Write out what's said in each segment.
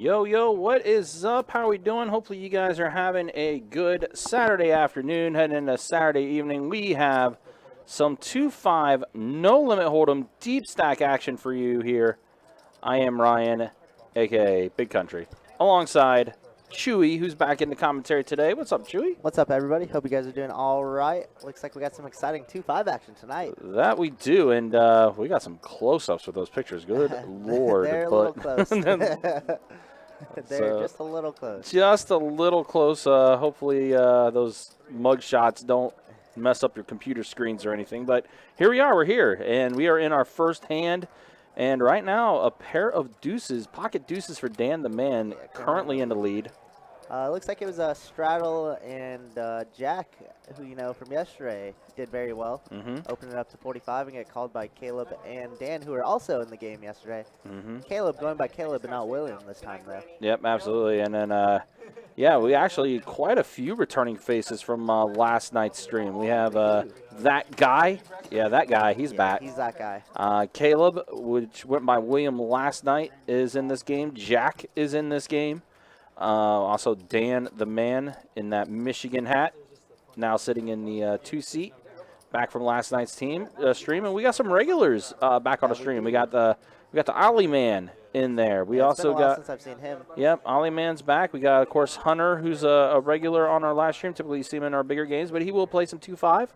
Yo, yo, what is up? How are we doing? Hopefully you guys are having a good Saturday afternoon. Heading into Saturday evening, we have some 2-5 no-limit hold'em deep stack action for you here. I am Ryan, a.k.a. Big Country, alongside Chewy, who's back in the commentary today. What's up, Chewy? What's up, everybody? Hope you guys are doing all right. Looks like we got some exciting 2-5 action tonight. That we do, and we got some close-ups with those pictures. Good Lord. They're a little close. They're just a little close. Just a little close. Hopefully those mug shots don't mess up your computer screens or anything. But here we are. We're here, and we are in our first hand. And right now, a pair of deuces, pocket deuces for Dan the Man, currently in the lead. Looks like it was Straddle and Jack, who you know from yesterday, did very well. Opened it up to 45 and get called by Caleb and Dan, who were also in the game yesterday. Caleb going by Caleb and not William this time, though. Yep, absolutely. And then, yeah, we actually quite a few returning faces from last night's stream. We have that guy. Yeah, that guy. He's back. He's that guy. Caleb, which went by William last night, is in this game. Jack is in this game. Also, Dan the Man in that Michigan hat, now sitting in the 2 seat, back from last night's stream. And we got some regulars back on the stream. We got the Ollie Man in there. We also got. Since I've seen him. Yep, Ollie Man's back. We got, of course, Hunter, who's a regular on our live stream. Typically, you see him in our bigger games, but he will play some 2-5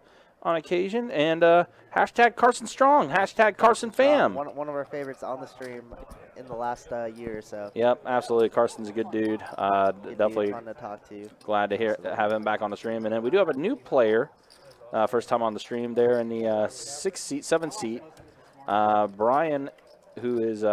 on occasion. And hashtag Carson Strong, hashtag Carson Fam. One of our favorites on the stream in the last year or so. Yep, absolutely. Carson's a good dude. Definitely fun to talk to. Glad to have him back on the stream. And then we do have a new player, first time on the stream there in the 7 seat. Brian, who is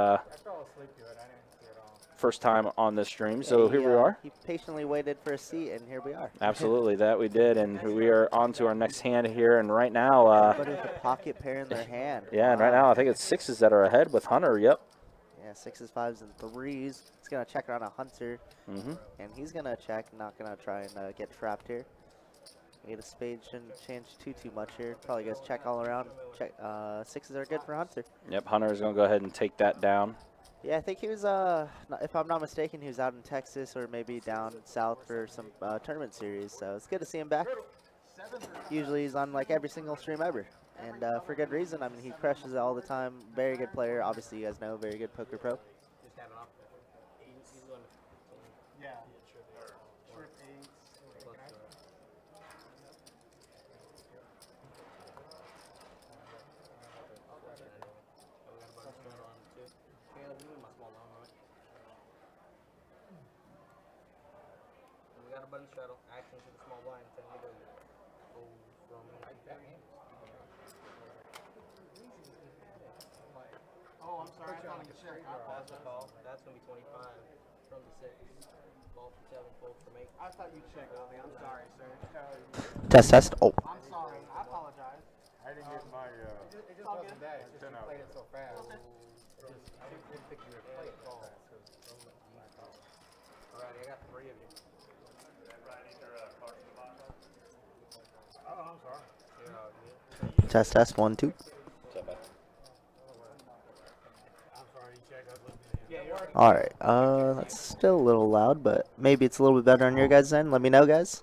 first time on this stream. So here we are. He patiently waited for a seat, and here we are. Absolutely, that we did. And we are on to our next hand here. And right now. Everybody with a pocket pair in their hand. Yeah, and right now I think it's 6s that are ahead with Hunter. Yep. Yeah, 6s, 5s, and 3s. He's going to check around a Hunter. And he's going to check, not going to try and get trapped here. Maybe the spade shouldn't change too much here. Probably goes check all around. Check. 6s are good for Hunter. Yep, Hunter is going to go ahead and take that down. Yeah, I think he was, if I'm not mistaken, he was out in Texas or maybe down south for some tournament series. So it's good to see him back. Usually he's on like every single stream ever. And for good reason. I mean, he crushes it all the time. Very good player. Obviously, you guys know, very good poker pro. Straddle, action to the small blind, 10 meters. Go from right back. Oh, I'm sorry, I thought you checked. I paused the call. That's going to be 25 from the 6. Ball from 7, fold from 8. I thought you checked, Ollie. I'm sorry, sir. Test. Oh. I'm sorry. I apologize. I didn't get my, It just wasn't that. It's just you played it so fast. I didn't think you were playing at all. Alright, I got 3 of you. Oh, I'm sorry. Test. 1, 2. All right. That's still a little loud, but maybe it's a little bit better on your guys' end. Let me know, guys.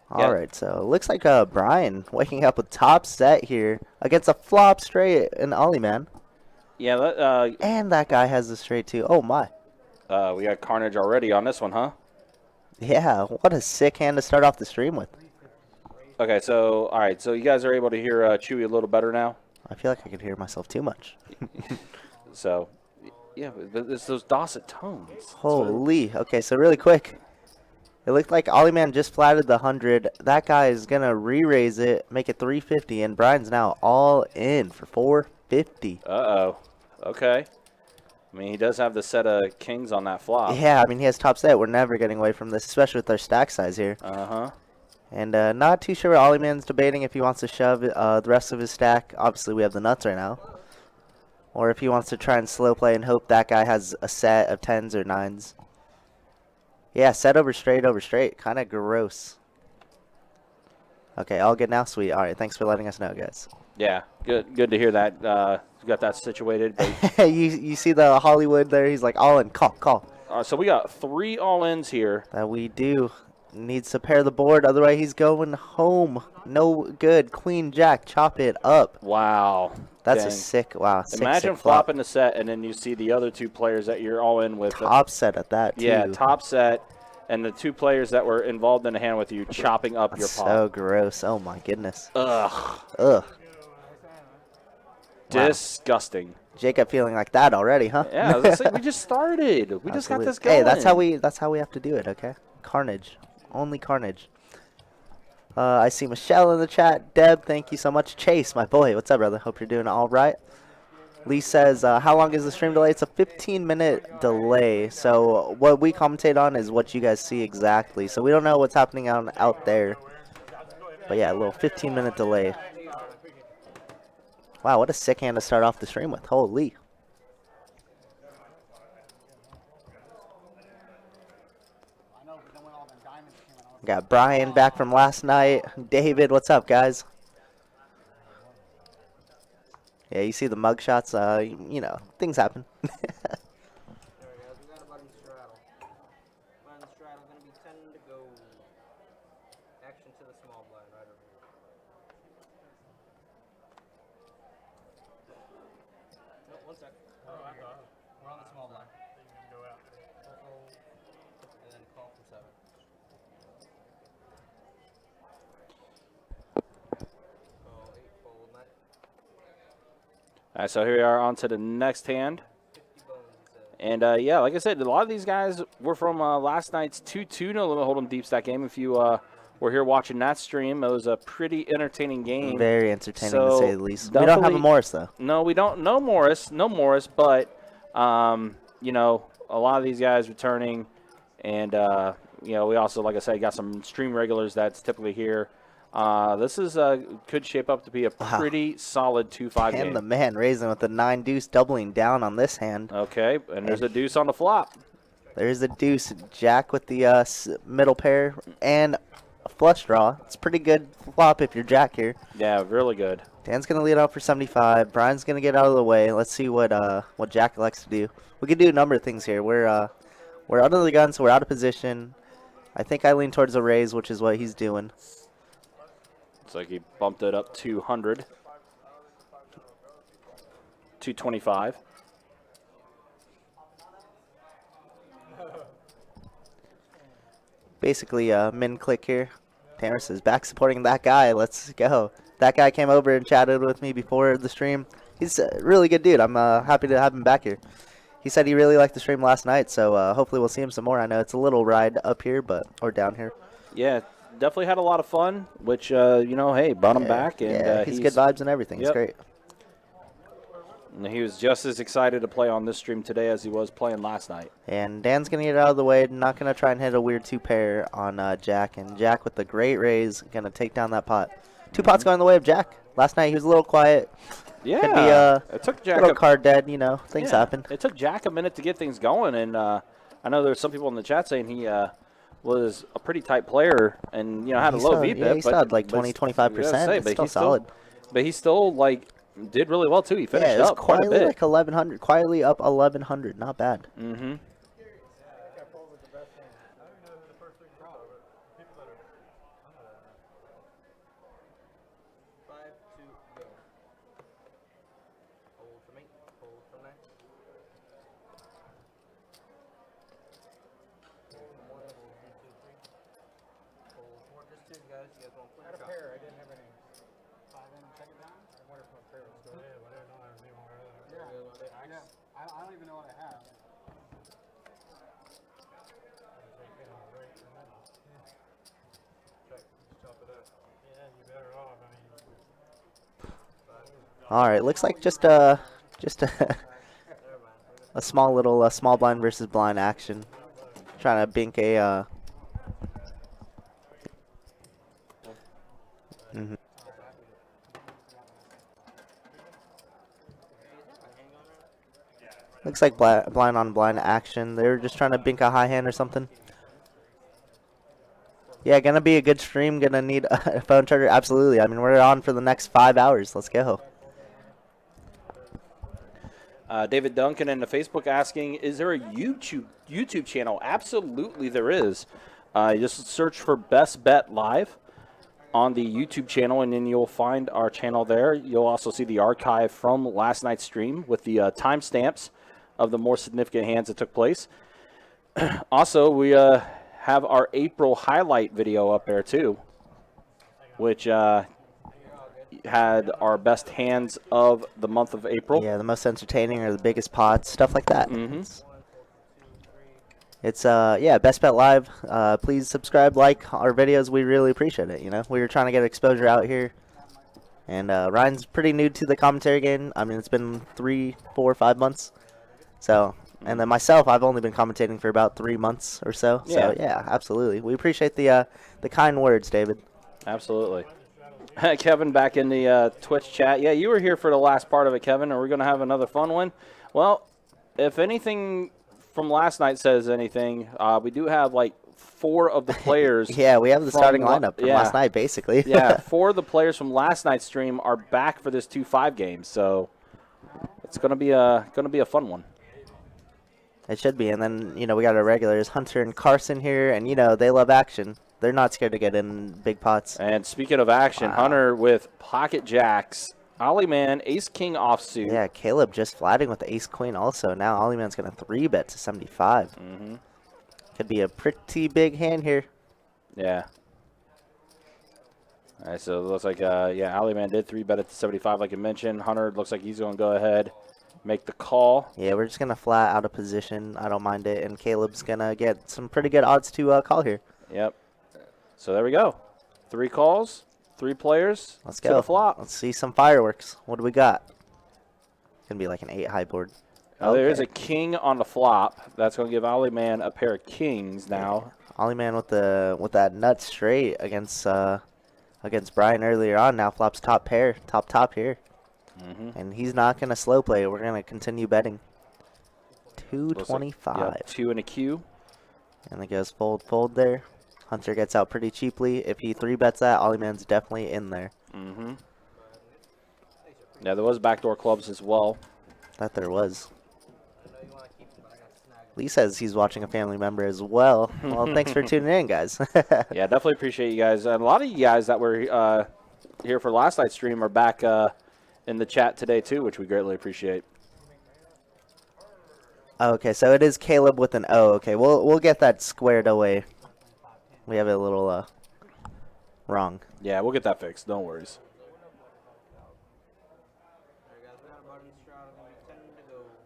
All right. So it looks like Brian waking up with top set here against a flop straight and Ollie Man. Yeah. And that guy has a straight too. Oh my. We got carnage already on this one, huh? Yeah, what a sick hand to start off the stream with. Okay, so, all right, so you guys are able to hear Chewy a little better now? I feel like I could hear myself too much. So, yeah, it's those Dawson tones. Holy. Okay, so really quick. It looked like Ollie Man just flatted the 100. That guy is going to re-raise it, make it 350, and Brian's now all in for 450. Uh-oh. Okay. I mean, he does have the set of kings on that flop. Yeah, I mean, he has top set. We're never getting away from this, especially with our stack size here. Uh-huh. And not too sure what Ollie Man's debating if he wants to shove the rest of his stack. Obviously, we have the nuts right now. Or if he wants to try and slow play and hope that guy has a set of 10s or 9s. Yeah, set over straight. Kind of gross. Okay, all good now? Sweet. All right, thanks for letting us know, guys. Yeah, good to hear that. Got that situated. But, you see the Hollywood there? He's like, all in, call. so we got 3 all-ins here. That we do. Needs to pair the board, otherwise he's going home. No good. Queen Jack, chop it up. Wow. That's Dang. a sick, wow. Imagine sick flop. flopping the set, and then you see the other 2 players that you're all in with. Top set at that, too. Yeah, top set, and the 2 players that were involved in the hand with you chopping up your pot. So gross. Oh, my goodness. Ugh. Ugh. Disgusting. Wow. Jacob feeling like that already, huh? Yeah, we just started. We just got this going. Hey, that's how we have to do it, okay? Carnage. Only carnage. I see Michelle in the chat. Deb, thank you so much. Chase, my boy, what's up, brother? Hope you're doing all right. Lee says, how long is the stream delay? It's a 15-minute delay. So what we commentate on is what you guys see exactly. So we don't know what's happening out there. But yeah, a little 15-minute delay. Wow, what a sick hand to start off the stream with. Holy. Got Brian back from last night. David, what's up, guys? Yeah, you see the mug shots. You know, things happen. There we go. We got a button straddle. Button straddle going to be 10 to go. Action to the small blind right over here. No, 1 sec. We're on the small blind. And then call from 7. Call 8, fold 9. All right, so here we are on to the next hand. 50 bones, he says. And, yeah, like I said, a lot of these guys were from last night's 2-2 No Limit Hold'em Deep Stack game. If you were here watching that stream, it was a pretty entertaining game. Very entertaining, to say the least. We don't have a definitely- Morris, though. No, we don't. No Morris, but, you know, a lot of these guys returning. And, you know, we also, like I said, got some stream regulars that's typically here. This is could shape up to be a pretty solid 2-5 game. And the man raising with the 9 deuce, doubling down on this hand. Okay, and there's a deuce on the flop. There's a deuce. Jack with the middle pair and a flush draw. It's pretty good flop if you're Jack here. Yeah, really good. Dan's going to lead off for 75. Brian's going to get out of the way. Let's see what Jack likes to do. We can do a number of things here. We're under the gun, so we're out of position. I think I lean towards a raise, which is what he's doing. Looks like he bumped it up 200. 225. Basically, min click here. Terrence is back supporting that guy. Let's go. That guy came over and chatted with me before the stream. He's a really good dude. I'm happy to have him back here. He said he really liked the stream last night, so hopefully we'll see him some more. I know it's a little ride up here, or down here. Yeah, definitely had a lot of fun, which, you know, hey, brought him back. And yeah, he's good vibes and everything. Yep. It's great. And he was just as excited to play on this stream today as he was playing last night. And Dan's going to get out of the way. Not going to try and hit a weird 2-pair on Jack. And Jack with the great raise, going to take down that pot. 2 pots going the way of Jack. Last night he was a little quiet. Yeah, Could be it took a Jack little card dead, you know. Things happen. It took Jack a minute to get things going, and I know there's some people in the chat saying he was a pretty tight player and, you know, had a low VPIP. Yeah, he still had like 20-25%. It's still solid. But he still, like, did really well, too. He finished yeah, it was up quite a quietly bit. like 1,100. Quietly up 1,100. Not bad. Mm-hmm. 5, 2, go. Hold from 8, hold from 9. Hold from 1, hold from 2, 3. Hold for just 2, guys. You guys want to play? I had a pair. I didn't have any 5 in second down. I wonder if my pair was still there, but I don't have any more. Yeah, I don't even know what I have. All right, looks like just a small little small blind versus blind action. Trying to bink a. Looks like blind on blind action. They were just trying to bink a high hand or something. Yeah, gonna be a good stream. Gonna need a phone charger. Absolutely. I mean, we're on for the next 5 hours. Let's go. David Duncan in the Facebook asking, is there a YouTube channel? Absolutely there is. Just search for Best Bet Live on the YouTube channel, and then you'll find our channel there. You'll also see the archive from last night's stream with the timestamps of the more significant hands that took place. Also, we have our April highlight video up there too, which had our best hands of the month of April. Yeah, the most entertaining or the biggest pots, stuff like that. Mm-hmm. It's yeah, Best Bet Live. Please subscribe, like our videos. We really appreciate it. You know, we were trying to get exposure out here, and Ryan's pretty new to the commentary game. I mean, it's been 3, 4, 5 months. So, and then myself, I've only been commentating for about 3 months or so. Yeah. So yeah, absolutely. We appreciate the kind words, David. Absolutely. Kevin back in the Twitch chat. Yeah, you were here for the last part of it, Kevin. Are we going to have another fun one? Well, if anything from last night says anything, we do have like 4 of the players. Yeah, we have the starting from lineup from last night, basically. Yeah, 4 of the players from last night's stream are back for this 2-5 game. So it's going to be a fun one. It should be. And then, you know, we got our regulars, Hunter and Carson here, and, you know, they love action. They're not scared to get in big pots. And speaking of action, Wow. Hunter with pocket jacks, Ollie Man, ace king offsuit. Yeah, Caleb just flatting with the ace queen also. Now Ollieman's going to 3-bet to 75. Mm-hmm. Could be a pretty big hand here. Yeah. All right, so it looks like, yeah, Ollie Man did 3-bet it to 75, like you mentioned. Hunter looks like he's going to go ahead, make the call. Yeah, we're just going to flat out of position. I don't mind it. And Caleb's going to get some pretty good odds to call here. Yep. So there we go. 3 calls, 3 players. Let's to go. the flop. Let's see some fireworks. What do we got? Going to be like an 8 high board. There is a king on the flop. That's going to give Ollie Man a pair of kings now. Ollieman with that nut straight against Brian earlier on. Now flops top pair, top here. Mm-hmm. And he's not going to slow play. We're going to continue betting. 225. Yep, 2 and a Q. And it goes fold there. Hunter gets out pretty cheaply. If he 3-bets that, Ollieman's definitely in there. Mm-hmm. Yeah, there was backdoor clubs as well. That there was. Lee says he's watching a family member as well. Well, thanks for tuning in, guys. Yeah, definitely appreciate you guys. And a lot of you guys that were here for last night's stream are back in the chat today too, which we greatly appreciate. Okay, so it is Caleb with an O. Okay, we'll get that squared away. We have it a little wrong. Yeah, we'll get that fixed. No worries.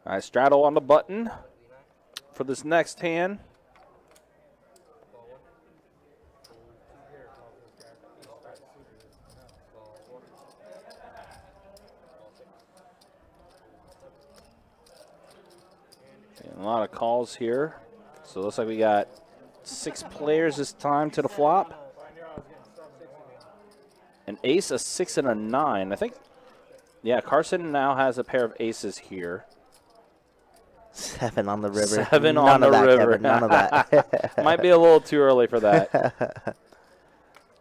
All right, straddle on the button for this next hand. And a lot of calls here. So it looks like we got 6 players this time to the flop. An ace, a 6, and a 9. I think, yeah, Carson now has a pair of aces here. 7 on the river. 7 None on the of that, river. Kevin, none of that. Might be a little too early for that.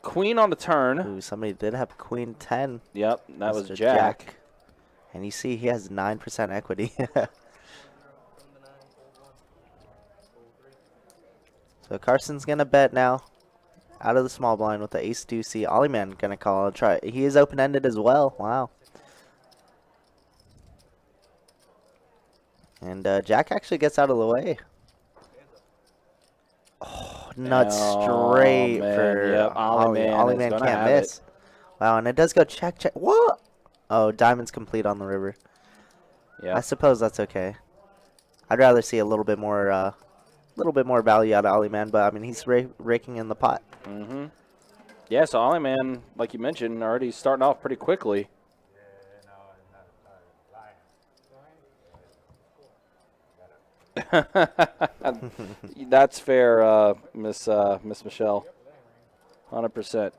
Queen on the turn. Ooh, somebody did have Queen 10. Yep, that was Mr. Jack. And you see he has 9% equity. So Carson's going to bet now. Out of the small blind with the ace deucey. Ollieman going to call and try. He is open-ended as well. Wow. And Jack actually gets out of the way. Oh, nuts straight man. for Yep, Ollieman is Ollieman gonna can't have miss. Wow, and it does go check. What? Oh, diamond's complete on the river. I Yeah. suppose that's okay. I'd rather see a little bit more value out of Ollieman, but I mean he's raking in the pot. Mm-hmm. Yeah, so Ollie Man, like you mentioned, already starting off pretty quickly. That's fair, Miss Michelle. 100%.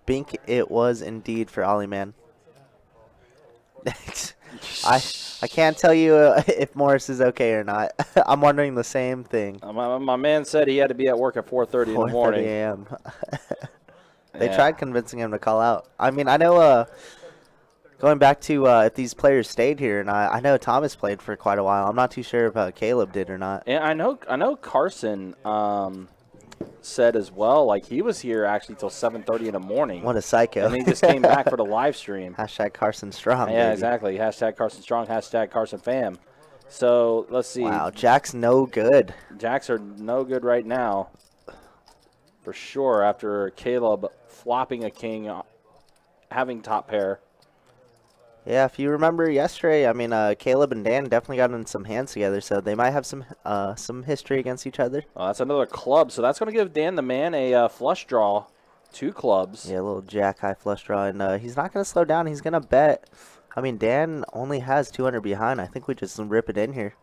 think it was indeed for Ollie Man. I can't tell you if Morris is okay or not. I'm wondering the same thing. My man said he had to be at work at 4:30 in the 4:30 morning. a.m. They Yeah. tried convincing him to call out. I mean, I know going back to if these players stayed here, and I know Thomas played for quite a while. I'm not too sure if Caleb did or not. And I know Carson said as well, like he was here actually till 7:30 in the morning. What a psycho. And he just came back for the live stream. Hashtag Carson Strong. Yeah, baby. exactly. Hashtag Carson Strong, hashtag Carson Fam. So let's see. Wow, Jack's no good. Jacks are no good right now. For sure, after Caleb flopping a king, having top pair. Yeah, if you remember yesterday, I mean, Caleb and Dan definitely got in some hands together, so they might have some history against each other. Well, that's another club, so that's going to give Dan the man a flush draw. 2 clubs. Yeah, a little jack high flush draw, and he's not going to slow down. He's going to bet. I mean, Dan only has 200 behind. I think we just rip it in here.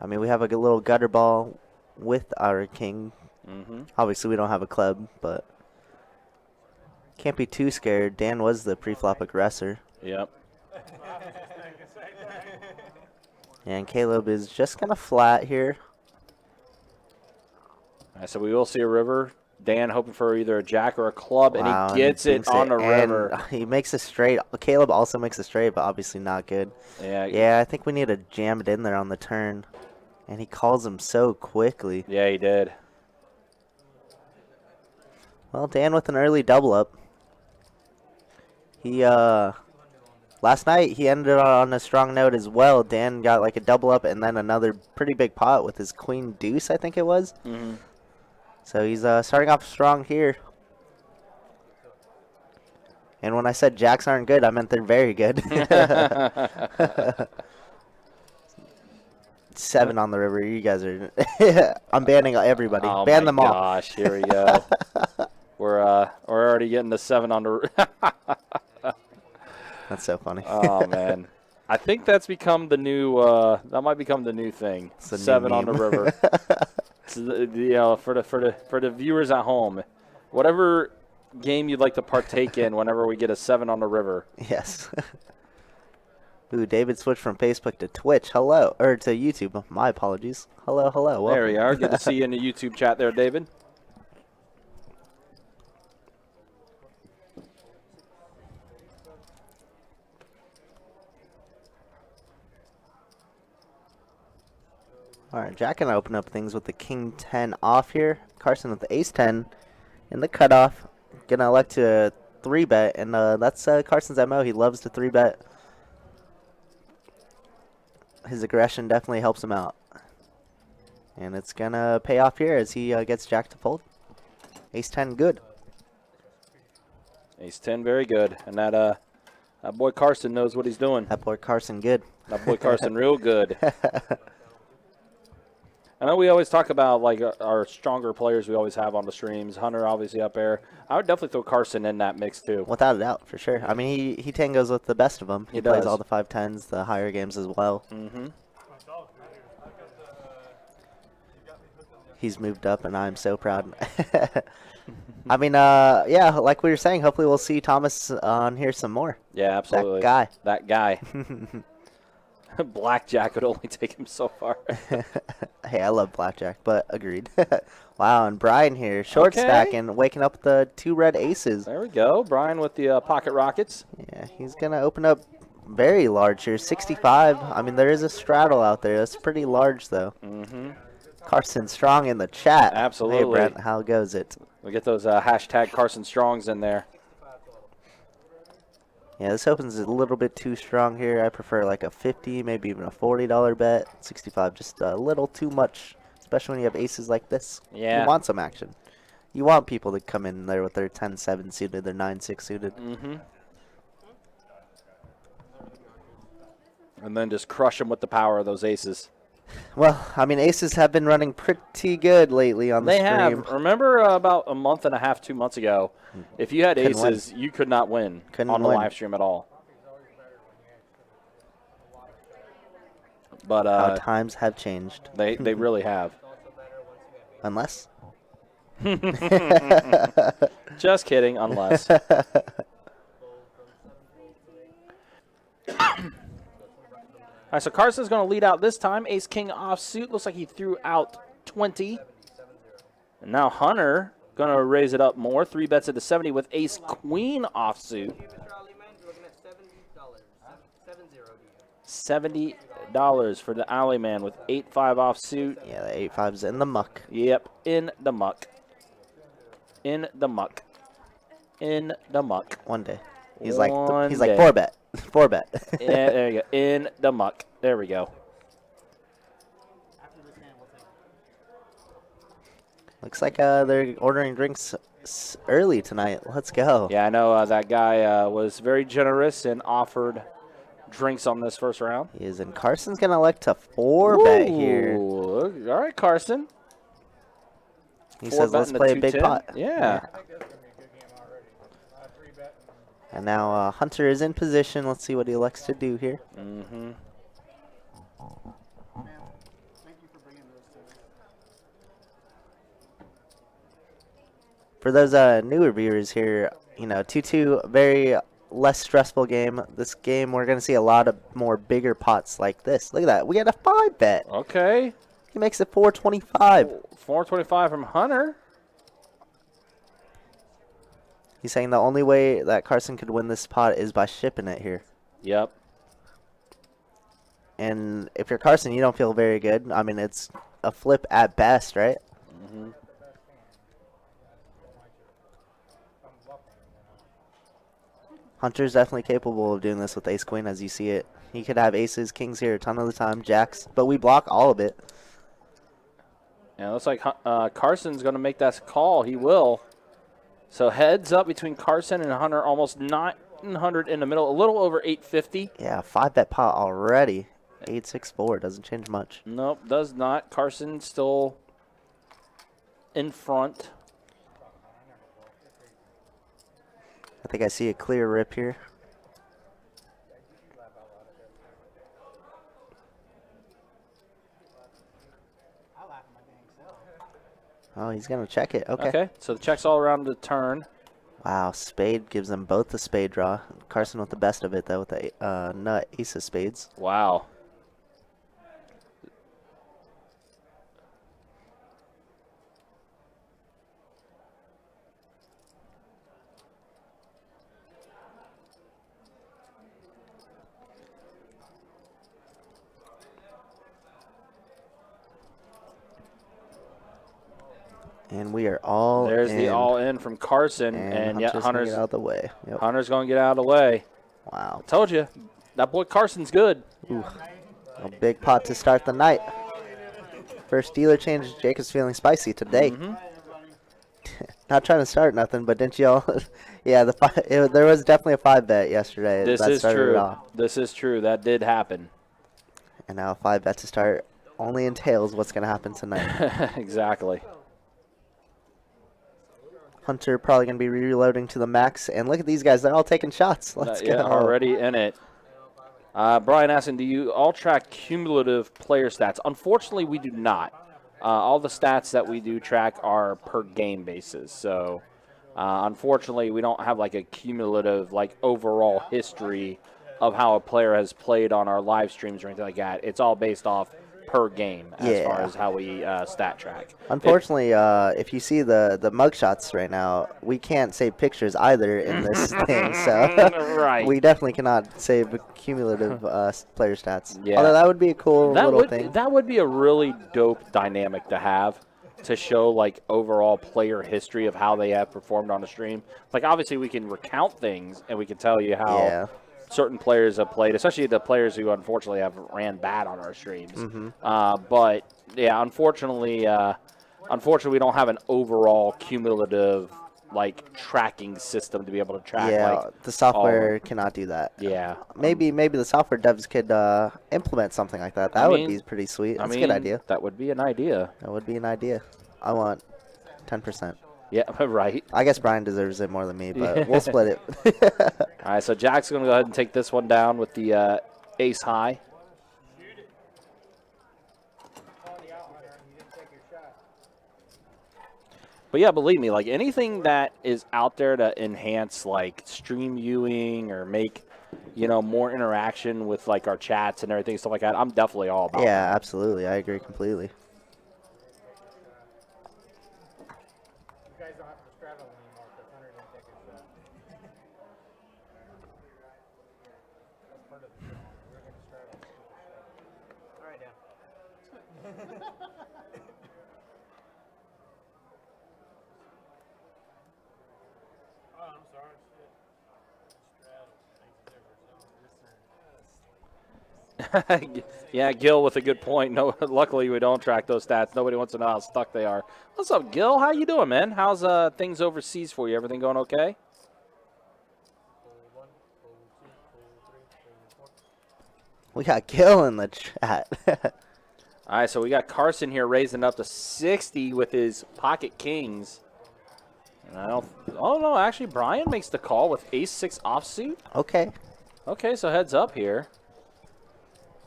I mean, we have a good little gutter ball with our king. Obviously, we don't have a club, but can't be too scared. Dan was the pre-flop aggressor. Yep. And Caleb is just going to flat here. All right, so we will see a river. Dan hoping for either a jack or a club, Wow, and and he gets it thinks on the and river. He makes a straight. Caleb also makes a straight, but obviously not good. Yeah. Yeah, I think we need to jam it in there on the turn. And he calls him so quickly. Yeah, he did. Well, Dan with an early double up. He, last night he ended on a strong note as well. Dan got like a double up and then another pretty big pot with his queen deuce, I think it was. So he's starting off strong here. And when I said jacks aren't good, I meant they're very good. 7 on the river. You guys are. I'm banning everybody. Oh Ban my them all. gosh, here we go. We're already getting the 7 on the. That's so funny. Oh man, I think that's become the new. That might become the new thing. It's the new 7 on the meme. river. So for the viewers at home, whatever game you'd like to partake in, whenever we get a 7 on the river. Yes. Ooh, David switched from Facebook to Twitch. Hello. Or to YouTube. My apologies. Hello, hello. There Welcome. we are. Good to see you in the YouTube chat there, David. All right, Jack gonna open up things with the king 10 off here. Carson with the ace 10 in the cutoff. Gonna elect to 3-bet, and that's Carson's MO. He loves to 3-bet. His aggression definitely helps him out. And it's gonna pay off here as he gets Jack to fold. Ace 10 good. Ace 10, very good. And that boy Carson knows what he's doing. That boy Carson good. That boy Carson real good. I know we always talk about like our stronger players we always have on the streams. Hunter obviously up there. I would definitely throw Carson in that mix too. Without a doubt, for sure. I mean, he tangos with the best of them. He plays does. all the 5-10s, the higher games as well. He's moved up, and I'm so proud. I mean, yeah, like we were saying, hopefully we'll see Thomas on here some more. Yeah, absolutely. That guy. Blackjack would only take him so far. Hey, I love blackjack, but agreed. Wow, and Brian here, short Okay. stacking, waking up with the 2 red aces. There we go. Brian with the pocket rockets. Yeah, he's going to open up very large here, 65. I mean, there is a straddle out there. That's pretty large, though. Carson Strong in the chat. Absolutely. Hey, Brent, how goes it? We get those hashtag Carson Strongs in there. Yeah, this opens a little bit too strong here. I prefer like a 50, maybe even a $40 bet. 65, just a little too much, especially when you have aces like this. Yeah. You want some action. You want people to come in there with their 10-7 suited, their 9-6 suited. And then just crush them with the power of those aces. Well, I mean, aces have been running pretty good lately on the They stream. have. Remember about a month and a half, 2 months ago, if you had Couldn't aces, you could not win Couldn't on the win. live stream at all. But How times have changed. they really have. Unless Just kidding, unless. All right, so Carson's going to lead out this time. Ace-King offsuit. Looks like he threw out 20. And now Hunter going to raise it up more. 3 bets at the 70 with Ace-Queen offsuit. $70 for the Alleyman with 8-5 offsuit. Yeah, the 8-5's in the muck. Yep, in the muck. In the muck. In the muck. One day. He's like One he's like day. 4-bet. 4-bet. Yeah, there you go. In the muck. There we go. Looks like they're ordering drinks early tonight. Let's go. Yeah, I know that guy was very generous and offered drinks on this first round. He is, and Carson's going to elect to 4-bet here. All right, Carson. He 4 says, bet let's in the play a big 210. pot. Yeah. And now Hunter is in position. Let's see what he elects to do here. Mm-hmm. For those newer viewers here, you know, 2-2, very less stressful game. This game, we're going to see a lot of more bigger pots like this. Look at that. We got a 5-bet. Okay. He makes it 425. 425 from Hunter. He's saying the only way that Carson could win this pot is by shipping it here. Yep. And if you're Carson, you don't feel very good. I mean, it's a flip at best, right? Mm-hmm. Hunter's definitely capable of doing this with ace-queen as you see it. He could have aces, kings here a ton of the time, jacks, but we block all of it. Yeah, it looks like Carson's going to make that call. He will. So heads up between Carson and Hunter, almost 900 in the middle, a little over 850. Yeah, 5-bet pot already. 8-6-4, doesn't change much. Nope, does not. Carson still in front. I think I see a clear rip here. Oh, he's going to check it. Okay. So the check's all around the turn. Wow, spade gives them both the spade draw. Carson with the best of it, though, with the nut ace of spades. Wow. And we are all There's in. the all in from Carson, and yet Hunter's gonna Hunter's get out of the way. Yep. Hunter's going to get out of the way. Wow. Told you, that boy Carson's good. Ooh. A big pot to start the night. First dealer change. Jacob's feeling spicy today. Mm-hmm. Not trying to start nothing, but didn't y'all? Yeah, there was definitely a 5-bet yesterday. This that is started it true. off. This is true. That did happen. And now a 5-bet to start only entails what's going to happen tonight. Exactly. Hunter probably going to be reloading to the max. And look at these guys. They're all taking shots. Let's go. Yeah, already in it. Brian asking, do you all track cumulative player stats? Unfortunately, we do not. All the stats that we do track are per game basis. So, unfortunately, we don't have like a cumulative, like overall history of how a player has played on our live streams or anything like that. It's all based off per game as far as how we stat track. Unfortunately, if you see the mug shots right now, we can't save pictures either in this thing. So Right. we definitely cannot save cumulative player stats. Yeah. Although that would be a cool little thing. That would be a really dope dynamic to have, to show like overall player history of how they have performed on the stream. Like obviously we can recount things and we can tell you how certain players have played, especially the players who unfortunately have ran bad on our streams. But yeah, unfortunately, we don't have an overall cumulative like tracking system to be able to track. Yeah, like, the software cannot do that. Yeah, maybe the software devs could implement something like that. That would be pretty sweet. That's a good idea. That would be an idea. That would be an idea. I want 10%. Yeah, right. I guess Brian deserves it more than me, but we'll split it. All right, so Jack's going to go ahead and take this one down with the ace high. But yeah, believe me, like anything that is out there to enhance like stream viewing or make, you know, more interaction with like our chats and everything, stuff like that, I'm definitely all about Yeah, that. absolutely. I agree completely. You guys don't have to straddle anymore because Hunter didn't take his shot. That's part of the show. We're going to straddle. All right, Dan. Oh, I'm sorry. Shit. Straddle. Makes a difference. Yeah, Gil with a good point. No, luckily we don't track those stats. Nobody wants to know how stuck they are. What's up, Gil? How you doing, man? How's things overseas for you? Everything going okay? Hold 1, hold 2, hold 3, hold 4. We got Gil in the chat. All right, so we got Carson here raising up to 60 with his pocket kings. And I don't. Oh no, actually Brian makes the call with ace-6 offsuit. Okay. Okay, so heads up here.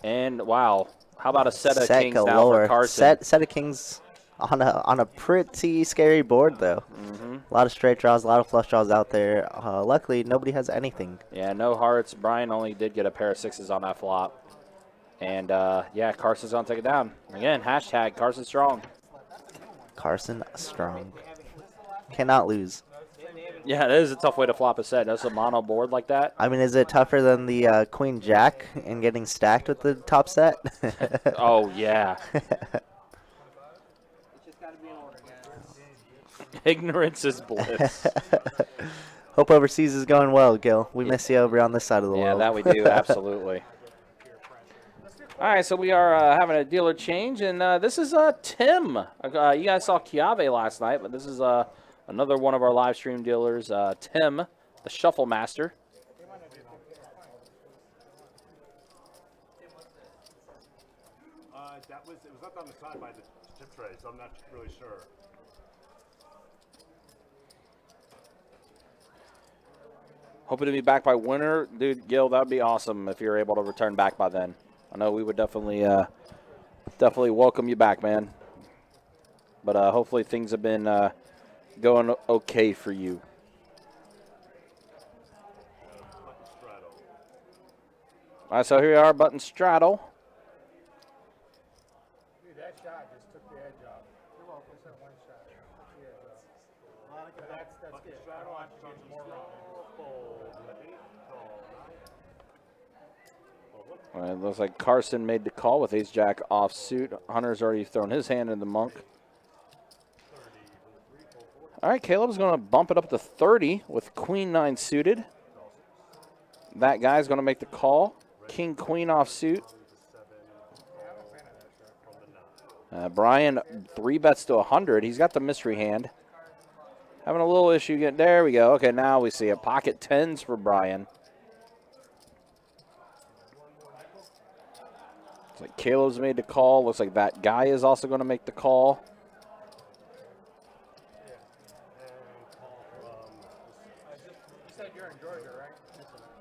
And wow, how about a set of Set kings now galore. for Carson? Set of kings on a pretty scary board though. A lot of straight draws, a lot of flush draws out there. Luckily, nobody has anything. Yeah, no hearts. Brian only did get a pair of 6s on that flop. And yeah, Carson's gonna take it down again. Hashtag Carson strong. Carson strong. Cannot lose. Yeah, it is a tough way to flop a set. That's a mono board like that. I mean, is it tougher than the Queen Jack and getting stacked with the top set? Oh yeah. It's just got to be in order, guys. Ignorance is bliss. Hope overseas is going well, Gil. We miss you over on this side of the Yeah, world. that we do, absolutely. All right, so we are having a dealer change, and this is Tim. You guys saw Chiave last night, but this is another one of our live stream dealers, Tim, the Shuffle Master. It was left on the side by the chip tray, so I'm not really sure. Hoping to be back by winter. Dude, Gil, that would be awesome if you're able to return back by then. I know we would definitely welcome you back, man. But hopefully things have been going okay for you. All right, so here we are, button straddle. Dude, that shot just took the edge off. You're welcome. Just that one shot. Took the edge off. That's good. I don't want you to get more wrong. All right, looks like Carson made the call with ace-jack offsuit. Hunter's already thrown his hand in the monk. All right, Caleb's going to bump it up to 30 with queen-9 suited. That guy's going to make the call. King-queen offsuit. Brian 3-bets to 100. He's got the mystery hand. Having a little issue getting, there we go. Okay, now we see it. Pocket 10s for Brian. Looks like Caleb's made the call. Looks like that guy is also going to make the call. You said you're in Georgia, right?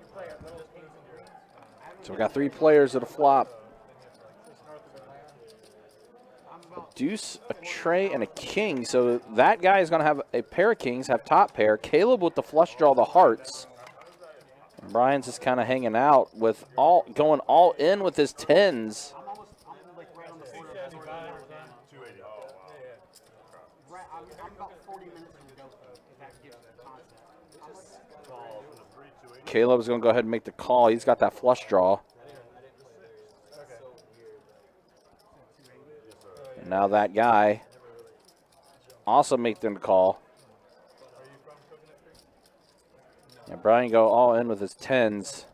You play at Little Kings in Georgia? So we got 3 players at a flop. Just north of Atlanta. A deuce, a tray, and a king. So that guy is going to have a pair of kings, have top pair. Caleb with the flush draw, the hearts. And Brian's just kind of hanging out with going all in with his 10s. I'm like right on the border of 280. I'm about 40 minutes from the go, if that gives the concept. Caleb's going to go ahead and make the call. He's got that flush draw. And now that guy also making the call. And Brian go all in with his 10s.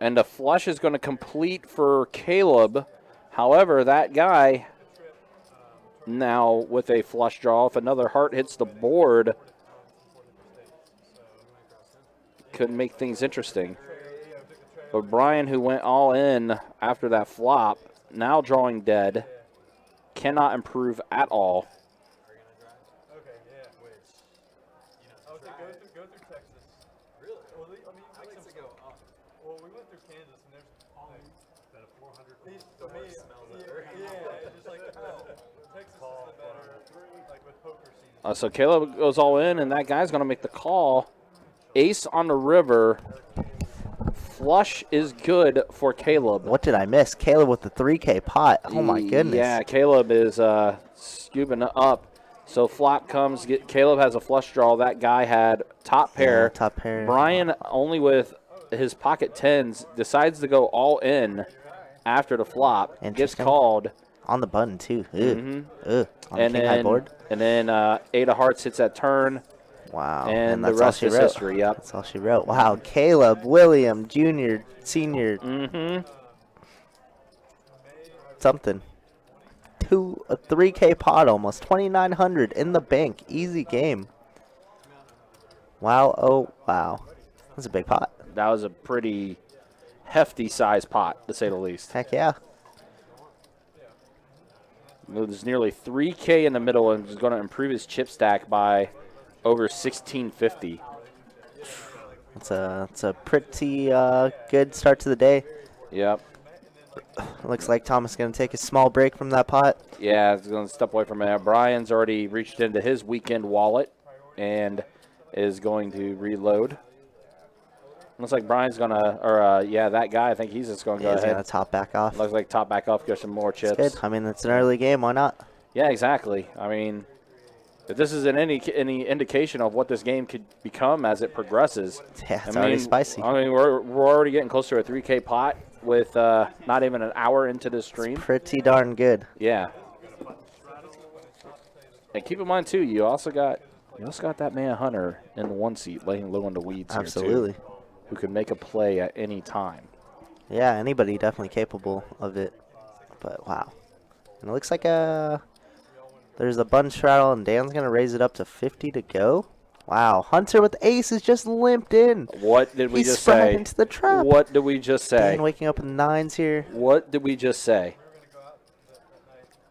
And the flush is going to complete for Caleb. However, that guy now with a flush draw, if another heart hits the board, could make things interesting. But Brian, who went all in after that flop, now drawing dead, cannot improve at all. Okay, yeah, wait. I would say go through Texas. Really? Well, I mean, Mexico. Well, we went through Kansas, and there's So Caleb goes all in, and that guy's going to make the call. Ace on the river. Flush is good for Caleb. What did I miss? Caleb with the 3K pot. Oh, my goodness. Yeah, Caleb is scooping up. So flop comes. Caleb has a flush draw. That guy had top pair. Yeah, top pair. Brian, only with his pocket tens, decides to go all in after the flop. Gets Interesting. called. On the button, too. Ugh. Mm-hmm. Ugh. On the king high board. And then 8 of hearts hits that turn. Wow. And the that's all rest she is wrote. history, yep. That's all she wrote. Wow. Caleb, William, Jr., Senior. Mm-hmm. Something. A 3K pot almost. 2,900 in the bank. Easy game. Wow. Oh, wow. That's a big pot. That was a pretty hefty size pot, to say the least. Heck yeah. There's nearly 3K in the middle and is going to improve his chip stack by over 1,650. It's a pretty good start to the day. Yep. Looks like Thomas is going to take a small break from that pot. Yeah, he's going to step away from it. Brian's already reached into his weekend wallet and is going to reload. Looks like Brian's going to, that guy, I think he's just going to go He's ahead. going to top back off. Looks like top back off, get some more chips. That's good. I mean, it's an early game. Why not? Yeah, exactly. I mean, if this is any indication of what this game could become as it progresses. Yeah, it's already spicy. I mean, we're already getting close to a 3K pot with not even an hour into this stream. It's pretty darn good. Yeah. And keep in mind too, you also got that man Hunter in the 1 seat laying low in the weeds. Absolutely. Here too, who can make a play at any time. Yeah, anybody definitely capable of it. But wow. And it looks like there's a bun straddle, and Dan's going to raise it up to 50 to go. Wow. Hunter with aces just limped in. What did we He's just spread say? into the trap. What did we just say? Dan waking up with nines here. What did we just say?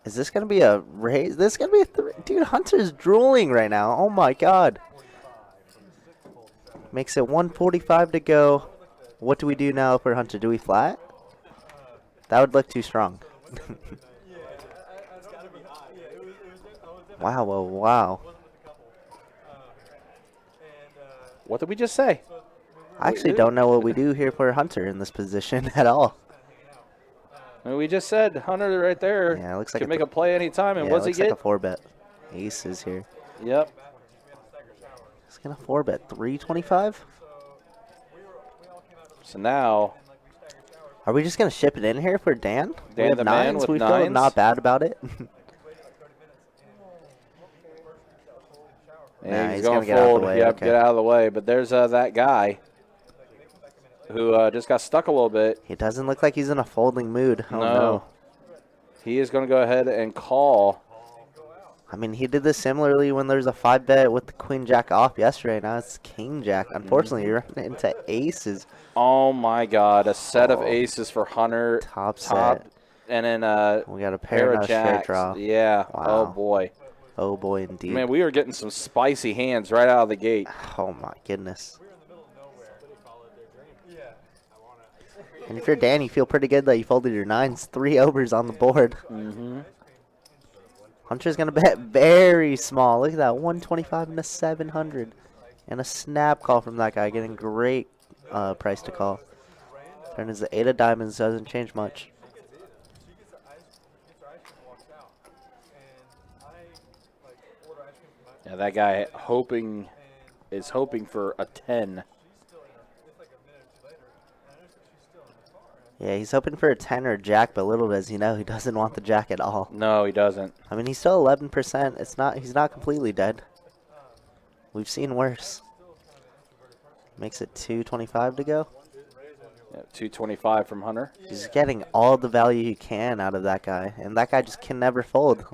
Is this going to be a raise? This is going to be a dude, Hunter's drooling right now. Oh, my God. Makes it 145 to go. What do we do now for Hunter? Do we flat? That would look too strong. Wow, wow, wow. What did we just say? I actually don't know what we do here for Hunter in this position at all. I mean, we just said Hunter right there Yeah, it looks like can make a play anytime, and yeah, what's he looks like get? a 4-bet. Aces here. Yep. He's going to 4-bet 325. So now, Are we just going to ship it in here for Dan? Dan We have the man nines. with We feel nines. not bad about it. yeah, Nah, he's he's going gonna get out of the forward. way, Yep, okay. get out of the way. But there's that guy who just got stuck a little bit. He doesn't look like he's in a folding mood. Oh, no. He is going to go ahead and call. I mean, he did this similarly when there was a 5-bet with the queen jack off yesterday. Now it's king jack. Unfortunately, you're running into aces. Oh, my God. A set of aces for Hunter. Top set. And then We got a pair of of straight jacks. draw. Yeah. Wow. Oh, boy. Oh, boy, indeed. Man, we are getting some spicy hands right out of the gate. Oh, my goodness. And if you're Dan, you feel pretty good that you folded your nines. 3 overs on the board. Mm-hmm. Hunter's going to bet very small. Look at that, 125 and a 700. And a snap call from that guy, getting great price to call. Turn is the 8 of diamonds, doesn't change much. Yeah, that guy is hoping for a 10. Yeah, he's hoping for a 10 or a jack, but little does he know, he doesn't want the jack at all. No, he doesn't. I mean, he's still 11%. He's not completely dead. We've seen worse. Makes it 225 to go. Yeah, 225 from Hunter. He's getting all the value he can out of that guy, and that guy just can never fold.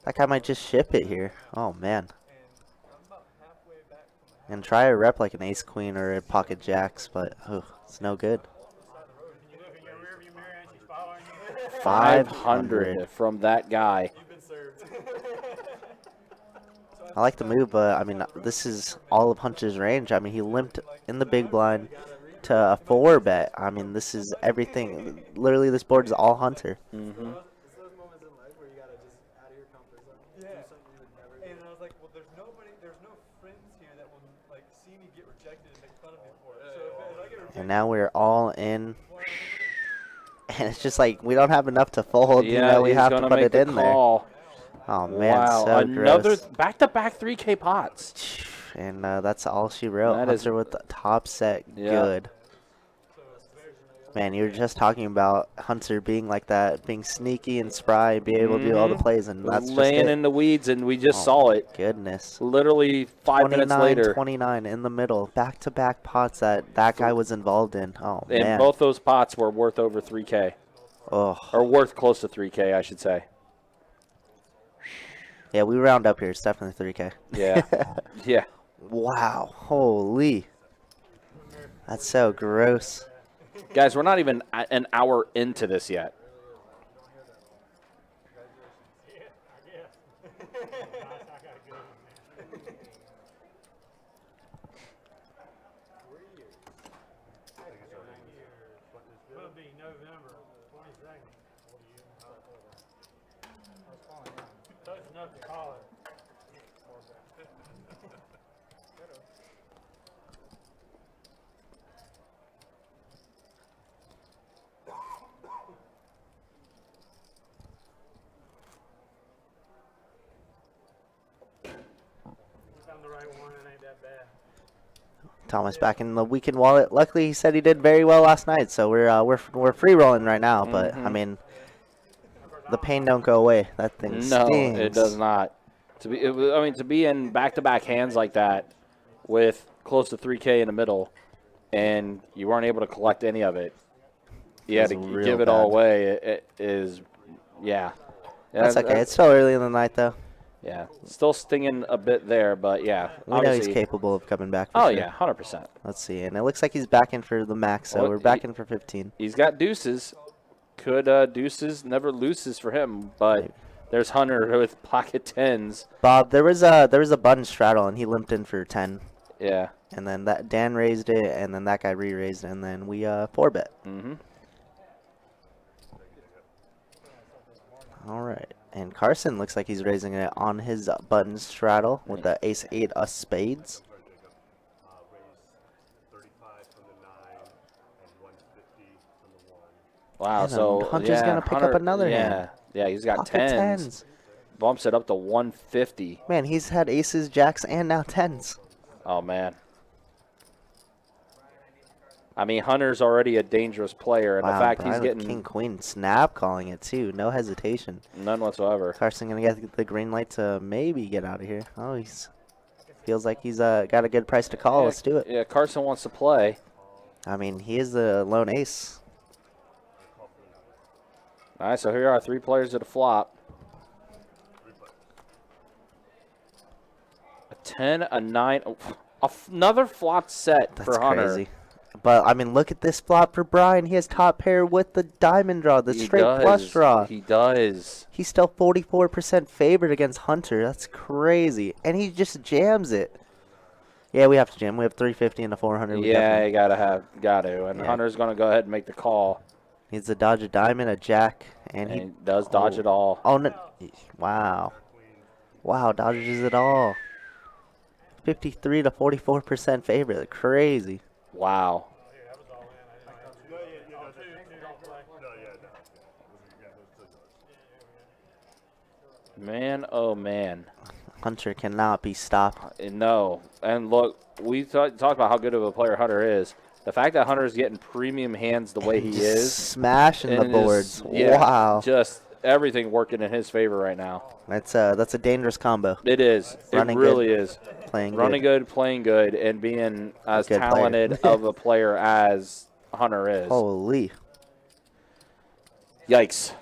That guy might just ship it here. Oh, man. And try a rep like an ace queen or a pocket jacks, but it's no good. 500 from that guy. I like the move, but I mean, this is all of Hunter's range. I mean, he limped in the big blind, to a 4-bet. I mean, this is everything. Literally, this board is all Hunter. Mm-hmm. It's those moments in life where you gotta just out of your comfort zone. Yeah. Do something you would never And do. I was like, well, there's no friends here that will like see me get rejected and make fun of me for it. So if I get rejected, And now we're all in. And it's just like, we don't have enough to fold. You know, we he's have to gonna put make it the in there. call. Oh, man, Wow, so another gross. back-to-back 3K pots. And that's all she wrote. That is- Hunter with the top set. Yeah. Good. Man, you were just talking about Hunter being like that, being sneaky and spry, and be able to do all the plays, and that's just laying it. in the weeds, and we just Oh, saw it. Goodness. Literally 5 minutes later. 29 in the middle. Back-to-back pots that guy was involved in. Oh, And man. both those pots were worth over 3K. Oh. Or worth close to 3K, I should say. Yeah, we round up here. It's definitely 3K. Yeah. Yeah. Wow. Holy. That's so gross. Guys, we're not even an hour into this yet. will be November 22nd. Close enough to call it. Found the right one, it ain't that bad. Thomas back in the weekend wallet. Luckily, he said he did very well last night, so we're free rolling right now. But I mean, the pain don't go away. That thing No, stings. it does not. To be in back-to-back hands like that with close to 3K in the middle, and you weren't able to collect any of it, you had to Feels real give it all bad. away. It is, yeah. That's okay. It's still early in the night, though. Yeah, still stinging a bit there, but yeah. We know he's obviously- capable of coming back. For Oh sure. yeah, 100%. Let's see, and it looks like he's back in for the max, so Well, we're back in for 15. He's got deuces. Could deuces never loses for him, but there's Hunter with pocket tens. Bob, there was a button straddle, and he limped in for 10, Yeah. and then that Dan raised it, and then that guy re-raised, and then we 4-bet. Mm-hmm. All right, and Carson looks like he's raising it on his button straddle with the ace-8 spades. Raise 35 from the 9 and 150 from the 1. Wow. And then So Hunter's yeah, gonna pick up Hunter- another yeah. hand. Yeah, he's got Pocket tens. Bumps it up to 150. Man, he's had aces, jacks, and now tens. Oh man. I mean, Hunter's already a dangerous player, and Wow, the fact Brian he's with getting king queen snap calling it too, no hesitation. none whatsoever. Carson gonna get the green light to maybe get out of here. Oh, he's feels like he's got a good price to call. Yeah, Let's do it. Yeah, Carson wants to play. I mean, he is the lone ace. All right, so here are 3 players at a flop. A 10, a 9, another flop set That's for Hunter. crazy. But I mean, look at this flop for Brian. He has top pair with the diamond draw, the He straight does. flush draw. He does. He's still 44% favored against Hunter. That's crazy, and he just jams it. Yeah, we have to jam. We have 350 and a 400. We Yeah, definitely- you got to. And Yeah. Hunter's going to go ahead and make the call. Needs to dodge a diamond, a jack, and And he he does dodge it all. Oh no! Wow, wow, dodges it all. 53 to 44% favorite. Crazy. Wow. Man, oh man. Hunter cannot be stopped. No. And look, we talked about how good of a player Hunter is. The fact that Hunter is getting premium hands the way he Just is. smashing the and boards. yeah, Wow, Just everything working in his favor right now. that's a dangerous combo. It is. Running it really is. Playing Running good. good, playing good, and being as Good player. talented of a player as Hunter is. Holy. Yikes.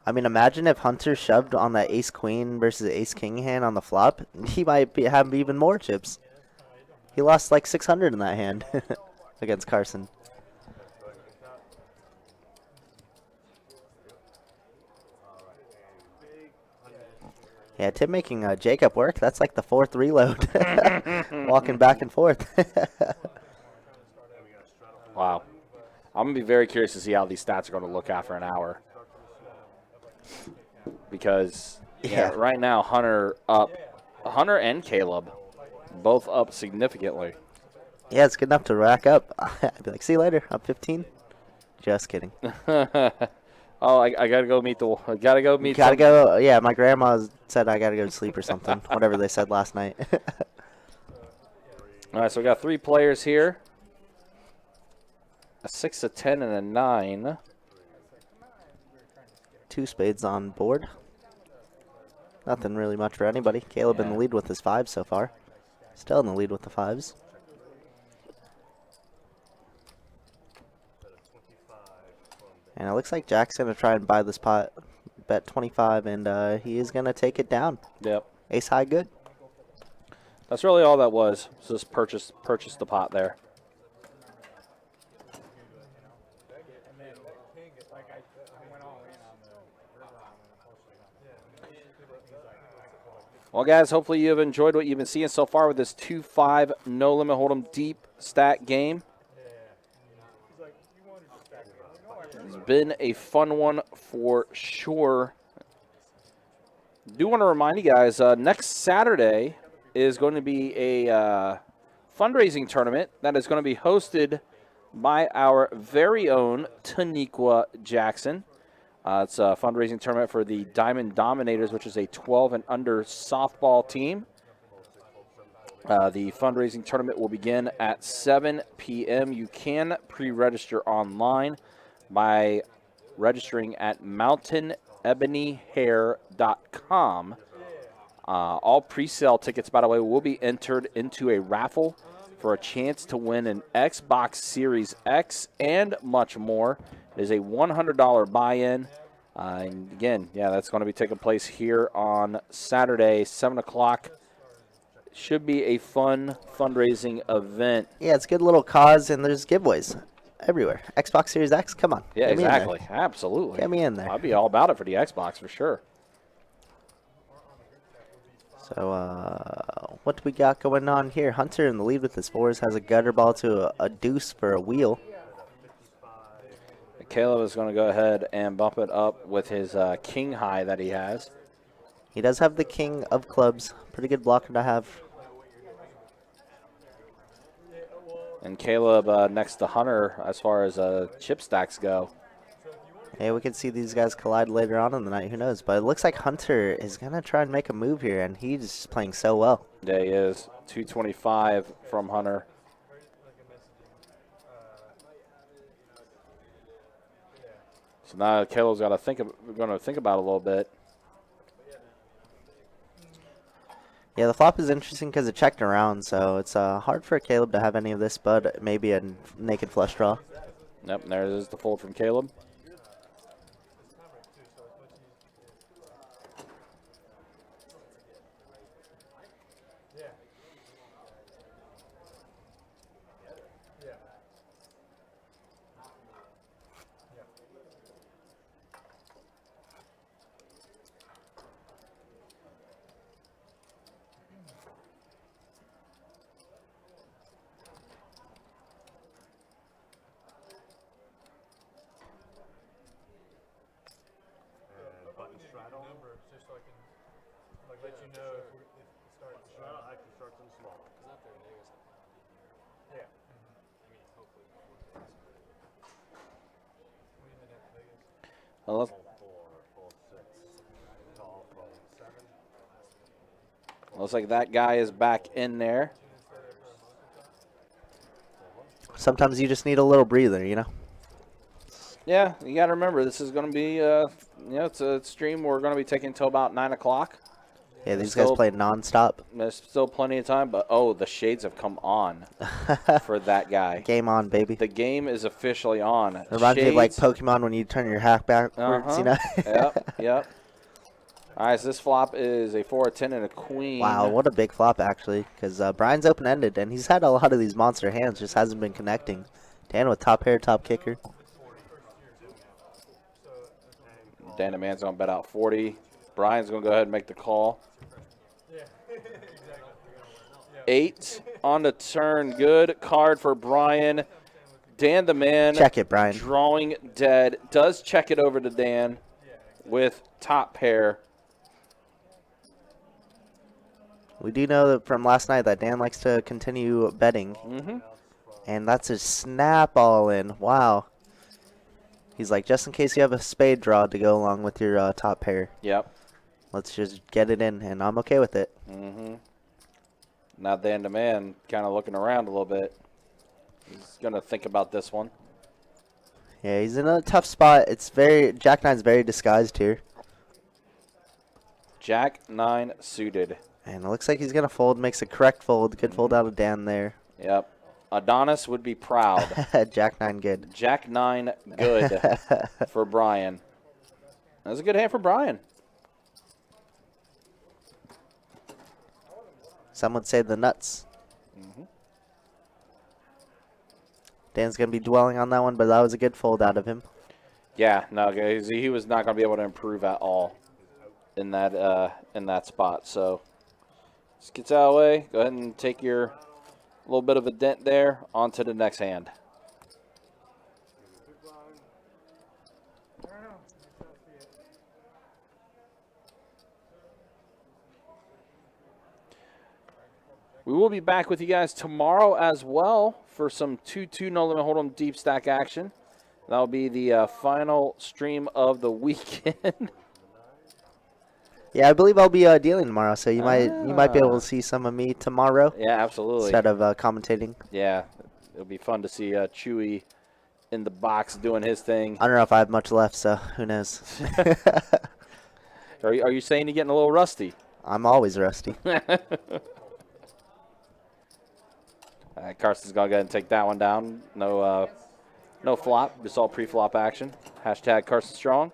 I mean, imagine if Hunter shoved on that ace queen versus ace king hand on the flop. He might have even more chips. He lost like 600 in that hand against Carson. Yeah, Tim making Jacob work. That's like the 4th reload. Walking back and forth. Wow. I'm going to be very curious to see how these stats are going to look after an hour. Because right now, Hunter and Caleb both up significantly. Yeah, it's good enough to rack up. I'd be like, see you later. I'm 15. Just kidding. I gotta go meet the. Gotta go. Yeah, my grandma said I gotta go to sleep or something. Whatever they said last night. All right, so we got 3 players here. A 6, a 10, and a 9. 2 spades on board. Nothing really much for anybody. Caleb in the lead with his 5 so far. Still in the lead with the 5s. And it looks like Jack's going to try and buy this pot, bet 25, and he is going to take it down. Yep. Ace high good. That's really all that was. So just purchase the pot there. Well, guys, hopefully you have enjoyed what you've been seeing so far with this 2-5 No Limit Hold'em Deep stack game. It's been a fun one for sure. Do want to remind you guys, next Saturday is going to be a fundraising tournament that is going to be hosted by our very own Taniqua Jackson. It's a fundraising tournament for the Diamond Dominators, which is a 12 and under softball team. The fundraising tournament will begin at 7 p.m. You can pre-register online by registering at mountainebonyhair.com. All pre-sale tickets, by the way, will be entered into a raffle for a chance to win an Xbox Series X and much more. It is a $100 buy-in. And again, that's going to be taking place here on Saturday, 7 o'clock. Should be a fun fundraising event. Yeah, it's a good little cause, and there's giveaways everywhere. Xbox Series X, come on. Yeah, exactly. Absolutely. Get me in there. I'd be all about it for the Xbox for sure. So, what do we got going on here? Hunter in the lead with his 4s has a gutter ball to a deuce for a wheel. Caleb is going to go ahead and bump it up with his king high that he has. He does have the king of clubs. Pretty good blocker to have. And Caleb next to Hunter as far as chip stacks go. Yeah, we could see these guys collide later on in the night. Who knows? But it looks like Hunter is going to try and make a move here, and he's just playing so well. Yeah, he is. 225 from Hunter. So now Caleb's got to think about it a little bit. Yeah, the flop is interesting because it checked around, so it's hard for Caleb to have any of this, but maybe a naked flush draw. Yep, and there is the fold from Caleb. Looks like that guy is back in there. Sometimes you just need a little breather, you know? Yeah, you got to remember, this is going to be, it's a stream we're going to be taking until about 9 o'clock. Yeah, these guys play nonstop. There's still plenty of time, but, the shades have come on for that guy. Game on, baby. The game is officially on. It reminds me of like Pokemon when you turn your hack backwards, you know? Yep. All right, so this flop is a 4, a 10, and a queen. Wow, what a big flop, actually, because Brian's open-ended, and he's had a lot of these monster hands, just hasn't been connecting. Dan with top pair, top kicker. Dan the man's going to bet out 40. Brian's going to go ahead and make the call. 8 on the turn. Good card for Brian. Dan the man. Check it, Brian. Drawing dead. Does check it over to Dan with top pair. We do know that from last night that Dan likes to continue betting. Mm-hmm. And that's a snap all in. Wow. He's like, just in case you have a spade draw to go along with your top pair. Yep. Let's just get it in, and I'm okay with it. Mm-hmm. Now Dan the man kind of looking around a little bit. He's going to think about this one. Yeah, he's in a tough spot. It's very Jack 9's very disguised here. Jack 9 suited. And it looks like he's going to fold. Makes a correct fold. Good fold out of Dan there. Yep. Adonis would be proud. Jack 9 good. Jack 9 good for Brian. That's a good hand for Brian. Some would say the nuts. Mm-hmm. Dan's going to be dwelling on that one, but that was a good fold out of him. Yeah, no, guys, he was not going to be able to improve at all in that spot. So just gets out of the way. Go ahead and take your little bit of a dent there. On to the next hand. We will be back with you guys tomorrow as well for some 2-2 no limit hold'em deep stack action. That'll be the final stream of the weekend. Yeah, I believe I'll be dealing tomorrow, so you might be able to see some of me tomorrow. Yeah, absolutely. Instead of commentating. Yeah, it'll be fun to see Chewy in the box doing his thing. I don't know if I have much left, so who knows. Are you saying you're getting a little rusty? I'm always rusty. Carson's going to go ahead and take that one down. No flop, just all pre-flop action. Hashtag Carson Strong.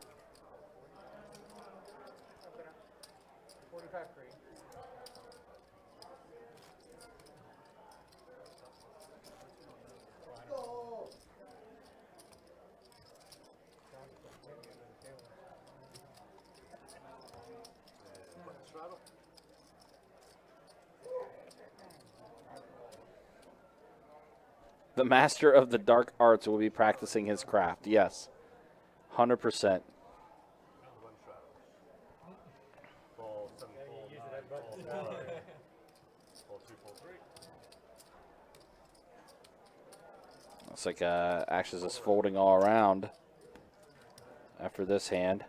The master of the dark arts will be practicing his craft. Yes, 100%. Looks like Ashes is folding all around after this hand.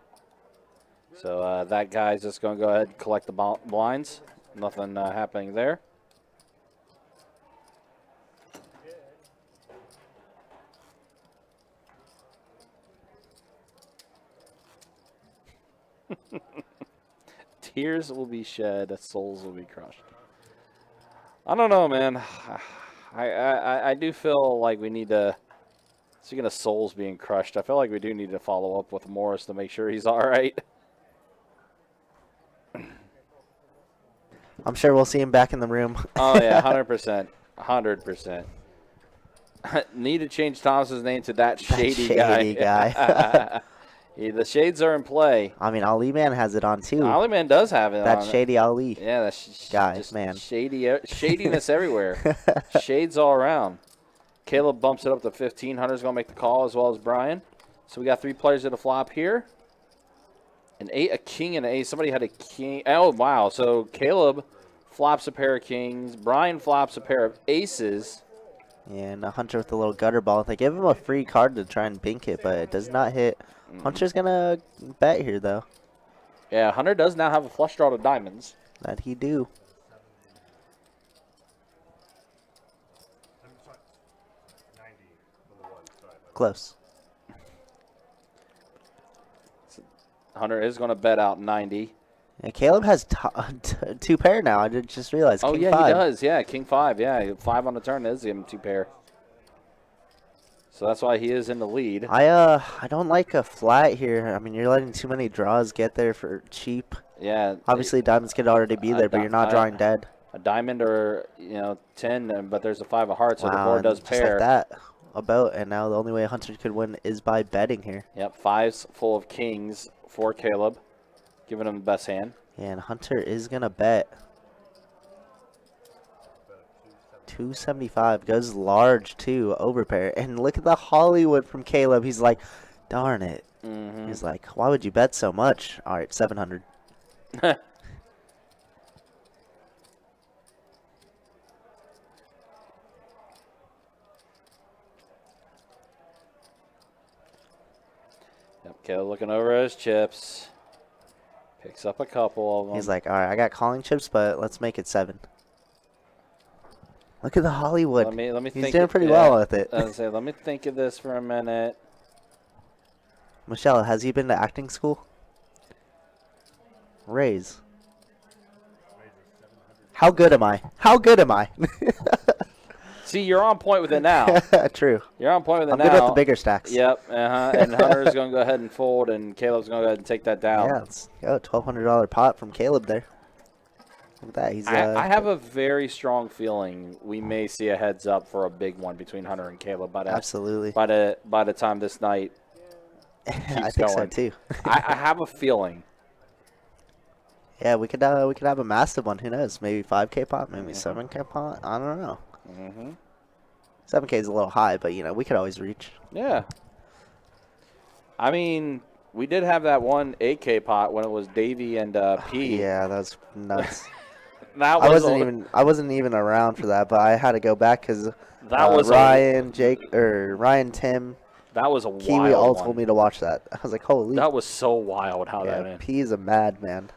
So that guy's just going to go ahead and collect the blinds. Nothing happening there. Tears will be shed, souls will be crushed. I don't know, man. I do feel like we need to, speaking of souls being crushed, I feel like we do need to follow up with Morris to make sure he's all right. I'm sure we'll see him back in the room. Oh, yeah, 100%. 100%. Need to change Thomas's name to that shady guy. Yeah, the shades are in play. I mean, Ali Man has it on, too. Ali Man does have it that on. Shady Ali. Yeah, that's guy, just man. Shadiness everywhere. Shades all around. Caleb bumps it up to 15. Hunter's going to make the call as well as Brian. So we got 3 players at a flop here. An 8, a king, and an ace. Somebody had a king. Oh, wow. So Caleb flops a pair of kings. Brian flops a pair of aces. Yeah, and a Hunter with a little gutter ball. They give him a free card to try and bink it, but it does not hit. Hunter's going to bet here, though. Yeah, Hunter does now have a flush draw to diamonds. That he do. Close. Hunter is going to bet out 90. Yeah, Caleb has 2 pair now. I just realized. Oh, King yeah, 5. he does. Yeah, king 5. Yeah, 5 on the turn is him 2 pair. So that's why he is in the lead. I don't like a flat here. I mean, you're letting too many draws get there for cheap. Yeah. Obviously, diamonds could already be there, but you're not drawing dead. A diamond or 10, but there's a 5 of hearts, so the board does just pair. like that. About, and now the only way Hunter could win is by betting here. Yep, 5's full of kings for Caleb, giving him the best hand. Yeah, and Hunter is gonna bet. 275 goes large too, overpair. And look at the Hollywood from Caleb. He's like, darn it. He's like, why would you bet so much? All right, 700. Yep, Caleb looking over his chips. Picks up a couple of them. He's like, all right, I got calling chips, but let's make it 7. Look at the Hollywood. Let me He's think doing pretty well with it. I was say, let me think of this for a minute. Michelle, has he been to acting school? Raise. How good am I? How good am I? See, you're on point with it now. True. You're on point with it I'm now. good at the bigger stacks. Yep. And Hunter's going to go ahead and fold, and Caleb's going to go ahead and take that down. Yeah, let's go. $1,200 pot from Caleb there. Look at that. He's. I have a very strong feeling we may see a heads up for a big one between Hunter and Caleb. Absolutely. By the time this night I think so going. too. I have a feeling. Yeah, we could have a massive one. Who knows? Maybe 5K pot, maybe 7K pot. I don't know. 7K is a little high, but we could always reach. Yeah. I mean, we did have that one 8K pot when it was Davey and P. Yeah, that was nuts. That I was wasn't even around for that, but I had to go back because that was Ryan, Tim. That was a Kiwi wild all one. told me to watch that. I was like, holy. That was so wild how that ended. P is a madman.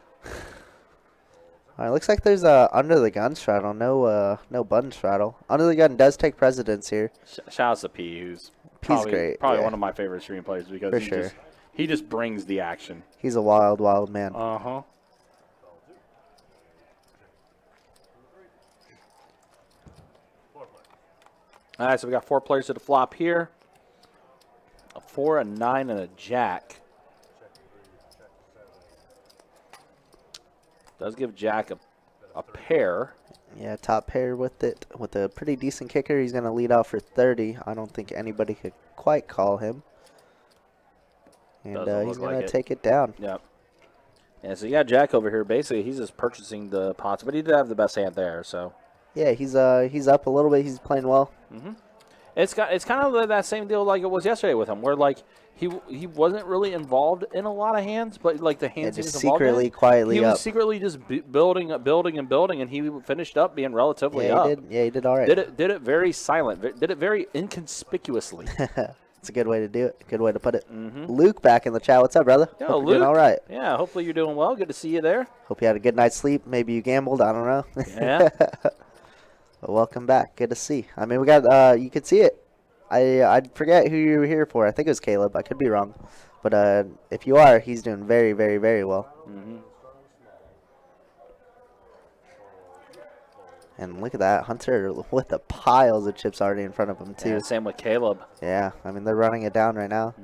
All right, looks like there's a under the gun straddle, no button straddle. Under the gun does take precedence here. Shout out to P, who's P's great. Probably one of my favorite stream players because For he just brings the action. He's a wild, wild man. Uh-huh. All right, so we got 4 players to the flop here. A 4, a 9, and a jack. Does give Jack a pair. Yeah, top pair with it. With a pretty decent kicker, he's going to lead off for 30. I don't think anybody could quite call him. And he's going to take it down. Yep. Yeah, so you got Jack over here. Basically, he's just purchasing the pots, but he did have the best hand there, so. Yeah, he's up a little bit. He's playing well. It's kind of that same deal like it was yesterday with him, where like he wasn't really involved in a lot of hands, but like the hands he was involved secretly, in, quietly he up. was secretly just building, and he finished up being relatively up. He did all right. Did it very silent. Did it very inconspicuously. It's a good way to do it. Good way to put it. Luke back in the chat. What's up, brother? Yo, Hope Luke. you're doing all right. Yeah, hopefully you're doing well. Good to see you there. Hope you had a good night's sleep. Maybe you gambled. I don't know. Yeah. But welcome back. Good to see. I mean, we got. You could see it. I forget who you were here for. I think it was Caleb. I could be wrong. But if you are, he's doing very, very, very well. And look at that. Hunter with the piles of chips already in front of him, too. Yeah, same with Caleb. Yeah, I mean, they're running it down right now.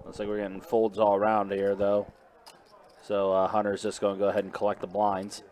Looks like we're getting folds all around here, though. So Hunter's just going to go ahead and collect the blinds.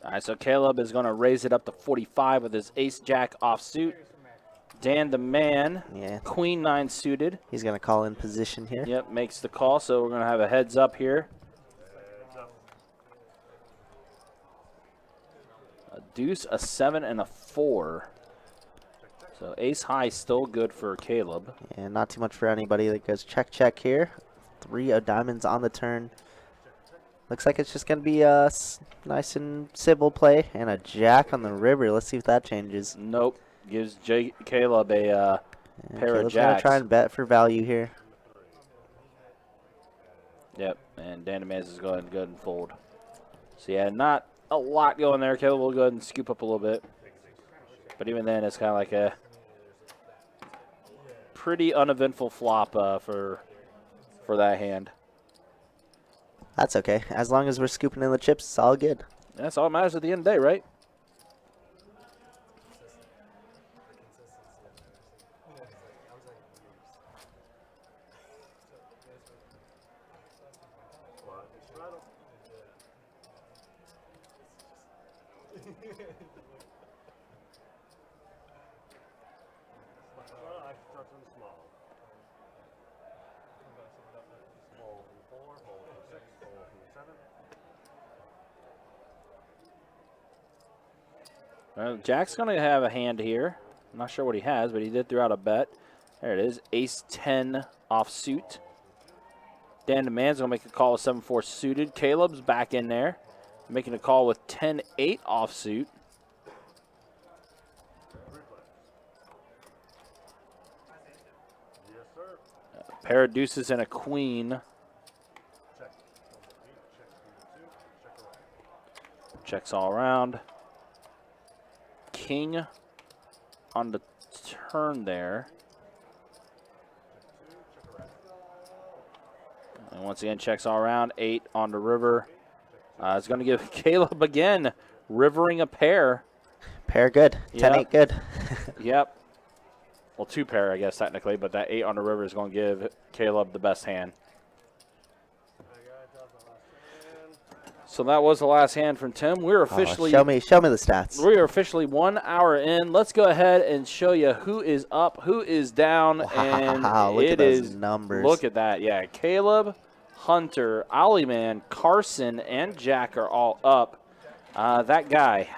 All right, so Caleb is going to raise it up to 45 with his ace-jack offsuit. Dan the man, queen 9 suited. He's going to call in position here. Yep, makes the call, so we're going to have a heads up here. A deuce, a 7, and a 4. So ace high still good for Caleb. And not too much for anybody that goes check, check here. 3 of diamonds on the turn. Looks like it's just going to be a nice and simple play. And a jack on the river. Let's see if that changes. Nope. gives Caleb a Yeah, pair of Caleb's gonna jacks. try and bet for value here. Yep, and Dan DeMans is going to go ahead and fold. So, yeah, not a lot going there. Caleb will go ahead and scoop up a little bit. But even then, it's kind of like a pretty uneventful flop for that hand. That's okay. As long as we're scooping in the chips, it's all good. That's all that matters at the end of the day, right? I start from small. Small from 4, small from 6, small from 7. Jack's going to have a hand here. I'm not sure what he has, but he did throw out a bet. There it is, ace-10 offsuit. Dan DeMan's going to make a call with 7-4 suited. Caleb's back in there, making a call with 10-8 offsuit. Yes, sir. Pair of deuces and a queen. Check. Checks all around. King on the turn there. And once again, checks all around. 8 on the river. It's going to give Caleb again, rivering a pair. Pair good. 10-8 Yep. good. Yep. Well, 2 pair, I guess, technically, but that 8 on the river is going to give Caleb the best hand. So that was the last hand from Tim. We're officially show me the stats. We are officially 1 hour in. Let's go ahead and show you who is up, who is down, and Look it at those is numbers. Look at that, yeah. Caleb, Hunter, Ollie, Carson, and Jack are all up. That guy,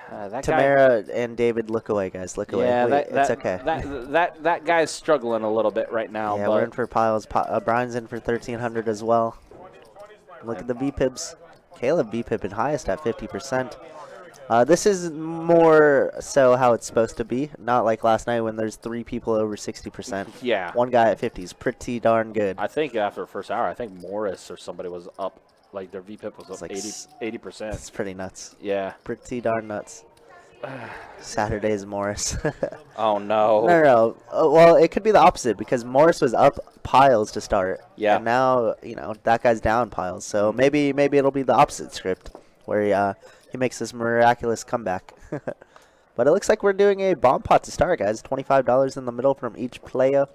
Tamara and David, look away, guys. Look away. Yeah, Wait, it's okay. That guy's struggling a little bit right now. Yeah, but we're in for piles. Brian's in for 1,300 as well. Look at the VPIBs. Caleb VPIBing highest at 50%. This is more so how it's supposed to be, not like last night when there's 3 people over 60%. Yeah. One guy at 50 is pretty darn good. I think after the first hour, I think Morris or somebody was up, like their VPIP was up like 80%. That's pretty nuts. Yeah. Pretty darn nuts. Saturday's Morris. Oh, no. No. Well, it could be the opposite because Morris was up piles to start. Yeah. And now, that guy's down piles. So maybe it'll be the opposite script where he makes this miraculous comeback. But it looks like we're doing a bomb pot to start, guys. $25 in the middle from each player.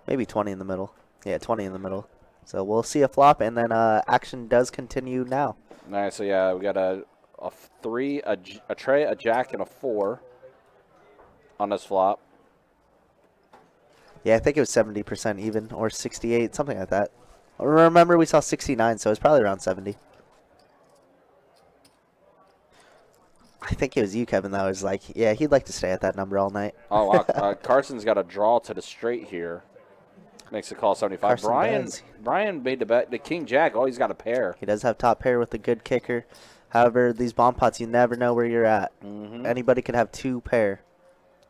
Maybe 20 in the middle. Yeah, 20 in the middle. So we'll see a flop, and then action does continue now. All right, so yeah, we got a 3, a tray, a jack, and a 4 on this flop. Yeah, I think it was 70% even, or 68, something like that. Remember, we saw 69, so it's probably around 70. I think it was you, Kevin, that was like, yeah, he'd like to stay at that number all night. Oh, wow. Carson's got a draw to the straight here. Makes the call 75. Carson Brian made the bet. The king jack, oh, he's got a pair. He does have top pair with a good kicker. However, these bomb pots, you never know where you're at. Anybody could have 2 pair.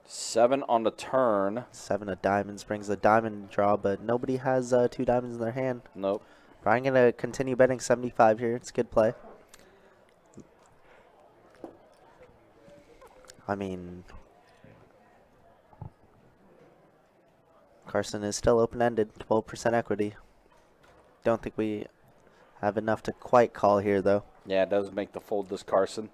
7 on the turn. 7 of diamonds brings a diamond draw, but nobody has 2 diamonds in their hand. Nope. Brian going to continue betting 75 here. It's a good play. I mean, Carson is still open-ended, 12% equity. Don't think we have enough to quite call here, though. Yeah, it does make the fold, this Carson.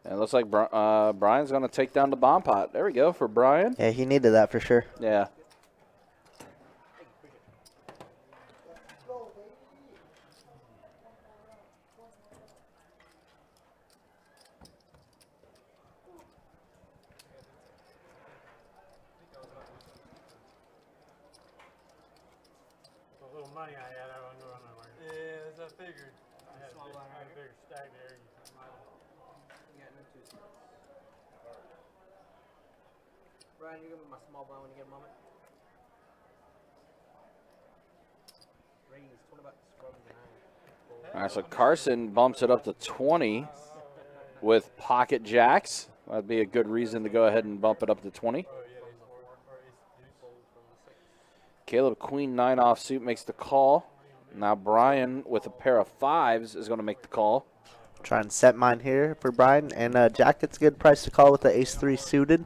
And it looks like Brian's going to take down the bomb pot. There we go for Brian. Yeah, he needed that for sure. Yeah. The little money I had, I wasn't going nowhere. Yeah, as I figured. I had a bigger stack there. Brian, you give me my small blind when you get a moment. Raise, $20 from behind. Fold. All right, so Carson bumps it up to 20 with pocket jacks. That'd be a good reason to go ahead and bump it up to 20. Caleb, queen 9 offsuit, makes the call. Now Brian, with a pair of 5s, is going to make the call. Try and set mine here for Brian. And Jack gets a good price to call with the ace-3 suited.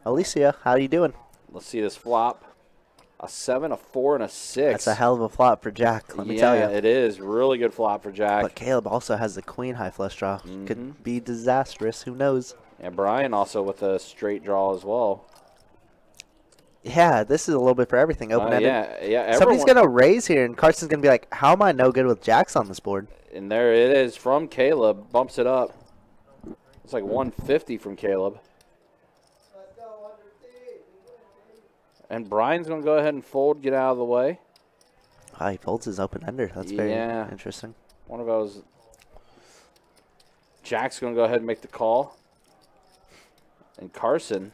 Alicia, how you doing? Let's see this flop. A 7, a 4, and a 6. That's a hell of a flop for Jack, let me tell you. Yeah, it is. Really good flop for Jack. But Caleb also has the queen high flush draw. Could be disastrous. Who knows? And Brian also with a straight draw as well. Yeah, this is a little bit for everything. Open-ended. Yeah. Somebody's going to raise here, and Carson's going to be like, how am I no good with jacks on this board? And there it is from Caleb. Bumps it up. It's like 150 from Caleb. And Brian's going to go ahead and fold, get out of the way. Oh, he folds his open-ender. That's very interesting. One of those. Jack's going to go ahead and make the call. And Carson.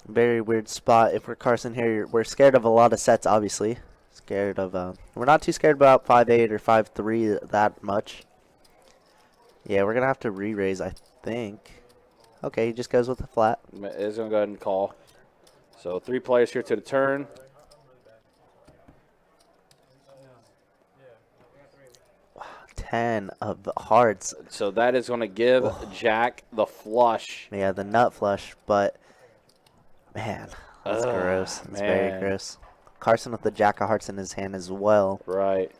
Very weird spot. If we're Carson here, we're scared of a lot of sets, obviously. Scared of, we're not too scared about 5-8 or 5-3 that much. Yeah, we're going to have to re-raise, I think. Okay, he just goes with the flat. Is going to go ahead and call. So 3 players here to the turn. Wow, 10 of hearts. So that is going to give Jack the flush. Yeah, the nut flush, but man, that's gross. It's very gross. Carson with the jack of hearts in his hand as well. Right.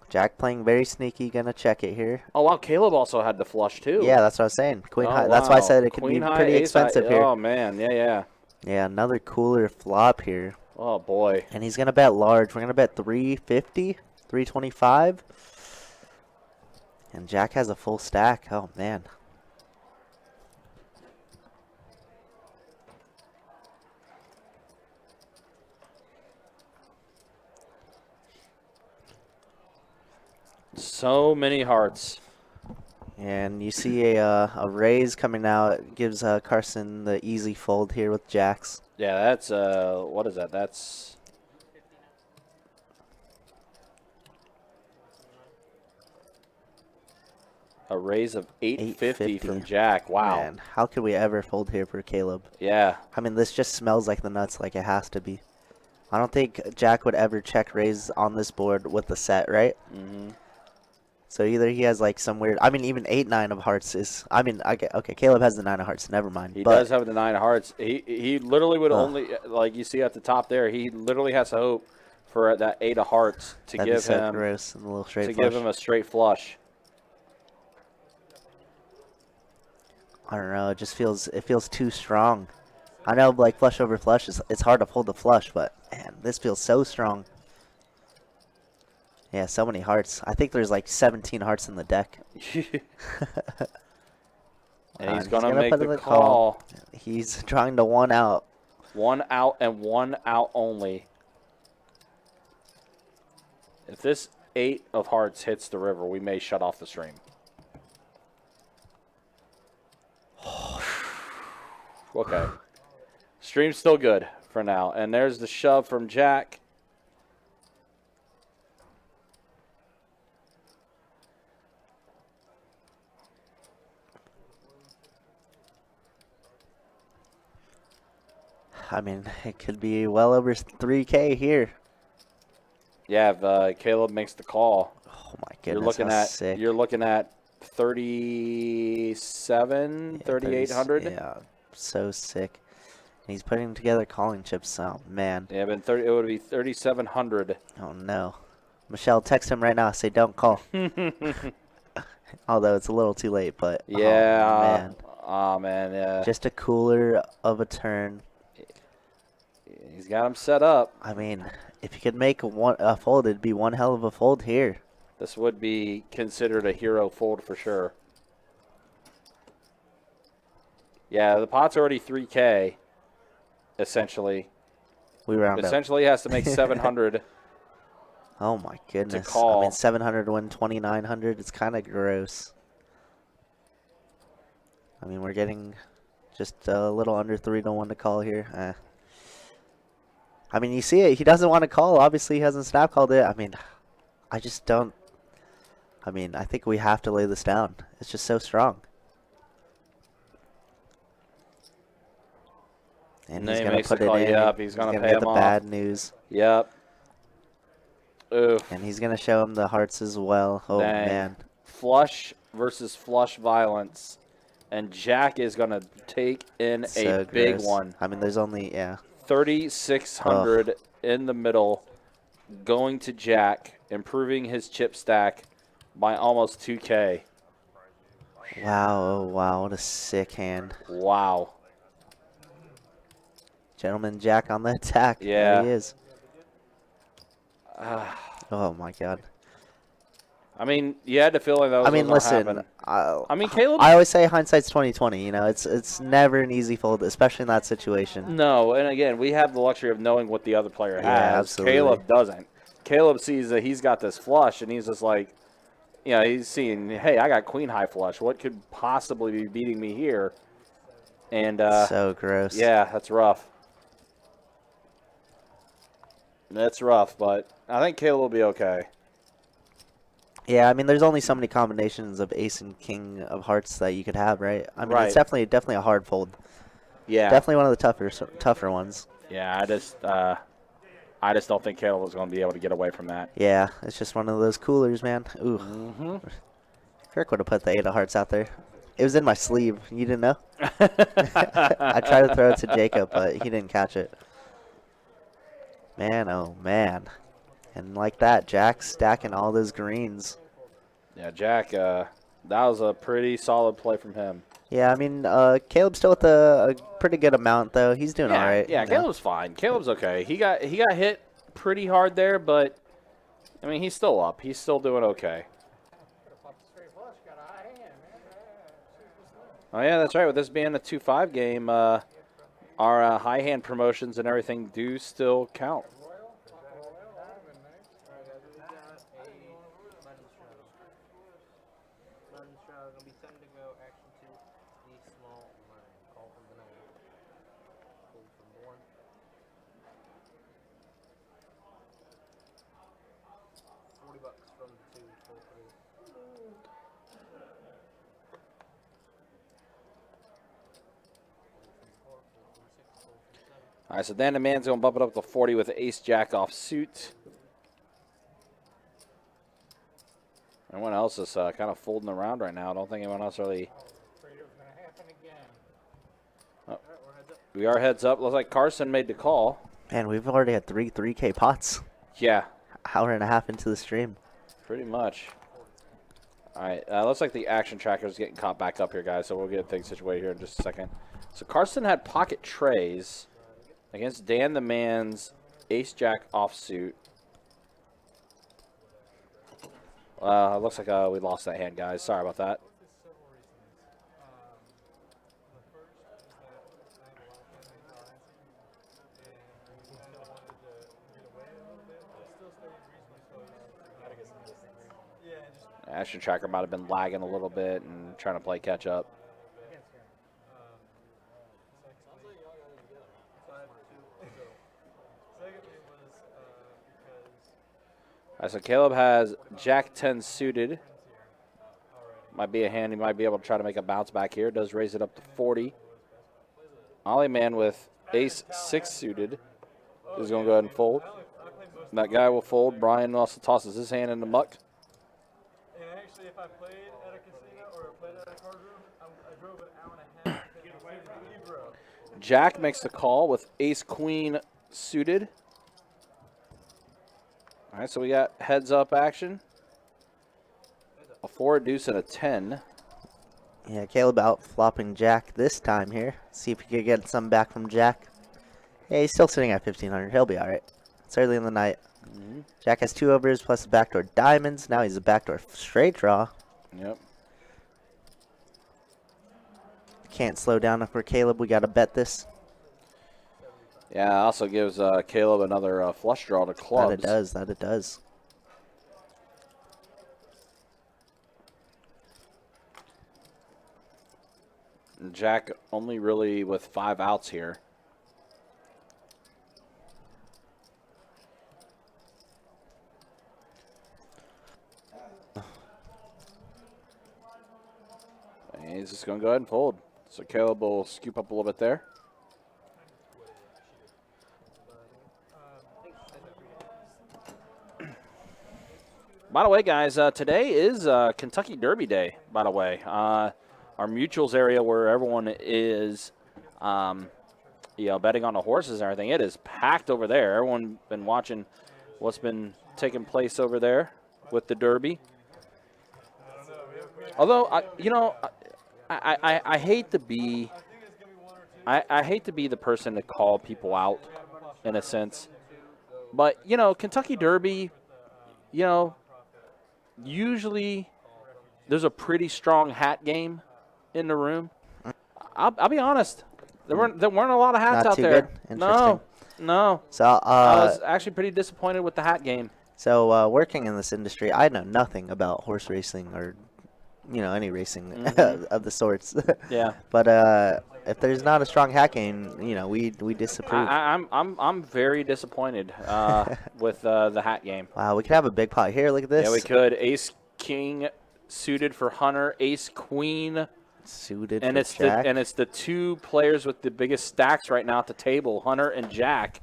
Jack playing very sneaky, gonna check it here. Oh wow, Caleb also had the flush too. Yeah, that's what I was saying. Queen high. Wow. That's why I said it could Queen be high, pretty ace expensive high. here. Oh man, yeah. Yeah, another cooler flop here. Oh boy. And he's gonna bet large. We're gonna bet 350, 325. And Jack has a full stack. Oh man. So many hearts. And you see a raise coming out. Gives Carson the easy fold here with jacks. Yeah, that's what is that? That's a raise of 850 from Jack. Wow. Man, how could we ever fold here for Caleb? Yeah. I mean, this just smells like the nuts, like it has to be. I don't think Jack would ever check raise on this board with the set, right? Mm-hmm. So either he has like some weird. I mean, even 8-9 of hearts is. I mean, okay, Caleb has the 9 of hearts. Never mind. He does have the 9 of hearts. He literally would only, like you see at the top there, he literally has to hope for that 8 of hearts to That'd be give so him gross and a little straight to flush. give him a straight flush. I don't know. It just feels too strong. I know, like flush over flush it's hard to fold the flush, but man, this feels so strong. Yeah, so many hearts. I think there's like 17 hearts in the deck. And he's gonna make put in the call. He's trying to 1 out. 1 out and 1 out only. If this 8 of hearts hits the river, we may shut off the stream. Okay. Stream's still good for now. And there's the shove from Jack. I mean, it could be well over 3K here. Yeah, if Caleb makes the call. Oh my goodness, sick. You're looking at 37, 3,800. Yeah, so sick. And he's putting together calling chips. Oh man. Yeah, but it would be 3,700. Oh no. Michelle, text him right now. Say don't call. Although it's a little too late, but yeah. Oh man, yeah. Just a cooler of a turn. He's got him set up. I mean, if you could make a fold, it'd be one hell of a fold here. This would be considered a hero fold for sure. Yeah, the pot's already 3K, essentially. We round up. Essentially, he has to make 700. Oh my goodness. To call. I mean, 700 to win 2,900. It's kind of gross. I mean, we're getting just a little under 3 to 1 to call here. I mean, you see it. He doesn't want to call. Obviously, he hasn't snap called it. I mean, I just don't. I mean, I think we have to lay this down. It's just so strong. And he's he gonna makes the put it call. in. Yep, he's gonna pay get him the off. bad news. Yep. Oof. And he's gonna show him the hearts as well. Oh Dang. man. Flush versus flush violence. And Jack is going to take in So a big gross. one. I mean, there's only 3,600 in the middle, going to Jack, improving his chip stack by almost 2K. Wow, oh wow, what a sick hand. Wow. Gentleman Jack on the attack. Yeah. There he is. Oh my god. I mean, you had the feeling that was I mean, going to listen. happen. I mean, Caleb. I always say hindsight's 20/20. You know, it's never an easy fold, especially in that situation. No, and again, we have the luxury of knowing what the other player has. Yeah, absolutely. Caleb doesn't. Caleb sees that he's got this flush, and he's just like, you know, he's seeing, hey, I got queen high flush. What could possibly be beating me here? And So gross. yeah, that's rough. That's rough, but I think Caleb will be okay. Yeah, I mean, there's only so many combinations of ace and king of hearts that you could have, right? I mean, Right. it's definitely a hard fold. Yeah, Definitely one of the tougher ones. yeah. I just don't think Caleb is going to be able to get away from that. Yeah, it's just one of those coolers, man. Ooh. Mm-hmm. Kirk would have put the 8 of hearts out there. It was in my sleeve. You didn't know? I tried to throw it to Jacob, but he didn't catch it. Man, oh man. And like that, Jack stacking all those greens. Yeah, Jack. That was a pretty solid play from him. Yeah, I mean, Caleb's still with a pretty good amount, though. He's doing all right. Yeah, you know. Caleb's fine. Caleb's okay. He got hit pretty hard there, but I mean, he's still up. He's still doing okay. Oh yeah, that's right. With this being a 2-5 game, our high hand promotions and everything do still count. All right, so Dan the Man's going to bump it up to 40 with ace jack off suit. Everyone else is kind of folding around right now. I don't think anyone else really. Oh, we are heads up. Looks like Carson made the call. Man, we've already had 3K pots. Yeah, Hour and a half into the stream. pretty much. All right, looks like the action tracker is getting caught back up here, guys, so we'll get things situated here in just a second. So Carson had pocket trays against Dan the Man's ace-jack offsuit. Looks like we lost that hand, guys. Sorry about that. Action tracker might have been lagging a little bit and trying to play catch up. All right, so Caleb has Jack 10 suited. Might be a hand he might be able to try to make a bounce back here. Does raise it up to 40. Ollie Man with ace 6 suited is going to go ahead and fold. And that guy will fold. Brian also tosses his hand in the muck. And actually, if I played at a casino or played at a card room, I drove an hour and a half. Jack makes the call with ace queen suited. All right, so we got heads up action. A 4, a deuce, and a 10. Yeah, Caleb out flopping Jack this time here. See if he could get some back from Jack. Yeah, he's still sitting at 1,500. He'll be all right. It's early in the night. Jack has 2 overs plus a backdoor diamonds. Now he's a backdoor straight draw. Yep. Can't slow down for Caleb. We got to bet this. Yeah, also gives Caleb another flush draw to clubs. That it does. That it does. And Jack only really with 5 outs here. He's just going to go ahead and fold. So Caleb will scoop up a little bit there. By the way, guys, today is Kentucky Derby Day, by the way. Our mutuals area where everyone is, betting on the horses and everything, it is packed over there. Everyone's been watching what's been taking place over there with the Derby. Although, I hate to be, I hate to be the person to call people out, in a sense. But, Kentucky Derby, usually there's a pretty strong hat game in the room. I'll be honest. There weren't a lot of hats Not out too there. good? Interesting. No. So, I was actually pretty disappointed with the hat game. So working in this industry, I know nothing about horse racing or, any racing of the sorts. Yeah. But if there's not a strong hat game, we disapprove. I'm very disappointed with the hat game. Wow, we could have a big pot here. Look at this. Yeah, we could. Ace King suited for Hunter. Ace Queen Suited and for it's Jack. and it's the two players with the biggest stacks right now at the table, Hunter and Jack.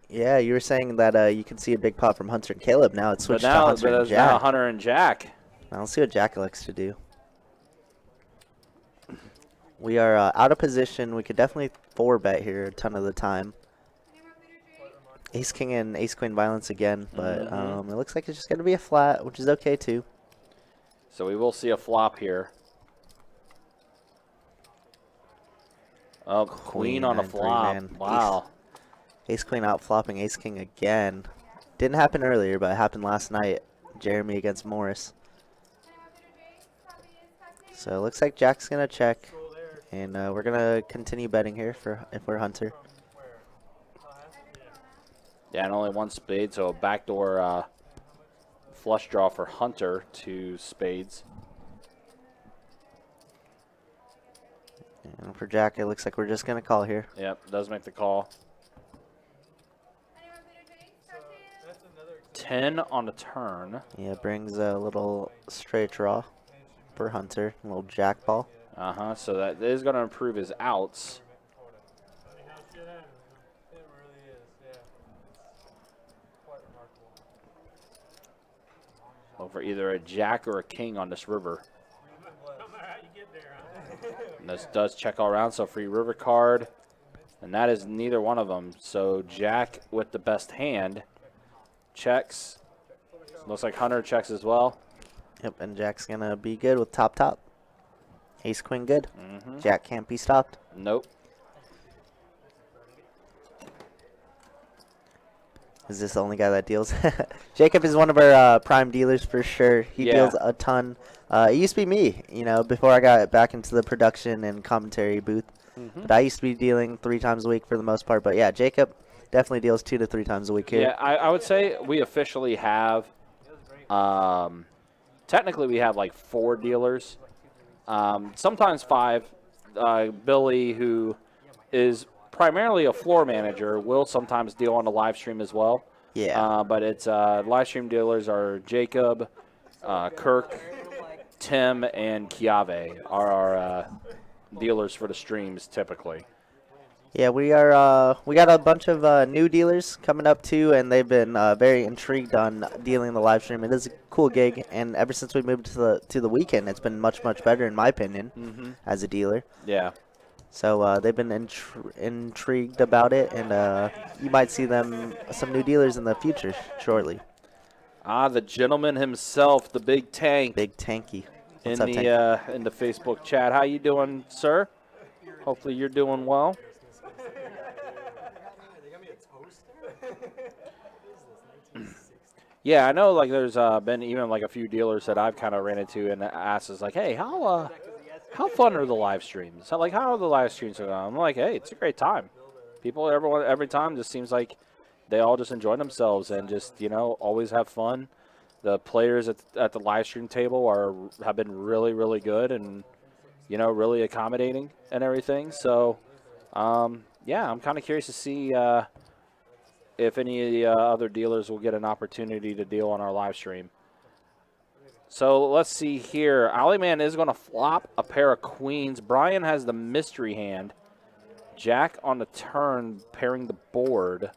Yeah, you were saying that you can see a big pot from Hunter and Caleb. Now it's switched to Hunter and Now Jack. Hunter and Jack. Now let's see what Jack likes to do. We are out of position. We could definitely 4-bet here a ton of the time. Ace King and Ace Queen violence again, but it looks like it's just going to be a flat, which is okay too. So we will see a flop here. Oh, Queen on a 9-3, flop. man. Wow. Ace Queen out flopping Ace King again. Didn't happen earlier, but it happened last night. Jeremy against Morris. So it looks like Jack's going to check. And we're going to continue betting here if we're Hunter. Yeah, and only one spade, so a backdoor flush draw for Hunter to spades. And for Jack, it looks like we're just going to call here. Yep, does make the call. 10 on the turn. Yeah, brings a little straight draw for Hunter. A little jack ball. So that is going to improve his outs. Well, for either a jack or a king on this river. And this does check all around, so free river card. And that is neither one of them. So Jack with the best hand checks. Looks like Hunter checks as well. Yep, and Jack's going to be good with top. Ace Queen good. Jack can't be stopped. Nope. Is this the only guy that deals? Jacob is one of our prime dealers for sure. He deals a ton. It used to be me, before I got back into the production and commentary booth. But I used to be dealing 3 times a week for the most part. But yeah, Jacob definitely deals 2 to 3 times a week here. Yeah, I would say we officially have, technically we have like 4 dealers. Sometimes 5. Billy, who is primarily a floor manager, will sometimes deal on the live stream as well. Yeah. But it's live stream dealers are Jacob, Kirk, Tim, and Chiave are our dealers for the streams typically. Yeah, we are. We got a bunch of new dealers coming up too, and they've been very intrigued on dealing the live stream. It is a cool gig, and ever since we moved to the weekend, it's been much better in my opinion as a dealer. Yeah. So they've been intrigued about it, and you might see some new dealers in the future shortly. The gentleman himself, the big tank. Big Tanky. In What's up, the in the Facebook chat. How you doing, sir? Hopefully you're doing well. Yeah, I know. Like, there's been even like a few dealers that I've kind of ran into and asked us like, "Hey, how fun are the live streams? How are the live streams going?" I'm like, "Hey, it's a great time. People, every time just seems like they all just enjoy themselves and just always have fun. The players at the live stream table have been really good and really accommodating and everything. So yeah, I'm kind of curious to see if any of the other dealers will get an opportunity to deal on our live stream. So let's see here. Ollie-Man is going to flop a pair of queens. Brian has the mystery hand. Jack on the turn, pairing the board.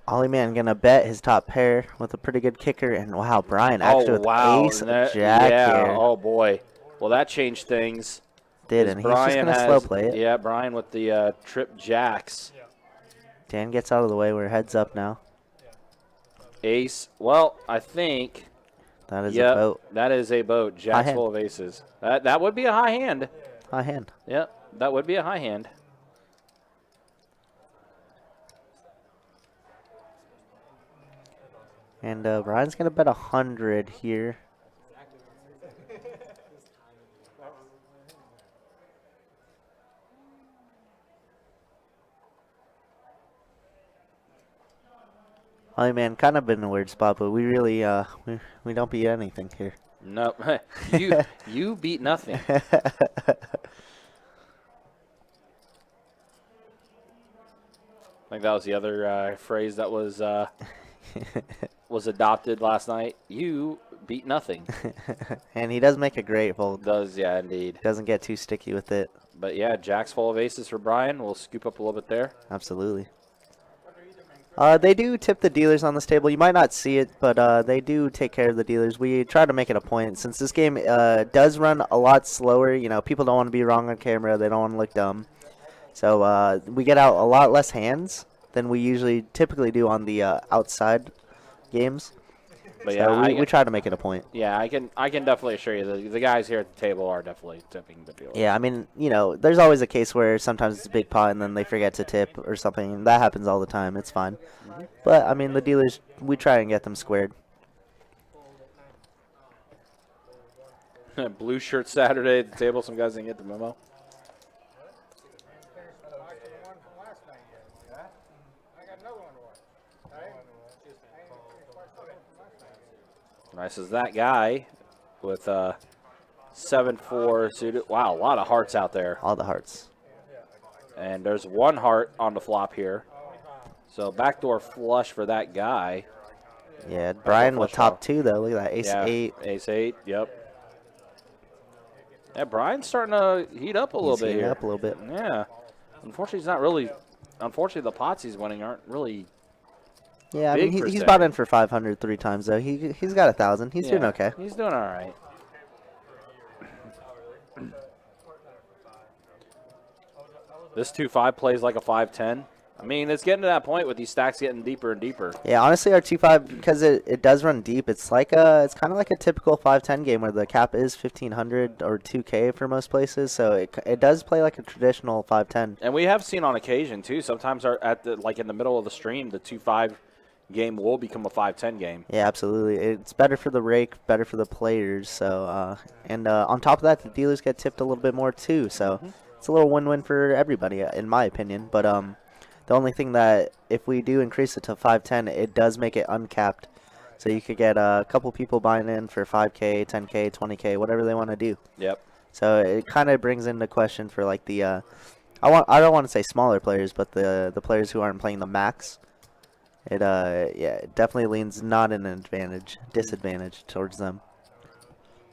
Ollie Man gonna bet his top pair with a pretty good kicker, and wow, Brian actually with ace jack yeah, here. oh boy. Well, that changed things. Did, and he's just gonna slow play it. Yeah, Brian with the trip jacks. Dan gets out of the way. We're heads up now. Ace. Well, I think that is a boat. That is a boat. Jacks full of aces. That would be a high hand. High hand. Yep, that would be a high hand. And Brian's gonna bet 100 here. Ollie Man kind of in a weird spot, but we really we don't beat anything here. No, you beat nothing. I think that was the other phrase that was adopted last night. You beat nothing. And he does make a great fold. Does, yeah, indeed. Doesn't get too sticky with it. But yeah, Jack's full of aces for Brian. We'll scoop up a little bit there. Absolutely. They do tip the dealers on this table. You might not see it, but they do take care of the dealers. We try to make it a point. Since this game does run a lot slower, you know, people don't want to be wrong on camera. They don't want to look dumb. So we get out a lot less hands than we typically do on the outside games. But so yeah, we try to make it a point. Yeah, I can definitely assure you the guys here at the table are definitely tipping the dealers. Yeah, I mean, you know, there's always a case where sometimes it's a big pot and then they forget to tip or something. That happens all the time. It's fine. But, I mean, the dealers, we try and get them squared. Blue shirt Saturday at the table. Some guys didn't get the memo. Nice as that guy with 7-4 suited. Wow, a lot of hearts out there. All the hearts. And there's one heart on the flop here. So backdoor flush for that guy. Yeah, Brian with top two, though. Look at that, ace-8. Ace-8, yep. Yeah, Brian's starting to heat up a little bit here. Up a little bit. Yeah. Unfortunately, he's not really. Unfortunately, the pots he's winning aren't really. Yeah, I mean, he's bought in for 500 3 times, though. He's got 1,000. He's doing okay. He's doing all right. This 2-5 plays like a 5-10. I mean, it's getting to that point with these stacks getting deeper and deeper. Yeah, honestly, our 2-5, because it does run deep, it's kind of like a typical 5-10 game where the cap is 1,500 or 2K for most places. So it does play like a traditional 5-10. And we have seen on occasion too. Sometimes like in the middle of the stream, the 2-5 game will become a 5-10 game. Yeah, absolutely. It's better for the rake, better for the players. So and on top of that, the dealers get tipped a little bit more too. So it's a little win-win for everybody, in my opinion. But the only thing that if we do increase it to 5-10, it does make it uncapped. So you could get a couple people buying in for 5K, 10K, 20K, whatever they want to do. Yep. So it kind of brings into question for like the I don't want to say smaller players, but the players who aren't playing the max. It definitely leans not an disadvantage towards them.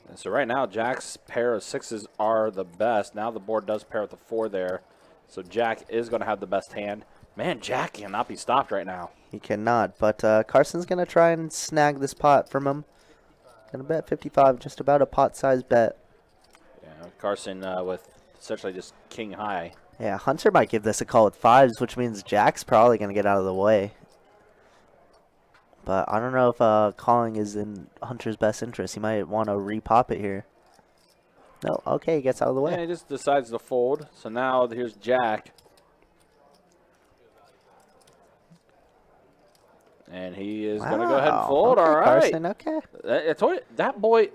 And so right now, Jack's pair of sixes are the best. Now the board does pair with the 4 there. So Jack is going to have the best hand. Man, Jack cannot be stopped right now. He cannot, but Carson's going to try and snag this pot from him. Going to bet 55, just about a pot-sized bet. Yeah, Carson with essentially just king high. Yeah, Hunter might give this a call with 5s, which means Jack's probably going to get out of the way. But I don't know if calling is in Hunter's best interest. He might want to repop it here. No, okay, he gets out of the way. Yeah, he just decides to fold. So now here's Jack. And he is going to go ahead and fold. Okay, all right. Carson, okay. I told you, that boy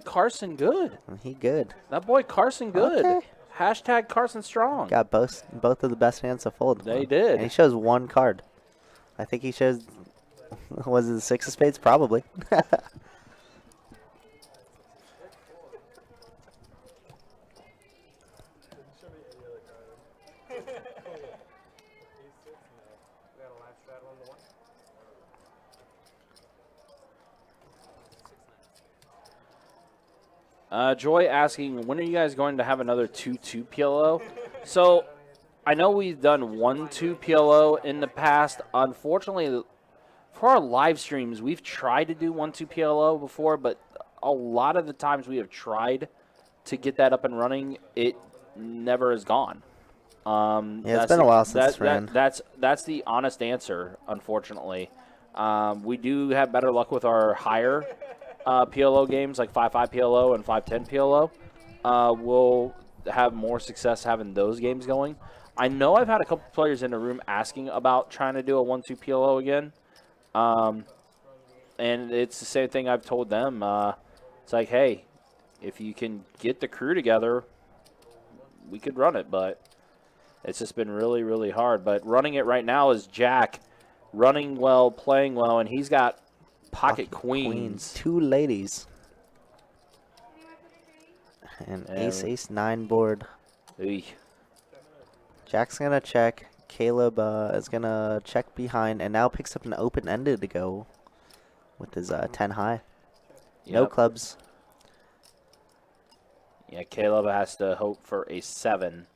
Carson good. He good. That boy Carson good. Okay. Hashtag Carson strong. Got both of the best hands to fold. They did. And he shows one card. I think he shows, was it the 6 of spades? Probably. Joy asking, when are you guys going to have another 2-2 PLO? So, I know we've done 1-2 PLO in the past. Unfortunately, for our live streams, we've tried to do 1-2 PLO before, but a lot of the times we have tried to get that up and running, it never has gone. Yeah, it's been a while since it's ran. That's the honest answer, unfortunately. We do have better luck with our higher PLO games, like 5-5 PLO and 5-10 PLO. We'll have more success having those games going. I know I've had a couple players in the room asking about trying to do a 1-2 PLO again. And it's the same thing I've told them. It's like, hey, if you can get the crew together, we could run it, but it's just been really, really hard. But running it right now is Jack, running well, playing well, and he's got pocket queens. 2 ladies. And ace 9 board. Eey. Jack's going to check. Caleb is going to check behind and now picks up an open-ended to go with his 10 high. No clubs. Yeah, Caleb has to hope for a 7.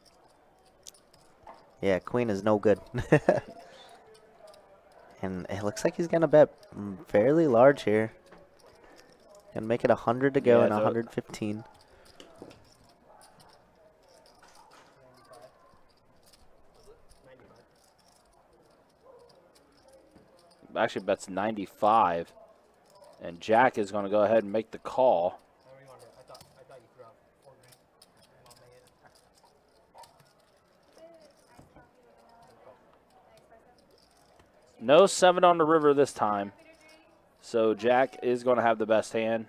Yeah, queen is no good. And it looks like he's going to bet fairly large here. Going to make it 100 to go and 115. Actually bets 95. And Jack is going to go ahead and make the call. No 7 on the river this time. So Jack is going to have the best hand.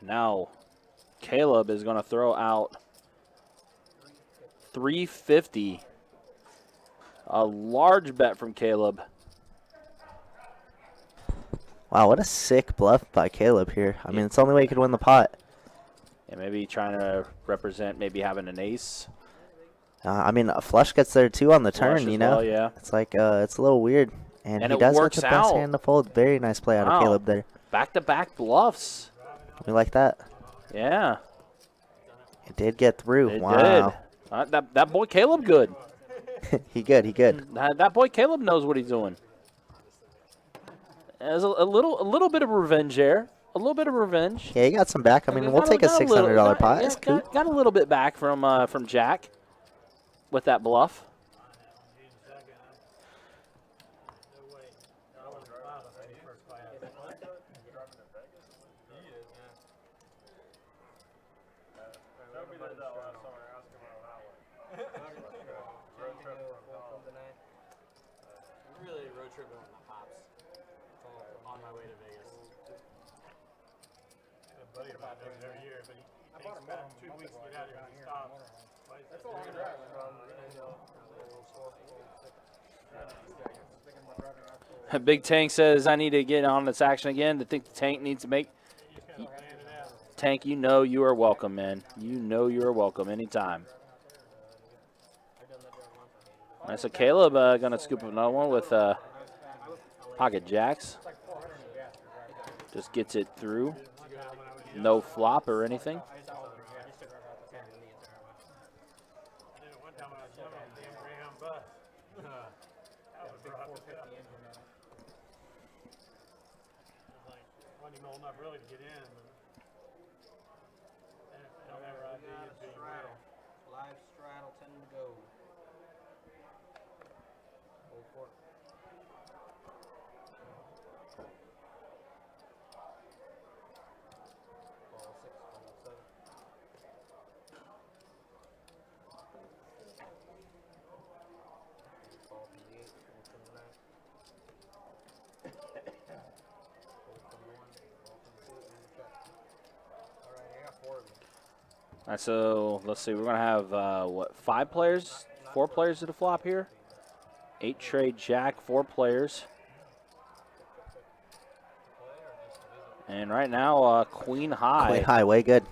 Now, Caleb is going to throw out 350. A large bet from Caleb. Wow, what a sick bluff by Caleb here. I mean, it's the only way he could win the pot. And maybe trying to represent maybe having an ace. I mean, a flush gets there too on the turn, you know? Well, yeah. It's like, it's a little weird. And he it does works get the best out. hand to fold. Very nice play out of Caleb there. Back-to-back bluffs. We like that. Yeah. It did get through. It wow. did. That boy Caleb good. He good. That boy Caleb knows what he's doing. There's a little bit of revenge there. A little bit of revenge. Yeah, he got some back. I mean, we'll take a $600 pot. Yeah, It's cool. Got a little bit back from Jack with that bluff. Really road tripping on the hops. On my way to Vegas. A buddy of mine does it every year, but he takes about 2 weeks to get out here and he stops. That's a long drive. Big Tank says, I need to get on this action again. To think the Tank needs to make. Tank, you know you are welcome, man. You know you are welcome anytime. All right, so Caleb going to scoop up another one with pocket jacks. Just gets it through. No flop or anything. Live straddle 10 to go. Hold 4. Ball 6, hold 7. Ball 58, hold 29. Hold 21, ball 22. All right, so let's see. We're going to have, what, 5 players? 4 players to the flop here? 8 trade jack, 4 players. And right now, queen high. Queen high, way good.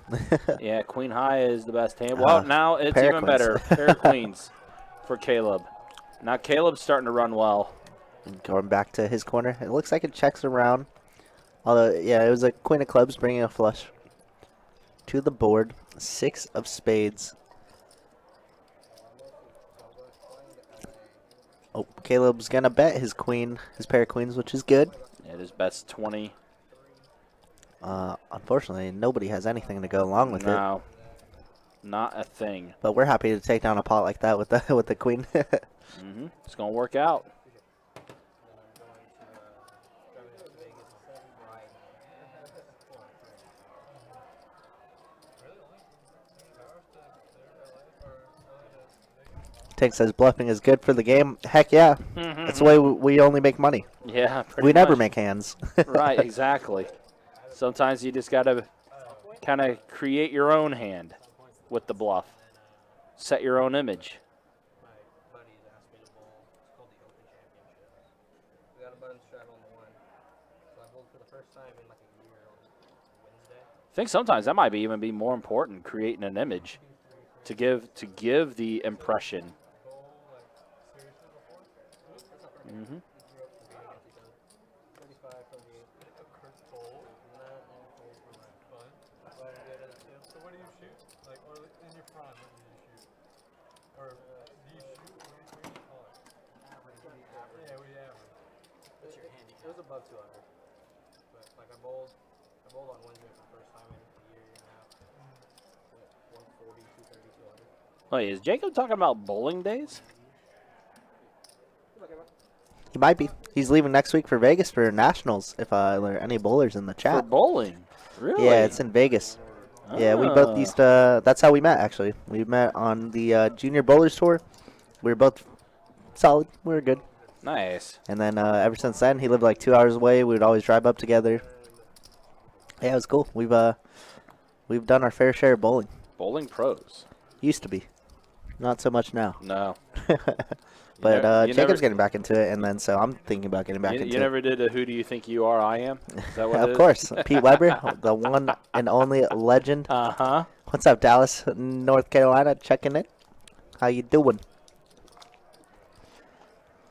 Yeah, queen high is the best hand. Well, now it's pair of even queens. better. Pair of queens for Caleb. Now Caleb's starting to run well. Going back to his corner. It looks like it checks around. Although, yeah, it was a queen of clubs bringing a flush to the board. 6 of spades. Oh, Caleb's going to bet his queen, his pair of queens, which is good. It is best 20. Unfortunately, nobody has anything to go along with it. No, not a thing. But we're happy to take down a pot like that with the with the queen. It's going to work out. Tank says bluffing is good for the game. Heck yeah. That's the way we only make money. Yeah, pretty We never much. make hands. Right, exactly. Sometimes you just got to kind of create your own hand with the bluff. Set your own image. My buddies asked me to bowl. It's called the Open Championship. We got a button strat on the 1. So I bowled for the first time in like a year on Wednesday. I think sometimes that might even be more important, creating an image to give the impression. Mm-hmm. 35 from the bowl. So what do you shoot? Like, or in your prime, what do you shoot? Or do you shoot? What do you call it? Yeah, we average. What's your handicap? It was above 200. But like I bowled on Wednesday for the first time in a year and a half. Went 140, 230, 200. Wait, is Jacob talking about bowling days? He might be. He's leaving next week for Vegas for Nationals, if there are any bowlers in the For chat. bowling? Really? Yeah, it's in Vegas. Yeah, we both used to, that's how we met, actually. We met on the Junior Bowlers Tour. We were both solid. We were good. Nice. And then ever since then, he lived like 2 hours away. We would always drive up together. Yeah, it was cool. We've done our fair share of bowling. Bowling pros. Used to be. Not so much now. No. But you Jacob's never- getting back into it, and then so I'm thinking about getting back You into never did a Who Do You Think You Are, I Am? Is that what it it. Of is? course. Pete Weber, the one and only legend. Uh-huh. What's up, Dallas, North Carolina? Checking it. How you doing?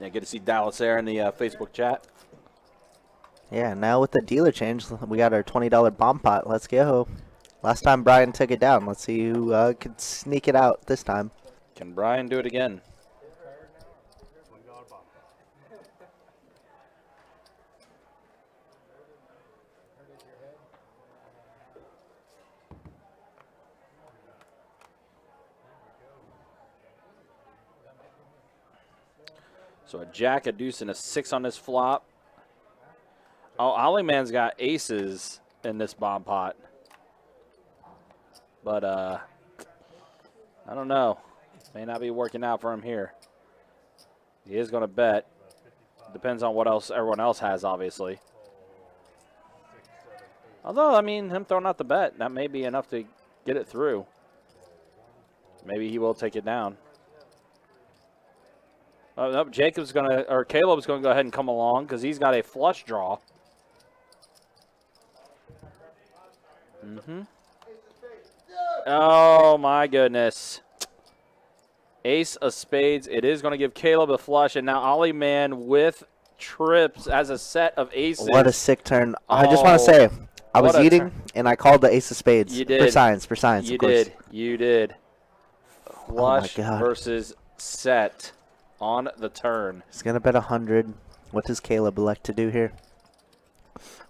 Yeah, good to see Dallas there in the Facebook chat. Yeah, now with the dealer change, we got our $20 bomb pot. Let's go. Last time Brian took it down. Let's see who could sneak it out this time. Can Brian do it again? $20 bomb. So a jack, a deuce, and a 6 on this flop. Oh, Ollie Man's got aces in this bomb pot. But, I don't know. May not be working out for him here. He is going to bet. Depends on what else everyone else has, obviously. Although, I mean, him throwing out the bet, that may be enough to get it through. Maybe he will take it down. Oh, no, Caleb's going to go ahead and come along because he's got a flush draw. Mm-hmm. Oh, my goodness. Ace of spades. It is going to give Caleb a flush, and now Ollie Man with trips as a set of aces. What a sick turn. I just want to say, I was what a eating, turn. and I called the ace of spades. You did. For science, You of course. did. You did. Flush God. versus set on the turn. He's going to bet 100. What does Caleb elect to do here?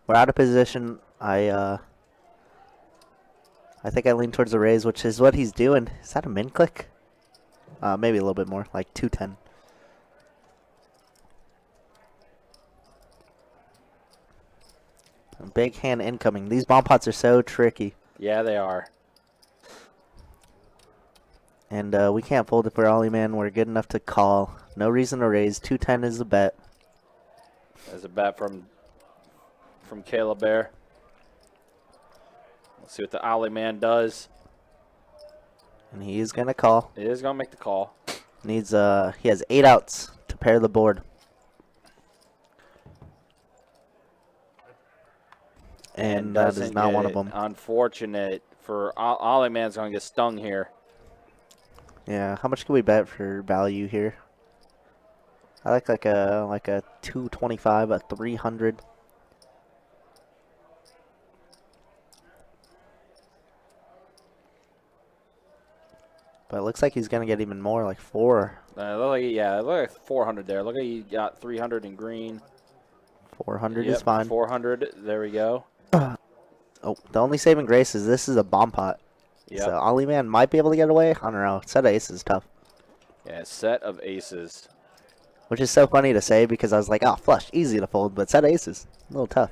We're out of position. I think I lean towards the raise, which is what he's doing. Is that a min click? Maybe a little bit more, like 210. Big hand incoming. These bomb pots are so tricky. Yeah, they are. And we can't fold if we're Ollie Man. We're good enough to call. No reason to raise. 210 is the bet. There's a bet from Caleb there. Let's see what the Ollie Man does. And he is going to call. He is going to make the call. Needs he has 8 outs to pair the board. And that is doesn't not get one of it. them. Unfortunate for Ollie Man's going to get stung here. Yeah, how much can we bet for value here? I like a 225, a 300. But it looks like he's gonna get even more, like 4. Look like 400 there. Look at you got 300 in green. 400 Yep, is fine. 400. There we go. Oh, the only saving grace is this is a bomb pot. Yep. So Ollie Man might be able to get away. I don't know. Set of aces is tough. Yeah, set of aces. Which is so funny to say because I was like, oh, flush, easy to fold, but set of aces, a little tough.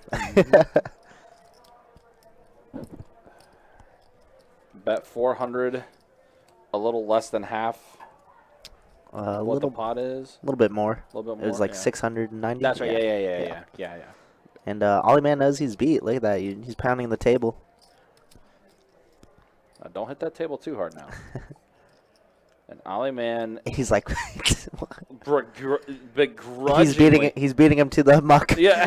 Bet 400, a little less than half A what little the pot is. bit more. A little bit more. It was like yeah. 690. That's right. Yeah. And Ollie Man knows he's beat. Look at that. He's pounding the table. Don't hit that table too hard now. And Ollie Man He's like, begrudgingly. he's beating him to the muck. Yeah.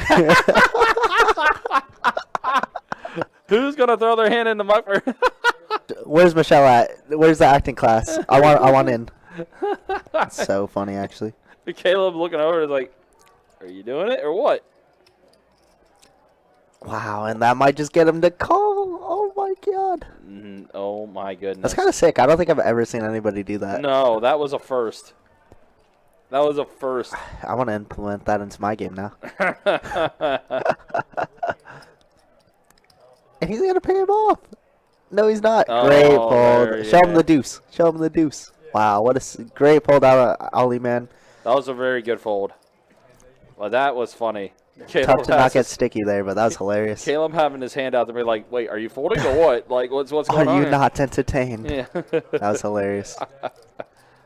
Who's gonna throw their hand in the muck? Where's Michelle at? Where's the acting class? I want in. It's so funny, actually. Caleb looking over is like, "Are you doing it or what?" Wow, and that might just get him to call. Oh my god. Oh my goodness. That's kind of sick. I don't think I've ever seen anybody do that. No, that was a first. That was a first. I want to implement that into my game now. And he's going to pay him off. No, he's not. Oh, Great there, fold. Show him yeah. the deuce. Show him the deuce. Wow, what a great fold out of Ollie Man. That was a very good fold. Well, that was funny. Tough to not get sticky there, but that was hilarious. Caleb having his hand out to be like, "Wait, are you folding or what? Like, what's going on?" Are you here?" not entertained? Yeah. That was hilarious. That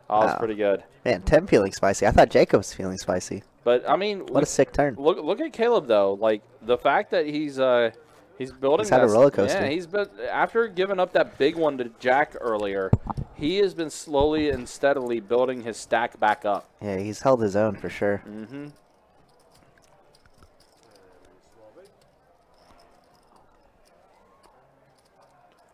was Wow. pretty good. Man, Tim feeling spicy. I thought Jacob was feeling spicy. But I mean, What a sick turn. look at Caleb though. Like the fact that he's building. He's had a this- roller coaster. Yeah, he's been after giving up that big one to Jack earlier. He has been slowly and steadily building his stack back up. Yeah, he's held his own for sure. Mm-hmm.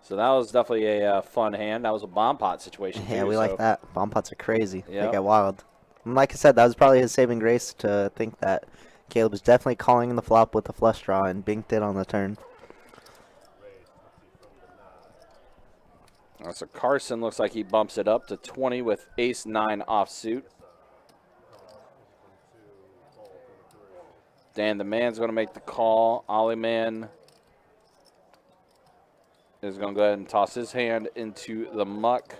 So that was definitely a fun hand. That was a bomb pot situation. Yeah, too, we so. like that. Bomb pots are crazy. They Yep. get wild. And like I said, that was probably his saving grace to think that Caleb was definitely calling the flop with the flush draw and binked it on the turn. So Carson looks like he bumps it up to 20 with ace-9 offsuit. Dan the man's going to make the call. Ollie Man is going to go ahead and toss his hand into the muck.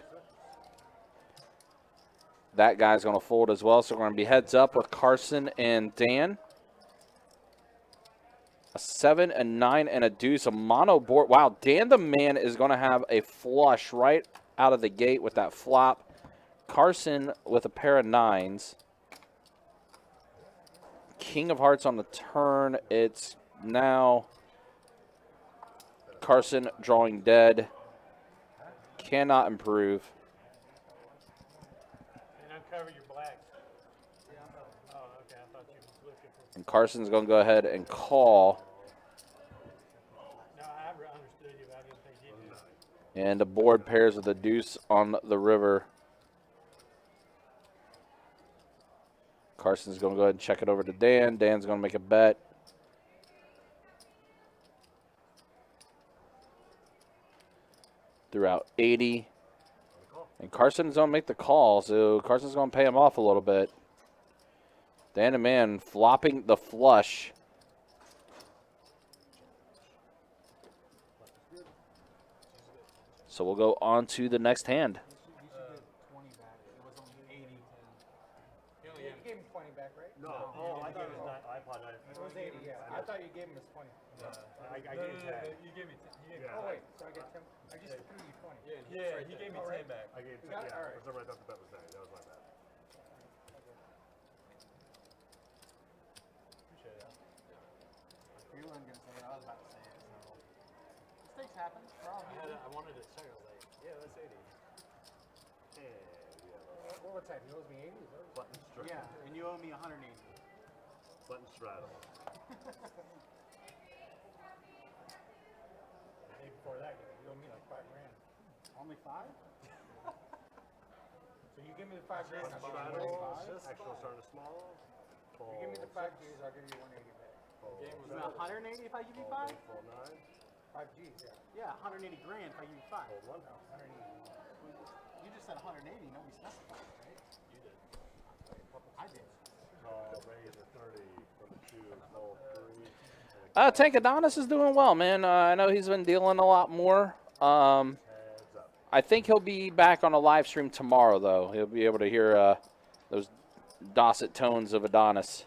That guy's going to fold as well, so we're going to be heads up with Carson and Dan. A 7, a 9, and a deuce, a mono board. Wow, Dan the man is going to have a flush right out of the gate with that flop. Carson with a pair of 9s. King of hearts on the turn. It's now Carson drawing dead. Cannot improve. And uncover your blacks. Oh, okay. I thought you was looking for. And Carson's going to go ahead and call. No, I understood you, but I didn't think you did. And the board pairs with a deuce on the river. Carson's going to go ahead and check it over to Dan. Dan's going to make a bet. Throughout 80. And Carson's going to make the call, so Carson's going to pay him off a little bit. Dan and man flopping the flush. So we'll go on to the next hand. You gave him 20 back, right? No. Oh, I thought it was not. I apologize. It was 80, yeah. I thought you gave him his 20. I gave it 10. You gave me 10. Yeah. Oh, wait, so I get 10. I just threw you 20. Yeah, he gave me 10 back. I gave 10. got it? Yeah, Alright. for some reason I thought the bet was 9. That was my bad. Appreciate that. You weren't going to say it. I was about to say it, so. Mistakes happen. We're all human. I wanted to check. I was like, yeah, that's 80. What's that? He owes me 80? Is that Button straddle. Yeah, and you owe me 180. Button straddle. The day before that, you owe me like $5 grand. Only 5? So you give me the 5 grand, Button I'll give you straddle. 185. Actual starting small. You give me the 5 G's, I'll give you 180 back. Game Is it 180 if I give you 5? Full 9. 5 G's, yeah. Yeah, 180 grand if I give you 5. Hold 1. No, 180. You just said 180, nobody specified, right? You did. I did. Raise a 30 from the 2. Fold 3. Tank Adonis is doing well, man. I know he's been dealing a lot more. Heads up. I think he'll be back on a live stream tomorrow, though. He'll be able to hear those dulcet tones of Adonis.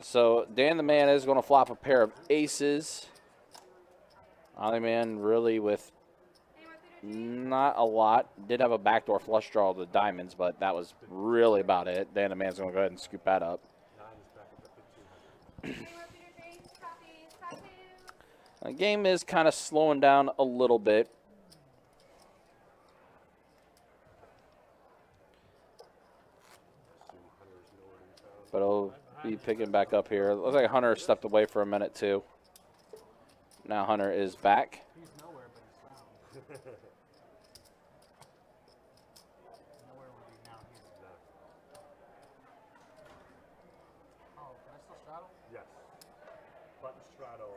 So Dan the Man is going to flop a pair of aces. Ollie Man really with not a lot. Did have a backdoor flush draw of the diamonds, but that was really about it. Dan the Man's going to go ahead and scoop that up. 9 is back up to 15. The game is kind of slowing down a little bit. But it'll be picking back up here. Looks like Hunter stepped away for a minute, too. Now Hunter is back. He's nowhere, but he's found. Nowhere would be now here. Oh, can I still straddle? Yes. Button straddle.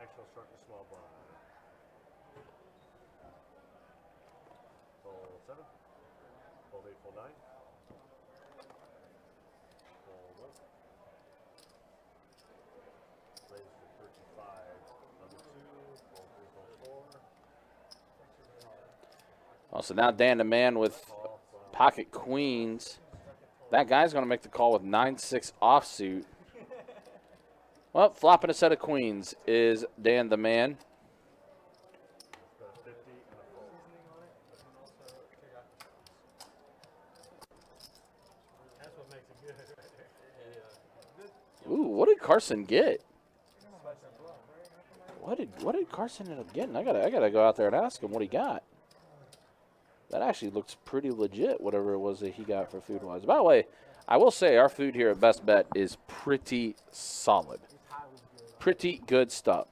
Actual start to small blind. Full 7. Full 8, full 9. Full 1. Raise to 35. Number 2. Full 3, full 4. Oh, so now Dan the Man with pocket queens. That guy's going to make the call with 9-6 offsuit. Well, flopping a set of queens is Dan the Man. Got a 50 and a full. That's what makes it good right there. Ooh, what did Carson get? What did Carson end up getting? I gotta go out there and ask him what he got. That actually looks pretty legit, whatever it was that he got for food-wise. By the way, I will say our food here at Best Bet is pretty solid. Pretty good stuff.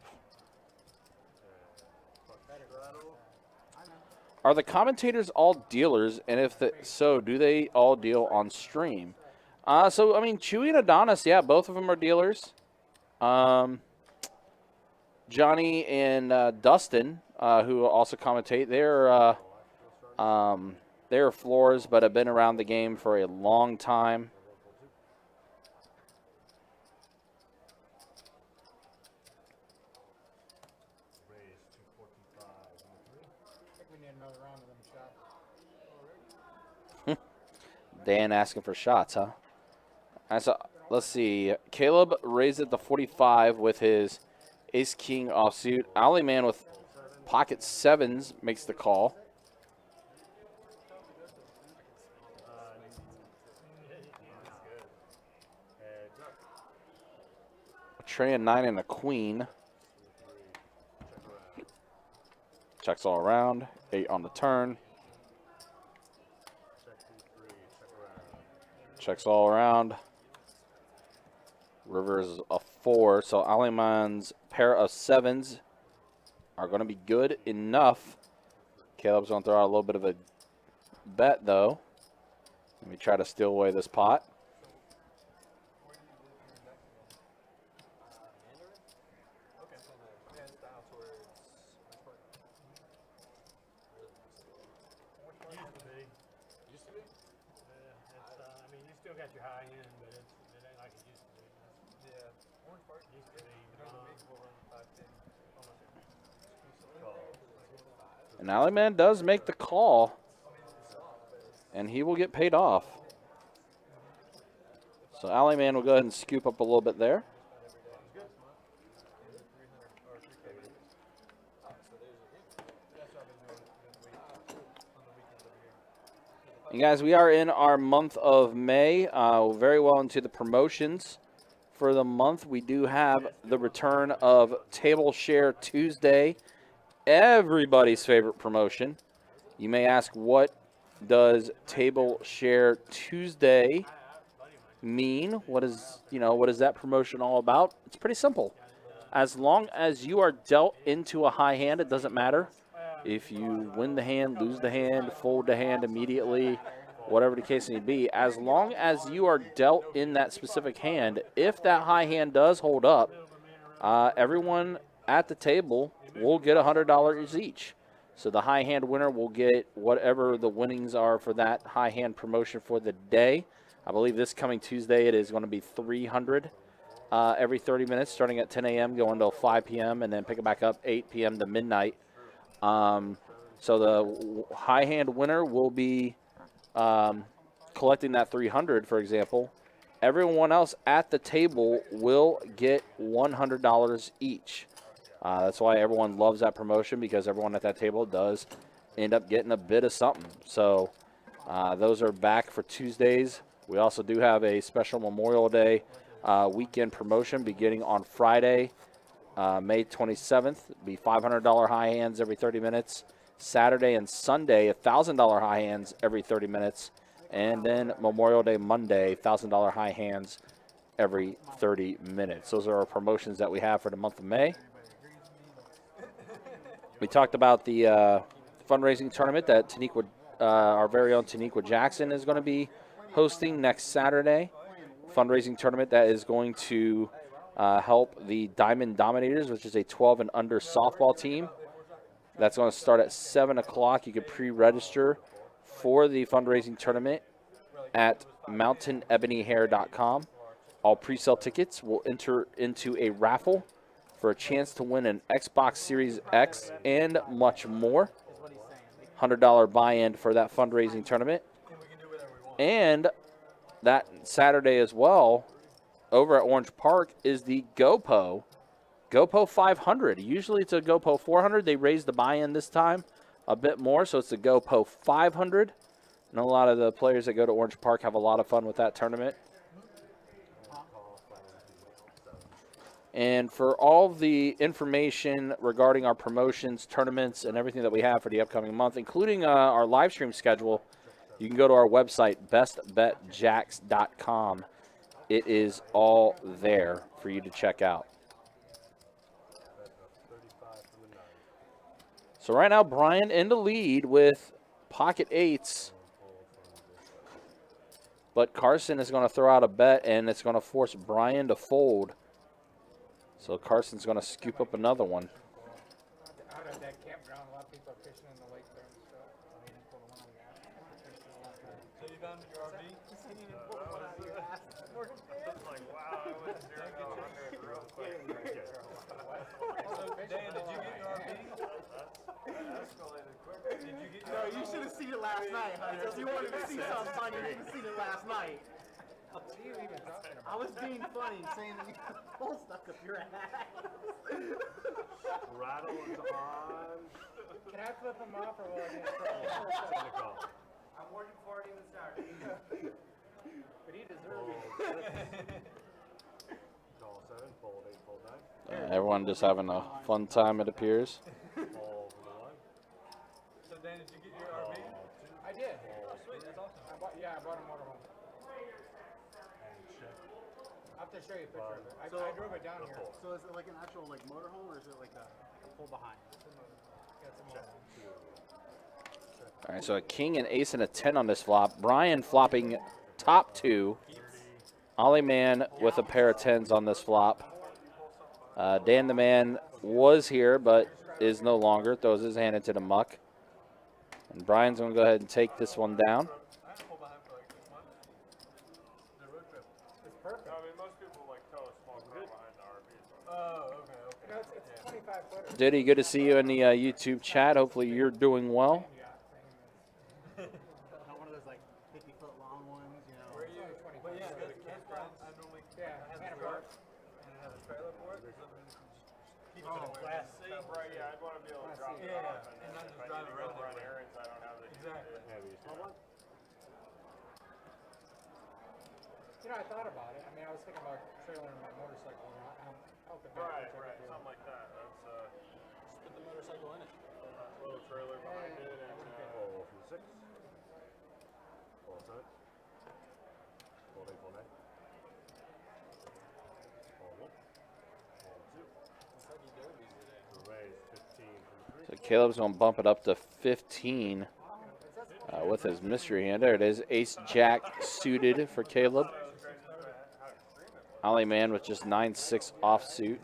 Are the commentators all dealers? And if so, do they all deal on stream? So, I mean, Chewy and Adonis, yeah, both of them are dealers. Johnny and Dustin, who also commentate, they're floors, but have been around the game for a long time. Raise to 45. Number 3. I think we need another round of them shots. Dan asking for shots, huh? Let's see. Caleb raised it to 45 with his ace-king offsuit. Ollie Man with pocket 7s makes the call. Heads up. A tray and 9 and a queen. Checks all around. 8 on the turn. Check 2, 3. Check around. Checks all around. River is a 4, so Aliman's pair of 7s are going to be good enough. Caleb's going to throw out a little bit of a bet, though. Let me try to steal away this pot. Used to be? I mean, you still got your high end, but it ain't like it used to be. Yeah. Orange Park used to be. And Aliman does make the call. And he will get paid off. So Aliman will go ahead and scoop up a little bit there. And guys, we are in our month of May, very well into the promotions for the month. We do have the return of Table Share Tuesday everybody's favorite promotion. You may ask, what does Table Share Tuesday mean? What is that promotion all about? It's pretty simple. As long as you are dealt into a high hand, it doesn't matter if you win the hand, lose the hand, fold the hand immediately, whatever the case may be. As long as you are dealt in that specific hand, if that high hand does hold up, everyone at the table will get $100 each. So the high hand winner will get whatever the winnings are for that high hand promotion for the day. I believe this coming Tuesday it is going to be $300 every 30 minutes, starting at 10 a.m., going till 5 p.m., and then pick it back up 8 p.m. to midnight. So the high hand winner will be collecting that $300, for example. Everyone else at the table will get $100 each. That's why everyone loves that promotion, because everyone at that table does end up getting a bit of something. So those are back for Tuesdays. We also do have a special Memorial Day weekend promotion beginning on Friday, May 27th. It'll be $500 high hands every 30 minutes. Saturday and Sunday, $1,000 high hands every 30 minutes. And then Memorial Day Monday, $1,000 high hands every 30 minutes. Those are our promotions that we have for the month of May. We talked about the fundraising tournament that our very own Taniqua Jackson is going to be hosting next Saturday. Fundraising tournament that is going to help the Diamond Dominators, which is a 12 and under softball team. That's going to start at 7 o'clock. You can pre-register for the fundraising tournament at mountainebonyhair.com. All pre-sale tickets will enter into a raffle for a chance to win an Xbox Series X and much more. $100 buy-in for that fundraising tournament. And that Saturday as well, over at Orange Park, is the GoPo 500. Usually it's a GoPo 400. They raised the buy-in this time a bit more, so it's a GoPo 500. And a lot of the players that go to Orange Park have a lot of fun with that tournament. And for all the information regarding our promotions, tournaments, and everything that we have for the upcoming month, including our live stream schedule, you can go to our website, bestbetjacks.com. It is all there for you to check out. So right now, Brian in the lead with pocket eights. But Carson is going to throw out a bet, and it's going to force Brian to fold. So Carson's going to scoop up another one. Out of that campground, a lot of people are fishing in the lake there and stuff. So you found your RV? Like, wow, I went 0 to 100 real quick. So, Dan, did you get your RV? Did you get your No, you should have seen it last night, Hunter. If you wanted to see something funny, you should have seen it last night. What are you even talking about? I was being funny, saying that you got a pole stuck up your ass. Rattle is on. Can I flip them off or will I get Technical. I'm working for it even started. But he deserves it. Call 7, fold 8, fold 9. Everyone just having a fun time, it appears. Fold 1. So, Dan, did you get your RV? I did. Oh, sweet. That's awesome. I bought a motorhome. I'll have to show you a picture of it. I drove it down here. So is it like an actual like motorhome, or is it like a pull behind? Got some more. All right, so a king, an ace, and a 10 on this flop. Brian flopping top 2. Ollie Man with a pair of 10s on this flop. Dan the Man was here, but is no longer. Throws his hand into the muck. And Brian's going to go ahead and take this one down. I had to pull behind for like 6 months. The road trip. It's perfect. I mean, most people like tow a small car behind the RV. Oh, okay, okay. You know, it's a 25 footer. Diddy, good to see you in the YouTube chat. Hopefully you're doing well. Not one of those like 50-foot long ones, you know. Where are you? But yeah, the campground, I normally has a truck and it has a trailer for it. So then keep it away. Class C, right? Yeah, I'd want to be able to drop it Yeah, off. and And not then just if I drive need to around go run everywhere. errands, I don't have the Exactly. heavy stuff. You know, I thought about it. I mean, I was thinking about trailering my motorcycle. I'm helping Right, out. right, something like that. That's Just put the motorcycle in it. Playful night. Hold up. Hold two. To raise 15 from the So three. Caleb's going to bump it up to 15 with his mystery hand. There it is. Ace Jack suited for Caleb. Ollie Man with just 9-6 offsuit.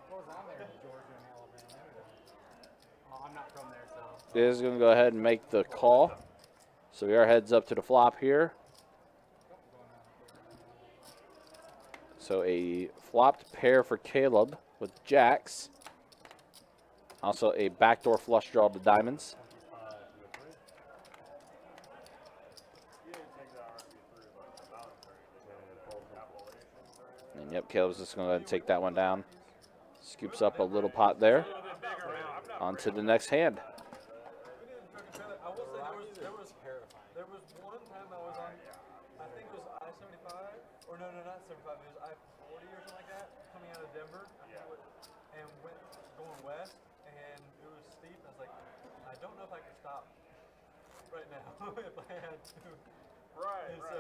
What was on there? Georgia and Alabama. Oh, I'm not from there, so. Is going to go ahead and make the call. So we are heads up to the flop here. So a flopped pair for Caleb with jacks. Also a backdoor flush draw to diamonds. And yep, Caleb's just going to go ahead and take that one down. Scoops up a little pot there. On to the next hand. I will say there was one time I was on, I think it was I-75, or no, not 75, it was I-40 or something like that, coming out of Denver, and went going west, and it was steep. I was like, I don't know if I can stop right now if I had to. And so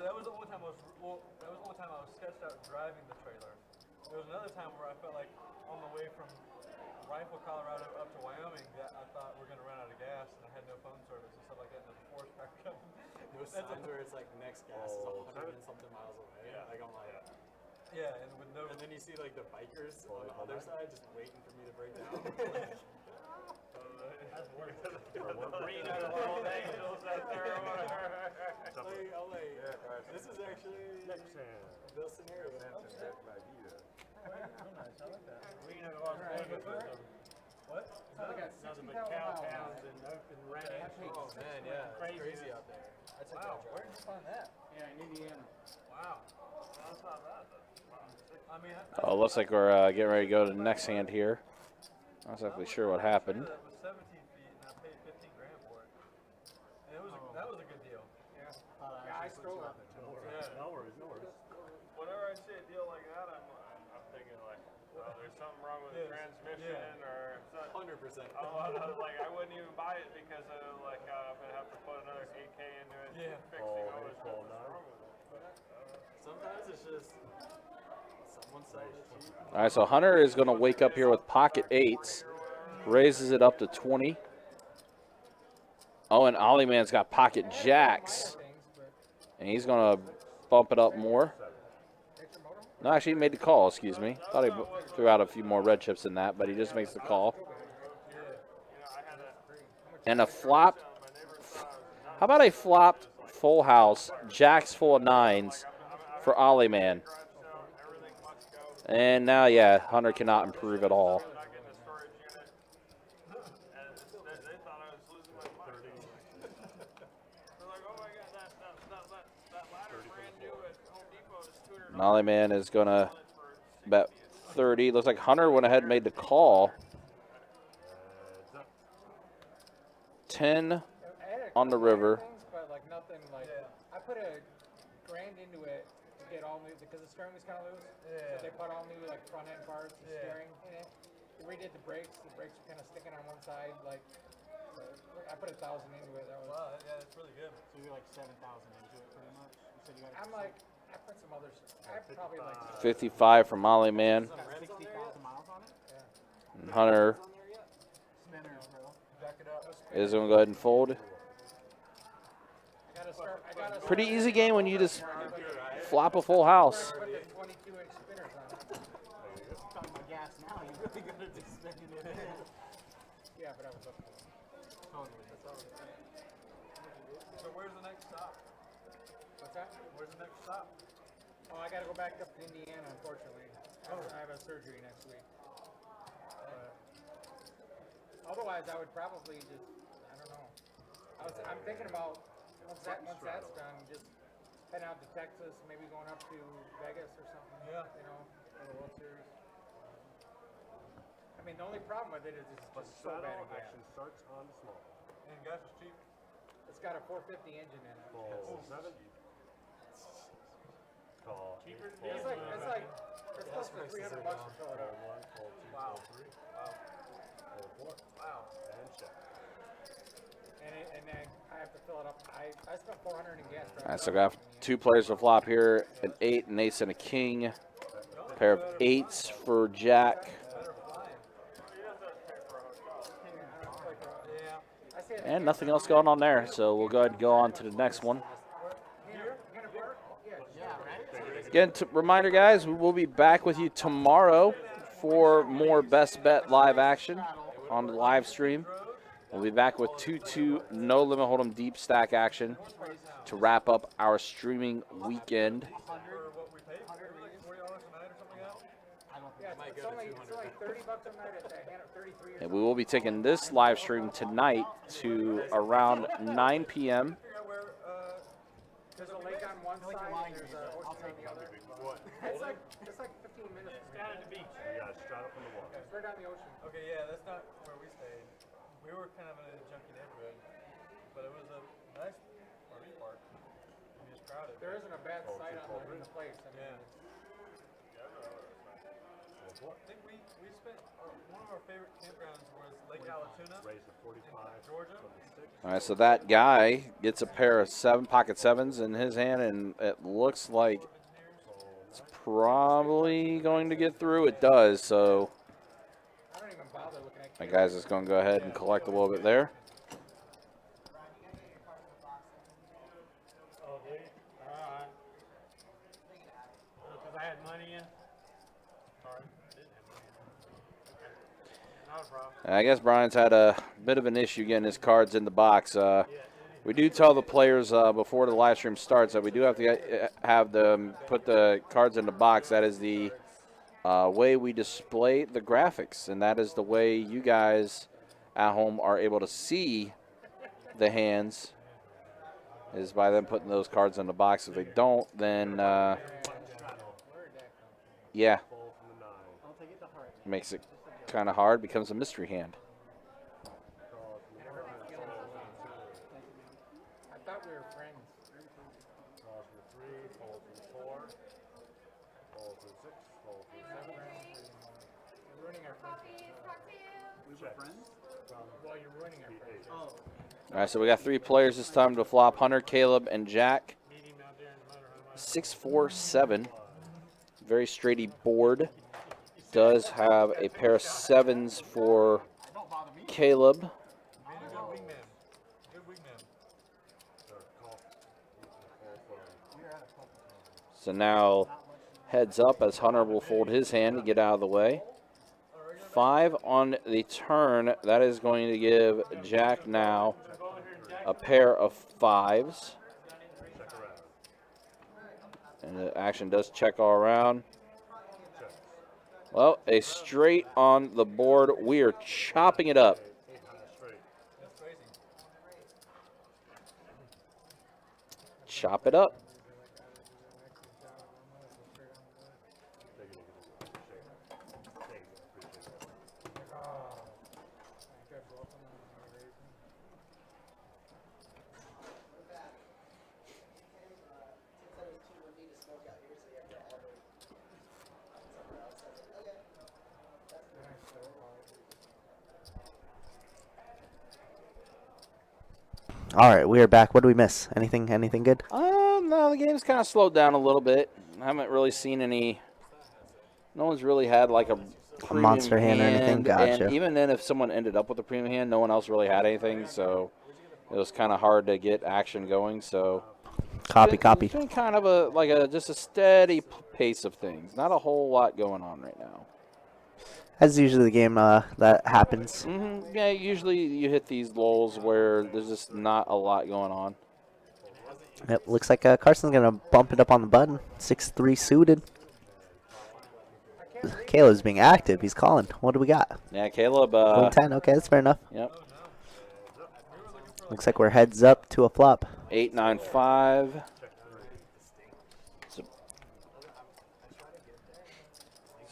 that was the only time I was sketched out driving the trailer. There was another time where I felt like on the way from Rifle, Colorado up to Wyoming that I thought we're gonna run out of gas, and I had no phone service and stuff like that, and the forest fire coming. Those signs where it's like next gas is 100 and something miles away. Yeah. Like I'm like, Yeah, and with no. and then you see like the bikers on the other side just waiting for me to break down. That's worse. Green out of all angels out there. I'm like, this is actually the scenario. What? Nothing but cow towns and open ranch. Oh man, yeah, Crazy. it's crazy out there. Wow, where did you find that? Yeah, in Indiana. Wow. That's not bad. I mean, Oh, looks like we're getting ready to go to the next hand here. Not exactly sure what happened. that was 17 feet, and I paid 15 grand for it. And that was a good deal. Yeah, I stole it. Yeah. No worries, no worries. Whenever I see a deal like that, I'm thinking like, oh, there's something wrong with the transmission or something. 100%. Like I wouldn't even buy it because of like I'm gonna have to put another 8K into it. Yeah. Fixing all this stuff that's wrong with it. Sometimes it's just someone sells it cheap. All right, so Hunter is going to wake up here with pocket eights. Raises it up to 20. Oh, and Ollie Man's got pocket jacks. And he's going to bump it up more. No, actually, he made the call, excuse me. Thought he threw out a few more red chips than that, but he just makes the call. And a flop. How about a flopped full house, jacks full of nines for Ollie Man? And now, yeah, Hunter cannot improve at all. Not getting a storage unit, and they thought I was losing my money. They're like, oh my god, that ladder brand new at Home Depot is $200. And Ollie Man is going to bet 30. Looks like Hunter went ahead and made the call. 10 on the river. But like nothing like I put a grand into it to get all new because the steering was kind of loose. Yeah. So they put all new like front end parts, and steering in it. We redid the brakes. The brakes were kind of sticking on one side. Like so I put 1,000 into it. That was. Wow, yeah, that's really good. So you're like 7,000 into it pretty much. You said you got I'm like I put some others. I probably like 55 from Ollie Man. 60,000 miles on it. And Hunter On there yet? Spinners, bro. Jack it up. is going to go ahead and fold. I gotta start. I gotta Pretty easy game when you just flop a full house. put the 22-inch spinners on it. Talking about gas now, you really gotta just spend it in. Yeah, but I was up. Totally. That's all. So where's the next stop? What's that? Where's the next stop? Oh, I gotta go back up to Indiana, unfortunately. I have a surgery next week. Otherwise, I would probably just, I don't know. I'm thinking about, once that's done, just heading out to Texas, maybe going up to Vegas or something. Yeah. You know, for the World Series. I mean, the only problem with it is it's just so bad Saddle in gas. action starts on the small. And gas is cheap. It's got a 450 engine in it. Full 7. Call. It's close to $300 to fill it up. Wow. Full 2, full 3. Full 4. Wow. And check. and then I have to fill it up. I spent 400 in gas. All right, so we have 2 players to flop here, an 8, an ace, and a king. Pair of 8s for Jack. And nothing else going on there, so we'll go ahead and go on to the next one. Again, reminder, guys, we will be back with you tomorrow for more Best Bet live action on the live stream. We'll be back with 2-2 No Limit Hold'em Deep Stack action to wrap up our streaming weekend. And we will be taking this live stream tonight to around 9 p.m. There's a lake on one side and there's an ocean on the other. It's like 15 minutes. It's down at the beach. Yeah, straight up from the water. It's right down the ocean. Okay, yeah, that's not where we stayed. We were kind of in a junky neighborhood, but it was a nice RV park. I mean, it's crowded. There isn't a bad site on the place. I mean, I think we spent one of our favorite campgrounds was Lake Allatoona Raised to 45 Georgia. from the 6. All right, so that guy gets a pair of 7 pocket 7s in his hand, and it looks like it's probably going to get through. It does, so I don't even bother looking at that guy's just going to go ahead and collect a little bit there. Okay. Alright. Because I had money in. Sorry, I didn't have money in. Okay. Not a problem. I guess Brian's had a bit of an issue getting his cards in the box. We do tell the players before the live stream starts that we do have to have them put the cards in the box. That is the way we display the graphics, and that is the way you guys at home are able to see the hands, is by them putting those cards in the box. If they don't, then yeah, makes it kind of hard, becomes a mystery hand. I thought we were friends. Falls from the 3, falls from the 4, falls from the 6, falls from the 7. You're ruining our friendship. We were friends? Well, you're ruining our friendship. Oh. All right, so we got 3 players this time to flop: Hunter, Caleb, and Jack. 6-4-7. Very straighty board. Does have a pair of 7s for Caleb. Good wingman. Good wingman. So now heads up as Hunter will fold his hand to get out of the way. 5 on the turn. That is going to give Jack now a pair of 5s. And the action does check all around. Well, a straight on the board. We are chopping it up. Chop it up. All right, we are back. What did we miss? Anything good? No, the game's kind of slowed down a little bit. I haven't really seen any. No one's really had like a premium monster hand or anything? Gotcha. And even then, if someone ended up with a premium hand, no one else really had anything. So it was kind of hard to get action going. So Copy. It's been kind of just a steady pace of things. Not a whole lot going on right now. That's usually the game that happens. Yeah, usually you hit these lulls where there's just not a lot going on. It looks like Carson's going to bump it up on the button. 6-3 suited. Caleb's being active. He's calling. What do we got? Yeah, Caleb. Queen 10. Okay, that's fair enough. Yep. Looks like we're heads up to a flop. 8-9-5.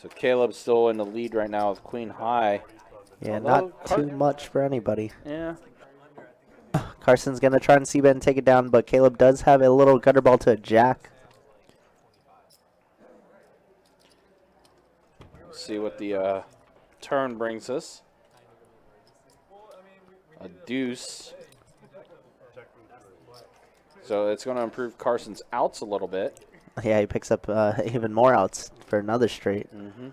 So Caleb's still in the lead right now with Queen High. Yeah, Although not too much for anybody. Yeah. Carson's going to try and see bet and take it down, but Caleb does have a little gutter ball to a jack. Let's see what the turn brings us. A deuce. So it's going to improve Carson's outs a little bit. Yeah, he picks up even more outs for another straight. Mm-hmm.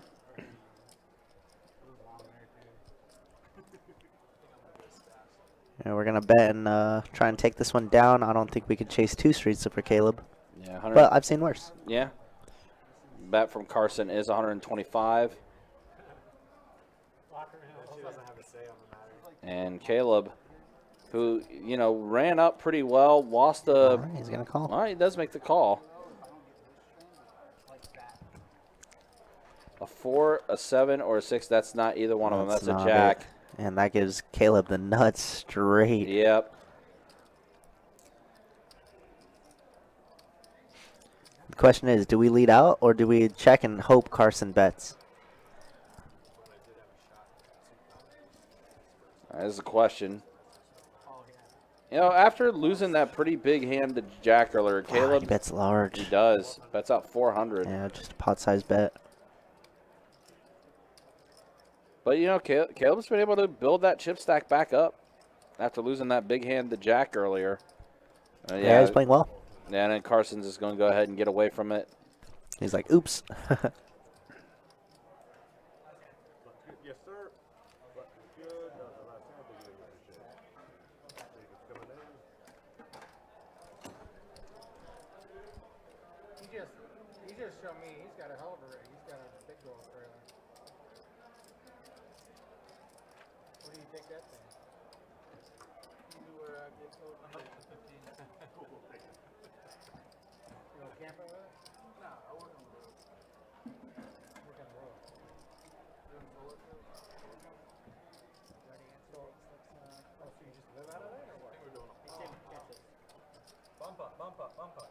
Yeah, we're going to bet and try and take this one down. I don't think we could chase 2 streets for Caleb. Yeah, 100. But I've seen worse. Yeah. Bet from Carson is 125. And Caleb, who, you know, ran up pretty well, lost the... All right, he's going to call. All right, he does make the call. A 4, a 7, or a 6, that's not either one of them. That's a not jack. it. And that gives Caleb the nuts straight. Yep. The question is, do we lead out or do we check and hope Carson bets? That is the question. You know, after losing that pretty big hand to Jack earlier, Wow, Caleb... he bets large. He does. Bets out 400. Yeah, just a pot-sized bet. But, you know, Caleb's been able to build that chip stack back up after losing that big hand to Jack earlier. Yeah, he's playing well. Yeah, and then Carson's just going to go ahead and get away from it. He's like, oops. Yes, sir. Good. The last hand will be a shit. It's coming in. He just showed me he's got a hell of a rig. He's got a big gold trailer. What do you think that thing? You go camping with it? No, I wouldn't road. What kind of road? Oh, so you just live out of there or what? I think we're doing Bump up, bump up, bump up.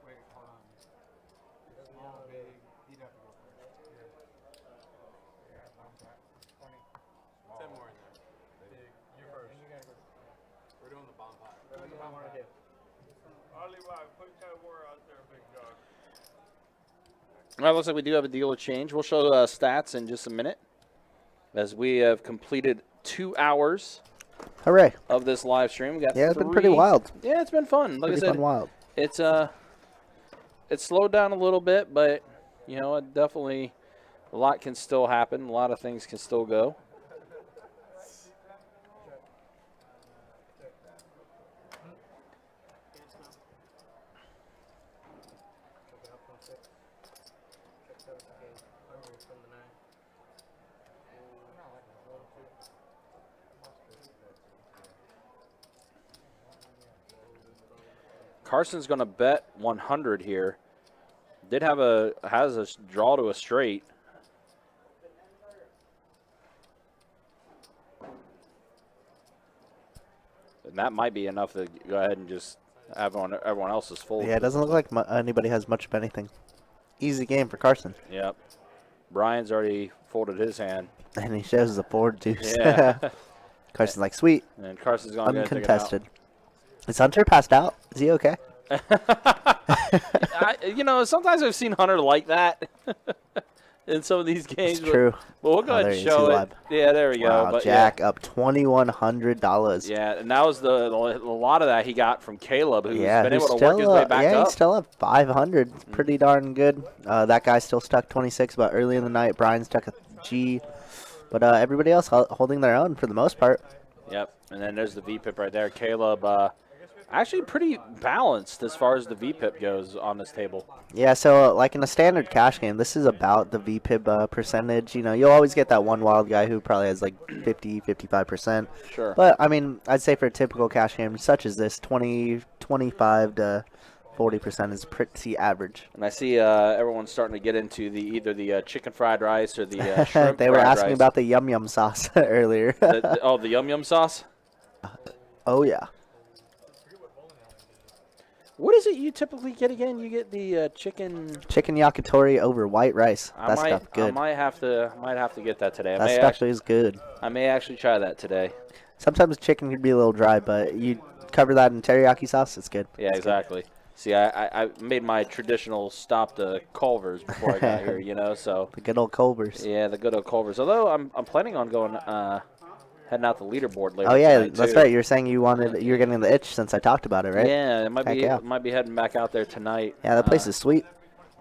Wait, hold on. Small, big, he'd have to go first. Yeah, I'm back. 20. 10 more in there. Big, you first. And you gotta go. We're doing the bomb pot. What do you want to do? Ollie, put that war out there, big dog. All right, looks like we do have a dealer change. We'll show stats in just a minute as we have completed 2 hours Hooray. of this live stream. We got Yeah, it's been pretty wild. Yeah, it's been fun. Like Pretty I said, fun wild. it's slowed down a little bit, but, you know, it definitely, a lot can still happen. A lot of things can still go. Carson's going to bet 100 here. Has a draw to a straight. And that might be enough to go ahead and just have everyone else's full. Yeah, it doesn't look like anybody has much of anything. Easy game for Carson. Yep. Brian's already folded his hand. And he shows the 4 deuce. Yeah. Carson's like, sweet. And Carson's going to take it out. Uncontested. Is Hunter passed out? Is he okay? You know, sometimes I've seen Hunter like that in some of these games. It's true. But we'll go ahead and show it. Yeah, there we go. Wow, But Jack up $2,100. Yeah, and that was a lot of that he got from Caleb, who's Yeah, been who's able to work his way back yeah, up. he's still up 500. Pretty darn good. That guy still stuck 26, but early in the night, Brian stuck a G. But everybody else holding their own for the most part. Yep, and then there's the VPIP right there. Caleb, actually pretty balanced as far as the VPIP goes on this table. Yeah, so like in a standard cash game, this is about the VPIP percentage. You know, you'll always get that one wild guy who probably has like 50, 55%. Sure. But, I mean, I'd say for a typical cash game such as this, 25 to 40% is pretty average. And I see everyone's starting to get into either the chicken fried rice or the shrimp They were fried asking rice. about the yum yum sauce earlier. the yum yum sauce? Oh, yeah. What is it you typically get again? You get the chicken. Chicken yakitori over white rice. That stuff good. I might have to get that today. That stuff is good. I may actually try that today. Sometimes chicken can be a little dry, but you cover that in teriyaki sauce, it's good. Yeah, exactly. See, I made my traditional stop to Culver's before I got here, you know, so. The good old Culvers. Yeah, the good old Culver's. Although I'm planning on going, heading out the leaderboard later Oh yeah, tonight, that's too. right. You were saying you were getting the itch since I talked about it, right? Yeah, Heck might be heading back out there tonight. Yeah, that place is sweet.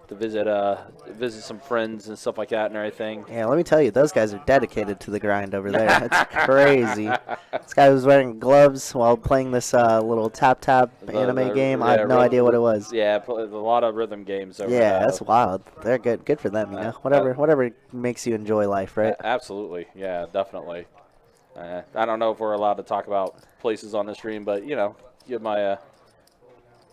To visit some friends and stuff like that and everything. Yeah, let me tell you, those guys are dedicated to the grind over there. It's crazy. This guy was wearing gloves while playing this little tap anime game. I have no idea what it was. Yeah, a lot of rhythm games. Yeah, that's wild. They're good. Good for them, you know. Whatever makes you enjoy life, right? Absolutely. Yeah, definitely. I don't know if we're allowed to talk about places on the stream, but you know, give my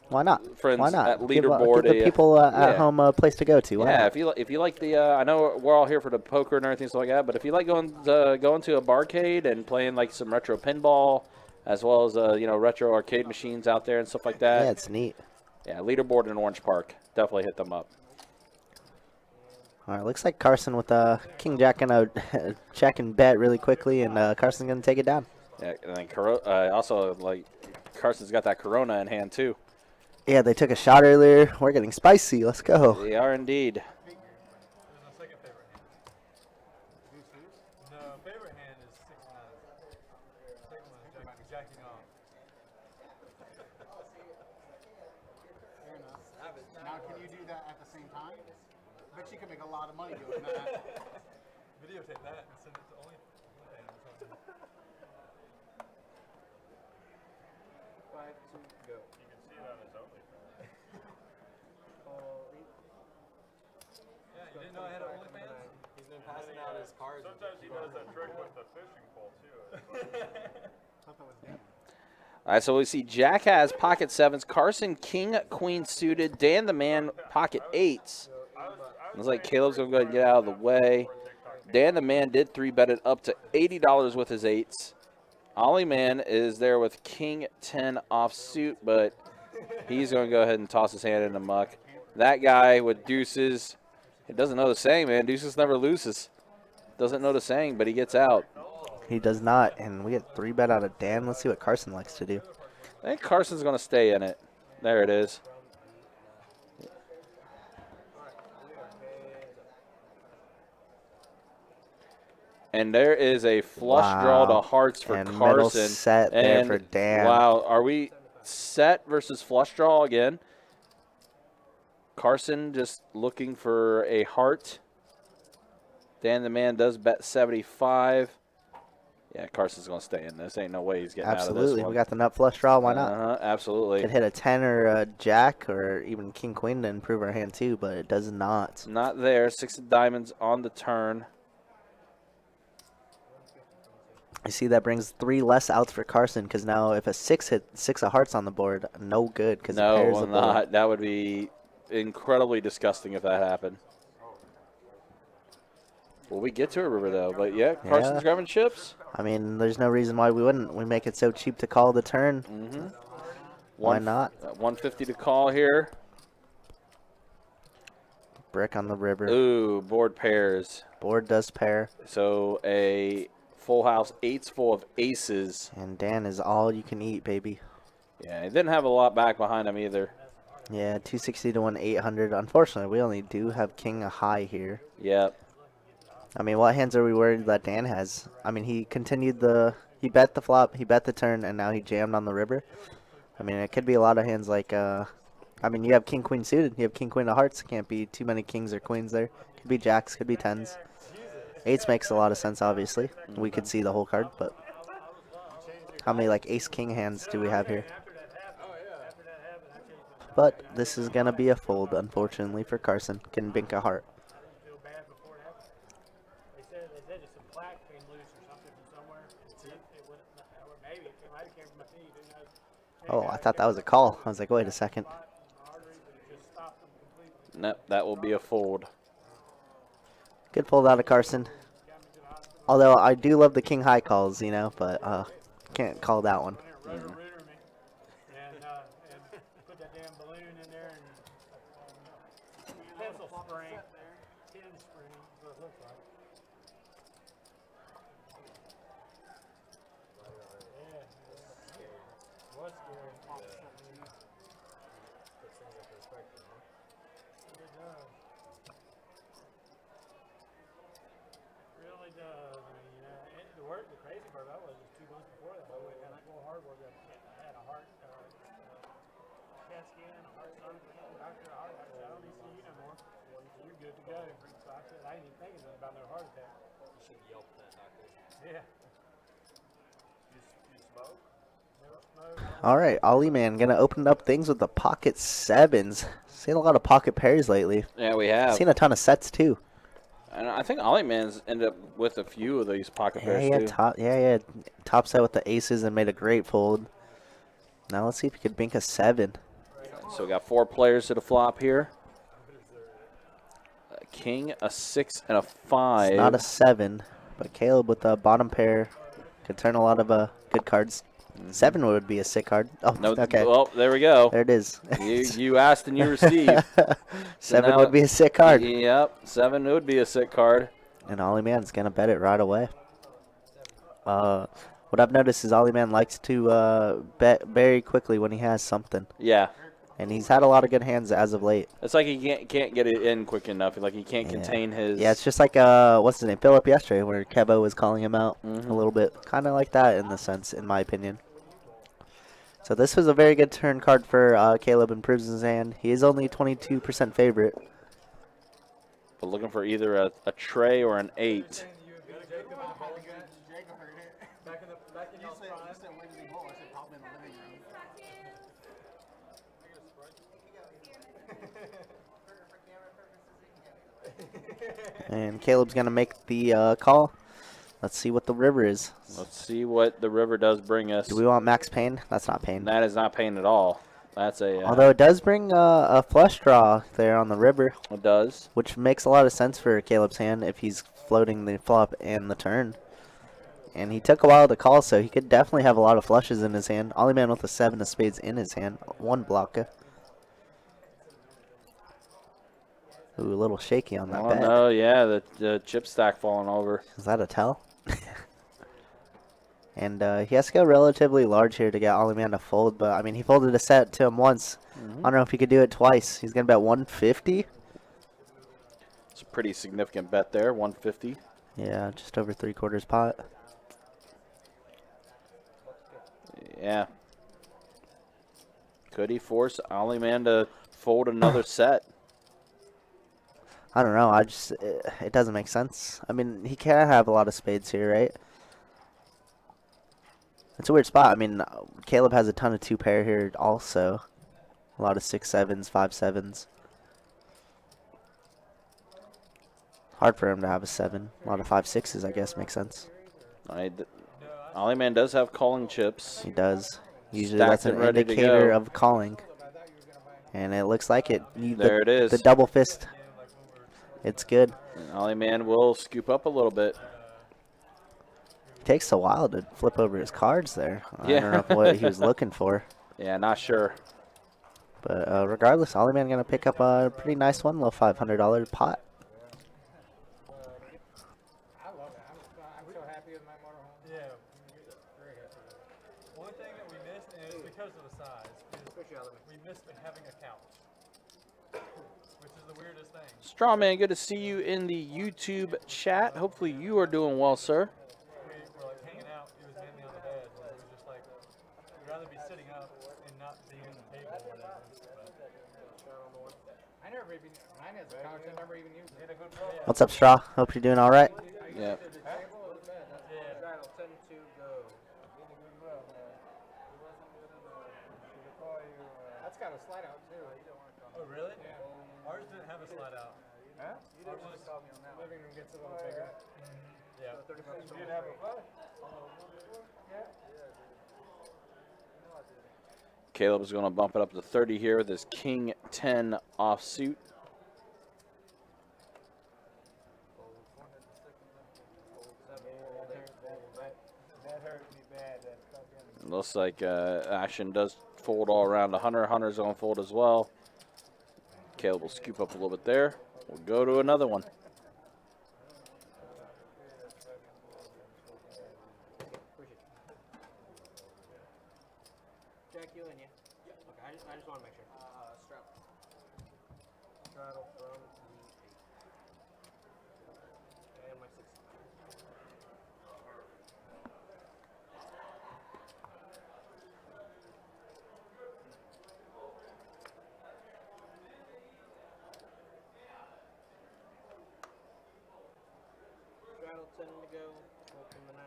Why not? friends Why not? at leaderboard give the people at yeah. home a place to go to. Why Yeah, not? if you like the, I know we're all here for the poker and everything stuff like that, but if you like going to a barcade and playing like some retro pinball, as well as retro arcade machines out there and stuff like that. Yeah, it's neat. Yeah, leaderboard in Orange Park. Definitely hit them up. All right, looks like Carson with King Jack gonna check and bet really quickly, and Carson's gonna take it down. Yeah, and then also like Carson's got that Corona in hand too. Yeah, they took a shot earlier. We're getting spicy. Let's go. They are indeed. There's my second favorite hand. No, favorite hand is 6-9. Second one is jacking off. Fair enough. Now, can you do that at the same time? I bet you can make a lot of money doing that. Videotape that and send it to only. Five, two, go. You can see it on his OnlyFans. Yeah, you didn't know I had an OnlyFans? He's been passing out his cards. Sometimes he does that trick with the fishing pole too. Thought that was Dan. All right, so we see Jack has pocket sevens, Carson king queen suited, Dan the man pocket eights. Looks like Caleb's gonna go ahead and get out of the way. Dan the man did 3-bet it up to $80 with his eights. Ollie man is there with king 10 offsuit, but he's going to go ahead and toss his hand in the muck. That guy with deuces, he doesn't know the saying, man. Deuces never loses. Doesn't know the saying, but he gets out. He does not, and we get 3-bet out of Dan. Let's see what Carson likes to do. I think Carson's going to stay in it. There it is. And there is a flush draw to hearts for and Carson. Middle set there for Dan. Wow, are we set versus flush draw again? Carson just looking for a heart. Dan the man does bet 75. Yeah, Carson's going to stay in this. Ain't no way he's getting out of this Absolutely. one. We got the nut flush draw. Why not? Absolutely. Could hit a 10 or a jack or even king queen to improve our hand too, but it does not. Not there. 6 of diamonds on the turn. You see, that brings 3 less outs for Carson because now if a 6 hit 6 of hearts on the board, no good because it pairs No, the board. not. That would be incredibly disgusting if that happened. Well, we get to a river though, but yeah, Carson's grabbing chips. I mean, there's no reason why we wouldn't. We make it so cheap to call the turn. Mm-hmm. Why not? 150 to call here. Brick on the river. Ooh, board pairs. Board does pair. So a full house, 8's full of aces. And Dan is all you can eat, baby. Yeah, he didn't have a lot back behind him either. Yeah, 260 to 800. Unfortunately, we only do have king a high here. Yep. I mean, what hands are we worried that Dan has? I mean, he continued the... He bet the flop, he bet the turn, and now he jammed on the river. I mean, it could be a lot of hands like... I mean, you have king, queen suited. You have king, queen of hearts. Can't be too many kings or queens there. Could be jacks, could be 10s. 8s makes a lot of sense, obviously. We could see the whole card, but... How many, like, ace-king hands do we have here? But this is going to be a fold, unfortunately, for Carson. Can bink a heart. They said just some plaque came loose or something from somewhere. Or maybe it might have came from my feet. Who knows? Oh, I thought that was a call. I was like, wait a second. Nope, that will be a fold. Good fold out of Carson. Although I do love the king high calls, you know, but can't call that one. And put that damn balloon in there and pencil spring, tin spring, is what it looks like. Yeah, was scary. the crazy part about it was 2 months before that, I went and I go hard work. I had a heart CAT scan, a heart surgery, doctor, I said, I don't need to see you no more. You're good to go. So I said, I ain't even thinking about no heart attack. You should yelp at that doctor. Yeah. You smoke? Never smoked. All right, Ollie Man gonna open up things with the pocket sevens. Seen a lot of pocket pairs lately. Yeah, we have. Seen a ton of sets too. And I think Ollie Man's ended up with a few of these pocket pairs too. Top set with the aces and made a great fold. Now let's see if he could bink a 7. So we got 4 players to the flop here. A king, a 6, and a 5. It's not a 7, but Caleb with the bottom pair could turn a lot of good cards. 7 would be a sick card. Oh, No, okay. well, there we go. There it is. You asked and you received. 7 now- would be a sick card. Yep, 7 would be a sick card. And Ollie Man's going to bet it right away. What I've noticed is Ollie Man likes to bet very quickly when he has something. Yeah. And he's had a lot of good hands as of late. It's like he can't get it in quick enough. Like he can't contain his. Yeah, it's just like, what's his name? Philip yesterday, where Kevo was calling him out a little bit. Kind of like that in the sense, in my opinion. So this was a very good turn card for Caleb, improves his hand. He is only 22% favorite. But looking for either a tray or an 8. And Caleb's going to make the call. Let's see what the river is. Let's see what the river does bring us. Do we want max pain? That's not pain. That is not pain at all. That's a. Although it does bring a flush draw there on the river. It does. Which makes a lot of sense for Caleb's hand if he's floating the flop and the turn. And he took a while to call, so he could definitely have a lot of flushes in his hand. Ollie Man with a 7 of spades in his hand. 1 blocker. Ooh, a little shaky on that bet. No, yeah, the chip stack falling over. Is that a tell? And he has to go relatively large here to get Ollie Man to fold. But, I mean, he folded a set to him once. I don't know if he could do it twice. He's going to bet 150. It's a pretty significant bet there, 150. Yeah, just over 3/4 pot. Yeah. Could he force Ollie Man to fold another set? I don't know. It doesn't make sense. I mean, he can have a lot of spades here, right? It's a weird spot. I mean, Caleb has a ton of 2 pair here also. A lot of 6 sevens, 5 sevens. Hard for him to have a 7. A lot of 5 6s, I guess, makes sense. Ollie Man does have calling chips. He does. Usually Stacked that's an and ready to indicator go. of calling. And it looks like it. There it is. The double fist. It's good. And Ollie Man will scoop up a little bit. It takes a while to flip over his cards there. I Yeah. don't know what he was looking for. Yeah, not sure. But regardless, Ollie Man going to pick up a pretty nice one, little $500 pot. I love it. I'm so happy with my motorhome. Yeah. Very happy with it. One thing that we missed, and it's because of the size, is we missed having a couch, which is the weirdest thing. Strawman, good to see you in the YouTube chat. Hopefully you are doing well, sir. We were like hanging out. He was mainly on the bed. And it was just like, we'd rather be sitting up and not being on the table or whatever. I never even, mine has a couch, I never even used it. What's up, Straw? Hope you're doing all right. Yeah. That's got a slide out too. Oh, really? Yeah. Ours didn't have a slide out. Huh? You didn't want to call me on that. Living room gets a little bigger. Yeah. You didn't have a what? Caleb is going to bump it up to 30 here with his King 10 offsuit. Looks like action does fold all around. Hunter's going to fold as well. Caleb will scoop up a little bit there. We'll go to another one. Jack, you in, yeah? Okay, I just want to make sure. Strap. Straddle from the 8. And my 6. 7 to go. Fold from the 9.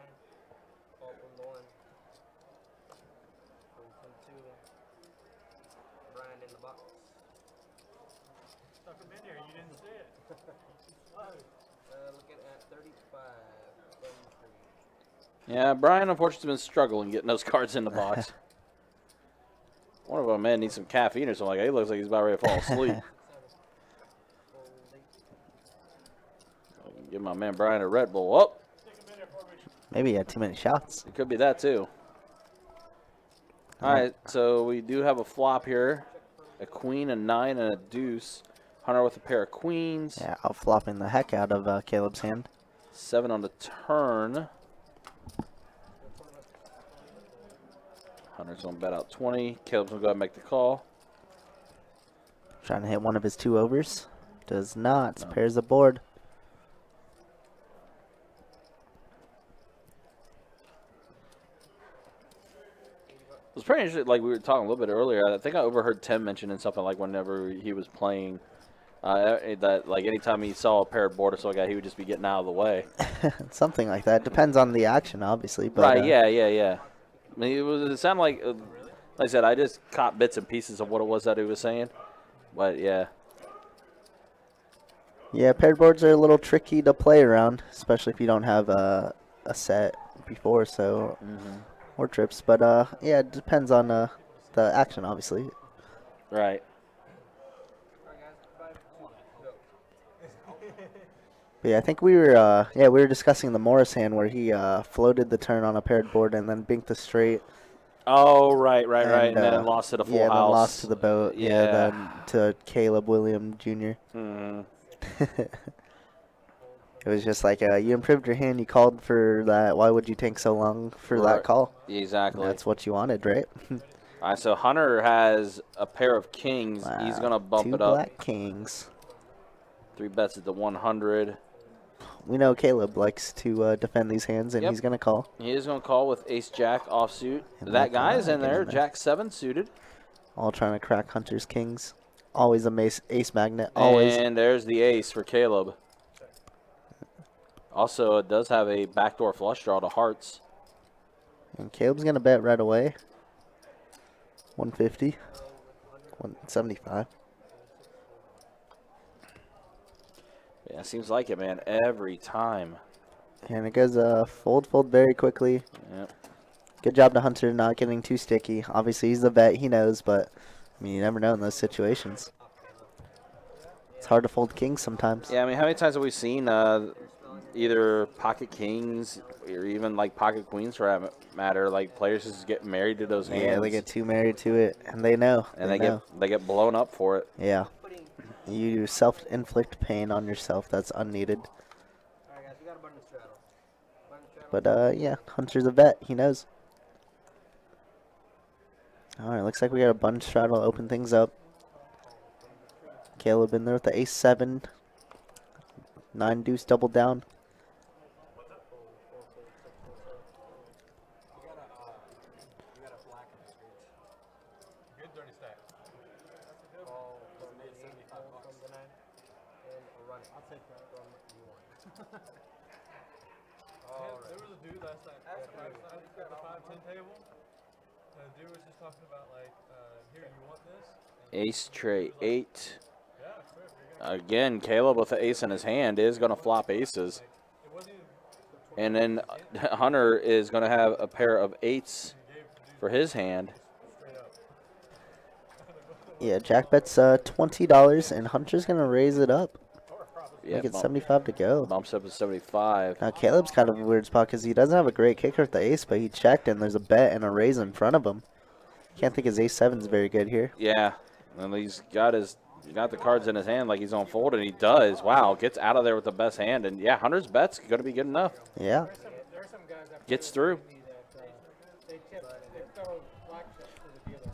Fold from the 1. Fold from 2. Brian in the box. Stuck him in there. You didn't see it. Looking at 35. 73. Yeah, Brian unfortunately has been struggling getting those cards in the box. One of them, man, needs some caffeine or something like that. He looks like he's about ready to fall asleep. Give my man Brian a Red Bull. Oh, Maybe he had too many shots. it could be that too. All right, so we do have a flop here. A queen, a 9, and a deuce. Hunter with a pair of queens. Yeah, outflopping the heck out of Caleb's hand. 7 on the turn. Hunter's going to bet out 20. Caleb's going to go ahead and make the call. Trying to hit one of his 2 overs. Does not. No. Pairs the board. It was pretty interesting, like we were talking a little bit earlier. I think I overheard Tim mentioning something like whenever he was playing, that like anytime he saw a paired board or something like that, he would just be getting out of the way. Something like that. Depends on the action, obviously. But, Right, yeah. I mean, it sounded like I said, I just caught bits and pieces of what it was that he was saying. But, yeah. Yeah, paired boards are a little tricky to play around, especially if you don't have a set before, so or trips. But yeah, it depends on the action, obviously. Right. But yeah, I think we were discussing the Morris hand where he floated the turn on a paired board and then binked the straight. Oh, right. And then lost to the full yeah, house. Yeah, then lost to the boat. Yeah. Then to Caleb William Jr. It was just like, you improved your hand, you called for that. Why would you take so long for that call? Exactly. That's what you wanted, right? All right, so Hunter has a pair of kings. Wow, He's going to bump 2 it up. black kings. 3 bets at the 100. We know Caleb likes to defend these hands, and he's going to call. He is going to call with ace-jack offsuit. And That guy is get in there. in there. Jack-7 suited. All trying to crack Hunter's kings. Always a ace magnet. Always. And there's the ace for Caleb. Also, it does have a backdoor flush draw to hearts. And Caleb's going to bet right away. 150. 175. Yeah, seems like it, man. Every time. And it goes fold very quickly. Yep. Good job to Hunter not getting too sticky. Obviously, he's the vet. He knows, but I mean, you never know in those situations. It's hard to fold kings sometimes. Yeah, I mean, how many times have we seen either pocket kings or even like pocket queens for that matter, like players just get married to those hands. Yeah, they get too married to it, and they know. And they get blown up for it. Yeah. You self-inflict pain on yourself that's unneeded. Alright, guys, we got a button to straddle. But, yeah, Hunter's a vet. He knows. All right, looks like we got a button straddle to open things up. Caleb in there with the ace-7. 9 deuce double down. Good dirty stack. There was a dude last night at the 5-10 table. And the dude was just talking about like, here, you want this? Ace tray 8. Yeah, sure. Again, Caleb with the ace in his hand is going to flop aces. And then Hunter is going to have a pair of 8s for his hand. Yeah, Jack bets $20, and Hunter's going to raise it up. Yeah, Make it 75 to go. Bumps up to 75. Now, Caleb's kind of a weird spot because he doesn't have a great kicker with the ace, but he checked, and there's a bet and a raise in front of him. Can't think his ace-7 is very good here. Yeah, and he's got the cards in his hand like he's on fold, and he does. Wow, gets out of there with the best hand. And, yeah, Hunter's bet's going to be good enough. Yeah. There are some guys that Gets through. they throw black chips to the dealer.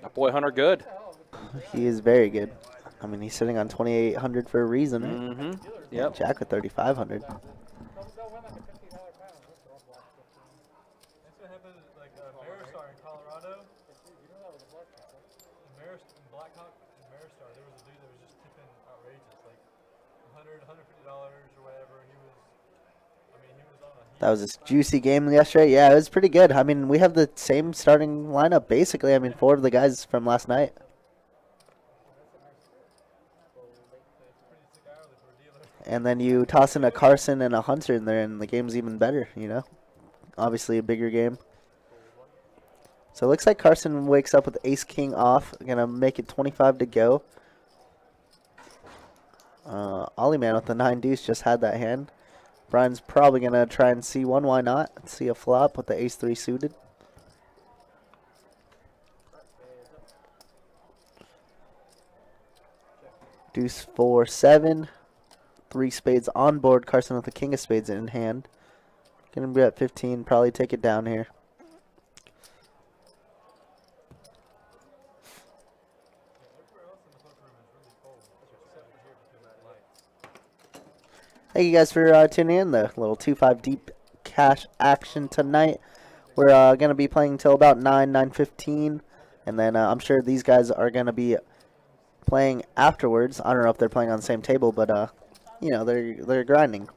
That boy Hunter good. He is very good. I mean, he's sitting on 2,800 for a reason. Right? Mm-hmm. Yep. Jack with 3,500. They'll win like a $50 pound. They'll throw black chips in. That's what happened at like Maristar in Colorado. Blackhawk and Maristar, there was a dude that was just tipping outrageous. Like $100, $150 or whatever, and he was, I mean, he was on a. That was a juicy game yesterday. Yeah, it was pretty good. I mean, we have the same starting lineup, basically. I mean, 4 of the guys from last night. And then you toss in a Carson and a Hunter in there, and the game's even better, you know? Obviously a bigger game. So it looks like Carson wakes up with ace-king off. Going to make it 25 to go. Ollie Man with the 9 deuce just had that hand. Brian's probably going to try and see one. Why not? See a flop with the ace-3 suited. Deuce 4, 7. 3 spades on board. Carson with the king of spades in hand. Going to be at 15. Probably take it down here. Thank you guys for tuning in. The little 2-5 deep cash action tonight. We're going to be playing till about 9:15. And then I'm sure these guys are going to be playing afterwards. I don't know if they're playing on the same table, but you know, they're grinding.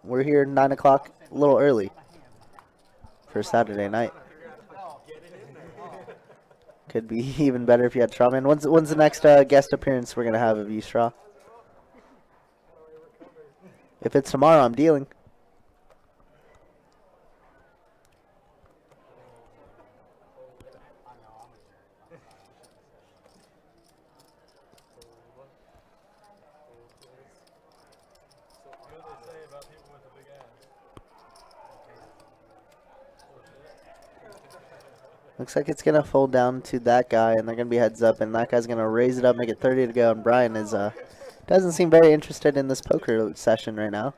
We're here 9 o'clock, a little early for Saturday night. Could be even better if you had Strawman. When's the next guest appearance we're gonna have of you, Straw? If it's tomorrow, I'm dealing. Looks like it's going to fold down to that guy, and they're going to be heads up, and that guy's going to raise it up, make it 30 to go, and Brian is doesn't seem very interested in this poker session right now.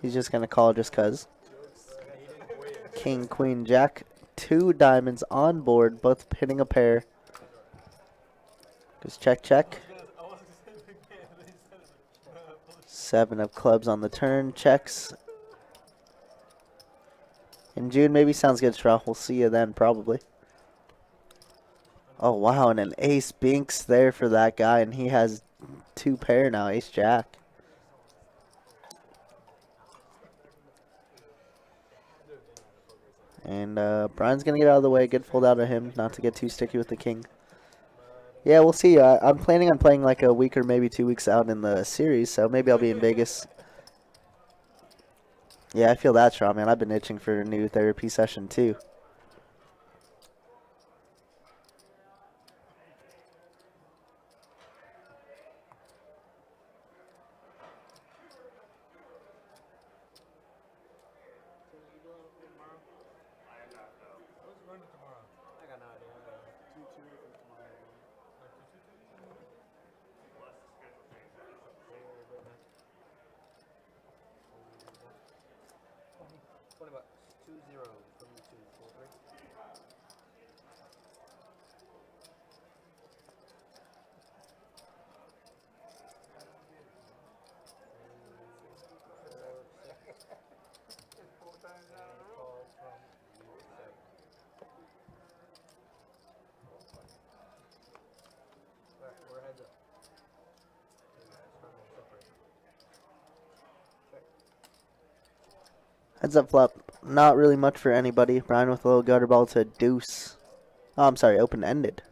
He's just going to call just because. King, queen, jack, 2 diamonds on board, both hitting a pair. Just check, check. 7 of clubs on the turn, checks. In June, maybe sounds good, Straw. We'll see you then, probably. Oh, wow, and an ace binks there for that guy, and he has 2 pair now, ace jack. And Brian's going to get out of the way. Good fold out of him, not to get too sticky with the king. Yeah, we'll see. I'm planning on playing like a week or maybe 2 weeks out in the series, so maybe I'll be in Vegas. Yeah, I feel that, Straw, man. I've been itching for a new therapy session, too. Heads up flop. Not really much for anybody. Brian with a little gutter ball to deuce. Oh, I'm sorry, open-ended.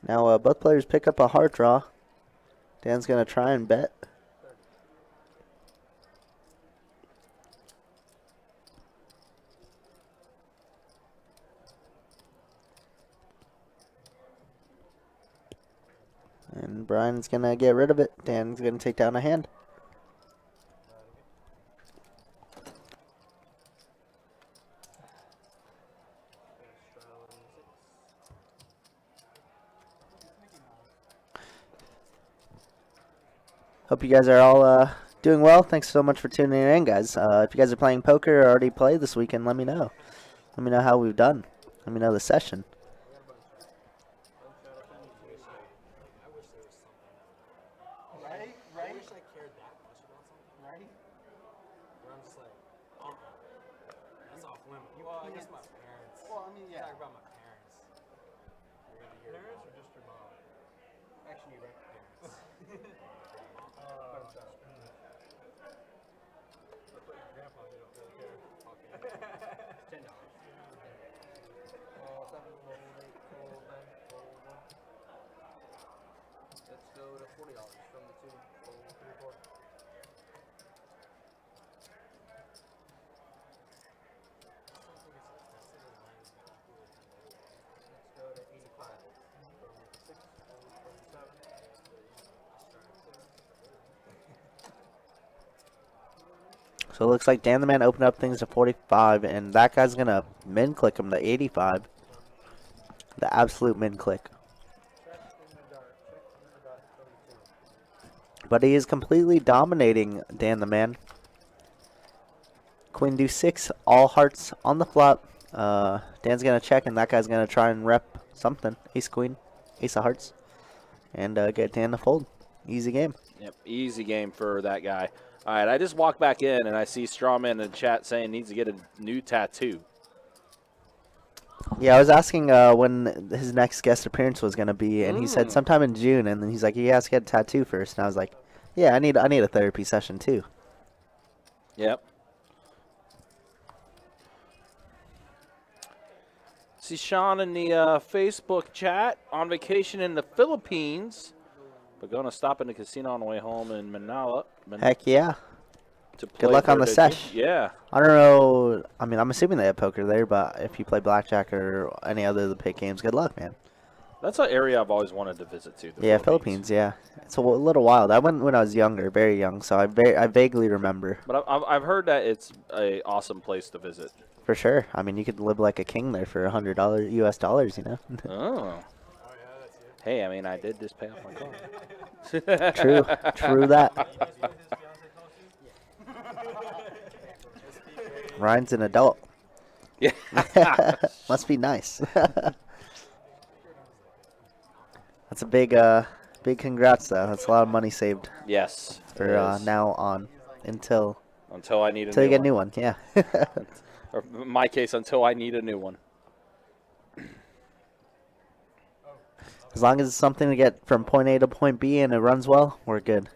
Now both players pick up a heart draw. Dan's going to try and bet. And Brian's going to get rid of it. Dan's going to take down a hand. Hope you guys are all doing well. Thanks so much for tuning in, guys. If you guys are playing poker or already played this weekend, let me know. Let me know how we've done. Let me know the session. Right? I wish I cared that much about something. Right? Where I'm just like, that's off limit. Well, I guess my parents. Well, I mean, yeah. Talk about my parents. You're gonna hear Parents about or just your mom? actually right parents. to $40 from the 2, 3, 4. Let's go to 85. From 6, from 7. So it looks like Dan the Man opened up things to 45, and that guy's going to min click him to 85. The absolute min click. Check in the dark. Check in the dark. 32. But he is completely dominating Dan the Man. Queen deuce 6, all hearts on the flop. Dan's going to check, and that guy's going to try and rep something. Ace queen, ace of hearts, and get Dan to fold. Easy game. Yep, easy game for that guy. All right, I just walked back in, and I see Strawman in the chat saying needs to get a new tattoo. Yeah, I was asking when his next guest appearance was going to be, and he said sometime in June, and then he's like, he has to get a tattoo first. And I was like, yeah, I need a therapy session too. Yep. See Sean in the Facebook chat, on vacation in the Philippines, but going to stop in the casino on the way home in Manila. Heck yeah. To play Good luck on for the sesh. Yeah. I don't know. I mean, I'm assuming they have poker there, but if you play blackjack or any other of the pig games, good luck, man. That's an area I've always wanted to visit too. Yeah, Philippines, yeah. It's a little wild. I went when I was younger, very young, so I vaguely remember. But I've heard that it's a awesome place to visit. For sure. I mean, you could live like a king there for $100 US dollars, you know? Oh. Hey, I mean, I did just pay off my car. True that. Ryan's an adult. Yeah. Must be nice. That's a big congrats, though. That's a lot of money saved Yes. for now on until I need you get a new one. Yeah. Or in my case, until I need a new one. As long as it's something to get from point A to point B and it runs well, we're good.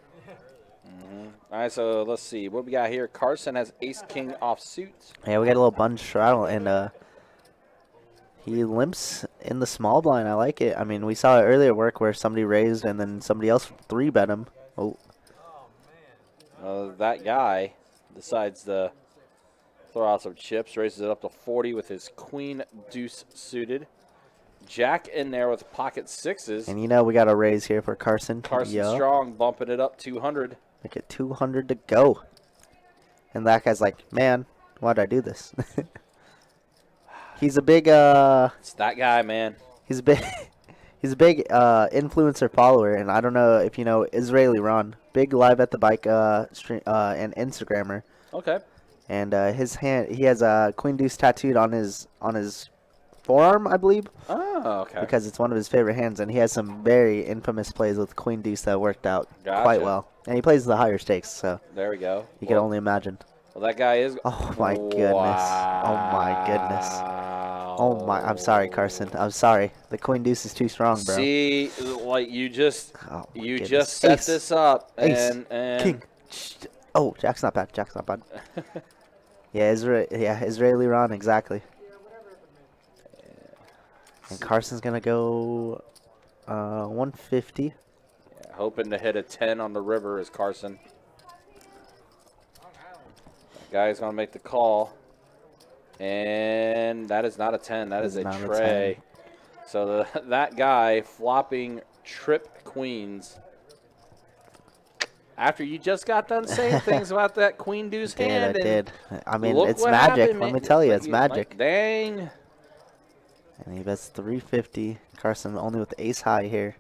All right, so let's see. What we got here? Carson has ace-king offsuit. Yeah, we got a little bunch straddle, and he limps in the small blind. I like it. I mean, we saw it earlier work where somebody raised and then somebody else 3-bet him. Oh. That guy decides to throw out some chips, raises it up to 40 with his queen deuce suited. Jack in there with pocket sixes. And you know we got a raise here for Carson. Carson Strong bumping it up 200. Make it 200 to go. And that guy's like, man, why'd I do this? He's a big It's that guy, man. He's a big influencer follower, and I don't know if you know Israeli Ron, big live at the bike stream and Instagrammer. Okay. And he has a queen deuce tattooed on his forearm, I believe. Oh, okay. Because it's one of his favorite hands, and he has some very infamous plays with queen deuce that worked out quite well. And he plays the higher stakes, so there we go. You can only imagine. Well, that guy is. Oh my goodness! Wow. Oh my goodness! Oh my! I'm sorry, Carson. I'm sorry. The queen deuce is too strong, bro. See, like you just goodness. just set Ace. this up, Ace. and King. Oh, Jack's not bad. Jack's not bad. Yeah, Israeli Ron, exactly. And Carson's gonna go 150. Yeah, hoping to hit a 10 on the river is Carson. Guy's gonna make the call, and that is not a 10. That is a tray. So that guy flopping trip queens. After you just got done saying things about that queen deuce hand. I did. I mean, look it's what magic. happened, Let me man. tell you, it's magic. Dang. And he bets 350. Carson only with ace high here.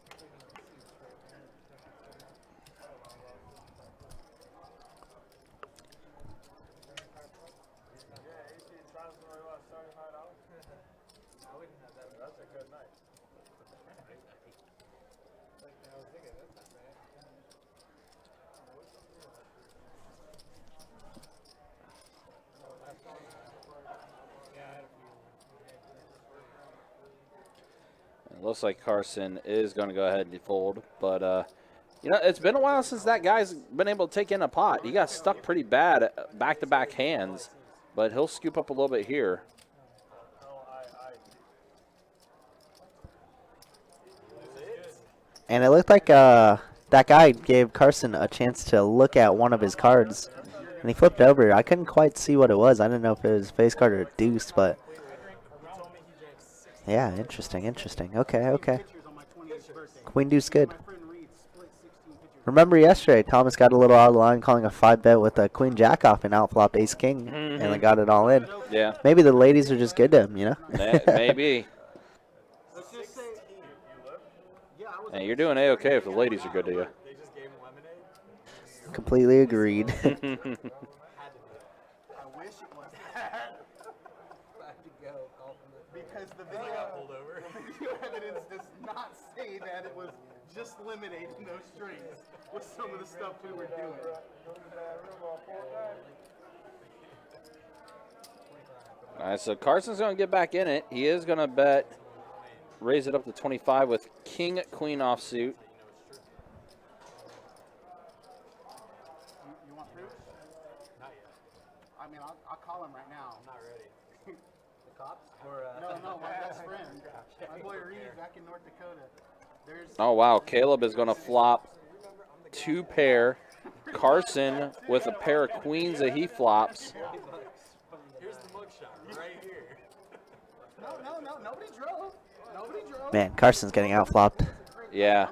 It looks like Carson is going to go ahead and fold, but you know, it's been a while since that guy's been able to take in a pot. He got stuck pretty bad at back-to-back hands, but he'll scoop up a little bit here. And it looked like that guy gave Carson a chance to look at one of his cards, and he flipped over. I couldn't quite see what it was. I didn't know if it was a face card or a deuce, but yeah, interesting, interesting. Okay, okay. Queen deuce good. Remember yesterday, Thomas got a little out of line calling a 5-bet with a queen jack off and outflopped ace king, and they got it all in. Yeah. Maybe the ladies are just good to him, you know? Maybe. Hey, you're doing A-okay if the ladies are good to you. Completely agreed. I wish it was that. Because the video evidence does not say that it was just eliminating those strings with some of the stuff we were doing. All right, so Carson's going to get back in it. He is going to bet, raise it up to 25 with king, queen offsuit. You want proof? Not yet. I mean, I'll call him right now. I'm not ready. The cops? Or, No, my best friend. My boy Reed back in North Dakota. Oh, wow. Caleb is going to flop 2 pair. Carson with a pair of queens that he flops. here's the mugshot right here. No, nobody drove. Nobody drove. Man, Carson's getting outflopped. Yeah.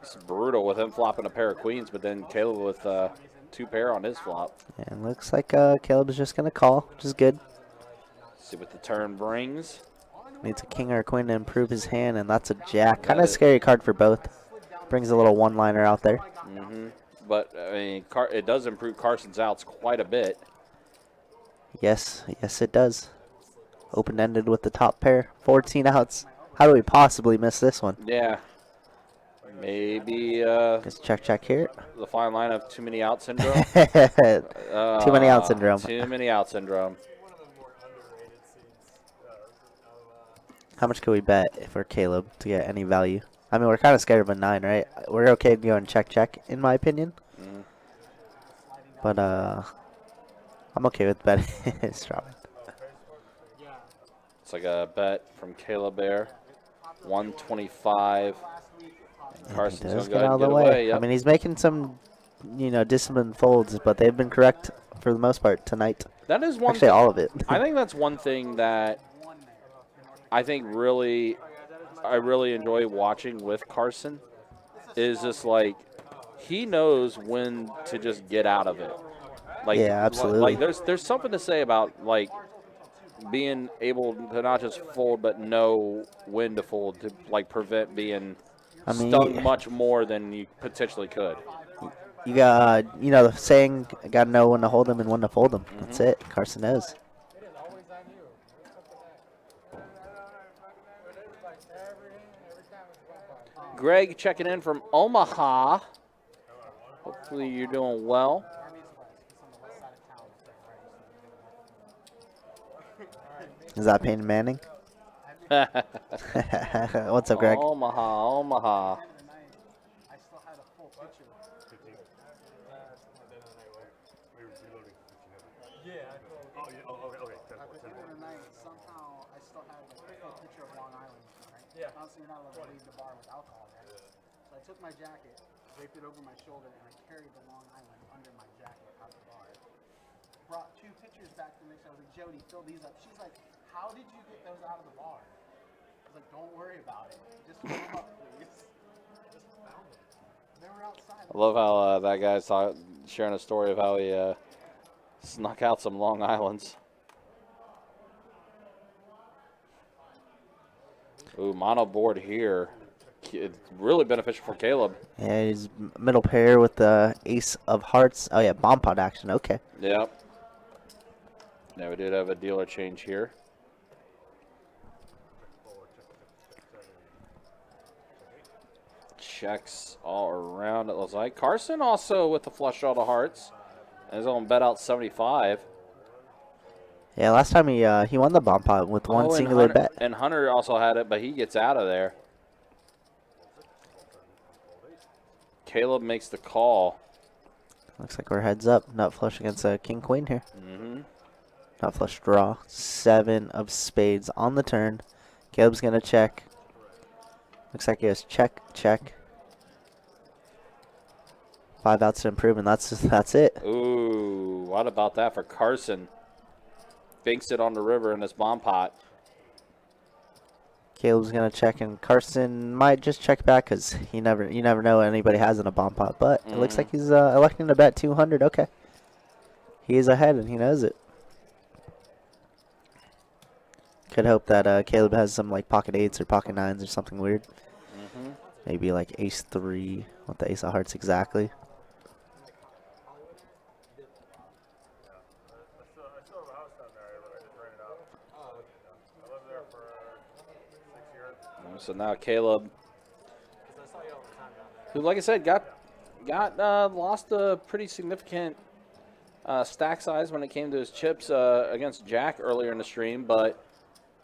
It's brutal with him flopping a pair of queens, but then Caleb with 2 pair on his flop. And looks like Caleb is just going to call, which is good. See what the turn brings. Needs a king or a queen to improve his hand, and that's a jack. Kind of scary card for both. Brings a little one-liner out there. But, I mean, it does improve Carson's outs quite a bit. Yes, yes it does. Open-ended with the top pair. 14 outs. How do we possibly miss this one? Yeah. Maybe Just check here. the fine line of too many out syndrome. Too many out syndrome. Too many out syndrome. How much could we bet for Caleb to get any value? I mean, we're kind of scared of a 9, right? We're okay going check, in my opinion. But I'm okay with betting Strawman. It's like a bet from Caleb there. 125. And Carson's He going does to get go out ahead of and the get way. away. I Yep. mean, he's making some, disciplined folds, but they've been correct for the most part tonight. That is one Actually, thing. all of it. I think that's one thing that I really enjoy watching with Carson is just like he knows when to just get out of it. Like, Yeah, absolutely. Like there's something to say about like being able to not just fold but know when to fold to like prevent being stung much more than you potentially could. You got, the saying, got to know when to hold them and when to fold them. That's it. Carson knows. Greg checking in from Omaha. Hopefully you're doing well. Is that Peyton Manning? What's up, Greg? Omaha. I still had a full picture. At the end of the night, somehow I still had a full picture of Long Island. Right? Yeah. Obviously, you're not allowed to leave the bar with alcohol, right? So I took my jacket, draped it over my shoulder, and I carried the Long Island under my jacket out of the bar. Brought 2 pictures back the next day. I was like, Jody, fill these up. She's like, how did you get those out of the bar? I was like, don't worry about it. Just fill them up, please. Just found them. They were outside. I love how that guy's sharing a story of how he snuck out some Long Islands. Ooh, mono board here. It's really beneficial for Caleb. Yeah, he's middle pair with the ace of hearts. Oh, yeah, bomb pot action. Okay. Yep. Yeah, we did have a dealer change here. Checks all around, it looks like. Carson also with the flush draw to hearts. And he's on bet out 75. Yeah, last time he won the bomb pot with one singular bet. And Hunter also had it, but he gets out of there. Caleb makes the call. Looks like we're heads up. Nut flush against a king-queen here. Mm-hmm. Nut flush draw. 7 of spades on the turn. Caleb's going to check. Looks like he has check, check. 5 outs to improve, and that's it. Ooh, what about that for Carson? Banks it on the river in this bomb pot. Caleb's gonna check, and Carson might just check back because you never know what anybody has in a bomb pot. But it looks like he's electing to bet 200. Okay, he is ahead, and he knows it. Could hope that Caleb has some like pocket 8s or pocket 9s or something weird. Maybe like ace 3 with the ace of hearts exactly. I still have a house down there, but I just rented out. I lived there for 6 years. So now Caleb, who, like I said, got lost a pretty significant stack size when it came to his chips against Jack earlier in the stream, but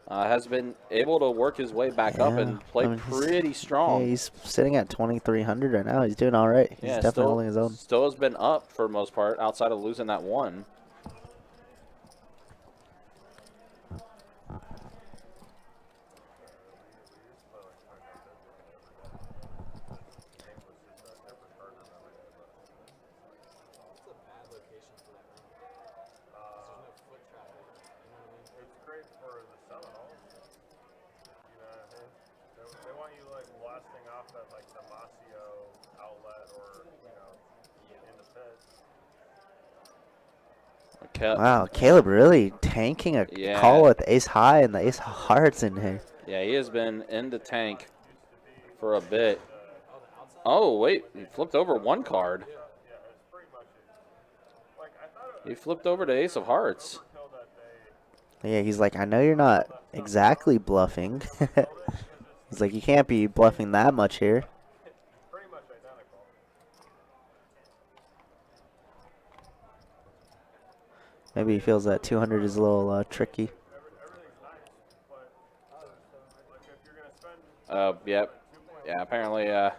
has been able to work his way back up and play pretty strong. Yeah, he's sitting at 2,300 right now. He's doing all right. He's definitely holding his own. Still has been up for the most part, outside of losing that one. It's great for the Seminoles. You know, they want you like blasting off at like the Masio outlet or in the pit. Wow, Caleb really tanking a call with ace high and the ace hearts in here. Yeah, he has been in the tank for a bit. Oh, wait, he flipped over one card. He flipped over to ace of hearts. Yeah, he's like, I know you're not exactly bluffing. He's like, you can't be bluffing that much here. Maybe he feels that 200 is a little tricky. Yep. Yeah, apparently, Yeah,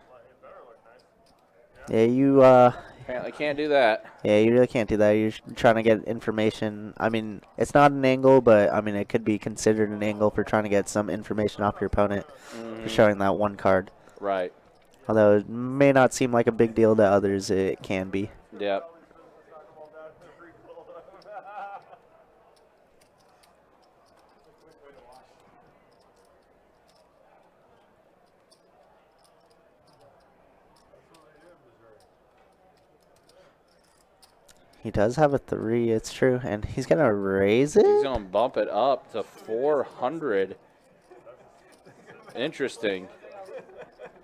you apparently can't do that. yeah, you really can't do that. You're trying to get information. I mean, it's not an angle, but I mean, it could be considered an angle for trying to get some information off your opponent for showing that one card. Right. Although it may not seem like a big deal to others, it can be. Yep. He does have a 3, it's true, and he's going to raise it? He's going to bump it up to 400. Interesting.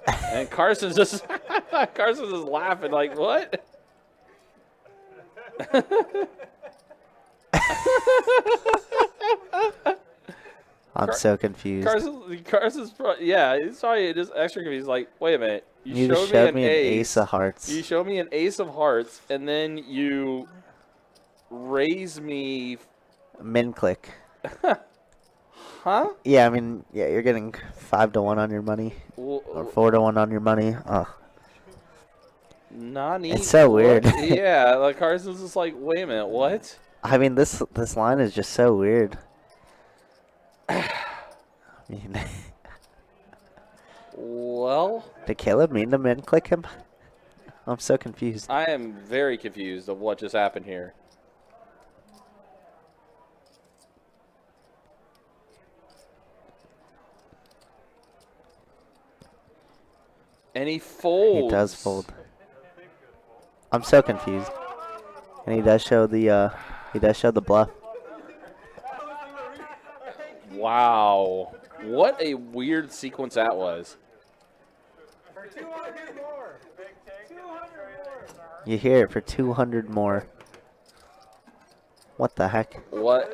And Carson's just laughing like, what? I'm so confused. Carson's yeah, he's sorry, just extra confused. He's like, wait a minute. You just showed me an ace of hearts. You showed me an ace of hearts, and then you raise me. Min click. Huh? Yeah, I mean, yeah, you're getting 5 to 1 on your money, or 4 to 1 on your money. Nani? It's so weird. Yeah, like Carson's just like, wait a minute, what? I mean, this line is just so weird. I mean, well, did Caleb mean to min click him? I'm so confused. I am very confused of what just happened here. And he folds. He does fold. I'm so confused. And he does show the bluff. Wow. What a weird sequence that was. For 200 more. 200 more. You hear it for 200 more. What the heck? What?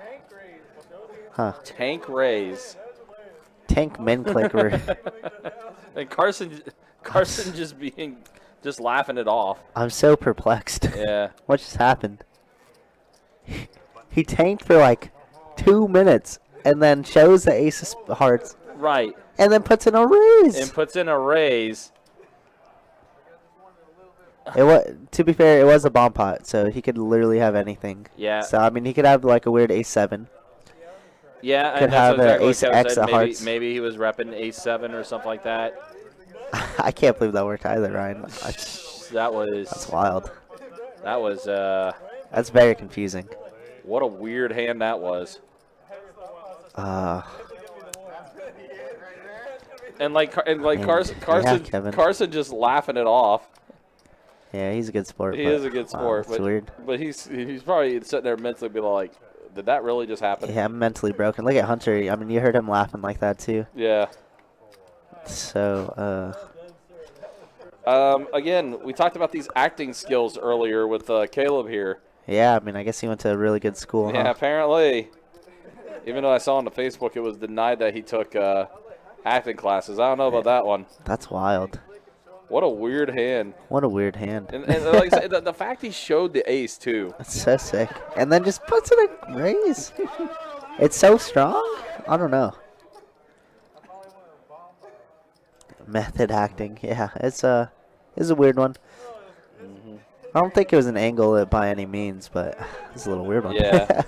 Tank raise. Huh. Tank raise. Tank min clicker. And Carson just laughing it off. I'm so perplexed. Yeah. What just happened? He tanked for like 2 minutes and then shows the ace of hearts. Right. And then puts in a raise. And puts in a raise. It was, to be fair, it was a bomb pot, so he could literally have anything. Yeah. So I mean, he could have like a weird ace 7. Yeah, Could and have that's a exactly ace what Kevin X said. of hearts. Maybe he was repping ace 7 or something like that. I can't believe that worked either, Ryan. That's wild. That was That's very confusing. what a weird hand that was. And like Man, Carson Kevin. Carson just laughing it off. Yeah, he's a good sport. He but, is a good sport, That's weird. but he's probably sitting there mentally being like, did that really just happen? Yeah, I'm mentally broken. Look at Hunter. I mean, you heard him laughing like that too. Yeah. So, Again, we talked about these acting skills earlier with Caleb here. yeah, I mean, I guess he went to a really good school, Yeah, huh? apparently. Even though I saw on the Facebook it was denied that he took acting classes. I don't know about that one. That's wild. What a weird hand. What a weird hand. And like I said, the fact he showed the ace, too. That's so sick. And then just puts it a raise. It's so strong. I don't know. Method acting. Yeah, it's a weird one. I don't think it was an angle by any means, but it's a little weird one. Yeah.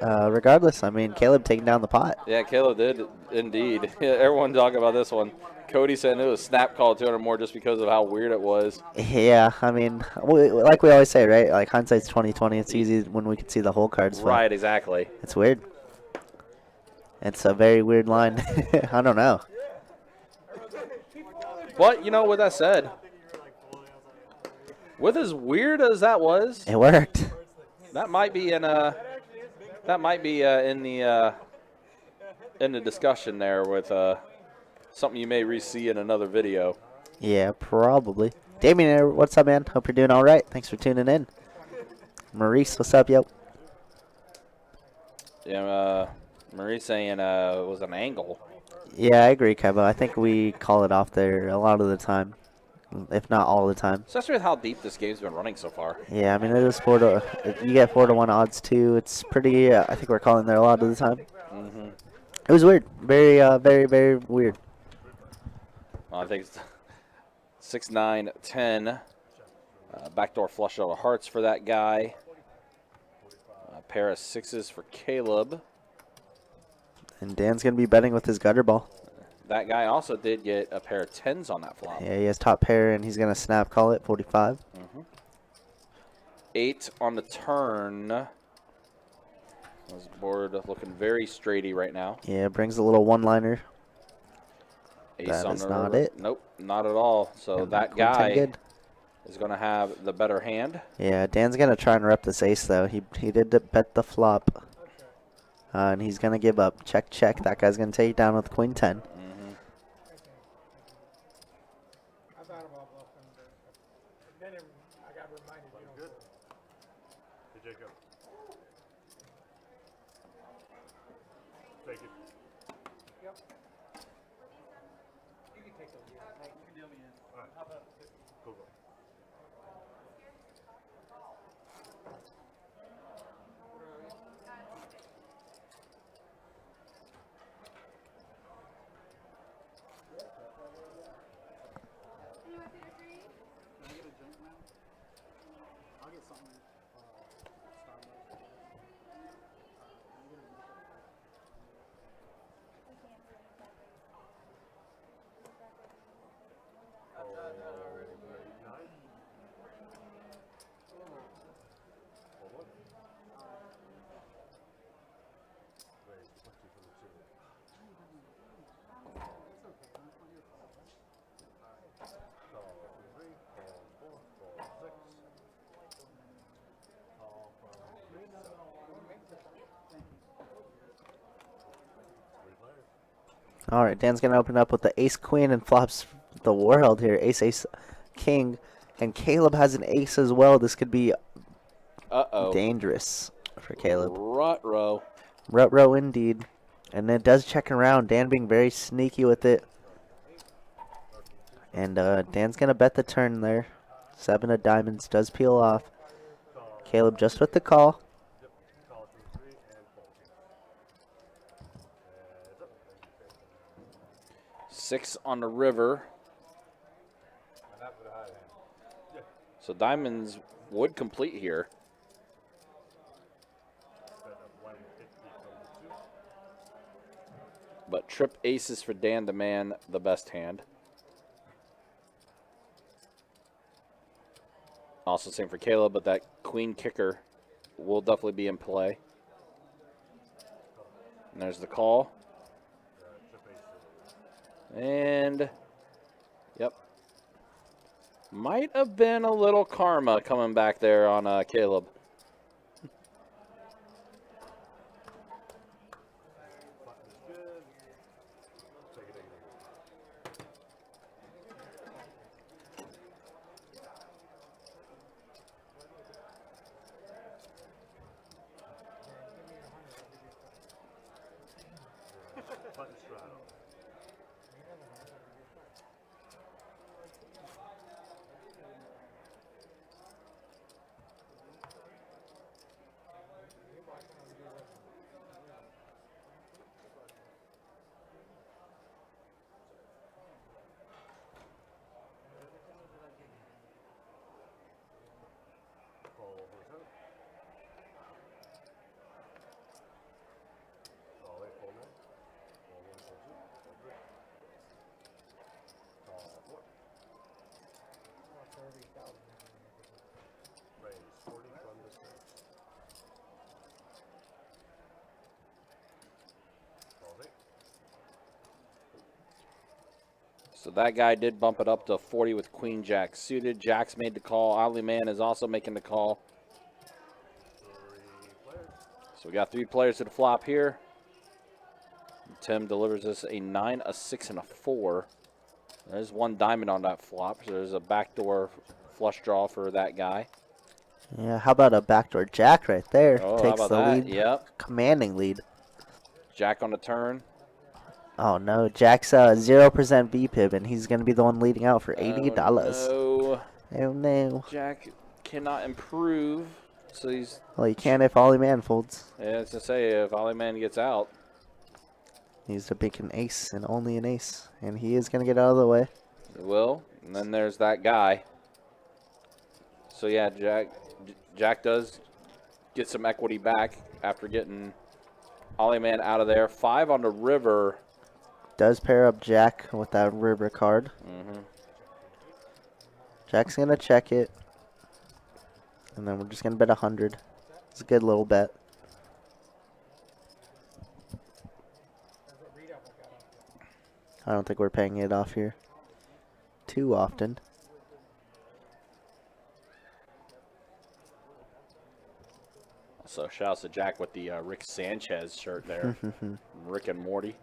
Regardless, I mean, Caleb taking down the pot. Yeah, Caleb did, indeed. Yeah, everyone talking about this one. Cody said it was snap call 200 more just because of how weird it was. Yeah, I mean, like we always say, right? Like, hindsight's 20/20. It's easy when we can see the whole cards. Right, exactly. It's weird. It's a very weird line. I don't know. But, you know, with that said, with as weird as that was, It worked. that might be in the discussion there with something you may re-see in another video. Yeah, probably. Damien, what's up, man? Hope you're doing all right. Thanks for tuning in. Maurice, what's up, yo? Yeah, Marie saying it was an angle. Yeah, I agree, Kevo. I think we call it off there a lot of the time, if not all the time. Especially with how deep this game's been running so far. Yeah, I mean, it is you get 4-1 odds too. It's pretty. I think we're calling there a lot of the time. Mm-hmm. It was weird. Very, very, very weird. I think it's 6, 9, 10. Backdoor flush out of hearts for that guy. A pair of sixes for Caleb. And Dan's gonna be betting with his gutter ball. That guy also did get a pair of tens on that flop. Yeah, he has top pair, and he's gonna snap call it 45. 8 on the turn. This board looking very straighty right now. Yeah, brings a little one-liner. Ace That on is the not river. it. Nope, not at all. So And that queen 10 guy good. is going to have the better hand. Yeah, Dan's gonna try and rep this ace though. He did bet the flop, and he's gonna give up. Check, check. That guy's gonna take it down with queen 10. I thought about bluffing, but then I got reminded, you know. Good. Hey, Jacob. Take it. Yep. You can take those. Yeah. You can deal me in. All right. Go, go. I'll get something. Starbucks. All right, Dan's gonna open up with the ace queen and flops the world here. Ace ace king, and Caleb has an ace as well. This could be dangerous for Caleb. Ruh-roh. Rut-row indeed. And it does check around. Dan being very sneaky with it. And Dan's going to bet the turn there. 7 of diamonds does peel off. Caleb just with the call. Call 3 and fold. 6 on the river. So diamonds would complete here. But trip aces for Dan the man, the best hand. Also same for Caleb, but that queen kicker will definitely be in play. And there's the call. And, yep. Might have been a little karma coming back there on Caleb. So that guy did bump it up to 40 with queen jack suited. Jack's made the call. Ollie Man is also making the call. So we got 3 players to the flop here. Tim delivers us a 9, a 6, and a 4. There's 1 diamond on that flop. So there's a backdoor flush draw for that guy. Yeah, how about a backdoor jack right there? Oh, Takes how about the that? lead. Yep. Commanding lead. Jack on the turn. Oh no, Jack's 0% VPIB, and he's going to be the one leading out for $80. Oh, no. Oh no. Jack cannot improve. So he's. Well, you can if Ollie Man folds. Yeah, it's to say if Ollie Man gets out. He's to pick an ace and only an ace, and he is going to get out of the way. He will. And then there's that guy. So yeah, Jack does get some equity back after getting Ollie Man out of there. 5 on the river. Does pair up Jack with that river card. Mm-hmm. Jack's going to check it. And then we're just going to bet 100. It's a good little bet. I don't think we're paying it off here too often. So shouts to Jack with the Rick Sanchez shirt there. Rick and Morty.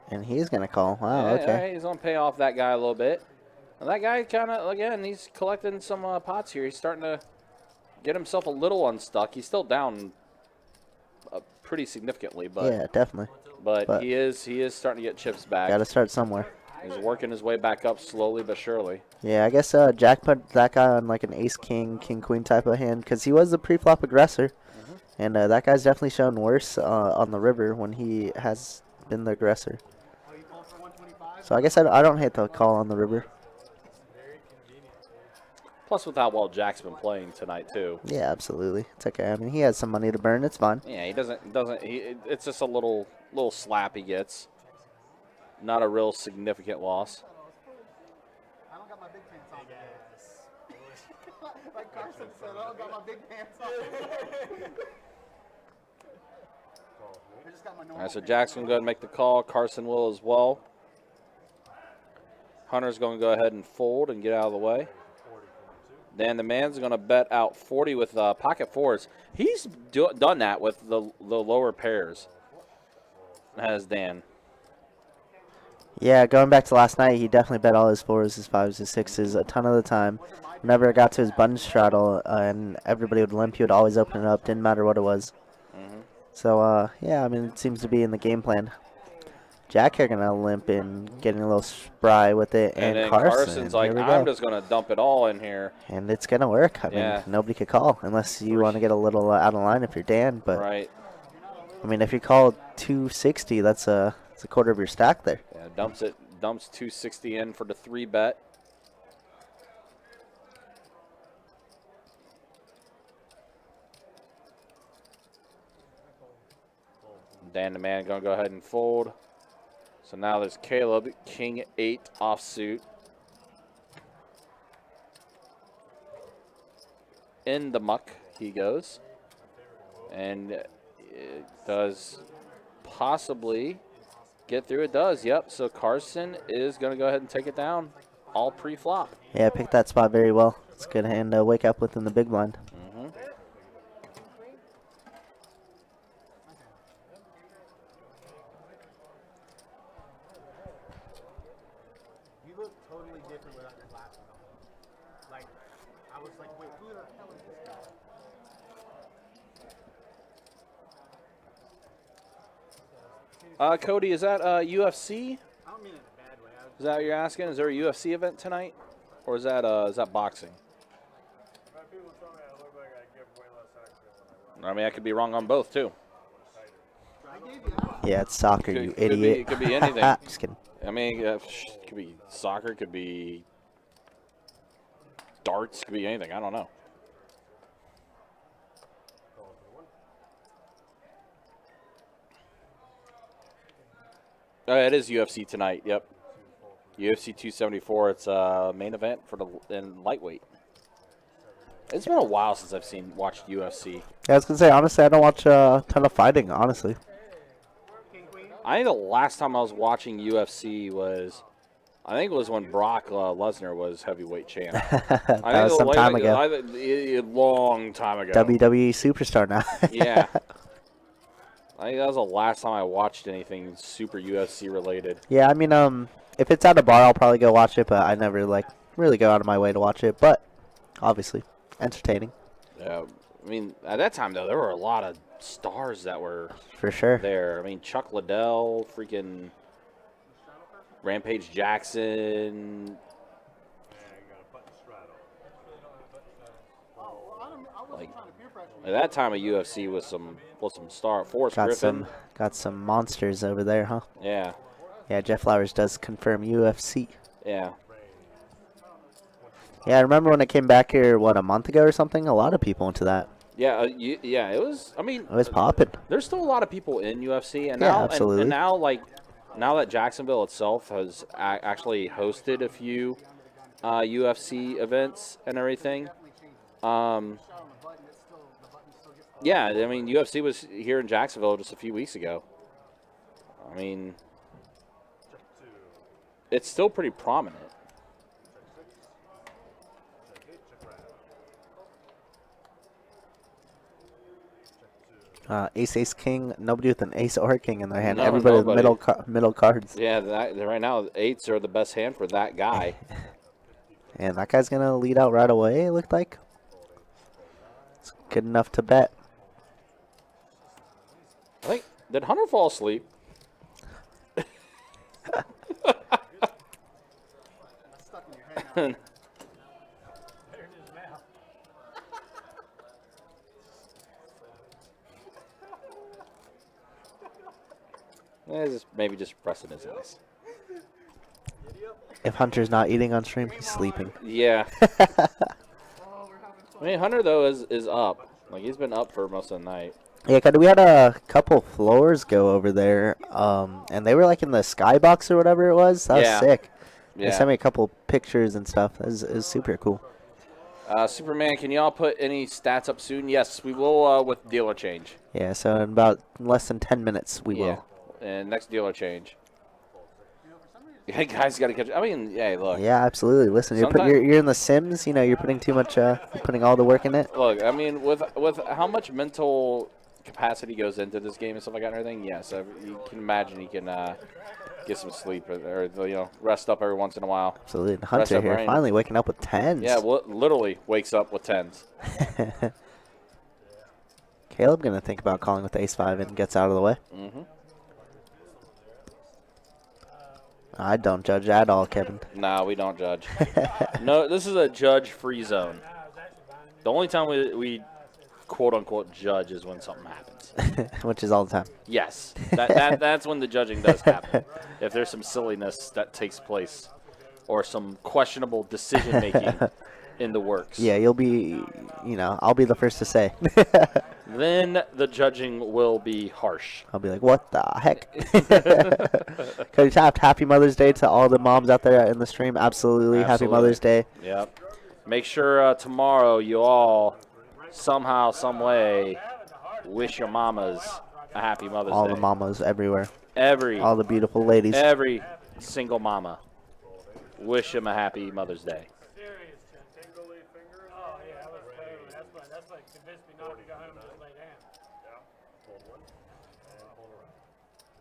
And he's going to call. Wow, Yeah, okay. he's going to pay off that guy a little bit. And that guy kind of, again, he's collecting some pots here. He's starting to get himself a little unstuck. He's still down pretty significantly, but Yeah, definitely. but he is starting to get chips back. Got to start somewhere. He's working his way back up slowly but surely. Yeah, I guess Jack put that guy on like an ace-king, king-queen type of hand because he was the pre-flop aggressor. And that guy's definitely shown worse on the river when he has been the aggressor. So I guess I don't hate the call on the river. Plus, with how well Jack's been playing tonight too. Yeah, absolutely. It's okay. I mean, he has some money to burn. It's fine. Yeah, he doesn't. It's just a little slap he gets. Not a real significant loss. I don't got my big pants on. Like Carson said, I don't got my big pants on. I just got my normal All right, so pants Jack's going to go ahead and make the call. Carson will as well. Hunter's going to go ahead and fold and get out of the way. Dan the man's going to bet out 40 with pocket fours. He's done that with the lower pairs, has Dan. Yeah, going back to last night, he definitely bet all his fours, his fives, his sixes a ton of the time. Whenever it got to his button straddle and everybody would limp, he would always open it up. Didn't matter what it was. So, yeah, I mean, it seems to be in the game plan. Jack here going to limp in, getting a little spry with it. And then Carson, Carson's like, here we I'm go. just going to dump it all in here. And it's going to work. I Yeah. mean, nobody could call unless you want to get a little out of line if you're Dan. But, Right. I mean, if you call 260, that's a quarter of your stack there. Yeah, dumps 260 in for the 3-bet. Dan the man going to go ahead and fold. So now there's Caleb, King 8 offsuit. in the muck he goes. And it does possibly get through. It does, yep. So Carson is going to go ahead and take it down all pre-flop. Yeah, picked that spot very well. It's a good hand to wake up with in the big blind. Mm-hmm. You look totally different without your glasses on. Like, I was like, wait, who the hell is this guy? Cody, is that UFC? I don't mean it in a bad way. Is that what you're asking? Is there a UFC event tonight? Or is that boxing? But people tell me I look like I give way less action when I run. I mean, I could be wrong on both, too. I gave you that. Yeah, it's soccer, you idiot. It could be anything. Just kidding. I mean, it could be soccer, could be darts, could be anything. I don't know. It is UFC tonight. Yep, UFC 274. It's a main event for in lightweight. It's been a while since I've watched UFC. Yeah, I was gonna say honestly, I don't watch a ton of fighting. Honestly, I think the last time I was watching UFC was, I think it was when Brock Lesnar was heavyweight champ. that was some time ago. A long time ago. WWE superstar now. Yeah. I think that was the last time I watched anything super UFC related. Yeah, I mean, if it's at a bar, I'll probably go watch it, but I never like really go out of my way to watch it. But obviously, entertaining Yeah, I mean, at that time though, there were a lot of stars that were for sure. there. I mean, Chuck Liddell, freaking Rampage Jackson. Like at that time of UFC was some star. Forrest Griffin. Got some monsters over there, huh? Yeah, Yeah, Jeff Flowers does confirm UFC. yeah. Yeah, I remember when it came back here, what, a month ago or something? A lot of people into that. Yeah, yeah, it was. I mean, It was popping. there's still a lot of people in UFC, and Yeah, now, absolutely. and now, now that Jacksonville itself has actually hosted a few UFC events and everything. Yeah, I mean, UFC was here in Jacksonville just a few weeks ago. I mean, it's still pretty prominent. Ace King. Nobody with an ace or king in their hand. No, Everybody with nobody. middle cards. Yeah, right now, eights are the best hand for that guy. And that guy's going to lead out right away, it looked like. It's good enough to bet. I think, did Hunter fall asleep? Stuck in your head now. There it is now. Maybe just pressing his eyes. If Hunter's not eating on stream, he's sleeping. Yeah. I mean, Hunter, though, is up. Like, he's been up for most of the night. Yeah, 'cause we had a couple floors go over there, and they were like in the skybox or whatever it was. That Yeah. was sick. They Yeah. sent me a couple pictures and stuff. It was super cool. Superman, can y'all put any stats up soon? Yes, we will with dealer change. Yeah, so in about less than 10 minutes, we will. And next dealer change. Yeah, guys got to catch. I mean, yeah, look. Yeah, absolutely. Listen, Sometimes- you're in the Sims. You know, you're putting too much. You're putting all the work in it. Look, I mean, with how much mental capacity goes into this game and stuff like that and everything, yes, you can imagine he can get some sleep or rest up every once in a while. Absolutely. And Rest Hunter up here, brain. finally waking up with 10s. Yeah, literally wakes up with 10s. Caleb gonna think about calling with ace-5 and gets out of the way. Mm-hmm. I don't judge at all, Kevin. Nah, we don't judge. No, this is a judge-free zone. The only time we quote-unquote judge is when something happens. Which is all the time. Yes, that's when the judging does happen. If there's some silliness that takes place or some questionable decision-making in the works. Yeah, you'll be, I'll be the first to say. Then the judging will be harsh. I'll be like, what the heck? Cody Taft, happy Mother's Day to all the moms out there in the stream. Absolutely. Happy Absolutely. Mother's Day. Yep. Make sure tomorrow you all somehow, some way, wish your mamas a happy Mother's All Day. the mamas everywhere. Every All the beautiful ladies. every single mama, wish them a happy Mother's Day. Serious, tingly fingers. Oh yeah, that was totally. That's what convinced me not to go home and just lay down. Yeah. Hold one. And hold around.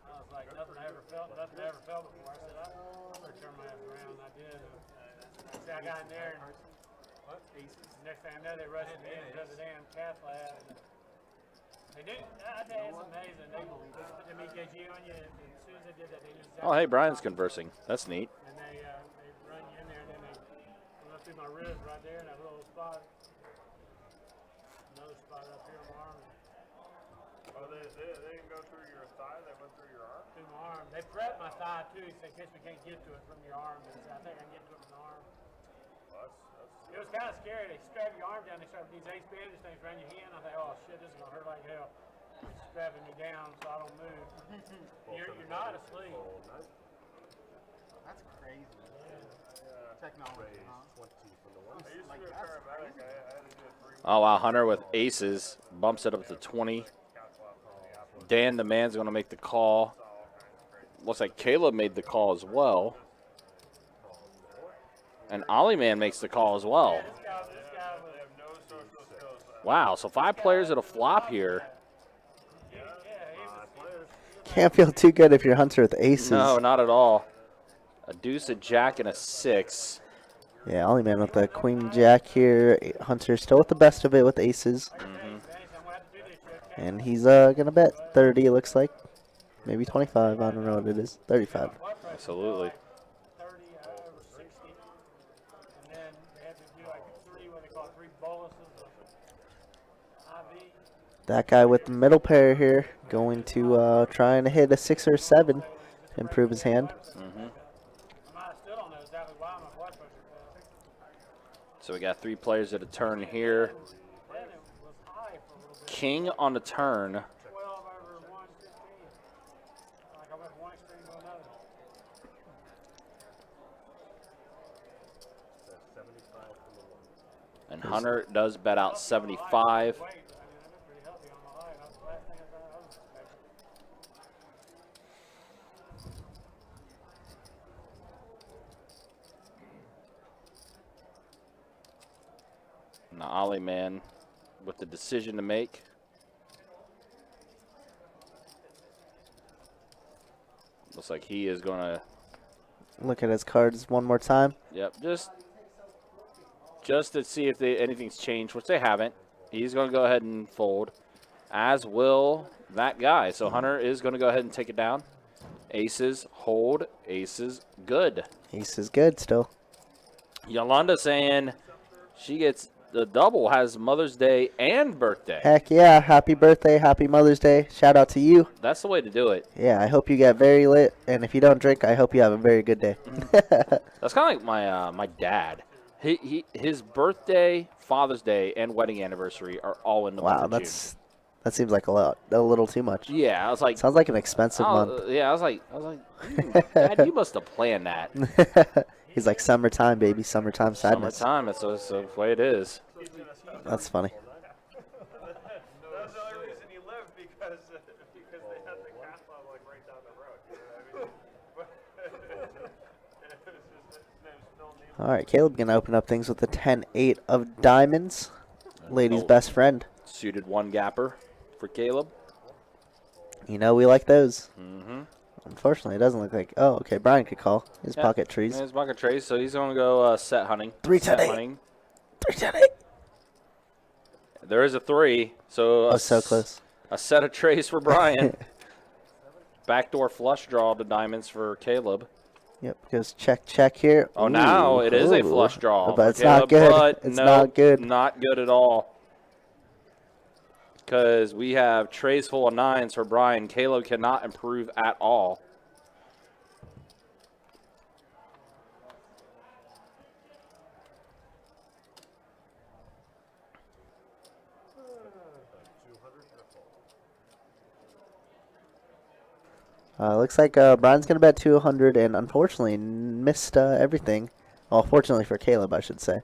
I was like, nothing I ever felt before. I said, I'm gonna turn my ass around. I did. See, I got in there, and next thing I know, they rushed me in to the damn cath lab. They did. I tell you, it's amazing. They put them EKG on you, and as soon as they did that, they just. Oh, hey, Brian's conversing. That's neat. And they run you in there, and then they run through my ribs right there in that little spot. Another spot up here on my arm. Oh, they didn't go through your thigh, they went through your arm? Through my arm. They prepped my thigh too, so in case we can't get to it from your arm. But I think I can get to it from the arm. Well, It was kind of scary. They strap your arm down. They strap these ace bandage things around your hand. I thought, oh shit, this is gonna hurt like hell. They're strapping me down so I don't move. You're not asleep. That's crazy. Technology, huh? I used to be a paramedic, I had to do a 3 Oh, wow, Hunter with aces bumps it up to 20. Dan the man's going to make the call. Looks like Caleb made the call as well. And Ollie Man makes the call as well. They have no social skills. Wow, so 5 players at a flop here. Can't feel too good if you're Hunter with aces. No, not at all. A deuce, a jack, and a 6. Yeah, Ollie Man with the queen jack here. Hunter still with the best of it with aces. And he's gonna bet 30, it looks like. Maybe 25, I don't know what it is. 35. Absolutely. 30 over 60. And then they had to do like 3 boluses of IV. That guy with the middle pair here going to try and hit a 6 or a 7 to improve his hand. I still don't know exactly why my blood pressure fell. So we got 3 players at a turn here. Then it was high for a little bit. King on the turn. 12 over 115. Like I went from one extreme to another. And Hunter does bet out 75. Wait, I mean, I've been pretty healthy on my life. That was the last thing I was expecting. Now Ollie Man with the decision to make. Looks like he is going to, Look at his cards one more time. yep, just to see if anything's changed, which they haven't. He's going to go ahead and fold, as will that guy. So Hunter is going to go ahead and take it down. Aces, hold, aces, good. Ace is good still. Yolanda saying she gets the double, has Mother's Day and birthday. Heck yeah, happy birthday, happy Mother's Day. Shout out to you. That's the way to do it. Yeah, I hope you get very lit, and if you don't drink, I hope you have a very good day. That's kind of like my my dad. His birthday, Father's Day, and wedding anniversary are all in the month Wow, of that seems like a little too much. June. Yeah, I was like, Sounds like an expensive month. yeah, I was like, Dad, you must have planned that. He's like, summertime, baby, summertime sadness. Summertime, that's the way it is. That's funny. That's the only reason he lived, because they had the cath lab like right down the road. You know what I mean? It was just, his name's Phil Neiman. All right, Caleb gonna open up things with the 10-8 of diamonds. Lady's best friend. Suited one gapper for Caleb. You know we like those. Mm-hmm. Unfortunately, it doesn't look like. Oh, okay. Brian could call his Yeah. pocket trees. His bucket trays, so he's going to go set hunting. 3-10-8. Set hunting. 3-10-8. There is a 3, so Oh, so close. A set of trays for Brian. Backdoor flush draw to diamonds for Caleb. Yep. Goes check here. Oh, now it is a Ooh. flush draw. But for it's not Caleb, good. but It's no, not good. Not good at all. Because we have trays full of 9s for Brian. Caleb cannot improve at all. Looks like Brian's going to bet 200 and unfortunately missed everything. Well, fortunately for Caleb, I should say.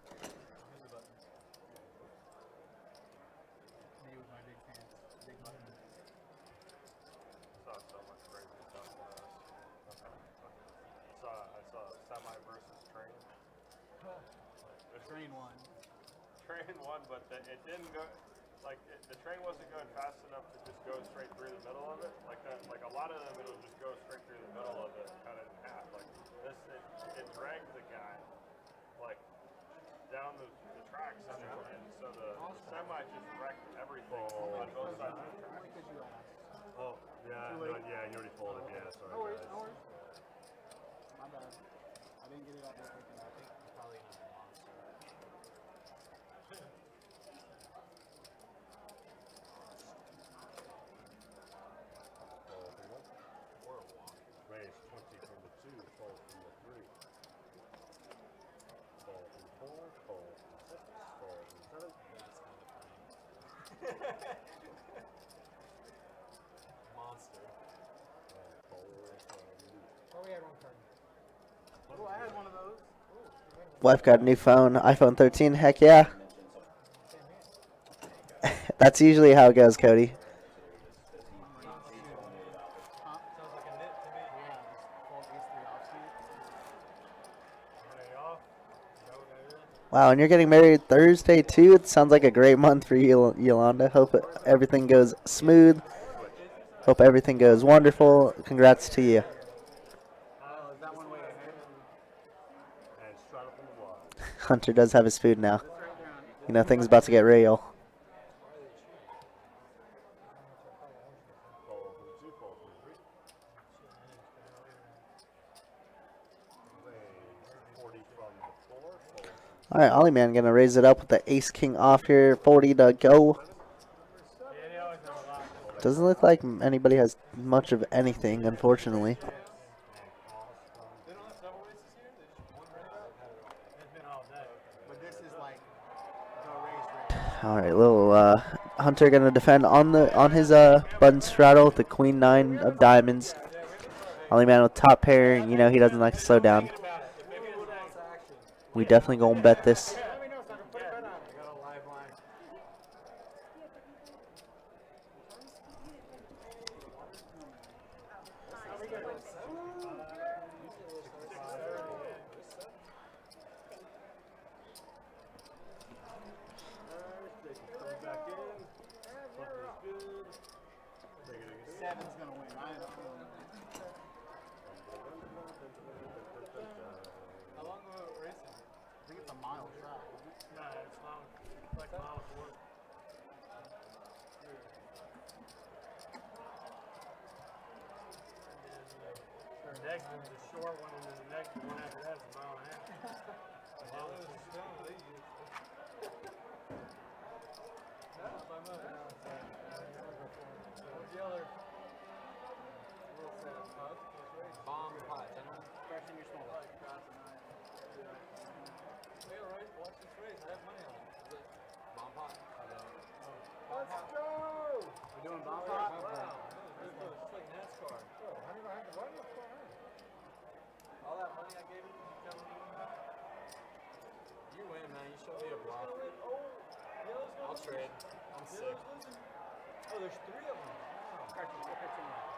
line one, but it didn't go. Like the train wasn't going fast enough to just go straight through the middle of it. Like that. Like a lot of them, it'll just go straight through the middle of it, cut it in half. Like this, it dragged the guy like down the tracks, and so the semi just wrecked everything on both sides of the tracks. Oh, yeah, no, yeah, you already folded. Yeah, sorry. No worries, guys. no worries. My bad. I didn't get it out there quick enough. Probably another monster. Raise 20 from the 2, fold from the 3. Fold from 4, fold from 6, fold from 7. That's kind of funny. Monster. And fold from Oh, we had one card. Oh, I had one of those. Wife got a new phone, iPhone 13. Heck yeah. That's usually how it goes, Cody. Wow, and you're getting married Thursday too. It sounds like a great month for you, Yolanda. Hope everything goes smooth. Hope everything goes wonderful. Congrats to you. Is that one way ahead? and straddle from the wide. Hunter does have his food now. You know, things about to get real. Fold from the 2, fold from the 3. Raise 40 from the 4, fold. All right, Ollie man gonna raise it up with the ace king off here. 40 to go. Doesn't look like anybody has much of anything, unfortunately. They don't have double races here. They just one race. It's been all day. But this is like the race. All right, little Hunter gonna defend on his button straddle with the queen 9 of diamonds. Ollie man with top pair. You know he doesn't like to slow down. We definitely gonna bet this. Let me know so I can put a bet on it. Got a live line. Seven's gonna win. I don't know. How long of a race is it? I think it's a mile track, isn't it? No, it's long. It's like mile 4. Our next one's a short one, and then the next one after that is a mile and a half. Well, it was a stone they used. That's my money. What's the other? Little set. Oh, that's a close race. Bomb pot, gentlemen. Fresh in your small one. Hey, all right, watch this race. I have money on it. Is it? Bomb pot. Let's go! We're doing bomb pot? Wow. Really close. It's like NASCAR. How do you have to run? What's going on? All that money I gave you, you telling me you win? You win, man. You show me a bluff. Yellow's I'll trade. I'm sick. Yellow's losing. Oh, there's 3 of them. Carson, go pitch him out.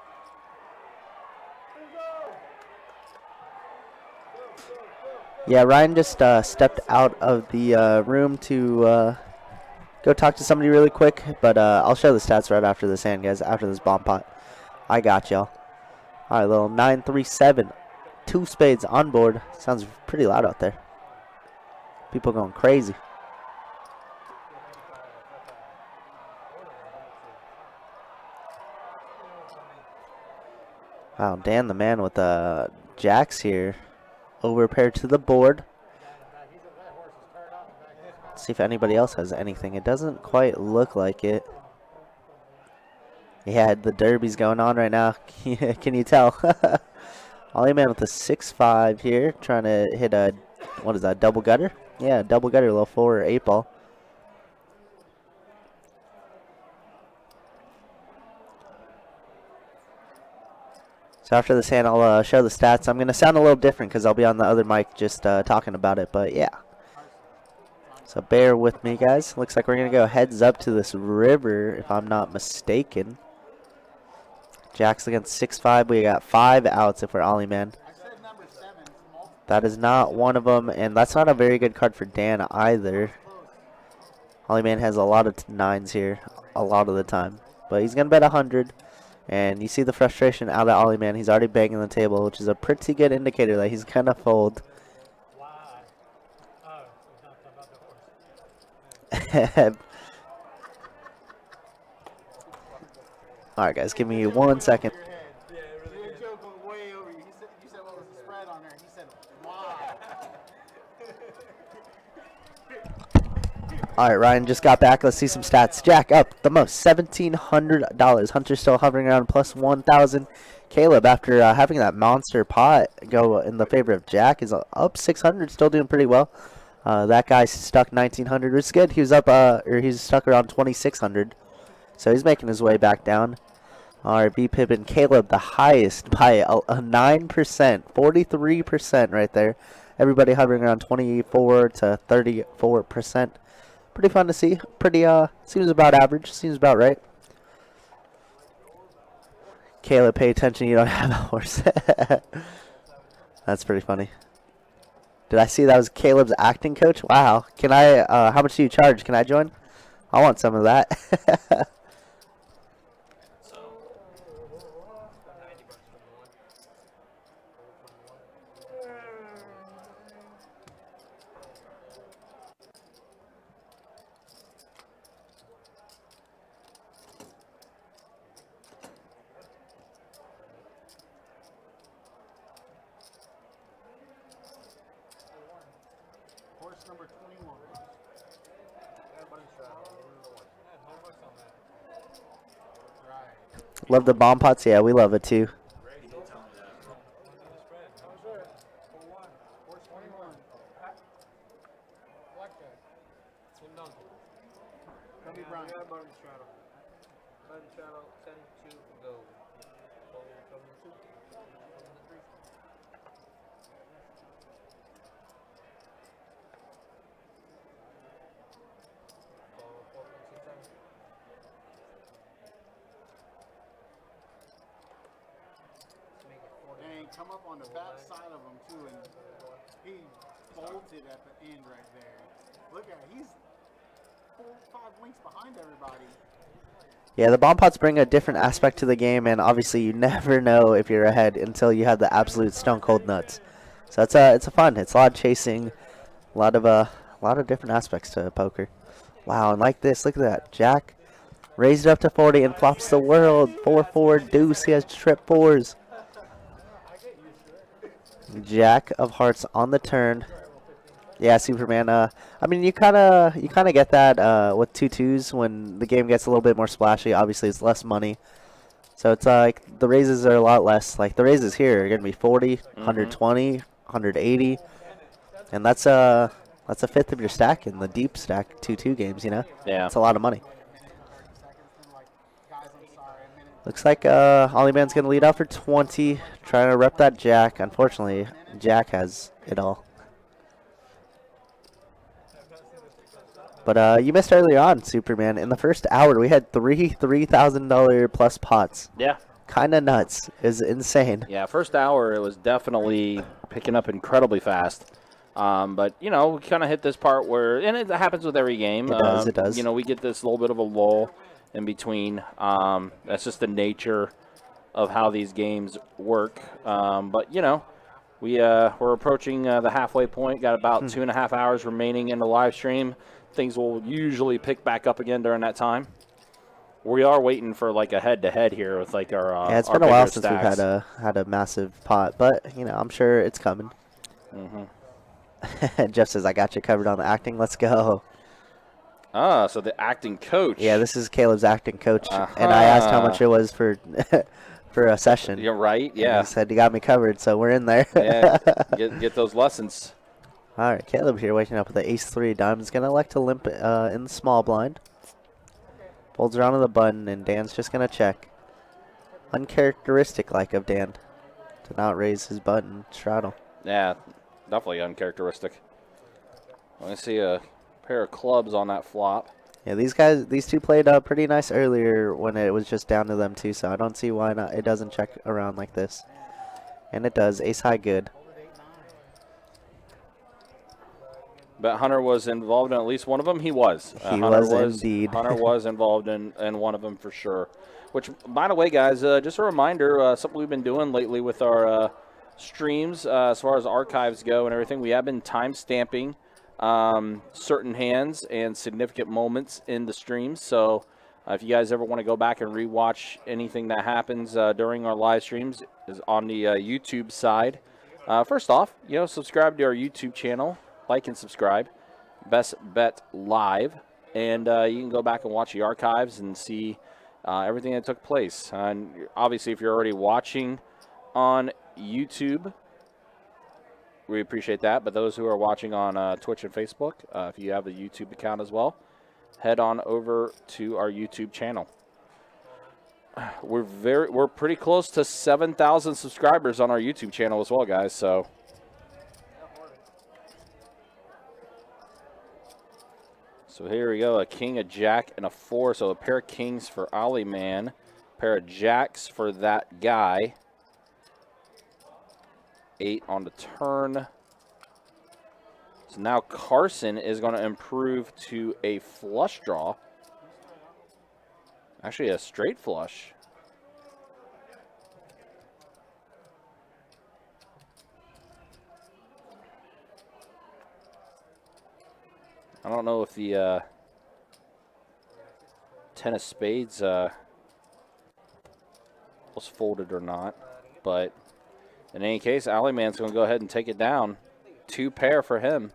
Yeah, Ryan just stepped out of the room to go talk to somebody really quick, but I'll show the stats right after this hand, guys, after this bomb pot. I got y'all. All right, little 9-3-7. 2 spades on board. Sounds pretty loud out there. People going crazy. Wow, Dan the man with the jacks here. Over pair to the board. See if anybody else has anything. It doesn't quite look like it. Yeah, the derby's going on right now. Can you tell? Ollie man with a 6-5 here, trying to hit a, what is that, double gutter? Yeah, double gutter, low 4 or 8 ball. So after this hand, I'll show the stats. I'm going to sound a little different because I'll be on the other mic just talking about it, but yeah. So bear with me, guys. Looks like we're going to go heads up to this river, if I'm not mistaken. Jacks against 6-5. We got 5 outs if we're Ollie man. I said number 7. That is not one of them, and that's not a very good card for Dan either. Ollie Man has a lot of 9s here, a lot of the time. But he's going to bet 100. And you see the frustration out of Ollie Man. He's already banging the table, which is a pretty good indicator that he's going to fold. Why? Oh, he's not talking about the horse. Alright, guys, give me 1 second. Your head. Your joke went way over you. You said what was the spread on there? He said, why? Alright, Ryan just got back. Let's see some stats. Jack up the most, $1,700. Hunter still hovering around plus 1,000. Caleb, after having that monster pot go in the favor of Jack, is up 600, still doing pretty well. That guy stuck 1,900, which is good. He was up, or he's stuck around 2,600. So he's making his way back down. Alright, B-Pip and Caleb, the highest by a 9%, 43% right there. Everybody hovering around 24 to 34%. Pretty fun to see. Pretty, seems about average. Seems about right. Caleb, pay attention. You don't have a horse. That's pretty funny. Did I see that was Caleb's acting coach? Wow. Can I, how much do you charge? Can I join? I want some of that. Horse number 21. Right. Love the bomb pots. Yeah, we love it too. Cubby Brown. Button straddle. Button straddle, 10 to go. Fold from the 2. From the 3. Call 4.67. Make it 40. And come up on the back side of him too, and he bolted at the end right there. Look at it, he's 4 or 5 winks behind everybody. Yeah, the bomb pots bring a different aspect to the game, and obviously you never know if you're ahead until you have the absolute stone cold nuts. So it's a fun. It's a lot of chasing, a lot of different aspects to poker. Wow, and like this, look at that. Jack raised it up to 40 and flops the world. 4-4 deuce. He has trip 4s. Jack of hearts on the turn. Yeah, Superman. I mean, you kind of get that with 2-2s when the game gets a little bit more splashy. Obviously, it's less money, so it's like the raises are a lot less. Like the raises here are gonna be 40, 120, 180, and that's a fifth of your stack in the deep stack 2-2 games. You know, Yeah. it's a lot of money. Looks like Ollie Man's gonna lead out for 20, trying to rep that Jack. Unfortunately, Jack has it all. But you missed earlier on, Superman. In the first hour, we had three $3,000 plus pots. Yeah. Kind of nuts. Is insane. Yeah, first hour, it was definitely picking up incredibly fast. But, you know, we kind of hit this part where, and it happens with every game. It does. You know, we get this little bit of a lull in between. That's just the nature of how these games work. But, you know, we're approaching the halfway point. Got about 2.5 hours remaining in the live stream. Things will usually pick back up again during that time. We are waiting for like a head-to-head here with like our Yeah, it's our been a while bigger since stacks. we've had a massive pot, but you know, I'm sure it's coming. Jeff says, "I got you covered on the acting. Let's go." Ah, so the acting coach. Yeah, this is Caleb's acting coach, and I asked how much it was for for a session. You're right. And Yeah. he said you got me covered, so we're in there. Yeah. Get those lessons. All right, Caleb here waking up with the ace-3 diamonds. Going to elect to limp in the small blind. Folds around to the button, and Dan's just going to check. Uncharacteristic like of Dan to not raise his button straddle. Yeah, definitely uncharacteristic. I see a pair of clubs on that flop. Yeah, these two played pretty nice earlier when it was just down to them two, so I don't see why not. It doesn't check around like this. And it does. Ace high good. Bet Hunter was involved in at least one of them. He was. He Hunter was indeed. Hunter was involved in one of them for sure. Which, by the way, guys, just a reminder, something we've been doing lately with our streams as far as archives go and everything. We have been time-stamping certain hands and significant moments in the streams. So if you guys ever want to go back and rewatch anything that happens during our live streams is on the YouTube side. First off, subscribe to our YouTube channel. Like and subscribe. Best Bet Live. And you can go back and watch the archives and see everything that took place. And obviously, if you're already watching on YouTube, we appreciate that. But those who are watching on Twitch and Facebook, if you have a YouTube account as well, head on over to our YouTube channel. We're pretty close to 7,000 subscribers on our YouTube channel as well, guys. So here we go, a king, a jack, and a 4. So a pair of kings for Ollie Man, a pair of jacks for that guy. 8 on the turn. So now Carson is going to improve to a flush draw. Actually, a straight flush. I don't know if the 10 of spades was folded or not, but in any case, Alley Man's going to go ahead and take it down. 2 pair for him.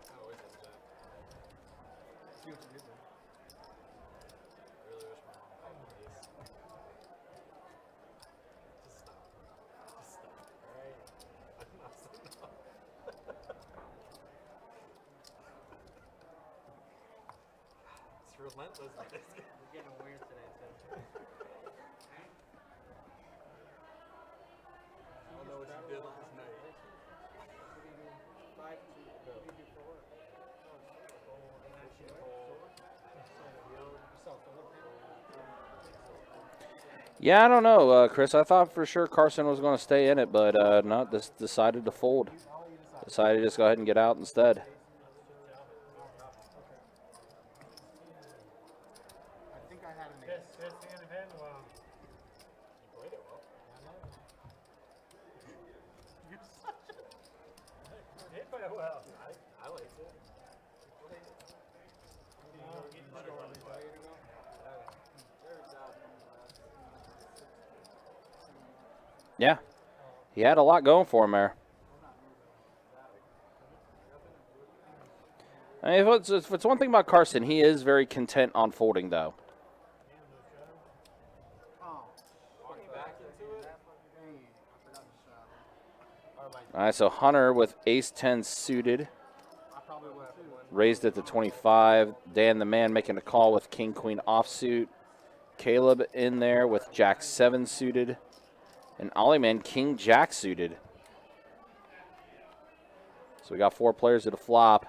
Relentless. We're getting weird today, too. I don't know what you did last night. Yeah, I don't know, Chris. I thought for sure Carson was going to stay in it, but not. Decided to fold. Decided to just go ahead and get out instead. Yeah, he had a lot going for him there. I mean, if it's one thing about Carson, he is very content on folding, though. All right, so Hunter with ace-10 suited. Raised it to 25. Dan the Man making a call with king-queen offsuit. Caleb in there with jack-7 suited. And Ollie Man, king-jack suited. So we got 4 players at a flop.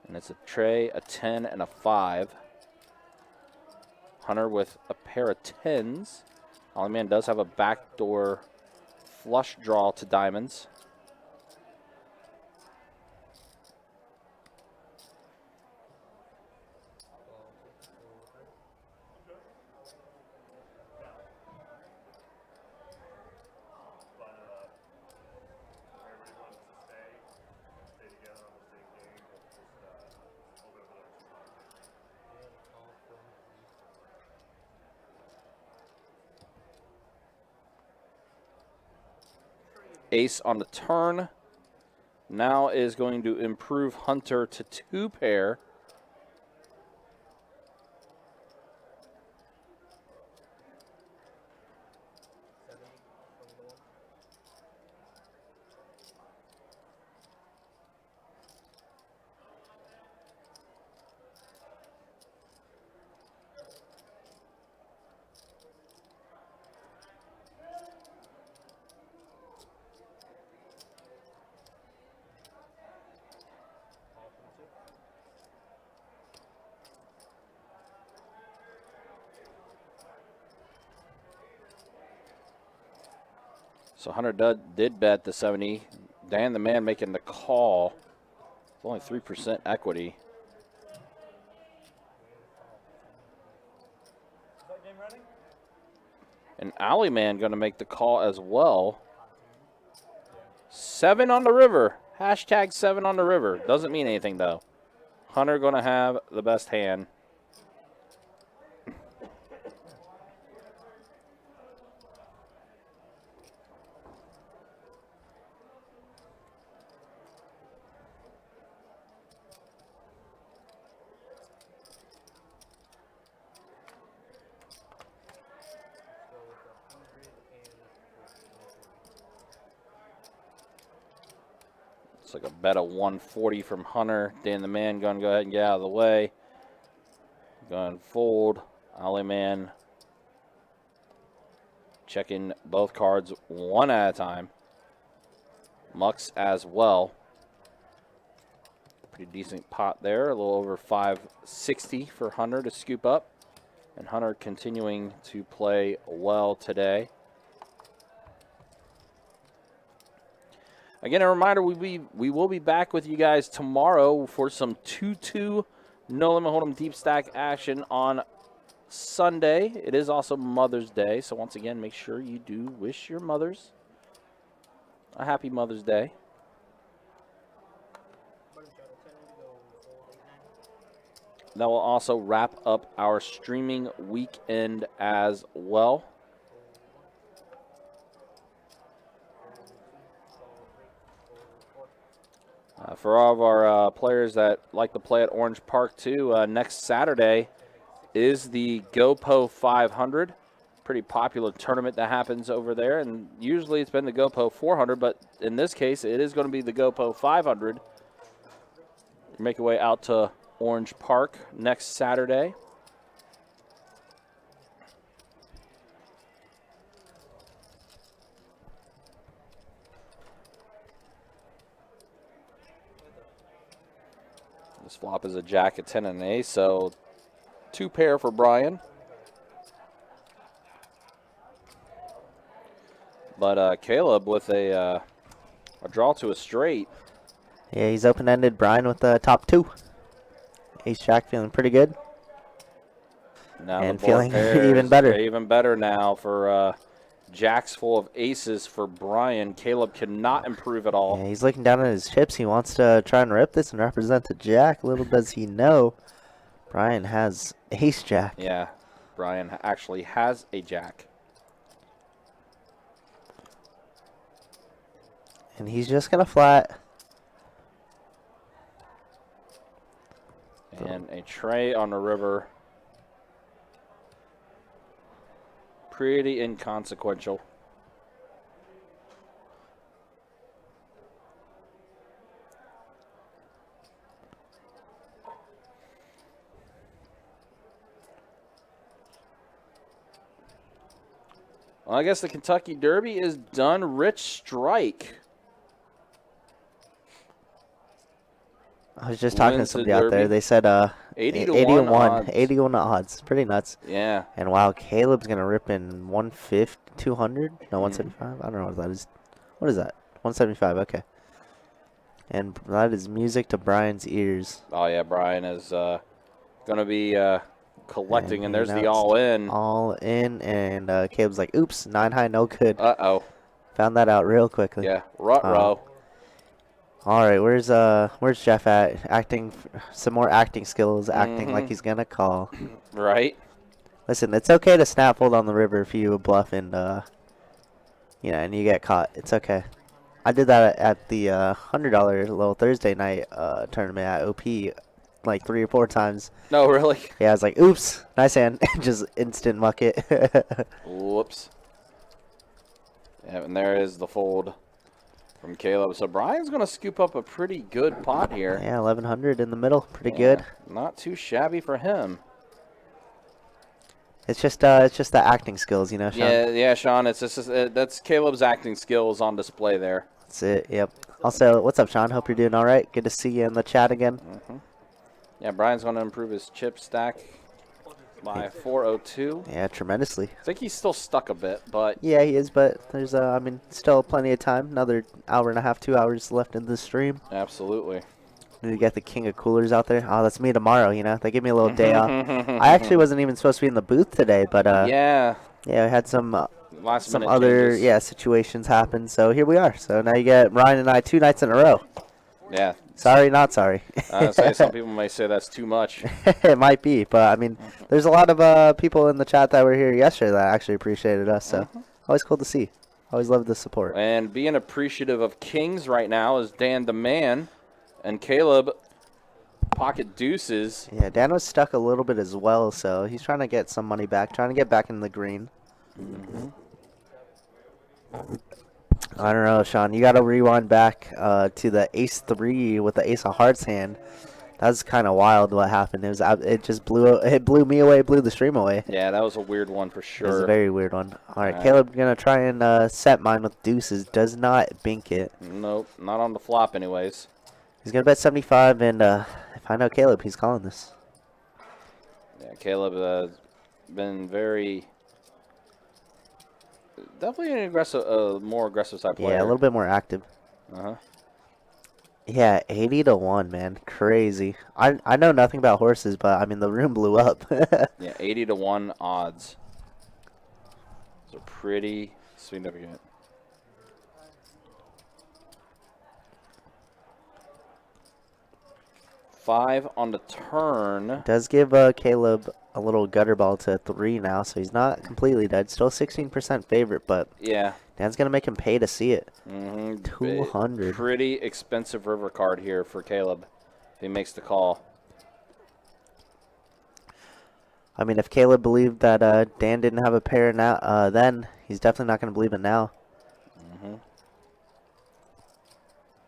And it's a Trey, a 10, and a 5. Hunter with a pair of 10s. Ollie Man does have a backdoor flush draw to diamonds. Ace on the turn. Now is going to improve Hunter to 2 pair. So Hunter did bet the 70. Dan the Man making the call. It's only 3% equity. Is that game ready? And Alleyman going to make the call as well. 7 on the river. Hashtag 7 on the river. Doesn't mean anything, though. Hunter going to have the best hand. It's like a bet of 140 from Hunter. Dan the Man going to go ahead and get out of the way. Going to fold. Alleyman checking both cards one at a time. Mucks as well. Pretty decent pot there. A little over 560 for Hunter to scoop up. And Hunter continuing to play well today. Again, a reminder, we will be back with you guys tomorrow for some 2-2 No Limit Hold'em Deep Stack action on Sunday. It is also Mother's Day, so once again, make sure you do wish your mothers a happy Mother's Day. That will also wrap up our streaming weekend as well. For all of our players that like to play at Orange Park too, next Saturday is the GoPo 500. Pretty popular tournament that happens over there, and usually it's been the GoPo 400, but in this case it is going to be the GoPo 500. Make your way out to Orange Park next Saturday. This flop is a jack, a 10, and an ace, so 2 pair for Brian. But Caleb with a draw to a straight. Yeah, he's open-ended. Brian with the top 2. Ace Jack feeling pretty good. Now and the board feeling pairs even better. Even better now for jacks full of aces for Brian. Caleb cannot improve at all. Yeah, he's looking down at his chips. He wants to try and rip this and represent the jack. Little does he know, Brian has ace jack. Yeah, Brian actually has a jack. And he's just going to flat. And a tray on the river. Pretty inconsequential. Well, I guess the Kentucky Derby is done. Rich Strike. I was just talking to Wins the somebody out there. Derby. They said 80 to 80 1 to 1. odds. 80 to 1 odds. Pretty nuts. Yeah. And wow, Caleb's going to rip in 150, 200? No, 175? I don't know what that is. What is that? 175, okay. And that is music to Brian's ears. Oh, yeah, Brian is going to be collecting, and there's the announced all-in. All in, and Caleb's like, oops, 9 high, no good. Uh-oh. Found that out real quickly. Yeah, ruh-roh. All right, where's Jeff at? Acting, some more acting skills, acting like he's going to call. Right. Listen, it's okay to snap hold on the river if you bluff and, and you get caught. It's okay. I did that at the $100 little Thursday night tournament at OP like 3 or 4 times. No, really? Yeah, I was like, oops, nice hand. Just instant muck it. Whoops. Yeah, and there is the fold from Caleb. So Brian's going to scoop up a pretty good pot here. Yeah, 1100 in the middle. Pretty Yeah, good. Not too shabby for him. It's just the acting skills, Sean? Yeah, Sean. It's just that's Caleb's acting skills on display there. That's it. Yep. Also, what's up, Sean? Hope you're doing all right. Good to see you in the chat again. Yeah, Brian's going to improve his chip stack by 402. Yeah, tremendously. I think he's still stuck a bit, but Yeah, he is, but there's still plenty of time. Another hour and a half, 2 hours left in the stream. absolutely. You got the king of coolers out there. Oh, that's me tomorrow, you know. They give me a little day off. I actually wasn't even supposed to be in the booth today, but yeah, yeah, I had some last minute other changes. situations happen. So here we are. So now you get Ryan and I 2 nights in a row. Yeah. Sorry, not sorry. I say some people may say that's too much. It might be, but I mean, there's a lot of people in the chat that were here yesterday that actually appreciated us. So always cool to see. Always love the support. And being appreciative of Kings right now is Dan the Man and Caleb pocket deuces. Yeah, Dan was stuck a little bit as well, so he's trying to get some money back, trying to get back in the green. I don't know, Sean. You got to rewind back to the ace-3 with the ace of hearts hand. That's kind of wild what happened. It just blew me away, blew the stream away. Yeah, that was a weird one for It was sure. a very weird one. All right, Caleb gonna try and set mine with deuces. Does not bink it. Nope, not on the flop anyways. He's gonna bet 75, and if I know Caleb, he's calling this. Yeah, Caleb been very definitely an aggressive, more aggressive side player. Yeah, a little bit more active. Yeah, 80 to 1, man, crazy. I know nothing about horses, but I mean the room blew up. Yeah, 80 to 1 odds. So pretty significant. Five on the turn. Does give Caleb a little gutter ball to 3 now, so he's not completely dead. Still 16% favorite, but Yeah. Dan's gonna make him pay to see it. 200. 200. Pretty expensive river card here for Caleb if he makes the call. I mean, if Caleb believed that Dan didn't have a pair now, then he's definitely not gonna believe it now.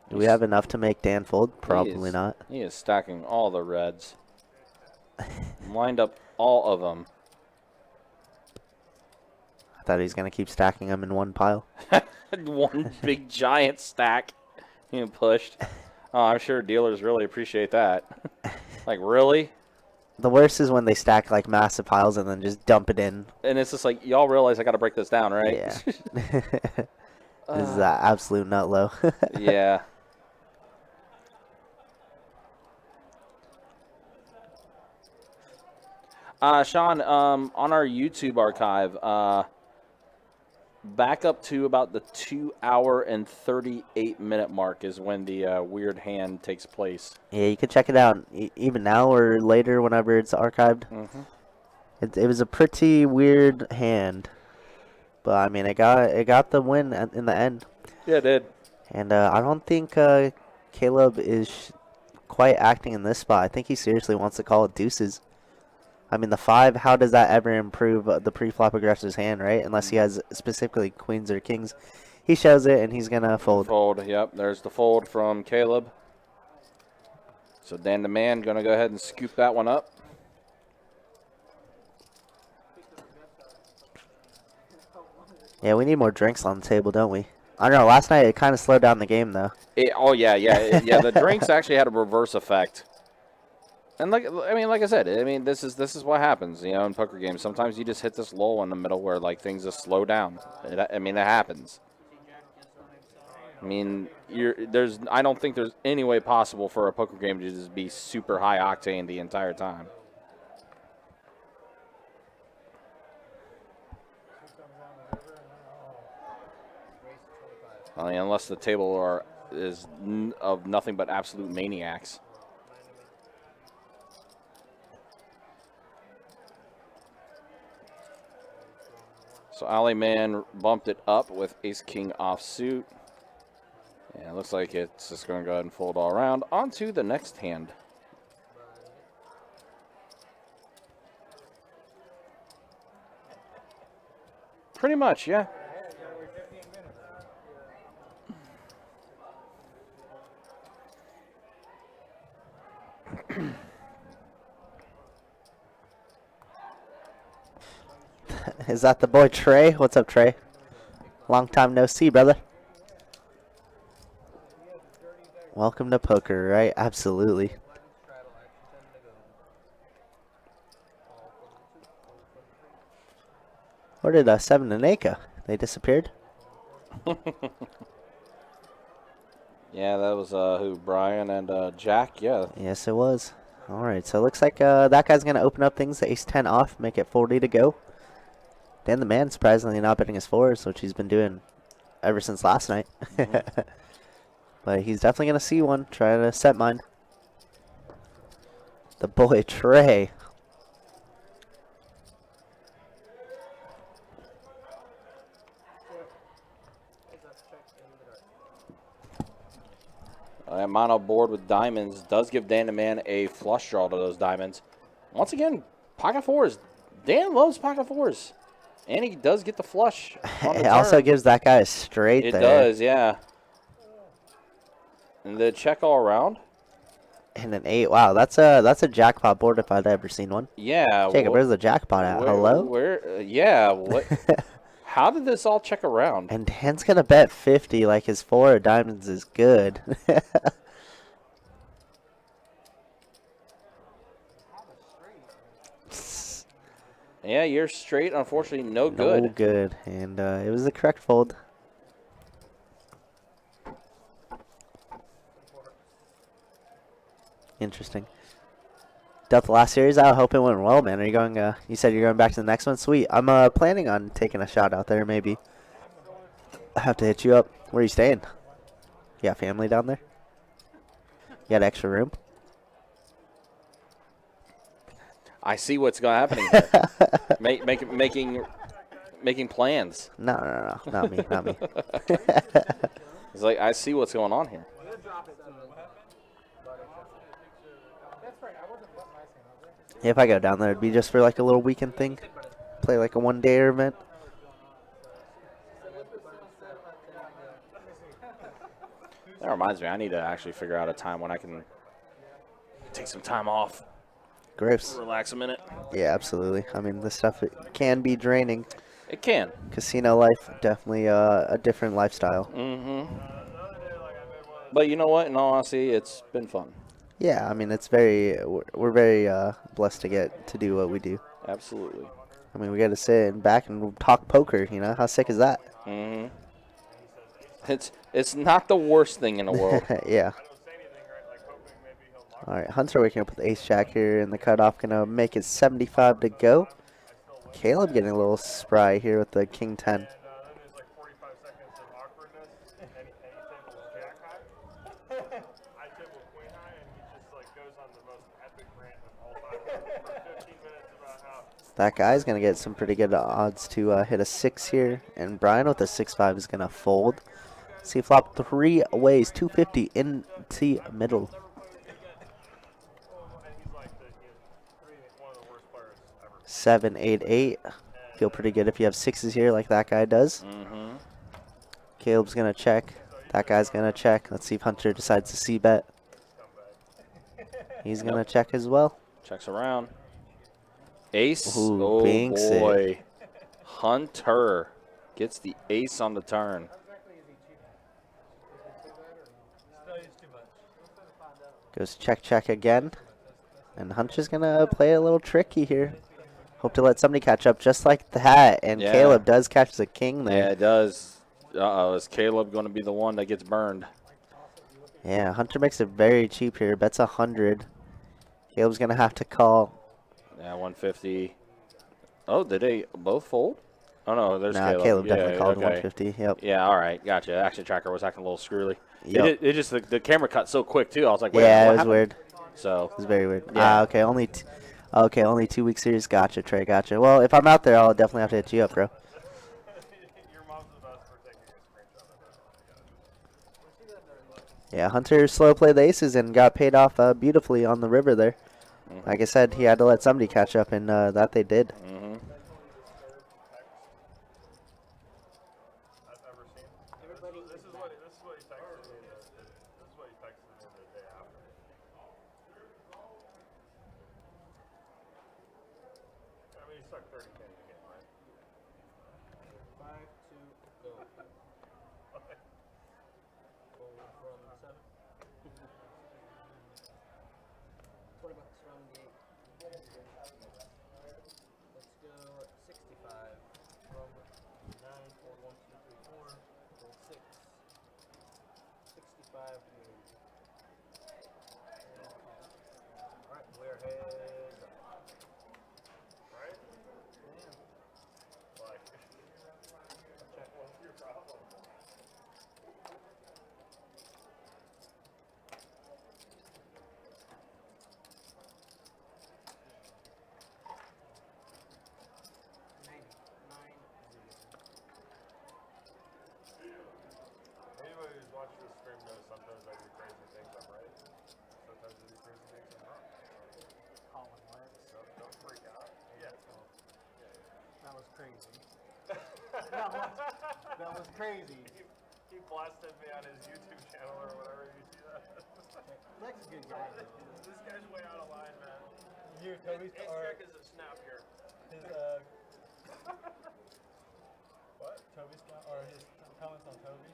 Do we have enough to make Dan fold? Probably not. He is stacking all the reds. Lined up all of them. I thought he was gonna keep stacking them in one pile. One big giant stack. He pushed. Oh, I'm sure dealers really appreciate that. Like, really? The worst is when they stack like massive piles and then just dump it in. And it's just like, y'all realize I got to break this down, right? Yeah. This is an absolute nut low. Yeah. Sean, on our YouTube archive, back up to about the 2 hour and 38-minute mark is when the weird hand takes place. Yeah, you can check it out even now or later whenever it's archived. It was a pretty weird hand, but I mean it got the win in the end. Yeah, it did. And I don't think Caleb is quite acting in this spot. I think he seriously wants to call it deuces. I mean, the 5, how does that ever improve the pre-flop aggressor's hand, right? Unless he has specifically queens or kings. He shows it, and he's going to fold. Fold, yep. There's the fold from Caleb. So Dan the Man going to go ahead and scoop that one up. Yeah, we need more drinks on the table, don't we? I don't know. Last night, it kind of slowed down the game, though. Yeah. The drinks actually had a reverse effect. And like I said, this is what happens, in poker games. Sometimes you just hit this lull in the middle where like things just slow down. It happens. I don't think there's any way possible for a poker game to just be super high octane the entire time. I mean, unless the table is of nothing but absolute maniacs. So Alley Man bumped it up with Ace-King offsuit. And it looks like it's just going to go ahead and fold all around. On to the next hand. Pretty much, yeah. Is that the boy Trey? What's up, Trey? Long time no see, brother. Welcome to poker, right? Absolutely. Where did 7 and 8 go? They disappeared? Yeah, that was who? Brian and Jack. Yeah. Yes, it was. All right, so it looks like that guy's going to open up things. The ace-10 off, make it 40 to go. Dan the man, surprisingly not betting his fours, which he's been doing ever since last night. But he's definitely going to see one, try to set mine. The boy Trey. Mono board with diamonds does give Dan the man a flush draw to those diamonds. Once again, pocket fours. Dan loves pocket fours. And he does get the flush. It also gives that guy a straight there. It does, yeah. And the check all around. And an 8. Wow, that's a jackpot board if I'd ever seen one. Yeah. Jacob, where's the jackpot at? Hello? Yeah. What? How did this all check around? And Dan's going to bet 50 like his 4 of diamonds is good. Yeah, you're straight. Unfortunately, no good. No good. And it was the correct fold. Interesting. Dealt the last series out. Hope it went well, man. Are you going? You said you're going back to the next one. Sweet. I'm planning on taking a shot out there. Maybe. I have to hit you up. Where are you staying? You got family down there? You got extra room? I see what's going to happen here. Making plans. No, not me, not me. It's like I see what's going on here. If I go down there, it'd be just for like a little weekend thing. Play like a one-day event. That reminds me, I need to actually figure out a time when I can take some time off. Gross. Relax a minute. Yeah, absolutely. I mean, this stuff it can be draining. It can. Casino life, definitely a different lifestyle. Mm-hmm. But you know what? In all honesty, it's been fun. Yeah, I mean, we're very blessed to get to do what we do. Absolutely. I mean, we got to sit back and talk poker. You know, how sick is that? Mm-hmm. It's not the worst thing in the world. Yeah. All right, Hunter waking up with ace jack here in the cutoff, gonna make it 75 to go. Caleb getting a little spry here with the king 10. That guy's going to get some pretty good odds to hit a 6 here. And Brian with a 6-5 is going to fold. See flop 3 ways, 250 in the middle. Seven, 8, 8. Feel pretty good if you have 6s here like that guy does. Mm-hmm. Caleb's going to check. That guy's going to check. Let's see if Hunter decides to c-bet. He's going to check as well. Checks around. Ace. Ooh, oh, binks boy. it. Hunter gets the ace on the turn. Goes check, check again. And Hunter's going to play a little tricky here. Hope to let somebody catch up just like that. And Yeah. Caleb does catch the king there. Yeah, it does. Uh-oh, is Caleb going to be the one that gets burned? Yeah, Hunter makes it very cheap here. Bets 100. Caleb's going to have to call. Yeah, 150. Oh, did they both fold? Oh, no, there's Nah, Caleb. Caleb definitely Yeah, called okay. 150. Yep. Yeah, all right, gotcha. Action tracker was acting a little screwy. Yep. It just the camera cut so quick too. I was like, wait, Yeah, what it was happened? weird. So It was very weird. Yeah. Okay, only 2 week series. Gotcha, Trey. Gotcha. Well, if I'm out there, I'll definitely have to hit you up, bro. Yeah, Hunter slow played the aces and got paid off beautifully on the river there. Mm-hmm. Like I said, he had to let somebody catch up, and that they did. Mm-hmm. What about this round gate? Let's go 65 from 9, 4, 1, 2, 3, 4, roll 6. 65 5. Alright, we're heads up. Right? Damn. Like, what's your problem? 99. Anybody who's watched this stream knows sometimes I do crazy things I'm right. Sometimes I do crazy things I'm wrong. Colin, what? So don't freak out. Yeah. That was crazy. that was crazy. He blasted me on his YouTube channel or whatever. You see that? Lex is a good guy. This guy's way out of line, man. Here, Toby's His trick is a snap here. his what? Toby's or his comments on Toby.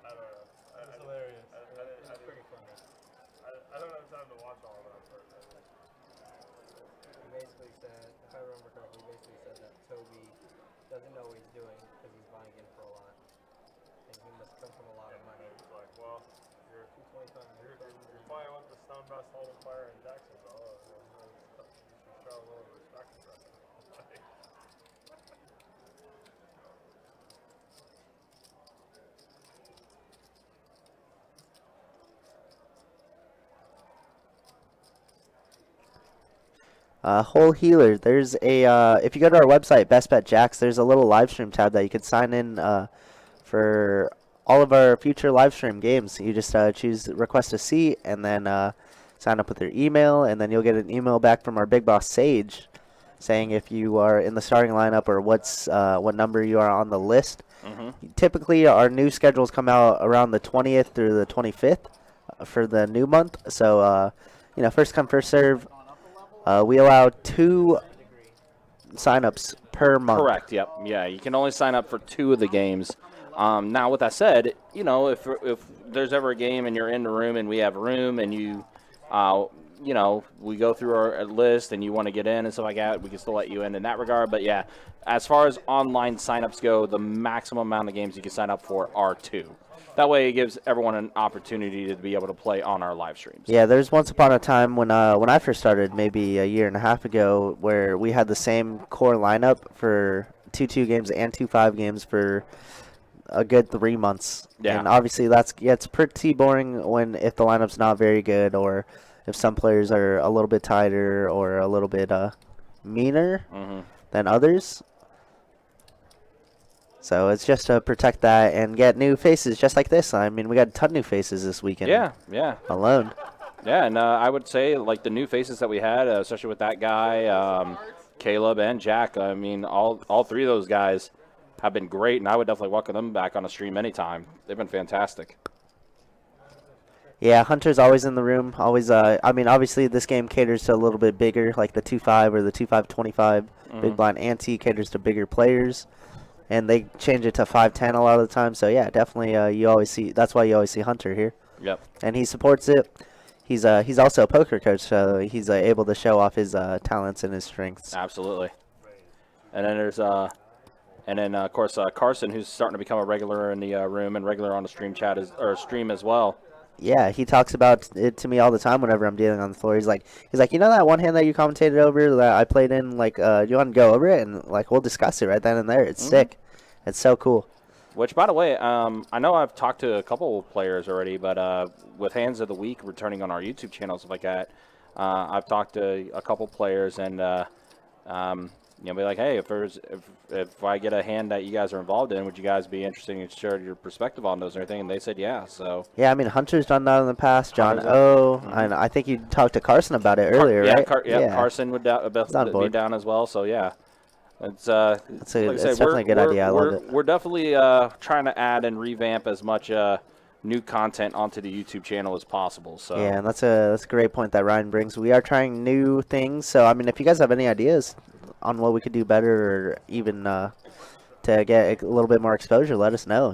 I don't know. That's hilarious. That's pretty funny. I don't have time to watch all of that. He basically said, if I remember correctly, he basically said that Toby doesn't know what he's doing because he's buying in for a lot. And he must come from a lot of money. It's like, well, you're 225. you're playing with the stone best holding player in Jacksonville. You should show a little respect for that. Whole Healer. There's a if you go to our website, Best Bet Jacks, there's a little live stream tab that you could sign in for all of our future live stream games. You just choose request a seat and then sign up with your email, and then you'll get an email back from our big boss Sage saying if you are in the starting lineup or what number you are on the list. Typically, our new schedules come out around the 20th through the 25th for the new month. So, first come, first serve. We allow 2 signups per month. Correct. Yep. Yeah, you can only sign up for 2 of the games. Now, with that said, if there's ever a game and you're in the room and we have room and we go through our list and you want to get in and stuff like that, we can still let you in that regard. But yeah, as far as online signups go, the maximum amount of games you can sign up for are 2. That way, it gives everyone an opportunity to be able to play on our live streams. Yeah, there's once upon a time when I first started, maybe a year and a half ago, where we had the same core lineup for 2-2 games and 2-5 games for a good 3 months. Yeah. And obviously, it's pretty boring if the lineup's not very good, or if some players are a little bit tighter or a little bit meaner than others. So it's just to protect that and get new faces just like this. I mean, we got a ton of new faces this weekend. Yeah. Alone. Yeah, and I would say, like, the new faces that we had, especially with that guy, Caleb and Jack, I mean, all 3 of those guys have been great, and I would definitely welcome them back on a stream anytime. They've been fantastic. Yeah, Hunter's always in the room. Always. Obviously, this game caters to a little bit bigger, like the 2-5 or the 2-5-25. Big blind ante caters to bigger players. And they change it to 5-10 a lot of the time. So, yeah, definitely that's why you always see Hunter here. Yep. And he supports it. He's also a poker coach, so he's able to show off his talents and his strengths. Absolutely. And then there's of course Carson, who's starting to become a regular in the room and regular on the stream stream as well. Yeah, he talks about it to me all the time whenever I'm dealing on the floor. He's like, that one hand that you commentated over that I played in, like, do you want to go over it? And, like, we'll discuss it right then and there. It's sick. It's so cool. Which, by the way, I know I've talked to a couple players already, but with Hands of the Week returning on our YouTube channel, stuff like that, I've talked to a couple players and, be like, hey, if I get a hand that you guys are involved in, would you guys be interested in sharing your perspective on those and everything? And they said, yeah. So yeah, I mean, Hunter's done that in the past. John O. And I think you talked to Carson about it earlier, right? Carson would be down as well. So yeah, it's definitely a good idea. I love it. We're definitely trying to add and revamp as much new content onto the YouTube channel as possible. So yeah, and that's a great point that Ryan brings. We are trying new things. So I mean, if you guys have any ideas on what we could do better, or even to get a little bit more exposure, let us know.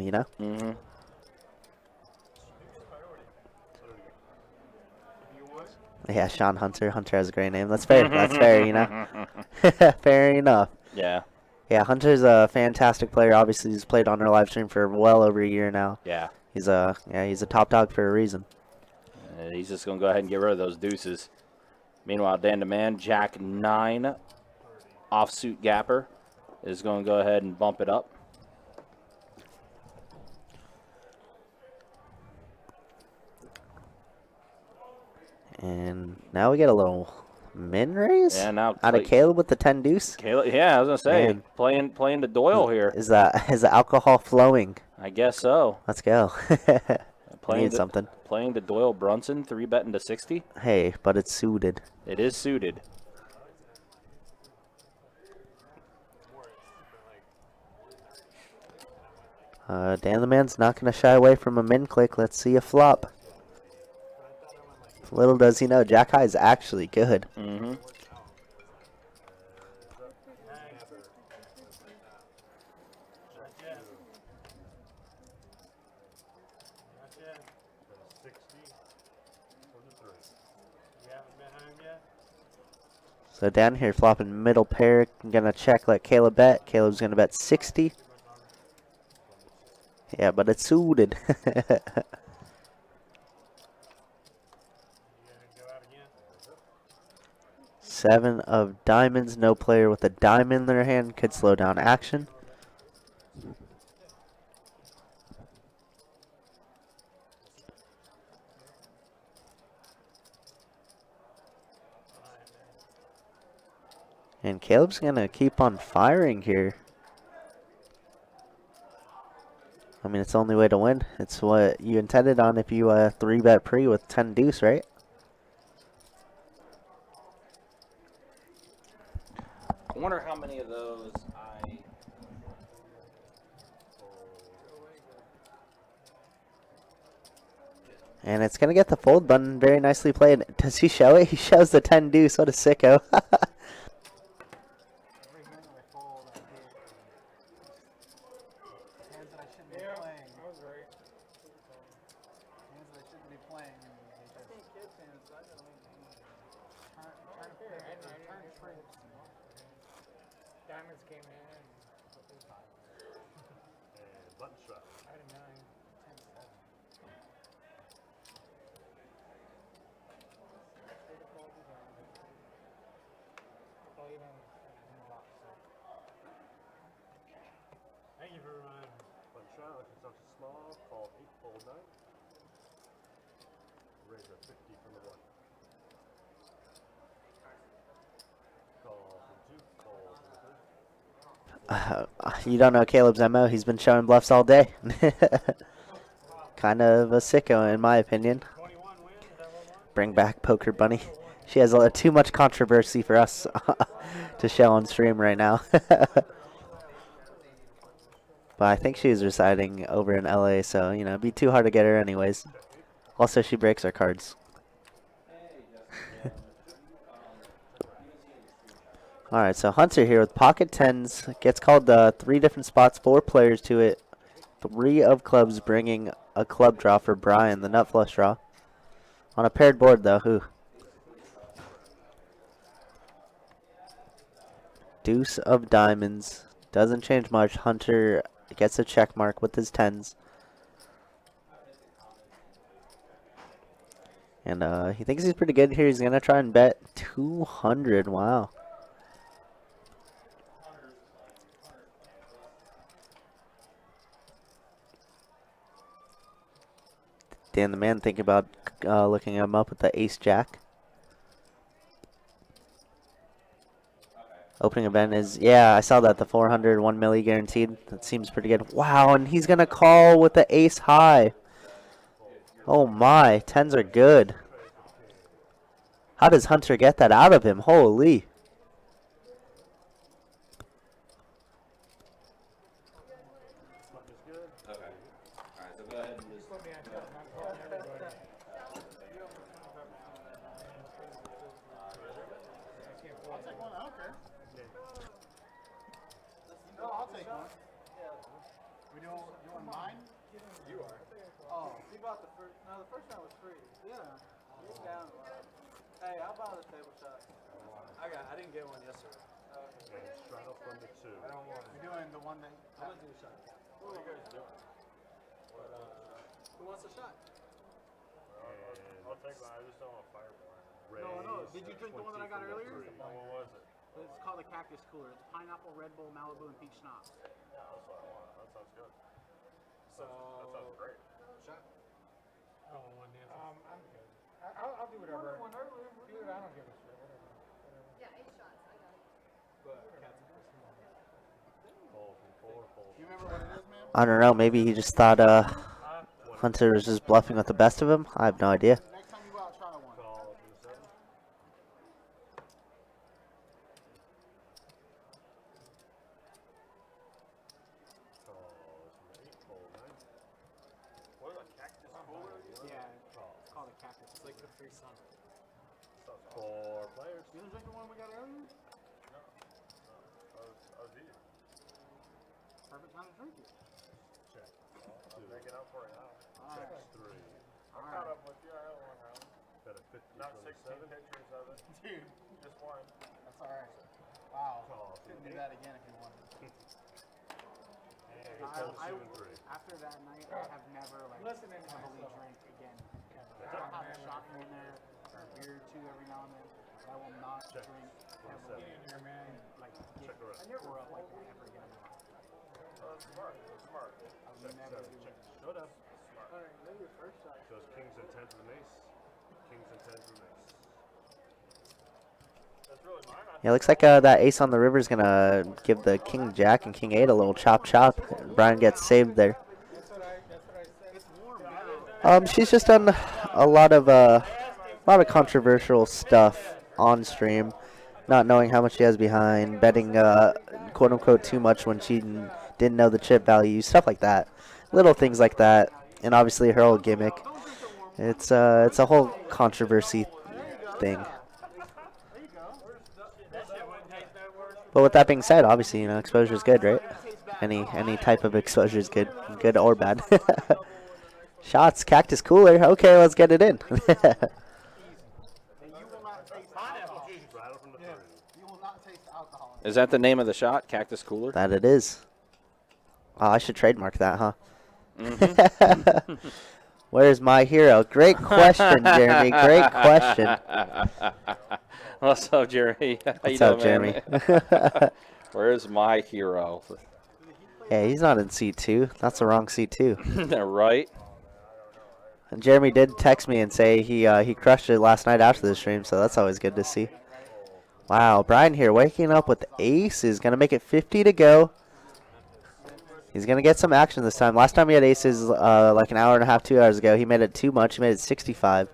Yeah, Sean Hunter. Hunter has a great name. That's fair. That's fair. Fair enough. Yeah. Yeah, Hunter's a fantastic player. Obviously, he's played on our live stream for well over a year now. Yeah. He's a top dog for a reason. He's just going to go ahead and get rid of those deuces. Meanwhile, Dan the Man, Jack 9, offsuit gapper, is going to go ahead and bump it up. And now we get a little min raise now out of Caleb with the 10 deuce. Caleb, yeah, I was going to say, playing the Doyle here. Is the alcohol flowing? I guess so. Let's go. Need something. Playing the Doyle Brunson, 3-betting to 60. Hey, but it's suited. It is suited. Dan the Man's not going to shy away from a min click. Let's see a flop. Little does he know, Jack High is actually good. Mm-hmm. So down here, flopping middle pair. I'm going to check, let Caleb bet. Caleb's going to bet 60. Yeah, but it's suited. Seven of diamonds. No player with a diamond in their hand could slow down action. And Caleb's going to keep on firing here. I mean, it's the only way to win. It's what you intended on if you 3-bet pre with 10 deuce, right? I wonder how many of those I... And it's going to get the fold button. Very nicely played. Does he show it? He shows the 10 deuce. What a sicko. Diamonds came in. And button shot. I had a 9, 10, 7. Oh, even in the box. Thank you for reminding me. Button shot, like it's not too small. Call 8, fold 9. Raise a 50 from the 1. Call from 2, fold from the 3. You don't know Caleb's MO. He's been showing bluffs all day. Kind of a sicko, in my opinion. Bring back Poker Bunny. She has too much controversy for us to show on stream right now. But I think she's residing over in LA, so, you know, it'd be too hard to get her anyways. Also, she breaks our cards. Alright, so Hunter here with pocket 10s. Gets called 3 different spots, 4 players to it. 3 of clubs bringing a club draw for Brian, the nut flush draw. On a paired board, though. Ooh. Deuce of diamonds. Doesn't change much. Hunter gets a check mark with his 10s. And he thinks he's pretty good here. He's going to try and bet 200. Wow. Dan the Man thinking about looking him up with the ace-jack. Opening event is, yeah, I saw that, the 400, 1 milli guaranteed. That seems pretty good. Wow, and he's going to call with the ace high. Oh my, 10s are good. How does Hunter get that out of him? Holy. Hey, how about a table shot? I didn't get one yesterday. And straddle from the 2. I don't want it. We're doing the one that. I'm gonna do a shot. What are you guys doing? What's the shot? I'll take one. I just don't want fireball. No, no. Did you drink the one that I got earlier? What was it? It's called the Cactus Cooler. It's pineapple, Red Bull, Malibu, and peach schnapps. That's what I want. That sounds good. So, That sounds great. shot. I don't want Nancy. I'm good. I'll do whatever. Dude, I don't give a shit. Whatever. Yeah, 8 shots. I got it. You remember what it is, man? I don't know. Maybe he just thought Hunter was just bluffing with the best of him. I have no idea. Next time you go out, try one. Call for the 7. Call for the 8. Call 9. What is a cactus cooler? Yeah, it's called a Cactus. It's like the free sun. 4 players. You didn't drink the one we got earlier? I was eating. Perfect time to drink it. Check. I'm making up for it now. Alright. 3. All Caught right. up with you. I had one round. Got a 50. Not 16 pictures of it. Dude, Just one. that's alright. Wow. Call for Couldn't the do 8. that again if you wanted. I, After that night, I have never like Listening to heavily myself. drank again. I'll have a shot here and there, or a beer or two every now and then, but I will not Check. drink heavily Here, man. and like get Check the rest. tore up like that ever again in my life. smart. Smart. I will never do it. Shut up. Alright, maybe your first shot. Goes kings and 10 to the mace. Kings and 10 to the mace. That's really mine. Yeah, looks like that ace on the river is gonna give the king jack and king 8 a little chop chop. Brian gets saved there. That's what I said. It's warm now. She's just done a lot of controversial stuff on stream, not knowing how much she has behind, betting quote unquote too much when she didn't know the chip value, stuff like that, little things like that, and obviously her whole gimmick. It's a whole controversy thing. But with that being said, obviously, exposure is good, right? Any type of exposure is good or bad. Shots, cactus cooler. Okay, let's get it in. And you will not taste alcohol. Rattle from the 3. You will not taste alcohol. Is that the name of the shot? Cactus Cooler? That it is. Oh, I should trademark that, huh? Where's my hero? Great question, Jeremy. Great question. What's up, Jeremy? How What's you up, doing, man? Jeremy? Where's my hero? Yeah, he's not in C2. That's the wrong C2. Right? And Jeremy did text me and say he crushed it last night after the stream, so that's always good to see. Wow, Brian here waking up with aces. Going to make it 50 to go. He's going to get some action this time. Last time he had aces like an hour and a half, 2 hours ago. He made it too much. He made it 65.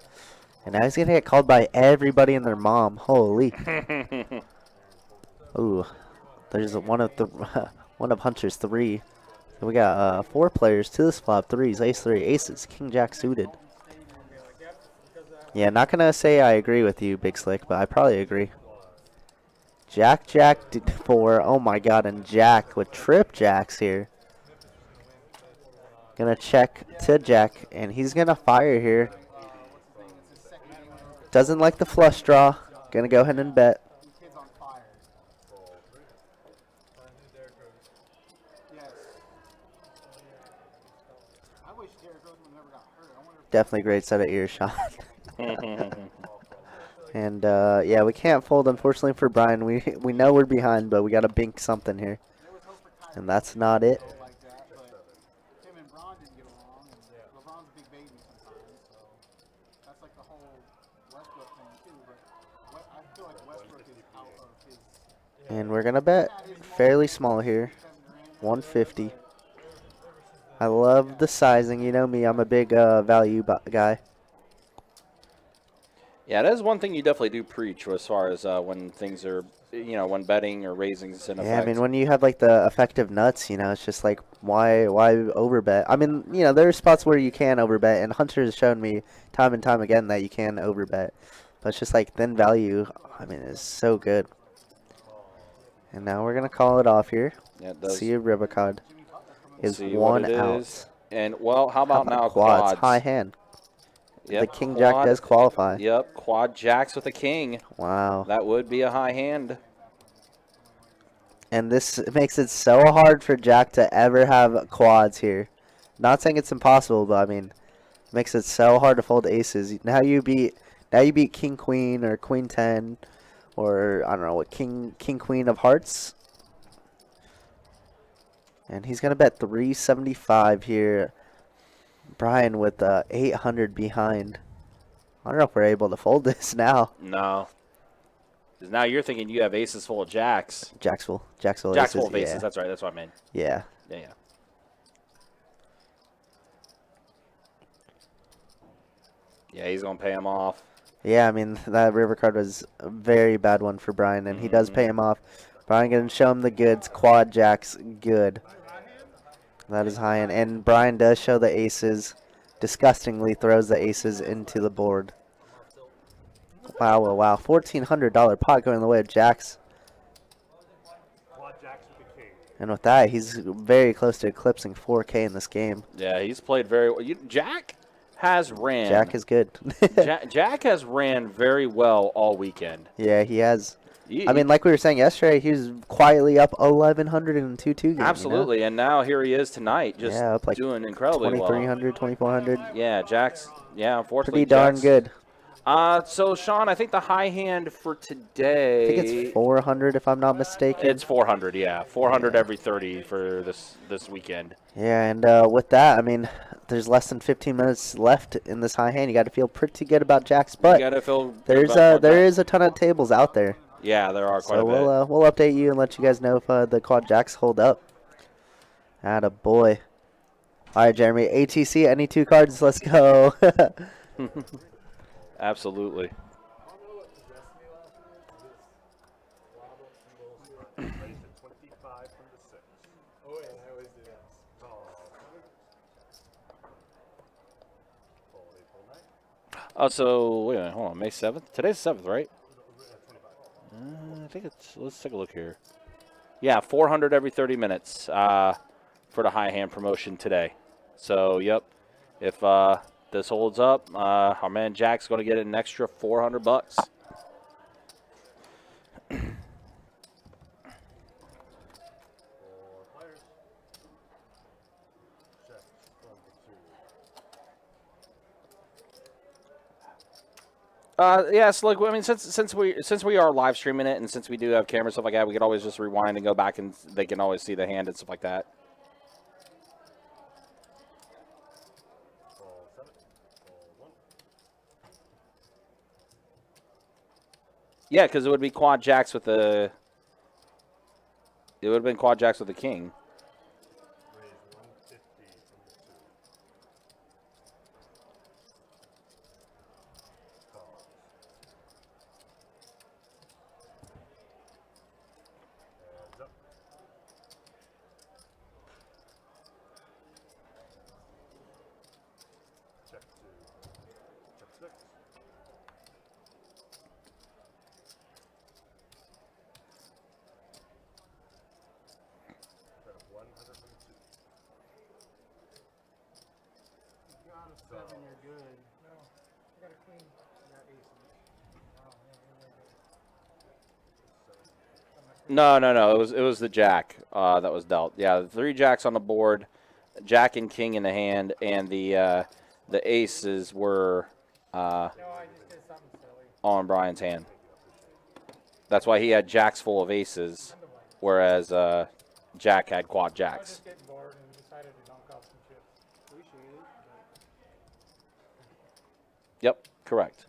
And now he's going to get called by everybody and their mom. Holy. Ooh. There's one of Hunter's 3. So we got 4 players to this flop. 3s, ace 3, aces, king jack suited. Yeah, not going to say I agree with you, Big Slick, but I probably agree. Jack 4. Oh my god, and jack with trip jacks here. Gonna check to jack, and he's gonna fire here. Doesn't like the flush draw. Gonna go ahead and bet. Kid's on fire. Yes. I wish Derek Roseman never got hurt. I wonder if Definitely great set of earshot. And yeah, we can't fold unfortunately for Brian. We know we're behind, but we gotta bink something here, there was hope for Kyrie and that's not it. like that, but him and Bron didn't get along, and LeBron's a big baby sometimes, so that's like the whole Westbrook thing too. But I feel like Westbrook is out of his And we're gonna bet fairly small here, 150. I love the sizing. You know me, I'm a big value guy. Yeah, that is one thing you definitely do preach as far as when things are, when betting or raising is in effect. Yeah, I mean, when you have like the effective nuts, it's just like why overbet? I mean, there are spots where you can overbet, and Hunter has shown me time and time again that you can overbet. But it's just like thin value. I mean, it's so good. And now we're gonna call it off here. Yeah, it does. See you, Ribicod. Is See what 1 it out. is. And, well, how about now quads? quads? High hand. Yep, The king jack quad- does qualify. Yep, quad jacks with a king. Wow. That would be a high hand. And this makes it so hard for Jack to ever have quads here. Not saying it's impossible, but I mean, Makes it so hard to fold aces. Now you beat king queen or queen 10 or I don't know what king queen of hearts. And he's gonna bet 375 here. Brian with 800 behind. I don't know if we're able to fold this now. No. 'Cause now you're thinking you have aces full of jacks. Jacks full Jacks full aces. of aces. Yeah. That's right. That's what I meant. Yeah. Yeah. Yeah, he's going to pay him off. Yeah, I mean, that river card was a very bad one for Brian, and he does pay him off. Brian going to show him the goods. Quad jacks, good. That is high end. And Brian does show the aces. Disgustingly throws the aces into the board. Wow, wow, wow. $1,400 pot going the way of jacks. Quad jacks with the king. And with that, he's very close to eclipsing 4K in this game. Yeah, he's played very well. Jack has ran. Jack is good. Jack has ran very well all weekend. Yeah, he has. I mean, like we were saying yesterday, he was quietly up 1,100 in a 2-2 game. Absolutely, you know? and now here he is tonight, just up like doing incredibly 2,300, 2,400. Yeah, Jack's. Yeah, unfortunately, Pretty darn Jack's, good. So Sean, I think the high hand for today. I think it's 400 if I'm not mistaken. It's 400. Yeah, 400 every 30 for this weekend. Yeah, and with that, I mean, there's less than 15 minutes left in this high hand. You got to feel pretty good about jacks, but You gotta feel there is a ton of tables out there. Yeah, there are quite a bit. So we'll update you and let you guys know if the quad jacks hold up. Atta boy. All right, Jeremy. ATC, any 2 cards? Let's go. Absolutely. Raised at 25 from the 6. Oh, yeah, I always do that. Fold April 9th. Oh, so wait a minute, hold on. May 7th. Today's the 7th, right? I think it's. Let's take a look here. Yeah, 400 every 30 minutes for the high hand promotion today. So, yep. If this holds up, our man Jack's going to get an extra $400. Yes, like I mean, since we are live streaming it, and since we do have cameras stuff like that, we could always just rewind and go back, and they can always see the hand and stuff like that. Yeah, because it would be quad jacks with the. It would have been quad jacks with the king. Raised 150 from the 2. Calls. Heads up. Check 2. Check 6. Bet 100 from the 2. You got a 7, you're good. No, I got a queen. You got aces. Oh, yeah, No. It was the jack that was dealt. Yeah, the 3 jacks on the board, jack and king in the hand, and the aces were no, I just did something silly. on Brian's hand. That's why he had jacks full of aces, whereas Jack had quad I was jacks. just getting bored and decided to dunk off some chips. Appreciate it. Yep, correct.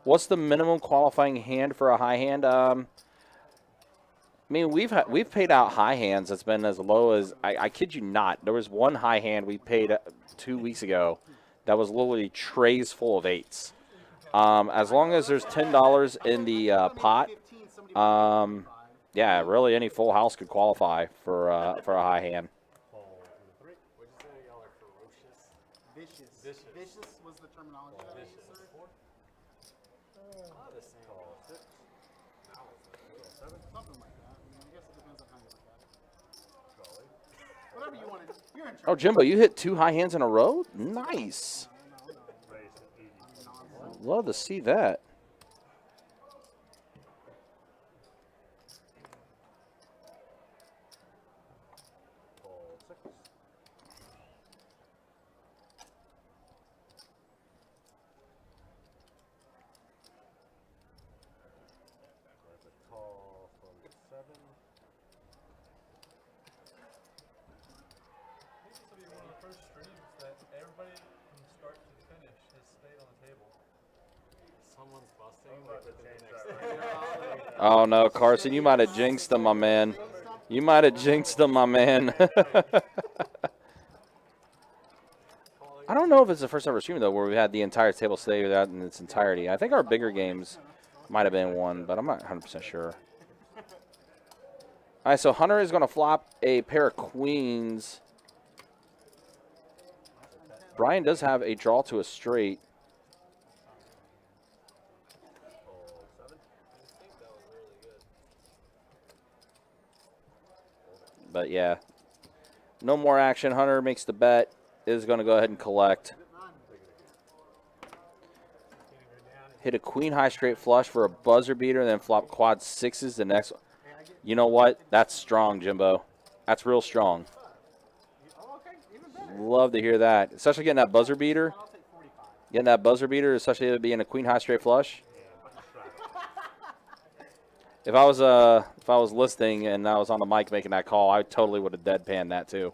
What's the minimum qualifying hand for a high hand? I mean, we've paid out high hands that's been as low as I kid you not. There was one high hand we paid 2 weeks ago that was literally trays full of 8s. As long as there's $10 in the pot, yeah, really any full house could qualify for a high hand. Fold from the 3. What'd you say? Y'all are ferocious. Vicious. Vicious was the terminology. that I used, sir. The same. Call 6. 7. Something like that. I mean, I guess it depends on how you look at it. Call 8. Whatever you want to do. You're in Oh, charge. Jimbo, you hit 2 high hands in a row? Nice. Raised at 80. Love to see that. Fold 6. someone's busting, like within the next Oh no, Carson, you might have jinxed him, my man. You might have jinxed him, my man. I don't know if it's the first ever stream though where we had the entire table stay that in its entirety. I think our bigger games might have been one, but I'm not 100% sure. All right, so Hunter is going to flop a pair of queens. Brian does have a draw to a straight. But yeah, no more action. Hunter makes the bet. Is going to go ahead and collect. Hit a queen high straight flush for a buzzer beater, and then flop quad sixes the next one. You know what? That's strong, Jimbo. That's real strong. Love to hear that. Especially getting that buzzer beater. Getting that buzzer beater, especially it being a queen high straight flush. If I was listening and I was on the mic making that call, I totally would have deadpanned that too.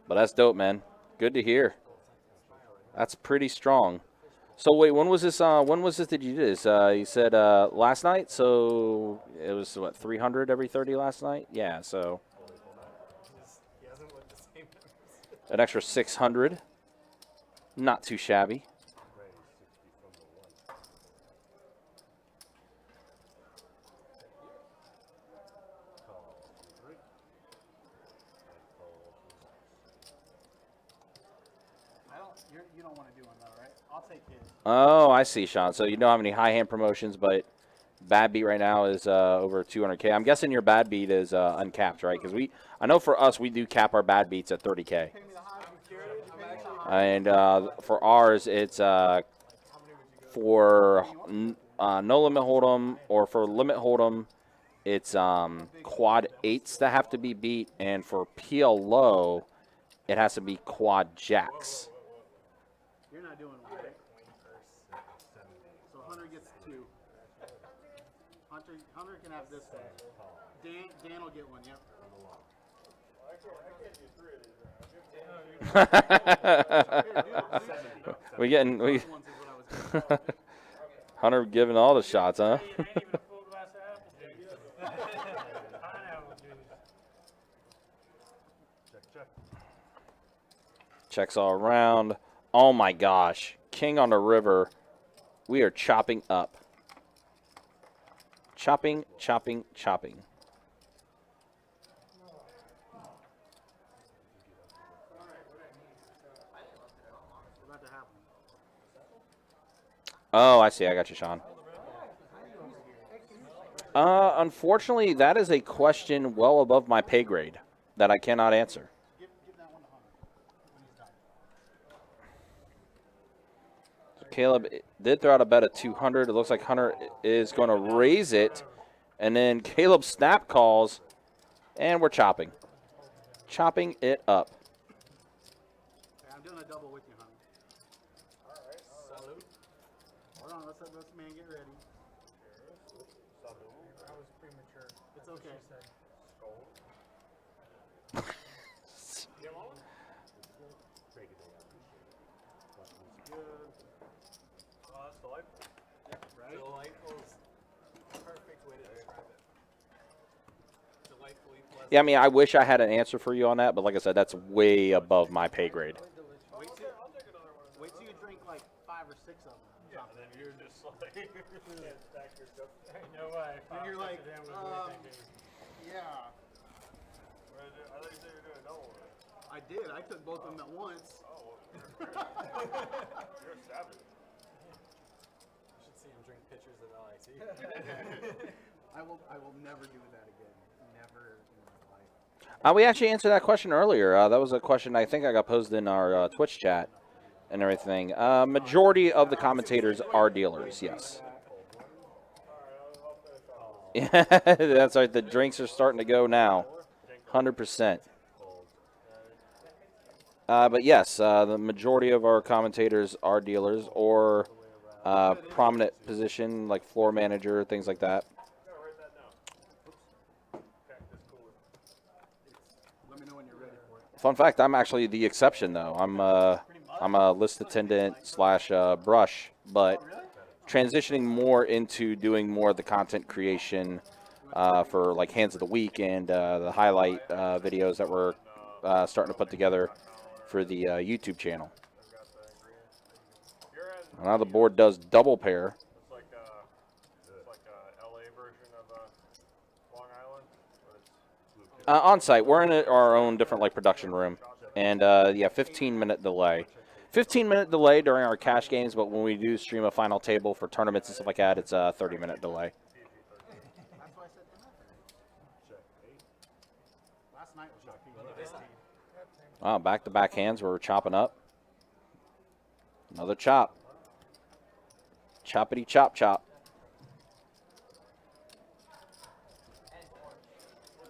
But that's dope, man. Good to hear. That's pretty strong. So wait, when was this? When was this that you did this? You said last night. So it was what 300 every 30 last night. Yeah. So an extra 600. Not too shabby. You don't want to do one though, right? I'll take his. Oh, I see, Sean. So you don't have any high hand promotions, but bad beat right now is over 200K. I'm guessing your bad beat is uncapped, right? Because I know for us, we do cap our bad beats at 30K. And for ours, it's for no limit hold'em or for limit hold'em, it's quad eights that have to be beat, and for PL low, it has to be quad jacks. You're not doing one, right? So Hunter gets two. Hunter can have this one. Dan will get one, yep. Hunter giving all the shots, huh? Checks all around. Oh my gosh. King on the river. We are chopping up. Chopping, chopping, chopping. Oh, I see. I got you, Sean. Unfortunately, that is a question well above my pay grade that I cannot answer. Caleb did throw out a bet of 200. It looks like Hunter is going to raise it. And then Caleb snap calls, and we're chopping. Chopping it up. I'm doing a double with you, honey. All right. Salute. Hold on. Let's man get ready. I was premature. It's okay. Yeah, I mean, I wish I had an answer for you on that, but like I said, that's way above my pay grade. Wait till you drink like 5 or 6 of them. Yeah, and then you're just like, you can't stack your cup. No way. And you're like, yeah. I thought you said you were doing double one. I did. I took both of them at once. Oh, you're a savage. You should see him drink pitchers of LIT. I will never do that again. Never in my life. We actually answered that question earlier. That was a question I think I got posed in our Twitch chat and everything. Majority of the commentators are dealers, yes. Yeah, that's right. The drinks are starting to go now. 100%. But yes, the majority of our commentators are dealers or prominent position like floor manager, things like that. Let me know when you're ready for Fun fact: I'm actually the exception, though. I'm a list attendant / brush, but transitioning more into doing more of the content creation for like Hands of the Week and the highlight videos that we're starting to put together for the YouTube channel. Now the board does double pair. It's like a LA version of Long Island. But it's On site, we're in our own different like production room, and yeah, 15-minute delay. 15-minute delay during our cash games, but when we do stream a final table for tournaments and stuff like that, it's a 30-minute delay. That's why I said MF. Last night was shocking. Wow, back-to-back hands where we're chopping up. Another chop. Choppity chop chop. Extra one. Thank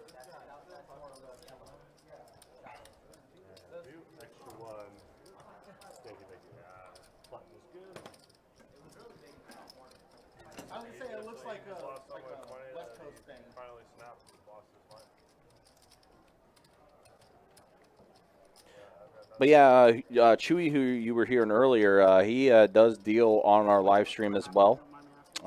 you. Button is good. I was gonna say it looks like a lost someone 20 West and Coast he thing. finally snapped and lost his mind. But yeah, Chewy, who you were hearing earlier, he does deal on our live stream as well.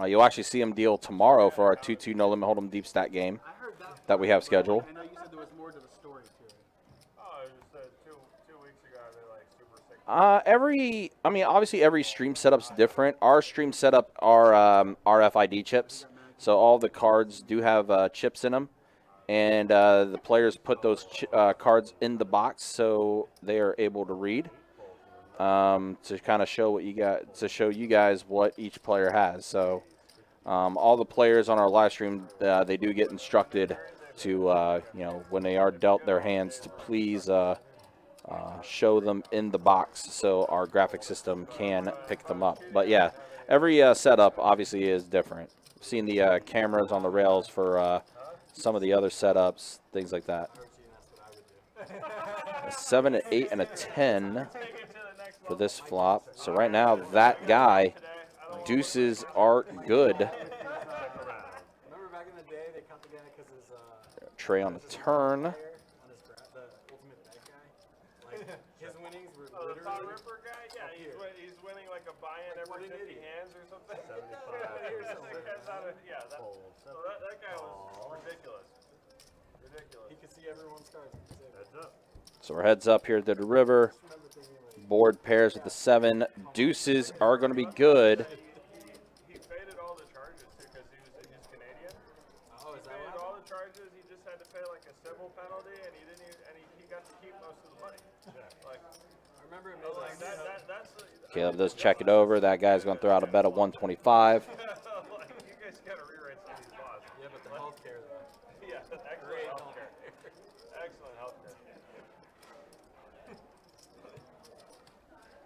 You'll actually see him deal tomorrow for our 2-2 No Limit Hold'em Deep Stack game I heard that we have scheduled. I know you said there was more to the story to it. Oh, it was two weeks ago. They like super sick. I mean, obviously every stream setup's different. Our stream setup are RFID chips, so all the cards do have chips in them, and the players put those cards in the box so they are able to read to kind of show what you guys what each player has. So all the players on our live stream they do get instructed to you know, when they are dealt their hands, to please show them in the box so our graphic system can pick them up. But yeah, every setup obviously is different. I've seen the cameras on the rails for some of the other setups, things like that. A 7, an 8, and a 10 for this flop. So right now, that guy, deuces are good. Remember back in the day, they cut the guy because his Trey on the turn. on his the ultimate bad guy. Like his winnings were Oh, the Todd literally Ripper guy? Yeah, he's winning like a buy-in every 50 hands or something. 75. So that guy was ridiculous. Ridiculous. he could see everyone's cards. Heads up. So we're heads up here to the river. Board pairs with the 7. Deuces are going to be good. He faded all the charges too because he's Canadian. Oh, He is that faded what? all the charges. He just had to pay like a civil penalty, and he didn't. He got to keep most of the money. Like, I remember it I was made like sense. that's. Caleb does check it over. That guy's going to throw out a bet of 125. Like, you guys gotta rewrite some of these laws. Yeah, but the healthcare though. Yeah, excellent healthcare. Excellent healthcare.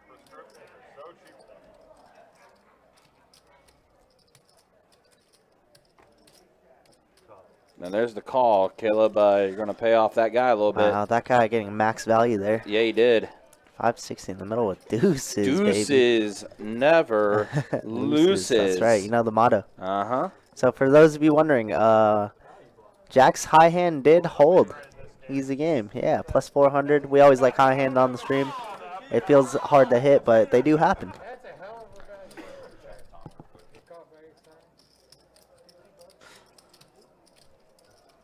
Prescriptions are so cheap. And there's the call. Caleb, you're going to pay off that guy a little bit. Wow, that guy getting max value there. Yeah, he did. 560 in the middle with deuces, baby. Deuces never loses. That's right. You know the motto. Uh-huh. So for those of you wondering, Jack's high hand did hold. Easy game. Yeah, plus 400. We always like high hand on the stream. It feels hard to hit, but they do happen. That's a hell of a guy. Caught by his time.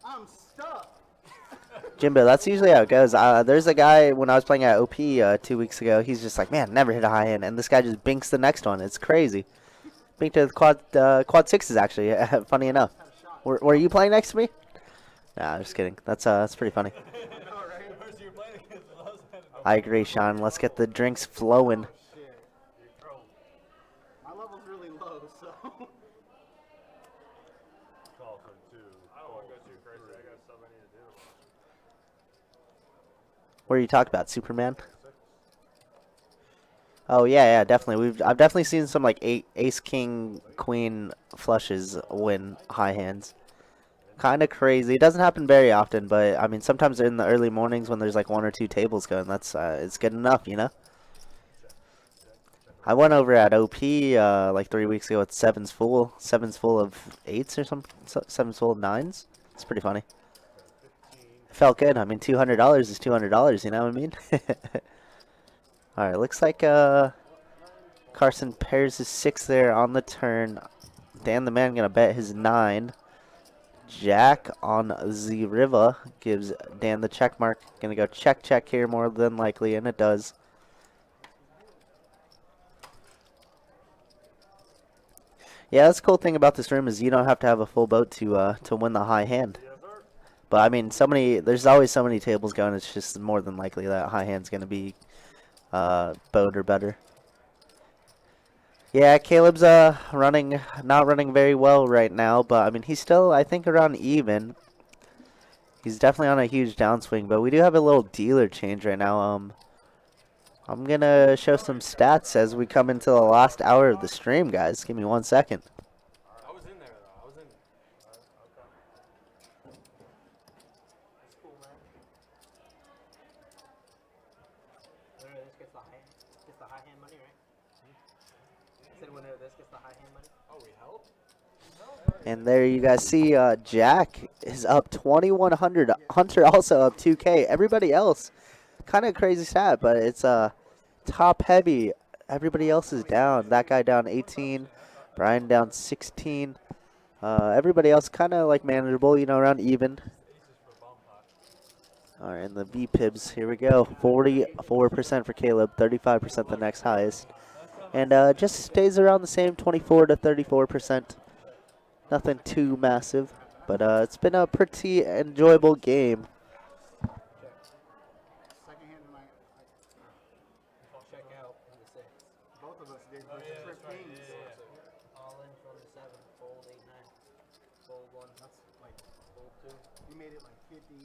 I'm stuck. Jimbo, that's usually how it goes. There's a guy, when I was playing at OP 2 weeks ago, he's just like, man, never hit a high hand. And this guy just binks the next one. It's crazy. Bink to the quad sixes, actually, funny enough. Were you playing next to me? Nah, I'm just kidding. That's pretty funny. I agree, Sean. Let's get the drinks flowing. My level's really low, so. Call for 2. I don't want to go too crazy. I got stuff I need to do. What are you talking about, Superman? Oh yeah, definitely. I've definitely seen some like ace, king, queen flushes win high hands. Kind of crazy. It doesn't happen very often, but I mean sometimes in the early mornings when there's like 1 or 2 tables going, that's it's good enough, you know. I went over at OP like 3 weeks ago with sevens full of 8s or something, sevens full of 9s. It's pretty funny. felt good. I mean, $200 is $200. You know what I mean? All right. Looks like Carson pairs his 6 there on the turn. Dan the man gonna bet his 9. Jack on the river gives Dan the check mark. Gonna go check here more than likely, and it does. Yeah, that's the cool thing about this room is you don't have to have a full boat to win the high hand. But I mean, there's always so many tables going. It's just more than likely that high hand's gonna be boat or better. Yeah, Caleb's not running very well right now, but I mean he's still, I think, around even. He's definitely on a huge downswing, but we do have a little dealer change right now. I'm gonna show some stats as we come into the last hour of the stream, guys. Give me 1 second. I was in there though. I was in. That's cool, man. Winner of this gets the high hand money, right? I said winner of this gets the high hand money. Oh, we help. And there you guys see Jack is up 2,100. Hunter also up 2K. Everybody else, kind of crazy stat, but it's top heavy. Everybody else is down. That guy down 18. Brian down 16. Everybody else kind of like manageable, you know, around even. All right, and the VPIBs, here we go. 44% for Caleb, 35% the next highest. And just stays around the same, 24 to 34%. Nothing too massive, but it's been a pretty enjoyable game. Second hand in my. Check out on the 6. Both of us did. Trip kings. All in from the 7. Fold 8, 9. Fold 1. That's like fold 2. You made it like 50.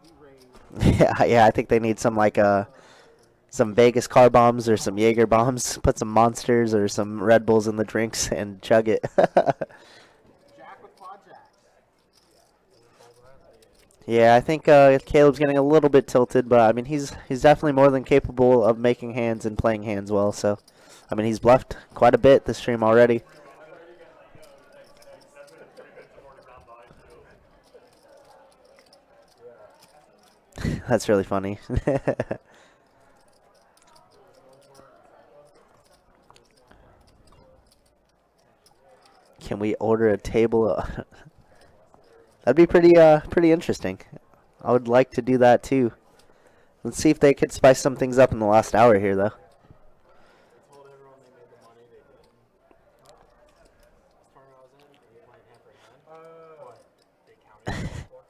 He raised. Yeah, I think they need some like some Vegas car bombs or some Jaeger bombs. Put some Monsters or some Red Bulls in the drinks and chug it. Jack with quad jacks. Yeah, I think Caleb's getting a little bit tilted, but I mean he's definitely more than capable of making hands and playing hands well. So, I mean he's bluffed quite a bit this stream already. That's really funny. Can we order a table? That'd be pretty interesting. I would like to do that too. Let's see if they could spice some things up in the last hour here, though. Told everyone they made the money they did. This tournament I was in, they were playing half or none. But they counted it for.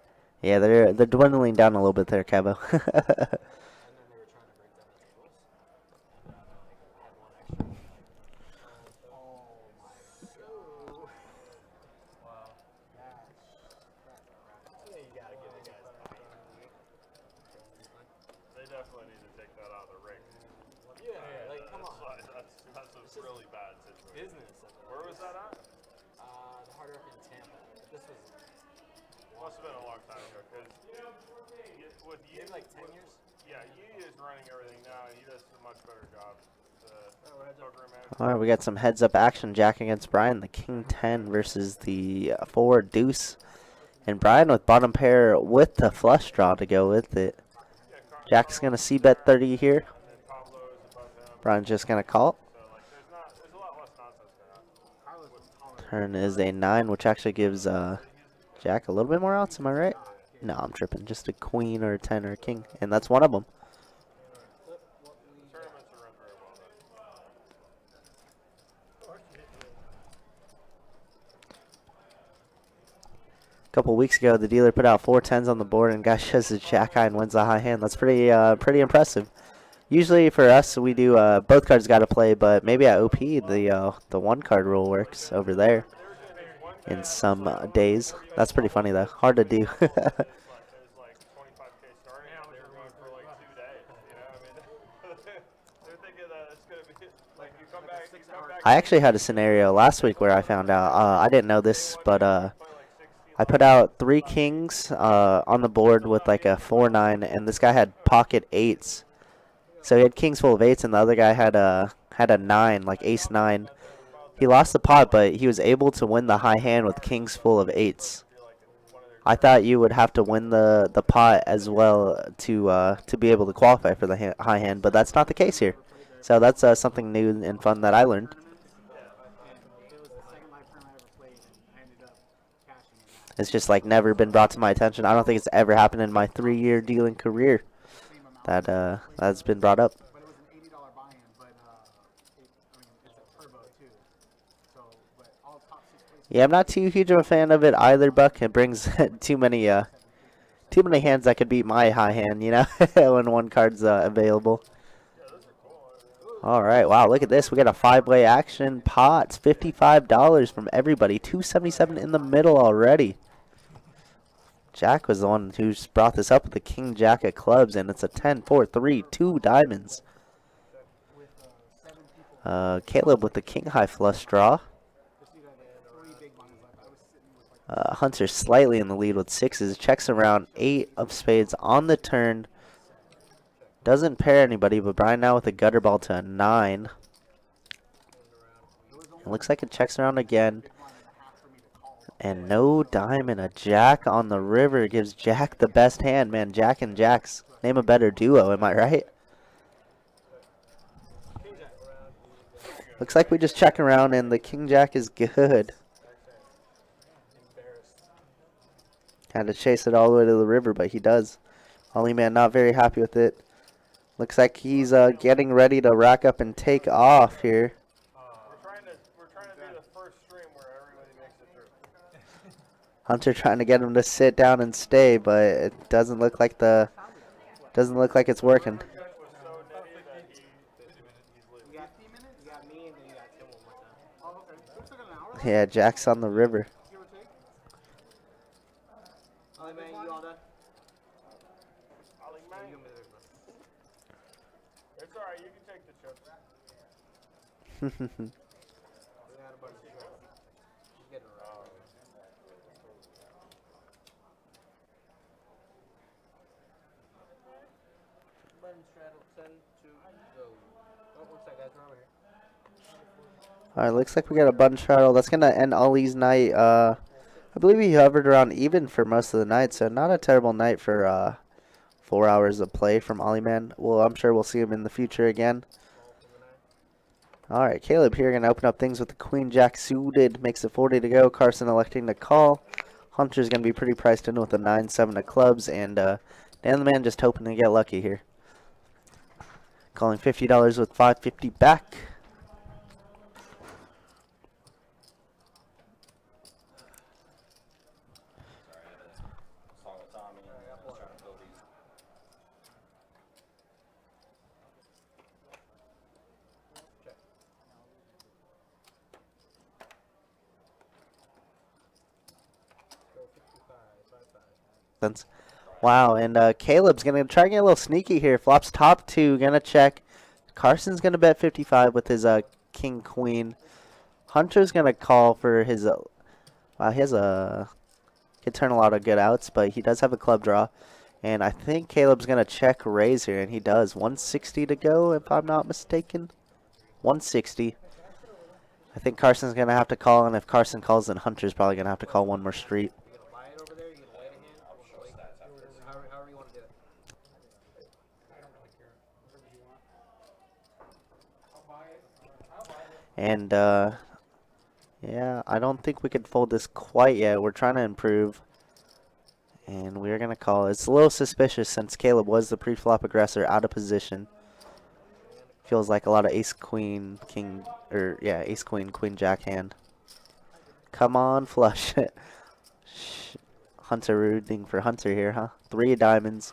Yeah, they're dwindling down a little bit there, Cabo. And then they were trying to break down the tables. And had one extra. Oh my god. Wow. Yeah, you gotta give the guys a bite. They definitely need to take that out of the ring. Yeah, like come on. That's a really bad situation. Business. Where was that at? The Hard Rock in Tampa. This was Must have been a long time ago, because with you, maybe like 10 years. Yeah, Yi is running everything now, and he does a much better job. The program manager. All right, we got some heads-up action. Jack against Brian, the King 10 versus the 4 Deuce. And Brian with bottom pair with the flush draw to go with it. Jack's going to c-bet 30 here. Brian's just going to call. So, like, there's a lot less nonsense going on. Turn is a 9, which actually gives Jack a little bit more outs. Am I right? No, I'm tripping. Just a queen or a 10 or a king. And that's one of them. Tournaments are run very well, A couple weeks ago, the dealer put out 4 10s on the board, and guy shows the jack high and wins the high hand. That's pretty impressive. Usually for us, we do both cards got to play, but maybe at OP the 1 card rule works over there in some days. That's pretty funny though. Hard to do. There's like 25K starting out, they were going for like 2 days. You know, I mean, they're thinking that it's going to be like you come back. I actually had a scenario last week where I found out. I didn't know this, but I put out 3 kings on the board with like a 4-9, and this guy had pocket 8s. So he had kings full of 8s, and the other guy had a 9, like ace 9. He lost the pot, but he was able to win the high hand with kings full of 8s. I thought you would have to win the pot as well to be able to qualify for the high hand, but that's not the case here. So that's something new and fun that I learned. It was the second live tournament I ever played, and I ended up cashing in that It's just like never been brought to my attention. I don't think it's ever happened in my 3-year dealing career same amount. that that's been brought up. But it was an $80 buy-in, but it's a turbo too. So, but all top 6 places. Yeah, I'm not too huge of a fan of it either, Buck. It brings too many hands that could beat my high hand, you know, when one card's available. All right, wow, look at this. We got a 5-way action pots, $55 from everybody, $277 in the middle already. Jack was the one who brought this up with the King Jack of clubs, and it's a 10, 4, 3, 2 diamonds. Caleb with the King High flush draw. Hunter slightly in the lead with 6s. Checks around 8 of spades on the turn. Doesn't pair anybody, but Brian now with a gutter ball to a 9. It looks like it checks around again. And no diamond. A jack on the river gives Jack the best hand, man. Jack and Jacks. Name a better duo, am I right? Looks like we just check around and the King Jack is good. Had to chase it all the way to the river, but he does. Ollie man not very happy with it. Looks like he's getting ready to rack up and take off here. We're trying to do the first stream where everybody makes it through. Hunter trying to get him to sit down and stay, but it doesn't look like it's working. Yeah, Jack's on the river. It's alright, you can take the chips. Alright, looks like we got a button straddle. That's going to end Ollie's night. I believe he hovered around even for most of the night, so not a terrible night for 4 hours of play from Ollie man. Well, I'm sure we'll see him in the future again. Alright, Caleb here going to open up things with the Queen Jack suited. Makes it 40 to go. Carson electing to call. Hunter's going to be pretty priced in with a 9-7 of clubs. And Dan the man just hoping to get lucky here. Calling $50 with $5.50 back. Wow, and Caleb's going to try and get a little sneaky here. Flops top 2, going to check. Carson's going to bet 55 with his king queen. Hunter's going to call for his wow, he has could turn a lot of good outs, but he does have a club draw. And I think Caleb's going to check raise here, and he does. 160 to go, if I'm not mistaken. 160. I think Carson's going to have to call, and if Carson calls, then Hunter's probably going to have to call one more street. And, yeah, I don't think we could fold this quite yet. We're trying to improve. And we're going to call. It's a little suspicious since Caleb was the pre-flop aggressor out of position. Feels like a lot of ace-queen, king, or, yeah, ace-queen, queen-jack hand. Come on, flush. Hunter rooting for Hunter here, huh? 3 diamonds.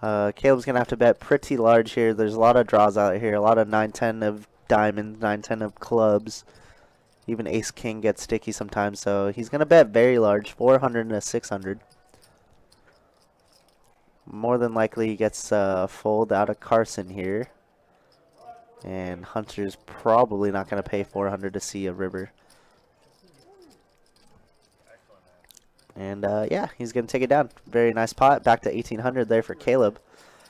Caleb's going to have to bet pretty large here. There's a lot of draws out here. A lot of 9-10 of diamonds, 9-10 of clubs. Even ace-king gets sticky sometimes, so he's going to bet very large, 400 and 600. More than likely he gets a fold out of Carson here. And Hunter's probably not going to pay 400 to see a river. And, yeah, he's going to take it down. Very nice pot. Back to 1,800 there for Caleb.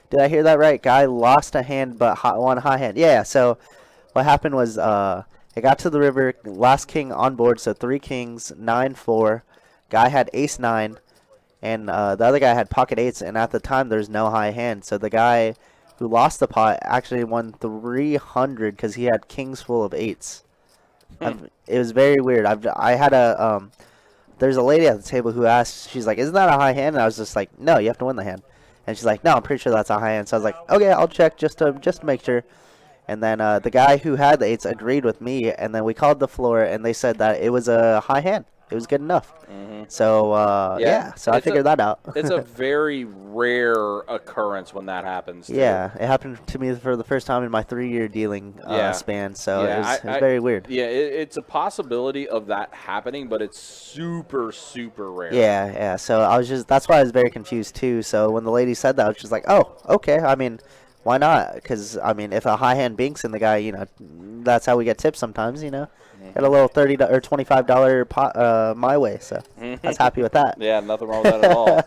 Did I hear that right? Guy lost a hand but won high hand. Yeah, so what happened was it got to the river. Last king on board, so 3 kings, 9-4. Guy had ace-9. and the other guy had pocket eights, and at the time there's no high hand. So the guy who lost the pot actually won 300 because he had kings full of eights. It was very weird. I had a there's a lady at the table who asked, she's like, "Isn't that a high hand?" And I was just like, "No, you have to win the hand." And she's like, "No, I'm pretty sure that's a high hand." So I was like, "Okay, I'll check just to make sure." And then the guy who had the eights agreed with me, and then we called the floor, and they said that it was a high hand. It was good enough. So, yeah, so I figured that out. It's a very rare occurrence when that happens, too. Yeah, it happened to me for the first time in my 3-year dealing span, so it was very weird. Yeah, it's a possibility of that happening, but it's super, super rare. Yeah, so that's why I was very confused, too. So when the lady said that, I was just like, oh, okay, I mean, why not? Because, I mean, if a high hand binks and the guy, you know, that's how we get tips sometimes, you know. Got a little $30 or $25 pot my way, so I was happy with that. Yeah, nothing wrong with that at all.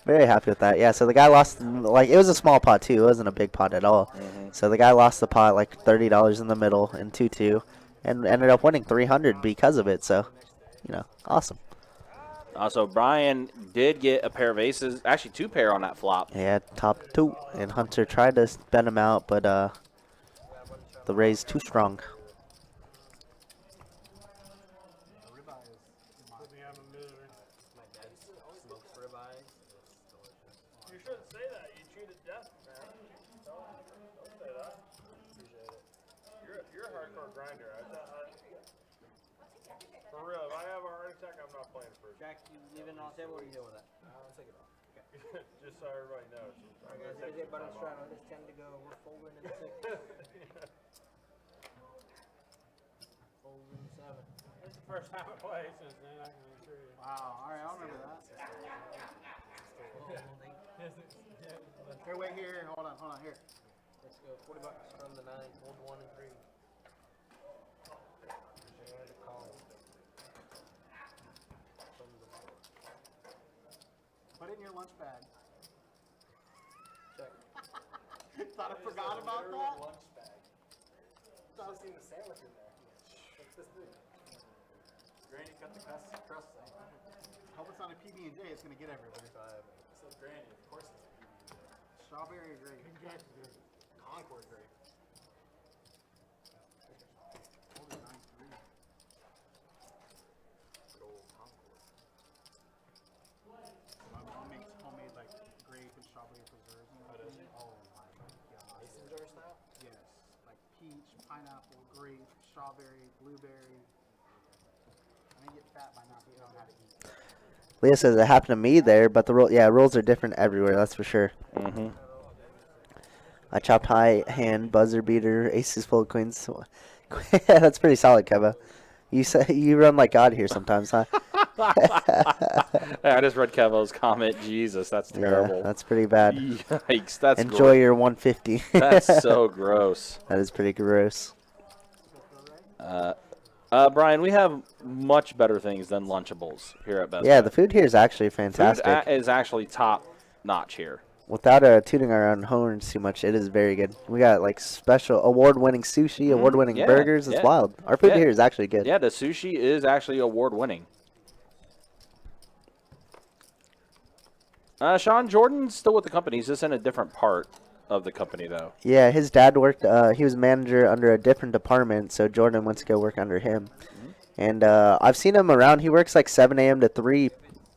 Very happy with that. Yeah, so the guy lost, like, it was a small pot, too. It wasn't a big pot at all. So the guy lost the pot, like, $30 in the middle in 2-2 and ended up winning 300 because of it. So, you know, awesome. So Brian did get a pair of aces, actually 2 pair on that flop. Yeah, top 2. And Hunter tried to bet him out, but the raise too strong. You shouldn't say that. You cheated death, man. Don't say that. Appreciate it. You're a hardcore grinder. For real, if I have a heart attack, I'm not playing for it. Jack, you leaving it on the table or you doing with that? I'll take it off. Just so everybody knows. Alright guys, here's it, button strap. It's 10 to go. We're folding in 6. Folding 7. It's the first time I play since then, I can assure you. Wow. All right, I remember that. Here, wait here. Hold on. Here. Let's go. $40 from the 9. Hold 1 and 3. Put it in your lunch bag. Check. Thought I forgot about that? Lunch bag. Thought I was seeing the sandwich in there. What's this thing? Granny cut the crust thing. Hope it's not a PB&J. It's gonna get everywhere. So Granny, of course it's a PB. Strawberry or grape? Concord grape. Holy 9-3. Good old Concord. My mom makes homemade like grape and strawberry preserves. Oh, does she? Oh my god. Mason jar style? Yes. Like peach, pineapple, grape, strawberry, blueberry. I get fat by not knowing how to eat. Leah says it happened to me there, but the rules are different everywhere. That's for sure. I chopped high hand, buzzer beater, aces full of queens. That's pretty solid, Keva. You say you run like God here sometimes, huh? I just read Kevo's comment. Jesus, that's terrible. Yeah, that's pretty bad. Yikes, that's Enjoy gross. your 150. That's so gross. That is pretty gross. Brian, we have much better things than Lunchables here at Best Yeah, Buy. the food here is actually fantastic. Food is actually top notch here. Without tooting our own horns too much, it is very good. We got like special award-winning sushi, award-winning Yeah, burgers. It's yeah. wild. Our food Yeah. here is actually good. Yeah, the sushi is actually award-winning. Sean Jordan's still with the company. He's just in a different part of the company, though. Yeah, his dad worked. He was manager under a different department, so Jordan went to go work under him. And I've seen him around. He works like 7 a.m. to 3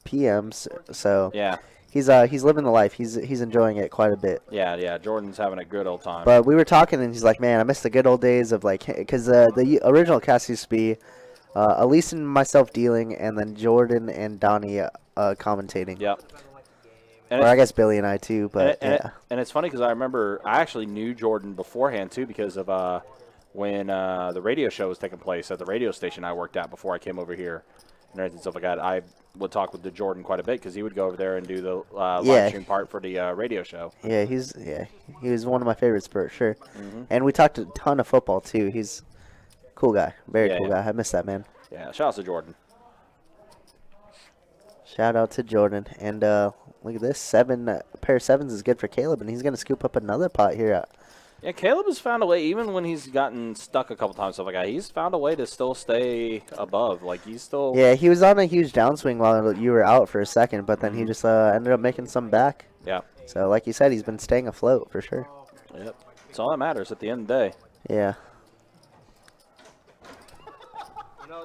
p.m. So Yeah, he's living the life. He's enjoying it quite a bit. yeah. Jordan's having a good old time. But we were talking, and he's like, "Man, I miss the good old days of like, because the original cast used to be Elise and myself dealing, and then Jordan and Donnie commentating. Yep. Or I guess Billy and I too. But yeah, And it's funny because I remember I actually knew Jordan beforehand too because of when the radio show was taking place at the radio station I worked at before I came over here and everything stuff like that. I would talk with Jordan quite a bit because he would go over there and do the live stream part for the radio show. yeah, he was one of my favorites for sure. And we talked a ton of football too. He's a cool guy, very cool guy. I miss that man. Yeah, shout out to Jordan. Shout out to Jordan. And look at this, pair of sevens is good for Caleb, and he's gonna scoop up another pot here Yeah, Caleb has found a way, even when he's gotten stuck a couple times, stuff like that, he's found a way to still stay above. Like, he's still... Yeah, he was on a huge downswing while you were out for a second, but then he just ended up making some back. Yeah. So, like you said, he's been staying afloat for sure. Yep. That's all that matters at the end of the day. Yeah. You know,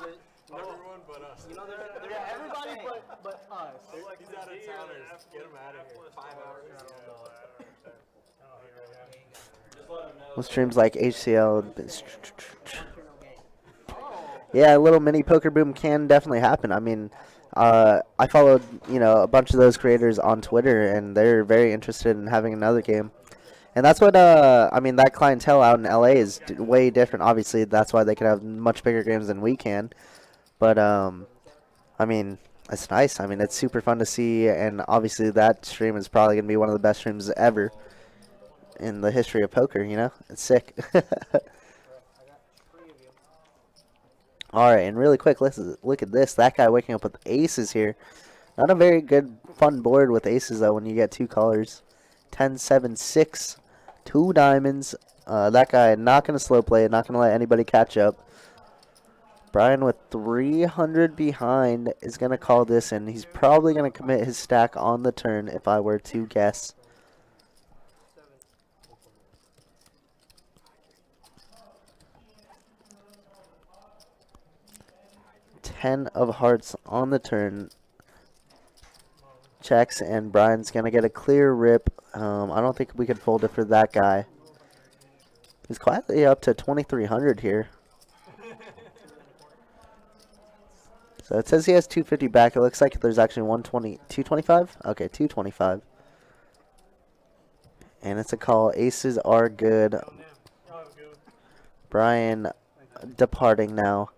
Everyone but us. you know, Yeah, everybody but us. He's out of towners. Get him out of here. 5 hours. With streams like HCL. Yeah, a little mini poker boom can definitely happen. I mean, I followed, a bunch of those creators on Twitter, and they're very interested in having another game. And that's what, that clientele out in LA is way different. Obviously, that's why they can have much bigger games than we can. But, it's nice. I mean, it's super fun to see, and obviously that stream is probably going to be one of the best streams ever in the history of poker, It's sick. All right, and really quick, let's look at this. That guy waking up with aces here. Not a very good, fun board with aces, though, when you get 2 callers. 10, 7, 6, 2 diamonds. That guy not going to slow play it, not going to let anybody catch up. Brian with 300 behind is going to call this, and he's probably going to commit his stack on the turn if I were to guess. Ten of hearts on the turn. Checks, and Brian's going to get a clear rip. I don't think we could fold it for that guy. He's quietly up to 2,300 here. So it says he has 250 back. It looks like there's actually 225? Okay, 225. And it's a call. Aces are good. Brian departing now.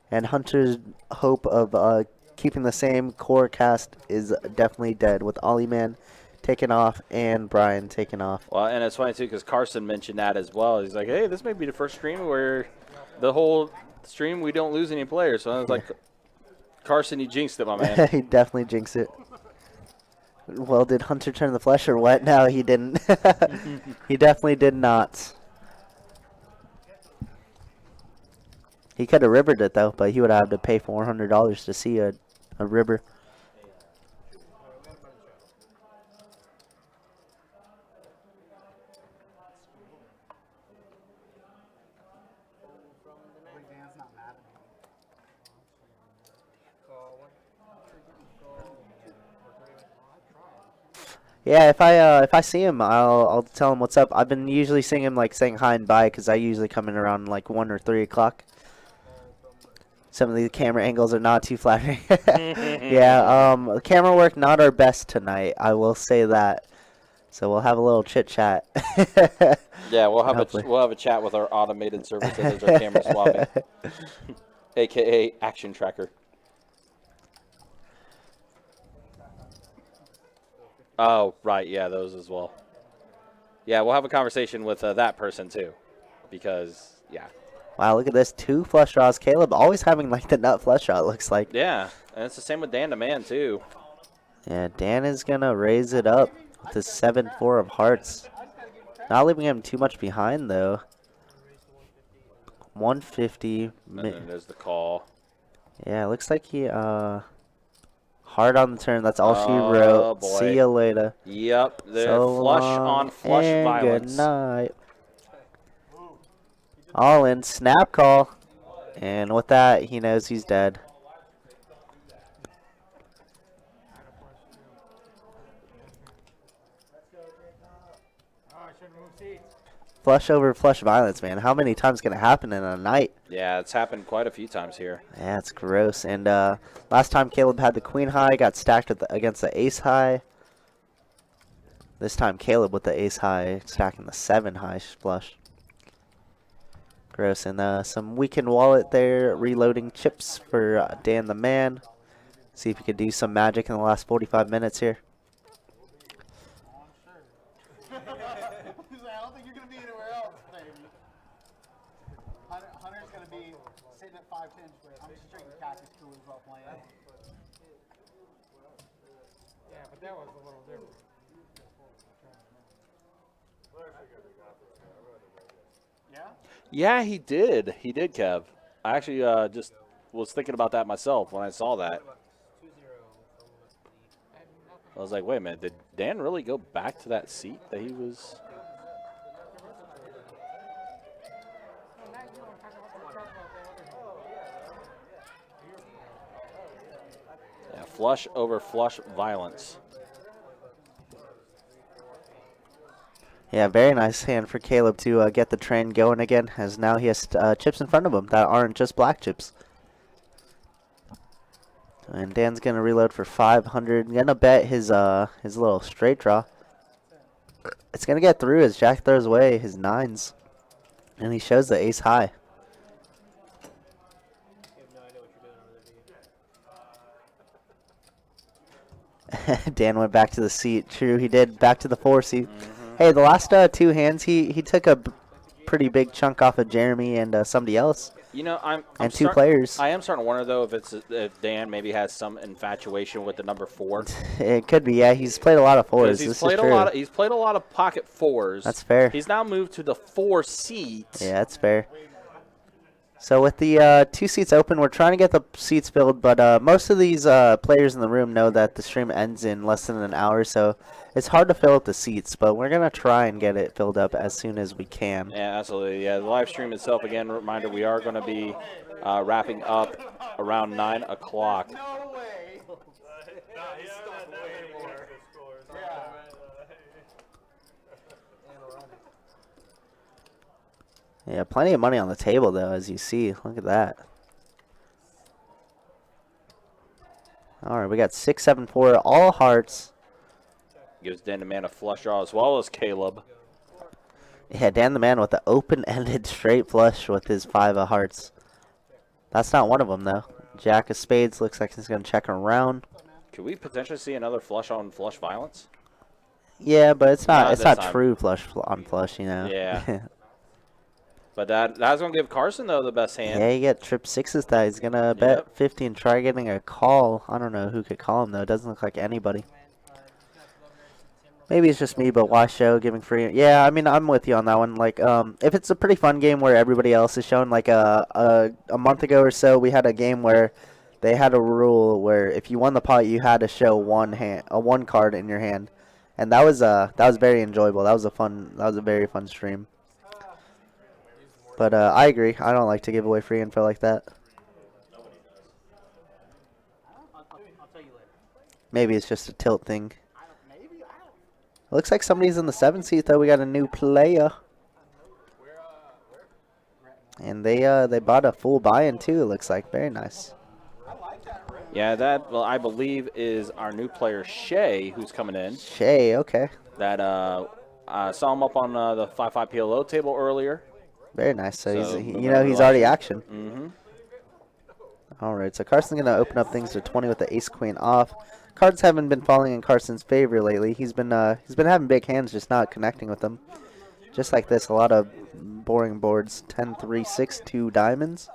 And Hunter's hope of keeping the same core cast is definitely dead, with Ollie Man taking off and Brian taking off. Well, and it's funny, too, because Carson mentioned that as well. He's like, hey, this may be the first stream where the whole stream we don't lose any players. So I was like, Carson, you jinxed it, my man. He definitely jinxed it. Well, did Hunter turn the flesh or what? No, he didn't. He definitely did not. He could have rivered it, though, but he would have to pay $400 to see a river. Yeah, if I see him, I'll tell him what's up. I've been usually seeing him saying hi and bye, because I usually come in around 1 or 3 o'clock. Some of the camera angles are not too flattering. Yeah, camera work not our best tonight. I will say that. So we'll have a little chit chat. Yeah, we'll have a chat with our automated service that does our camera swapping, aka Action Tracker. Oh, right, yeah, those as well. Yeah, we'll have a conversation with that person too, because yeah. Wow, look at this. 2 flush draws. Caleb always having the nut flush draw, it looks like. Yeah, and it's the same with Dan the Man too. Yeah, Dan is going to raise it up with the 7-4 of hearts. Not leaving him too much behind, though. 150. And then there's the call. Yeah, it looks like he, hard on the turn. That's all she wrote. Boy. See you later. Yep, the So flush long on flush and violence. Good night. All in. Snap call. And with that, he knows he's dead. Flush over flush violence, man. How many times can it happen in a night? Yeah, it's happened quite a few times here. Yeah, it's gross. And last time Caleb had the queen high, got stacked against the ace high. This time Caleb with the ace high, stacking the 7 high flush. Gross. And some weekend wallet there, reloading chips for Dan the Man. See if he could do some magic in the last 45 minutes here. I don't think you're going to be anywhere else, baby. Hunter's going to be sitting at 5-10. I'm just drinking cactus coolers while playing. Yeah, but that was a little different. Yeah? Yeah, he did. He did, Kev. I actually just was thinking about that myself when I saw that. 2-0 from the I was like, wait a minute, did Dan really go back to that seat that he was? Yeah, flush over flush violence. Yeah, very nice hand for Caleb to get the train going again, as now he has chips in front of him that aren't just black chips. And Dan's gonna reload for 500. Gonna bet his little straight draw. It's gonna get through as Jack throws away his 9s, and he shows the ace high. You have no idea what you're doing over there, do you? Dan went back to the seat. True, he did. Back to the 4 seat. Hey, the last 2 hands, he took a pretty big chunk off of Jeremy and somebody else. You know, I'm and 2 players. I am starting to wonder though if Dan maybe has some infatuation with the number 4. It could be. Yeah, he's played a lot of 4s. He's played a lot of pocket 4s. That's fair. He's now moved to the 4 seat. Yeah, that's fair. So with the 2 seats open, we're trying to get the seats filled, but most of these players in the room know that the stream ends in less than an hour, so it's hard to fill up the seats, but we're going to try and get it filled up as soon as we can. Yeah, absolutely. Yeah, the live stream itself, again, reminder, we are going to be wrapping up around 9 o'clock. No way! Yeah, plenty of money on the table, though, as you see. Look at that. All right, we got 6, 7, 4, all hearts. Gives Dan the man a flush draw as well as Caleb. Yeah, Dan the man with the open-ended straight flush with his 5 of hearts. That's not one of them, though. Jack of spades looks like he's going to check around. Could we potentially see another flush on flush violence? Yeah, but it's not this time. true flush on flush, you know. Yeah. But that's going to give Carson, though, the best hand. Yeah, you get trip 6s that he's going to bet 50 and try getting a call. I don't know who could call him, though. It doesn't look like anybody. Maybe it's just me, but why show giving free? Yeah, I mean, I'm with you on that one. Like, if it's a pretty fun game where everybody else is shown, like a month ago or so, we had a game where they had a rule where if you won the pot, you had to show one card in your hand, and that was very enjoyable. That was a very fun stream. But I agree. I don't like to give away free info like that. I'll tell you later. Maybe it's just a tilt thing. Looks like somebody's in the 7 seat, though. We got a new player. And they bought a full buy-in, too, it looks like. Very nice. Yeah, that, well, I believe is our new player, Shay, who's coming in. Shay, okay. That I saw him up on the 5-5 PLO table earlier. Very nice. So he's already action. Mm-hmm. All right, so Carson's going to open up things to 20 with the ace-queen off. Cards haven't been falling in Carson's favor lately. He's been having big hands, just not connecting with them. Just like this, a lot of boring boards. 10, 3, 6, 2 diamonds.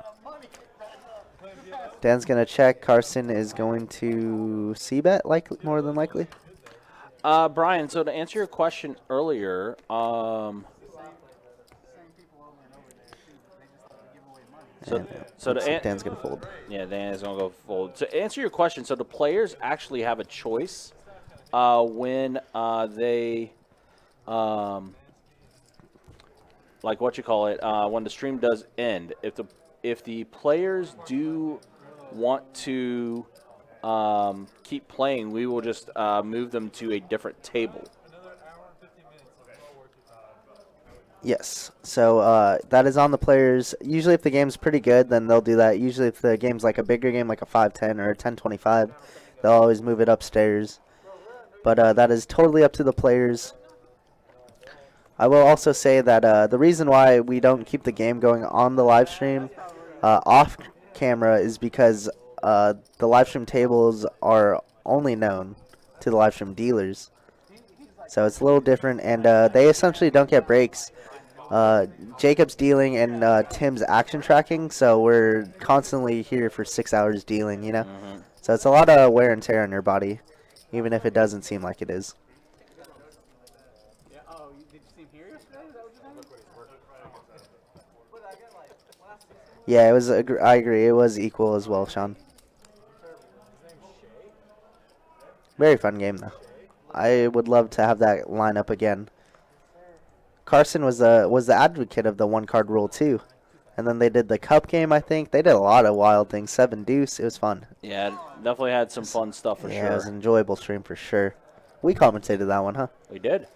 Dan's going to check. Carson is going to c-bet, more than likely. Brian, so to answer your question earlier, Dan's going to fold. Yeah, Dan is going to go fold. To answer your question, so the players actually have a choice when they, when the stream does end. If the players do want to keep playing, we will just move them to a different table. Yes, so that is on the players. Usually if the game's pretty good, then they'll do that. Usually if the game's like a bigger game, like a 5-10 or a 10-25, they'll always move it upstairs. But that is totally up to the players. I will also say that the reason why we don't keep the game going on the live stream off camera is because the live stream tables are only known to the live stream dealers. So it's a little different, and they essentially don't get breaks. Jacob's dealing and Tim's action tracking, so we're constantly here for 6 hours dealing, you know? Mm-hmm. So it's a lot of wear and tear on your body, even if it doesn't seem like it is. Yeah, did you see him here yesterday? Is that what you're saying? Yeah, it was. I agree. It was equal as well, Sean. Very fun game though. I would love to have that lineup again. Carson was the advocate of the 1-card rule too, and then they did the cup game. I think they did a lot of wild things. 7 deuce. It was fun. Yeah, definitely had some fun stuff for Yeah, it was sure. an enjoyable stream for sure. We commentated that one, huh? We did.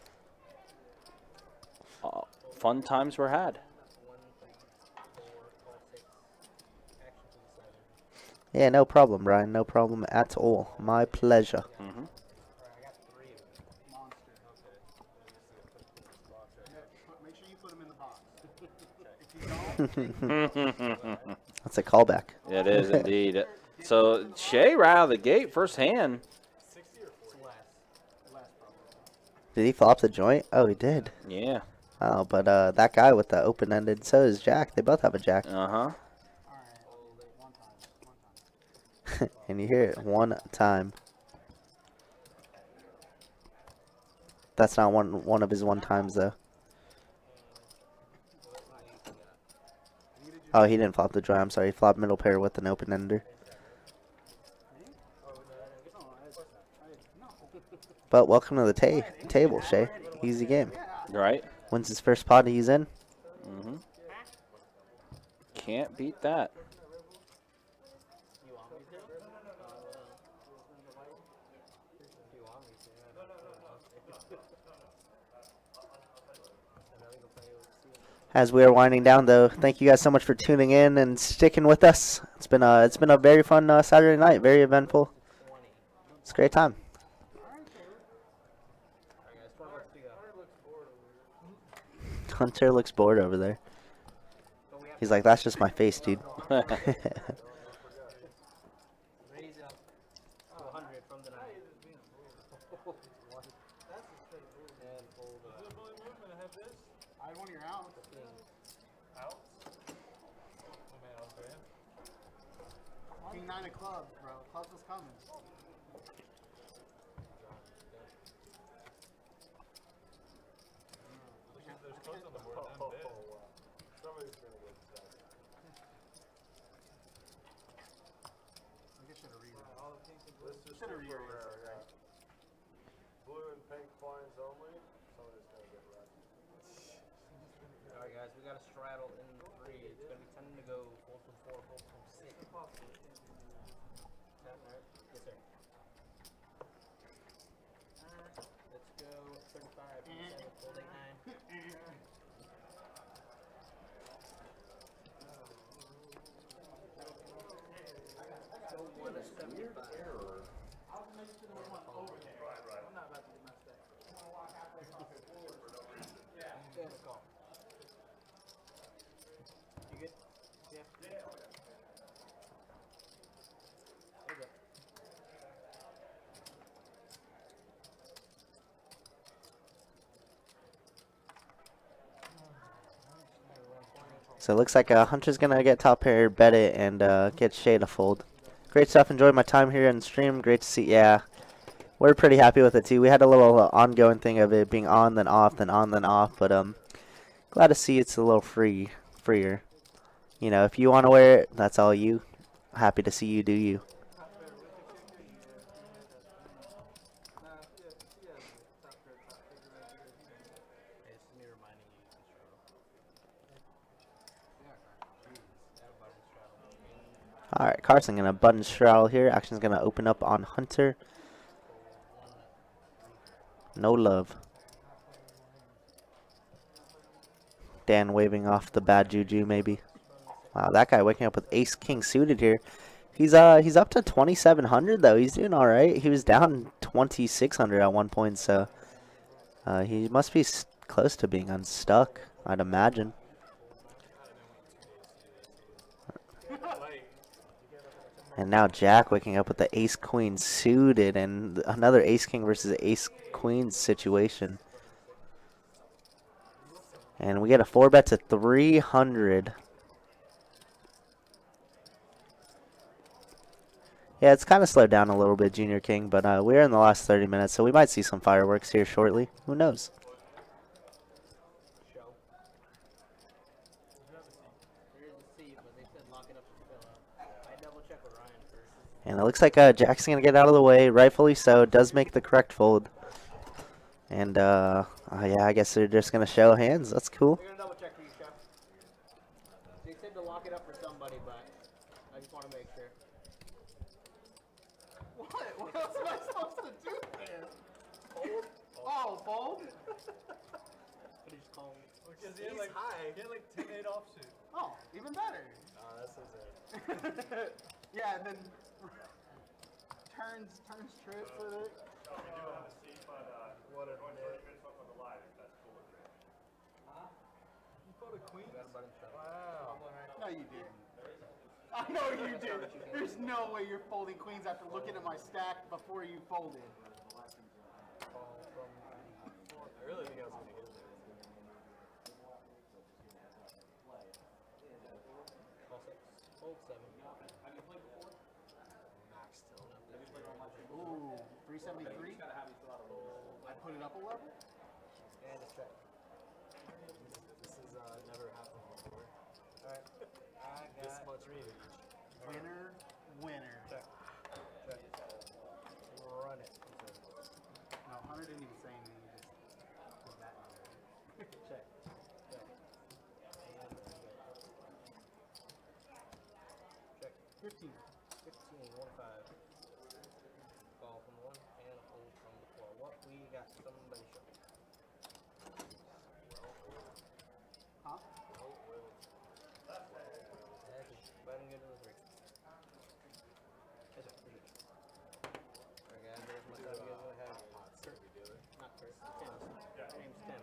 Fun times were had. Yeah, no problem, Brian. No problem at all. My pleasure. Mm-hmm. Make sure you put them in the box. That's a callback. It is indeed. So Shay right out of the gate, first hand. Did he flop the joint? Oh, he did. Yeah. Oh, but that guy with the open-ended, so is Jack. They both have a Jack. Uh-huh. And you hear it one time. That's not one of his one times though. Oh, he didn't flop the joint. I'm sorry. He flopped middle pair with an open-ender. But welcome to the table, Shay. Easy game. Right. Wins his first pot he's in. Mm-hmm. Can't beat that. As we are winding down, though, thank you guys so much for tuning in and sticking with us. It's been a very fun Saturday night, very eventful. It's a great time. Hunter looks bored over there. He's like, that's just my face, dude. King 9 of clubs, bro. Clubs was coming. There's clubs on the board. Somebody's gonna win that. I should have read it. Let's just Should have say read for it. rare, yeah. Blue and pink blinds only. Somebody's gonna get wrecked. Alright guys, we got a straddle in 3. It's gonna be 10 to go. Fold from 4, fold from 6. Tap, right? Yes, sir. Let's go 35, 27, fold 8, 9. Go 1 to 75. Yeah, let's go. You good? Yeah. There you go. So it looks like Hunter's going to get top pair, bet it, and get Shay to fold. Great stuff. Enjoyed my time here in stream. Great to see. Yeah, we're pretty happy with it, too. We had a little ongoing thing of it being on, then off, then on, then off. But glad to see it's a little freer. You know, if you want to wear it, that's all you. Happy to see you do you. Alright, Carson gonna button straddle here. Action's gonna open up on Hunter. No love. Dan waving off the bad juju maybe. Wow, that guy waking up with ace king suited here. He's up to 2,700 though. He's doing all right. He was down 2,600 at one point, so he must be close to being unstuck, I'd imagine. And now Jack waking up with the ace queen suited and another ace king versus ace queen situation. And we get a 4-bet to 300. Yeah, it's kind of slowed down a little bit, Junior King, but we're in the last 30 minutes, so we might see some fireworks here shortly. Who knows? And it looks like Jack's going to get out of the way, rightfully so. Does make the correct fold. And, yeah, I guess they're just going to show hands. That's cool. We're gonna double check for you, Chef. They said to lock it up for somebody, but I just want to make sure. What? What else am I supposed to do there? Fold? Oh, fold? What did you call me? Because he had like 10-8 offsuit. Oh, even better. That's his it. Yeah, and then turns trips with it. We do have a seat, but What a we're going nerd. to finish off on the live if that's cool with you. You called a queen? Wow. No, you didn't. I know you did. There's no way you're folding queens after looking at my stack before you folded. I really think I was going to get there. Fold 7. Have you played before? Max till. Ooh, 373. I put it up a level. And a check. This is never happened before. Alright. This much reach. Winner, winner. Check. Check. Run it. No, Hunter didn't even say anything. He just put that on there. Check. Check. And check. 15. 15, 1-5. Ball from the 1 and hold from the 4. What we got? Somebody show me. Huh? But I'm good to the 3. Yes, sir. Appreciate you. Alright, guys, there's my time. You guys gonna have Kurt. Not Kurt. Tim. Name's Tim.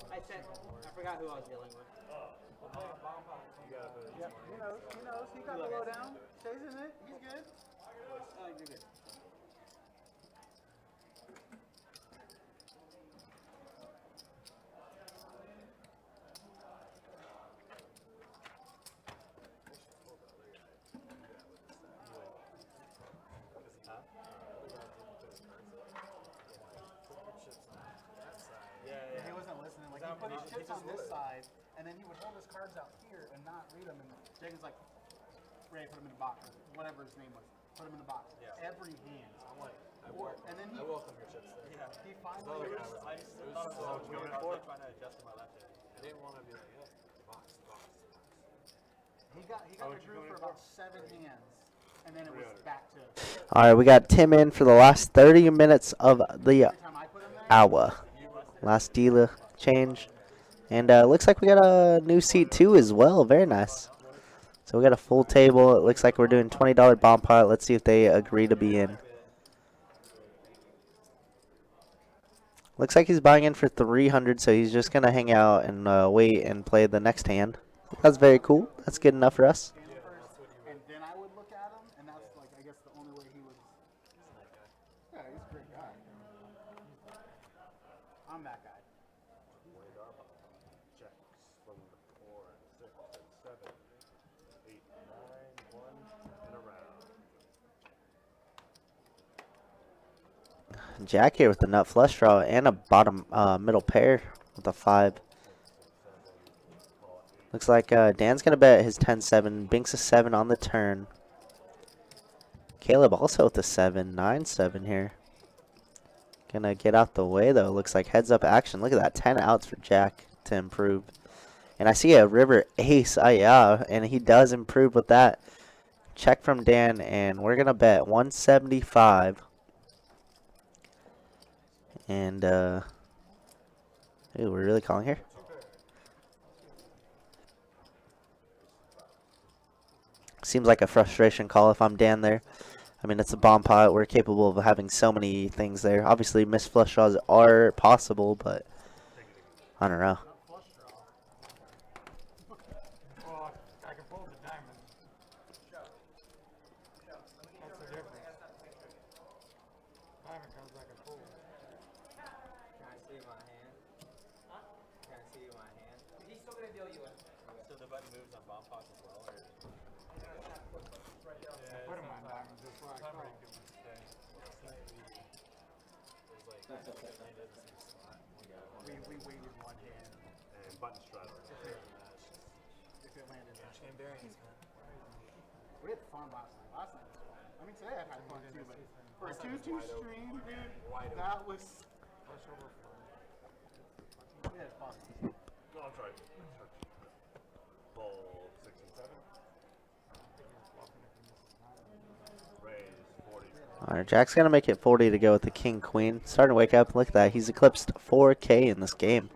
I said, I forgot who I was dealing with. Yeah, he knows. He got the low down. Chasing it. He's good. Oh, you're good. Yeah, he wasn't listening. Like, he put his chips on this side, and then he would hold his cards out here and not read them. And Jenkins like, Ray, put him in the box, or whatever his name was. Put him in the box. Yeah. Every hand. I'm like, and then he, I welcome your chips there. yeah, he finally. I thought it was going for. Trying to adjust to my left hand. I didn't want to be like, yeah, box. He got the group for about 7 hands, and then it was back to. All right, we got Tim in for the last 30 minutes of the Every time I put him there, hour. Last dealer change. And looks like we got a new seat too as well. Very nice. So we got a full table. It looks like we're doing $20 bomb pot. Let's see if they agree to be in. Looks like he's buying in for 300, so he's just gonna hang out and wait and play the next hand. That's very cool. That's good enough for us. and then I would look at him, and that's like I guess the only way he would. Yeah, he's a great guy. I'm that guy. Checks from the 4 and 6 and 7, 8, 9, 1, and around. Jack here with the nut flush draw and a bottom middle pair with a 5. Looks like Dan's going to bet his 10-7. Binks a 7 on the turn. Caleb also with a 7. 9-7 here. Gonna get out the way though. Looks like heads up action. Look at that. 10 outs for Jack to improve. And I see a river ace. Oh yeah. And he does improve with that. Check from Dan. And we're gonna bet 175. And ooh, we're really calling here. Seems like a frustration call if I'm Dan there. I mean, it's a bomb pot. We're capable of having so many things there. Obviously, missed flush draws are possible, but I don't know. Well, I can fold the diamond. That's the difference. Diamond comes like a fold. Can I see my hand? Huh? Can I see my hand? He's still gonna deal you in. So the button moves on bomb pots as well, or? I put him on diamonds, that's why I called. We waited 1 hand. And button straddle. If it landed. Game variance, man. We had fun last night. Last night was fun. I mean, today I've had fun too, but for a 2-2 stream, dude, that was. We had fun. No, I'll try. Ball 6 and 7. Raise 40. All right, Jack's going to make it 40 to go with the king queen. Starting to wake up. Look at that. He's eclipsed 4K in this game.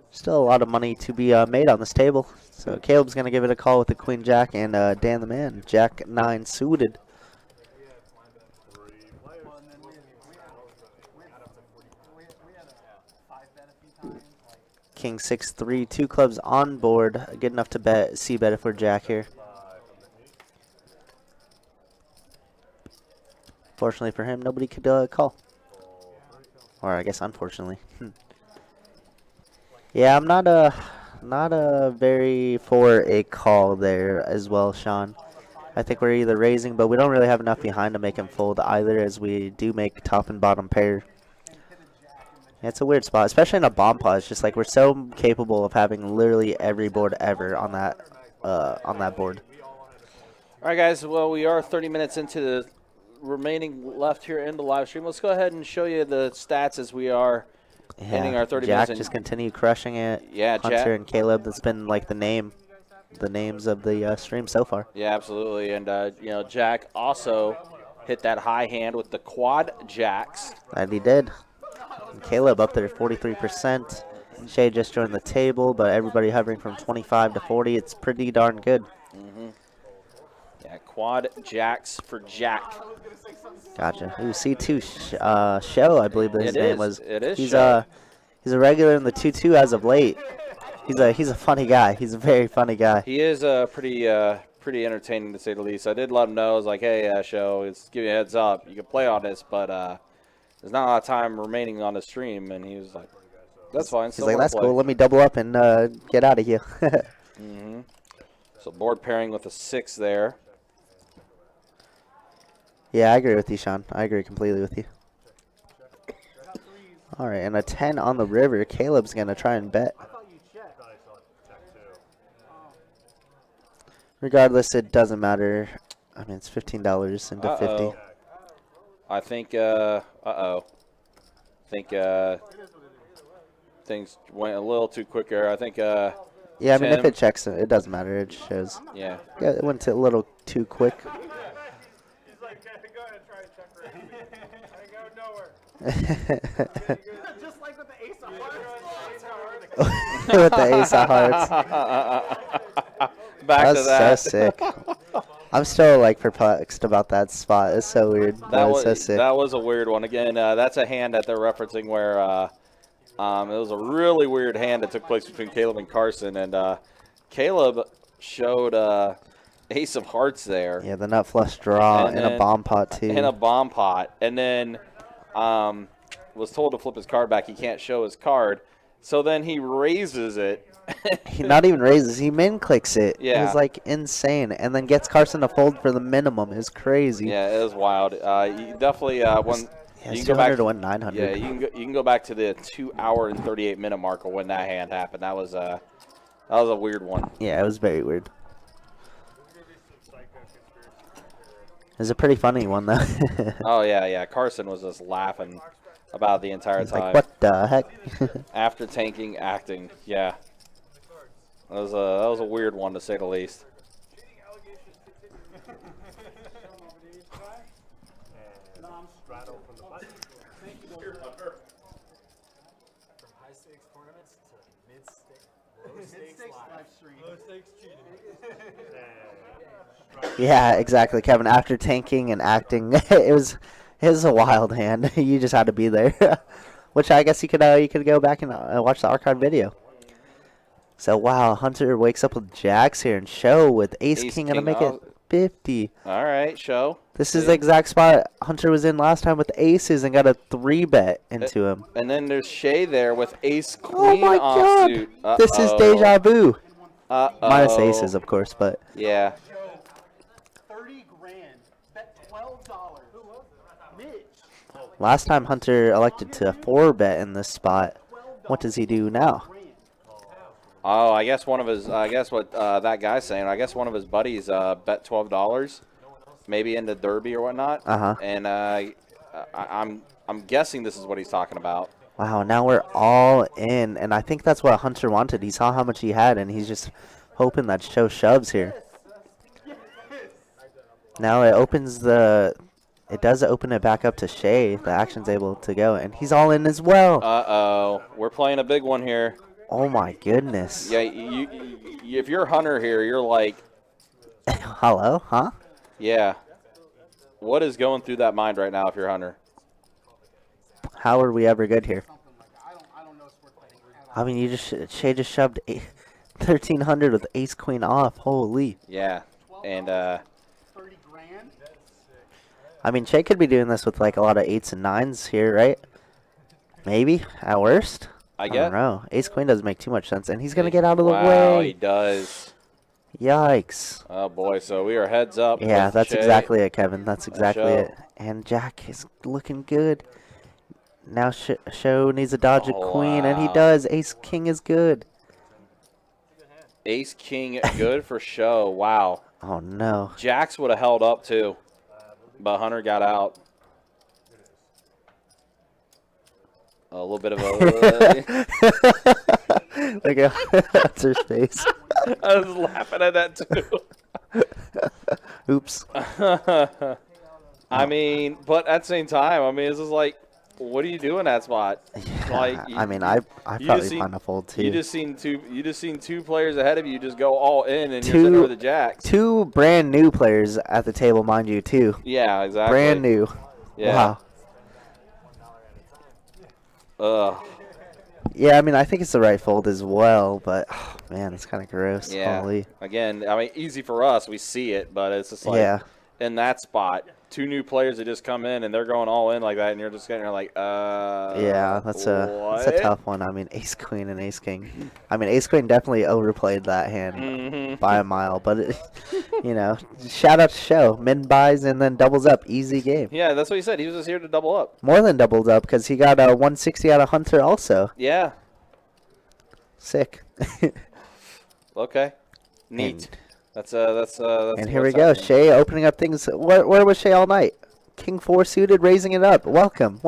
Still a lot of money to be made on this table. So Caleb's going to give it a call with the queen jack and Dan the man. Jack 9 suited. King 6-3, 2 clubs on board. Good enough to bet, c-bet if we're jack here. Fortunately for him, nobody could call. Or I guess unfortunately. Yeah, I'm not very for a call there as well, Sean. I think we're either raising, but we don't really have enough behind to make him fold either, as we do make top and bottom pair. Yeah, it's a weird spot, especially in a bomb pot. It's just like we're so capable of having literally every board ever on that board. All right, guys. Well, we are 30 minutes into the remaining left here in the live stream. Let's go ahead and show you the stats as we are ending our 30 Jack minutes. just continue crushing it. Yeah, Hunter Jack and Caleb. That's been like the names of the stream so far. Yeah, absolutely. And you know, Jack also hit that high hand with the quad jacks. That he did. And Caleb up there 43%. Shay just joined the table, but everybody hovering from 25 to 40. It's pretty darn good. Yeah, quad jacks for Jack. Gotcha. Ooh, C2 Show, I believe his name was. It is. He's a regular in the 2-2 as of late. He's a funny guy. He's a very funny guy. He is pretty entertaining to say the least. I did let him know. I was like, hey, Show, let's give you a heads up. You can play on this, but there's not a lot of time remaining on the stream. And he was like, that's fine. He's like, that's cool. Let me double up and get out of here. So board pairing with a 6 there. Yeah, I agree with you, Sean. I agree completely with you. All right, and a 10 on the river. Caleb's going to try and bet. Regardless, it doesn't matter. I mean, it's $15 into 50. I think, I think things went a little too quick there. I think, yeah, I mean, if it checks, it doesn't matter. It shows. Yeah. Yeah, it went a little too quick. He's like, go ahead and try and check for me. I ain't going nowhere. Just like with the ace of hearts. With the ace of hearts. Back to that. That's so sick. I'm still like perplexed about that spot. It's so weird. That was so sick. That was a weird one. Again, that's a hand that they're referencing where it was a really weird hand that took place between Calob and Carson, and Caleb showed ace of hearts there. Yeah, the nut flush draw in a bomb pot too. In a bomb pot, and then was told to flip his card back. He can't show his card, so then he raises it. He not even raises. He min clicks it. Yeah. It was like insane, and then gets Carson to fold for the minimum. It was crazy. Yeah, it was wild. You definitely when. Yeah, you it's can go back 200 to 900. Yeah, you can go back to the 2 hour and 38 minute mark of when that hand happened. That was a weird one. Yeah, it was very weird. It was a pretty funny one though. Oh yeah. Carson was just laughing about the entire He's time. like, what the heck? After tanking, acting. Yeah, that was a weird one to say the least. Yeah, exactly, Kevin. After tanking and acting, it was a wild hand. You just had to be there, which I guess you could go back and watch the archive video. So wow, Hunter wakes up with jacks here and show with ace king gonna make it 50. All right, show. This is the exact spot Hunter was in last time with aces and got a 3-bet into him. And then there's Shay there with ace queen Oh my god! offsuit. This is deja vu. Uh-oh. Minus aces, of course, but yeah. 30 grand. Bet $12. Mitch. last time Hunter elected to 4-bet in this spot. What does he do now? Oh, I guess one of his. I guess what that guy's saying. I guess one of his buddies bet $12, maybe into Derby or whatnot. And I'm guessing this is what he's talking about. Wow, now we're all in, and I think that's what Hunter wanted. He saw how much he had, and he's just hoping that show shoves here. Now it opens the. It does open it back up to Shay. The action's able to go, and he's all in as well. Uh-oh. We're playing a big one here. Oh, my goodness. Yeah, if you're Hunter here, you're like... Hello? Huh? Yeah. What is going through that mind right now if you're Hunter? How are we ever good here? I mean, Shay just shoved 1,300 with ace queen off. Holy. Yeah. And, 30 grand? I mean, Shay could be doing this with, like, a lot of 8s and 9s here, right? Maybe, at worst. I don't know. Ace queen doesn't make too much sense, and he's going to get out of the way. Wow, he does. Yikes. Oh, boy, so we are heads up. Yeah, that's Shay. exactly it, Kevin. That's exactly it. And Jack is looking good. Now Show needs to dodge a queen, and he does. Ace king is good. Ace king good for show. Wow. Oh, no. Jacks would have held up, too. But Hunter got out. A little bit of a... Look at Hunter's face. I was laughing at that, too. Oops. I mean, but at the same time, I mean, it's just like, what are you doing that spot? Yeah, Like, I mean, I probably find a fold too. You just seen two players ahead of you just go all in, and you're sitting with the jacks. Two brand new players at the table, mind you, too. Yeah, exactly. Brand new. Yeah. Wow. Yeah, I mean, I think it's the right fold as well, but oh, man, it's kind of gross. Yeah. Holy. Again, I mean, easy for us, we see it, but it's just like in that spot, two new players that just come in and they're going all in like that, and you're just getting like, yeah, that's a tough one. I mean, ace queen and ace king. I mean, ace queen definitely overplayed that hand by a mile, but it, you know, shout out to Show. Min buys and then doubles up, easy game. Yeah, that's what he said. He was just here to double up. More than doubled up because he got a 160 out of Hunter also. Yeah. Sick. Okay. Neat. That's and here we go. Shay opening up things. Where was Shay all night? King 4 suited, raising it up. Welcome.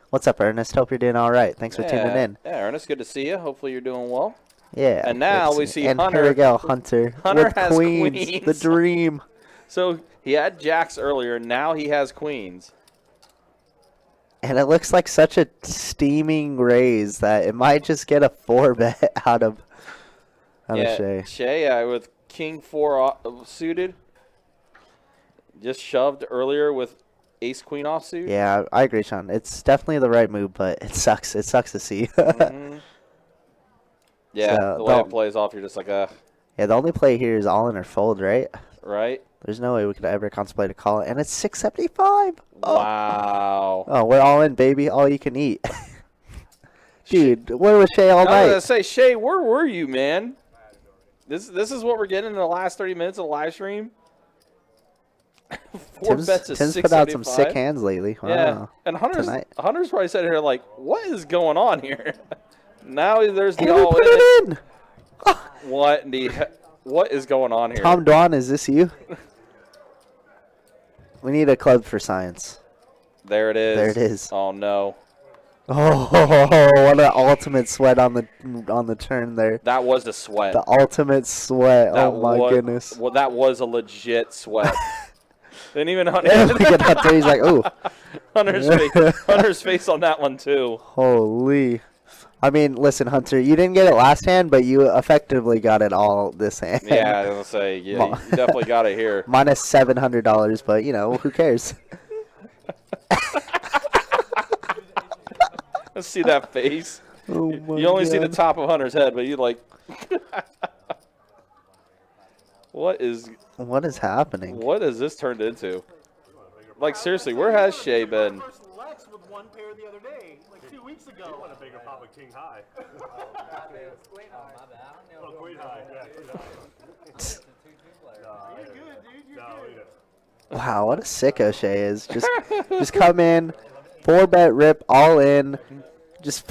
What's up, Ernest? Hope you're doing all right. Thanks for tuning in. Yeah, Ernest, good to see you. Hopefully you're doing well. Yeah. And now we see and Hunter. Here we go, Hunter. Hunter with has queens. The dream. So he had jacks earlier. Now he has queens. And it looks like such a steaming raise that it might just get a 4-bet out of Shay. Shay with King 4 suited. Just shoved earlier with Ace Queen offsuit. Yeah, I agree, Sean. It's definitely the right move, but it sucks. It sucks to see. Yeah, so, the way it plays off, you're just like, Yeah, the only play here is all in or fold, right? Right. There's no way we could ever contemplate a call, and it's 675. Wow. Oh, we're all in, baby. All you can eat. Dude, where was Shay all night? I was going to say, Shay, where were you, man? This is what we're getting in the last 30 minutes of the live stream. Tim's put out some sick hands lately. Wow. Yeah, and Hunter's probably sitting here like, what is going on here? Now there's the all put it in. What is going on here? Tom Dwan, is this you? We need a club for science. There it is. There it is. Oh no. Oh, what an ultimate sweat on the turn there. That was a sweat. The ultimate sweat. Oh my goodness. Well, that was a legit sweat. Didn't even Hunter. He's like, ooh. Hunter's face on that one too. Holy. I mean, listen, Hunter, you didn't get it last hand, but you effectively got it all this hand. Yeah, I was gonna say, yeah, you definitely got it here. Minus $700, but you know, who cares? Let's see that face. Oh my you only God. see the top of Hunter's head, but you like. What is happening? What has this turned into? Like seriously, where has Shay been? Lex with one pair the other day, like 2 weeks ago. You want a bigger pop of King High. Queen high. Queen High. Yeah, Queen High. You're good, dude. You're good. Wow, what a sicko Shay is. Just come in, 4-bet rip, all in. Just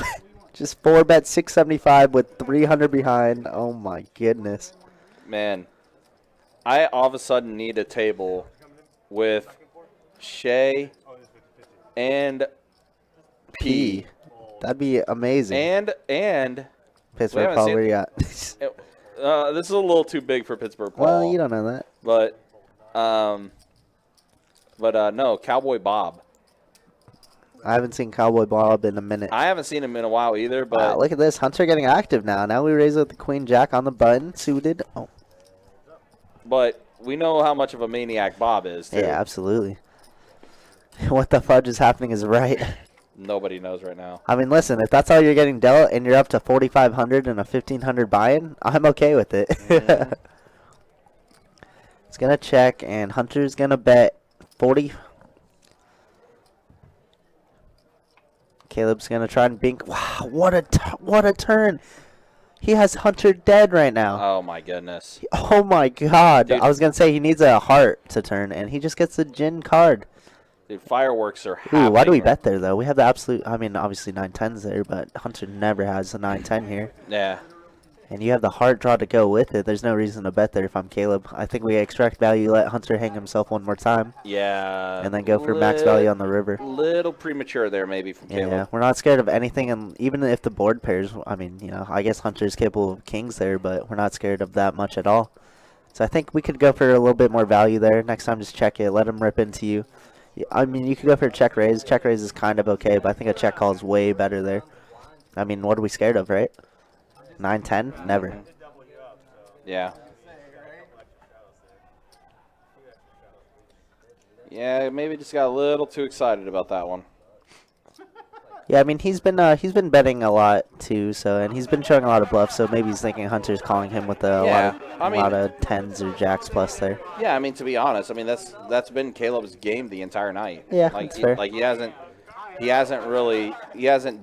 Just 4-bet 675 with 300 behind. Oh my goodness. Man, I all of a sudden need a table with Shea and P. That'd be amazing. And Pittsburgh haven't seen- probably got. this is a little too big for Pittsburgh Paul. Well, you don't know that. But no, Cowboy Bob. I haven't seen Cowboy Bob in a minute. I haven't seen him in a while either, but Wow, look at this. Hunter getting active now. Now we raise with the Queen Jack on the button, suited. Oh, but we know how much of a maniac Bob is, too. yeah, absolutely. What the fudge is happening is right. Nobody knows right now. I mean, listen, if that's all you're getting dealt and you're up to 4,500 and a 1,500 buy-in, I'm okay with it. Mhm. It's going to check, and Hunter's going to bet 40. Caleb's going to try and bink. Wow, what a turn. He has Hunter dead right now. Oh, my goodness. Oh, my God. Dude. I was going to say he needs a heart to turn, and he just gets a gin card. Dude, fireworks are happening. Ooh, why do we here. bet there, though? We have the absolute, I mean, obviously 9-10's there, but Hunter never has a 9-10 here. Yeah. And you have the heart draw to go with it. There's no reason to bet there if I'm Caleb. I think we extract value, let Hunter hang himself one more time, Yeah. and then go for max value on the river. Little premature there, maybe, from Caleb. Yeah, we're not scared of anything, and even if the board pairs, I mean, you know, I guess Hunter's capable of kings there, but we're not scared of that much at all. So I think we could go for a little bit more value there. Next time, just check it. Let him rip into you. I mean, you could go for a check raise. Check raise is kind of okay, but I think a check call is way better there. I mean, what are we scared of, right? 9-10? Never. Yeah. Yeah, maybe just got a little too excited about that one. Yeah, I mean, he's been betting a lot too, so, and he's been showing a lot of bluff, so maybe he's thinking Hunter's calling him with a lot of tens or jacks plus there. Yeah, I mean, to be honest, I mean that's been Caleb's game the entire night. Yeah, like that's fair. like he hasn't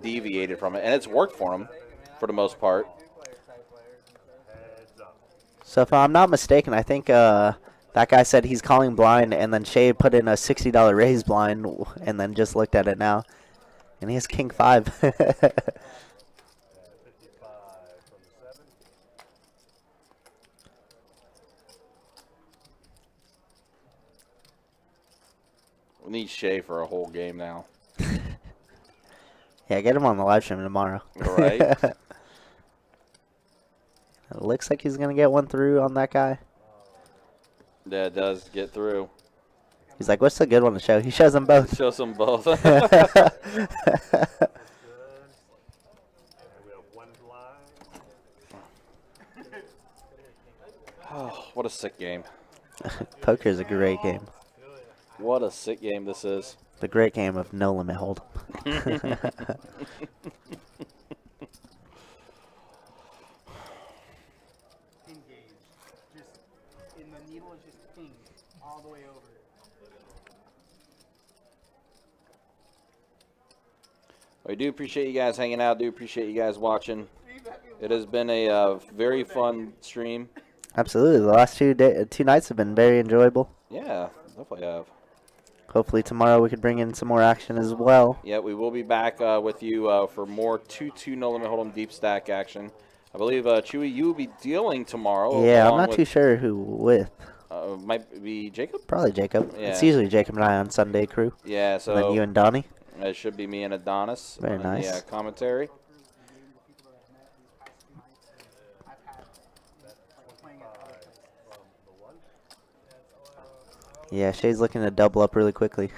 deviated from it, and it's worked for him for the most part. So if I'm not mistaken, I think that guy said he's calling blind, and then Shea put in a $60 raise blind, and then just looked at it now, and he has king 5. We need Shea for a whole game now. Yeah, get him on the live stream tomorrow. Right. It looks like he's gonna get one through on that guy. Yeah, it does get through. He's like, "What's the good one to show?" He shows them both. Shows them both. We have one blind. Oh, what a sick game. Poker is a great game. What a sick game this is. The great game of no limit hold. Engage. Just, and the needle is just pinged all the way over. We do appreciate you guys hanging out. Do appreciate you guys watching. It has been a very fun stream. Absolutely, the last two nights have been very enjoyable. Yeah, definitely have. Hopefully tomorrow we could bring in some more action as well. Yeah, we will be back with you for more 2-2 No Limit Hold'em Deep Stack action. I believe, Chewy, you will be dealing tomorrow. Yeah, I'm along not with, too sure who with. Might be Jacob? Probably Jacob. Yeah. It's usually Jacob and I on Sunday crew. Yeah, And then you so and Donnie. it should be me and Adonis. Very on nice. The commentary. Yeah, Shay's looking to double up really quickly.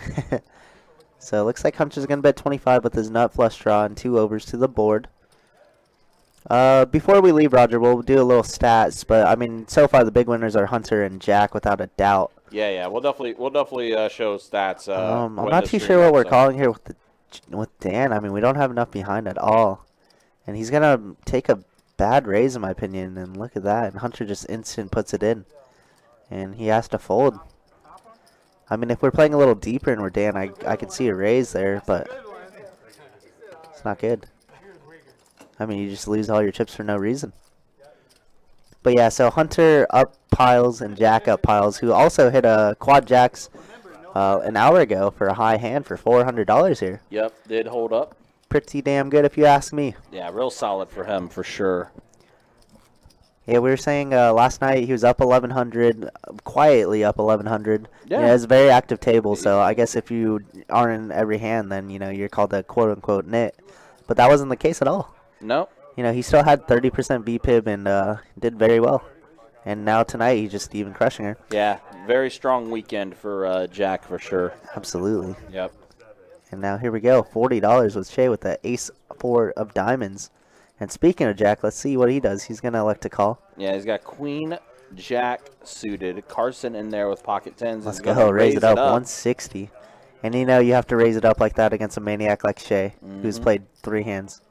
So it looks like Hunter's going to bet 25 with his nut flush draw and 2 overs to the board. Before we leave, Roger, we'll do a little stats. But, I mean, so far the big winners are Hunter and Jack without a doubt. Yeah, we'll definitely show stats. I'm when not the too stream sure what ends, we're so. calling here with Dan. I mean, we don't have enough behind at all. And he's going to take a bad raise, in my opinion. And look at that. And Hunter just instant puts it in. And he has to fold. I mean, if we're playing a little deeper and we're Dan, I could see a raise there, but it's not good. I mean, you just lose all your chips for no reason. But yeah, so Hunter up piles and Jack up piles, who also hit a quad jacks an hour ago for a high hand for $400 here. Yep, did hold up. pretty damn good if you ask me. Yeah, real solid for him for sure. Yeah, we were saying last night he was up 1,100, quietly up 1,100. Yeah. It's a very active table, so I guess if you aren't in every hand, then, you're called a quote-unquote nit. But that wasn't the case at all. Nope. He still had 30% VPIB and did very well. And now tonight he's just even crushing her. Yeah, very strong weekend for Jack for sure. Absolutely. Yep. And now here we go, $40 with Shay with the ace-4 of diamonds. And speaking of Jack, let's see what he does. He's going to elect to call. Yeah, he's got Queen, Jack suited. Carson in there with pocket tens. Let's He's go, gonna raise it up, 160. And you have to raise it up like that against a maniac like Shay, who's played 3 hands.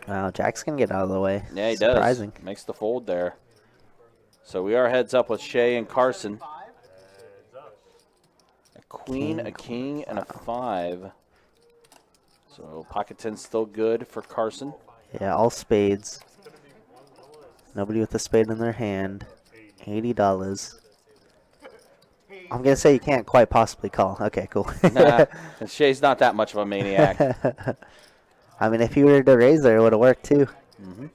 Wow, Jack's going to get out of the way. Yeah, he Surprising. does. Makes the fold there. So we are heads up with Shay and Carson. A queen, a king, and a 5. So pocket 10's still good for Carson. Yeah, all spades. Nobody with a spade in their hand. $80. I'm going to say you can't quite possibly call. Okay, cool. Nah, and Shay's not that much of a maniac. I mean, if he were to raise there, it would have worked too. Mm-hmm.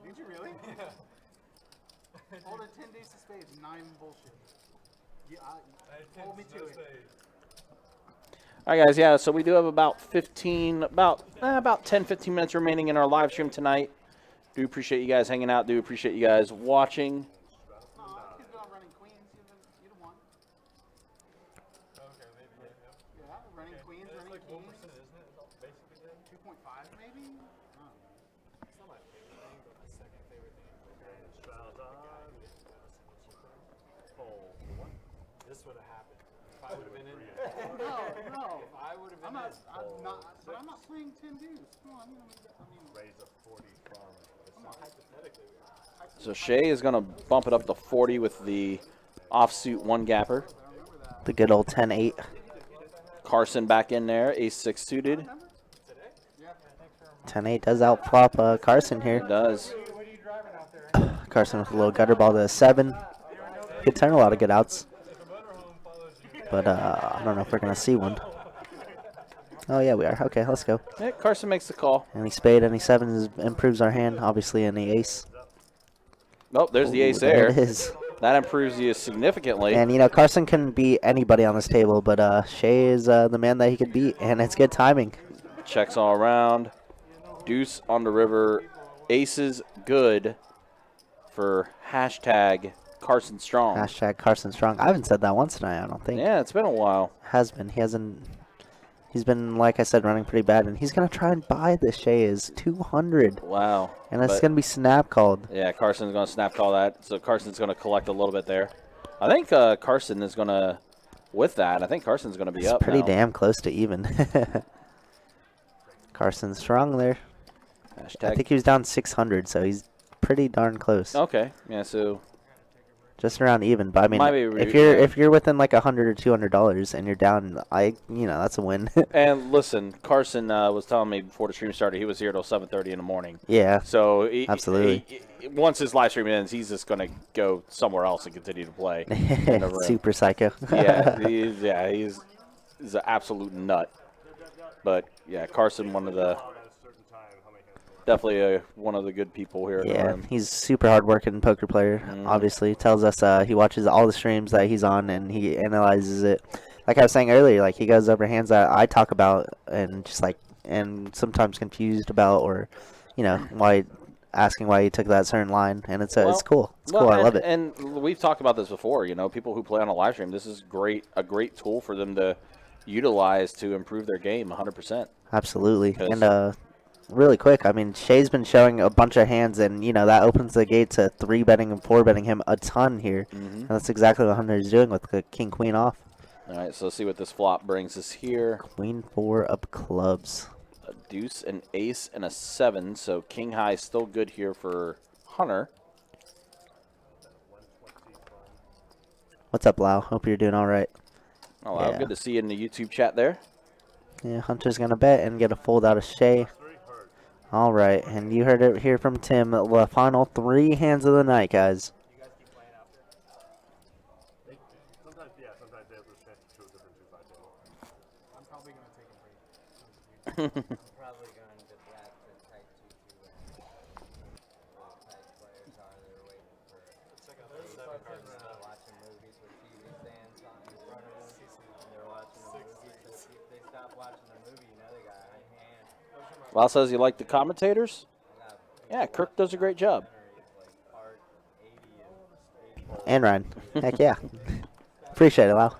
Did you really? Yeah. Hold a 10 days of spades, not even bullshit. Yeah, hold me to it. All right, guys. Yeah, so we do have about 10, 15 minutes remaining in our live stream tonight. Do appreciate you guys hanging out. Do appreciate you guys watching. He's not running queens. You'd have won. Okay, maybe. Yeah, running queens, running Like kings. 1%, isn't it? Basically, then. 2.5 maybe? It's not my favorite thing, but my second favorite thing. This would have happened if I would have been in. No. If I would have been I'm not playing 10 dudes. Come on, Raise a 40 from. hypothetically. So Shay is going to bump it up to 40 with the offsuit 1-gapper. The good old 10-8. Carson back in there, ace-6 suited. 10-8 does outflop Carson here. Does. Carson with a little gutter ball to a 7. Could turn a lot of good outs. But I don't know if we're going to see one. Oh, yeah, we are. Okay, let's go. Yeah, Carson makes the call. Any spade, any 7 improves our hand. Obviously, any ace. Oh, there's the ace There there. it is. That improves you significantly. And, Carson can beat anybody on this table, but Shay is the man that he could beat, and it's good timing. Checks all around. Deuce on the river. Aces good for hashtag Carson Strong. Hashtag Carson Strong. I haven't said that once tonight, I don't think. Yeah, it's been a while. Has been. He's been, like I said, running pretty bad, and he's going to try and buy this Shay is 200. Wow. And it's But- going to be snap called. Yeah, Carson's going to snap call that. So Carson's going to collect a little bit there. I think Carson is going to, with that, I think Carson's going to be It's up pretty now. damn close to even. Carson Strong there. Hashtag. I think he was down 600, so he's pretty darn close. Okay. Yeah, so Just around even. But I mean, Might be if you're within like $100 or $200 and you're down, that's a win. and listen, Carson was telling me before the stream started he was here till 7:30 in the morning. Yeah. So Absolutely. Once his live stream ends, he's just going to go somewhere else and continue to play. in the room. Super psycho. He's an absolute nut. But yeah, Carson, definitely one of the good people here. Yeah, he's super hard-working poker player, obviously. Tells us he watches all the streams that he's on, and he analyzes it. Like I was saying earlier, like he goes over hands that I talk about and just and sometimes confused about or, asking why he took that certain line. And it's cool. It's cool. I love it. And we've talked about this before, people who play on a live stream, this is a great tool for them to utilize to improve their game 100%. Absolutely. And really quick, I mean, Shay's been showing a bunch of hands, and, that opens the gate to 3-betting and 4-betting him a ton here. And that's exactly what Hunter is doing with the king-queen off. All right, so let's see what this flop brings us here. Queen 4 of clubs. A deuce, an ace, and a 7. So king high is still good here for Hunter. What's up, Lau? Hope you're doing all right. Oh, wow, Yeah. good to see you in the YouTube chat there. Yeah, Hunter's going to bet and get a fold out of Shea. All right, and you heard it here from Tim. The final 3 hands of the night, guys. You guys keep playing after? Sometimes, yeah, sometimes they have those chances to a different 2-5 table. I'm probably going to take a break. I'm probably going to back to type 2-2 and type players are they're waiting for watching movies with TV stands on in front of them and they're watching a movie. So if they stop watching the movie, you know they got a hand. Val says you like the commentators. Yeah, Kirk does a great job. And Ryan. Heck yeah. Appreciate it, Lau.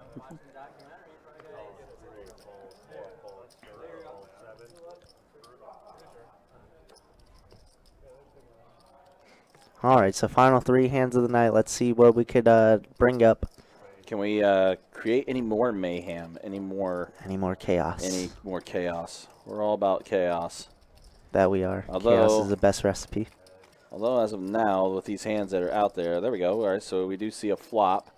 All right, so final 3 hands of the night. Let's see what we could bring up. Can we create any more mayhem? Any more chaos? Any more chaos? We're all about chaos. That we are. Although, chaos is the best recipe. Although as of now, with these hands that are out there, there we go. All right, so we do see a flop.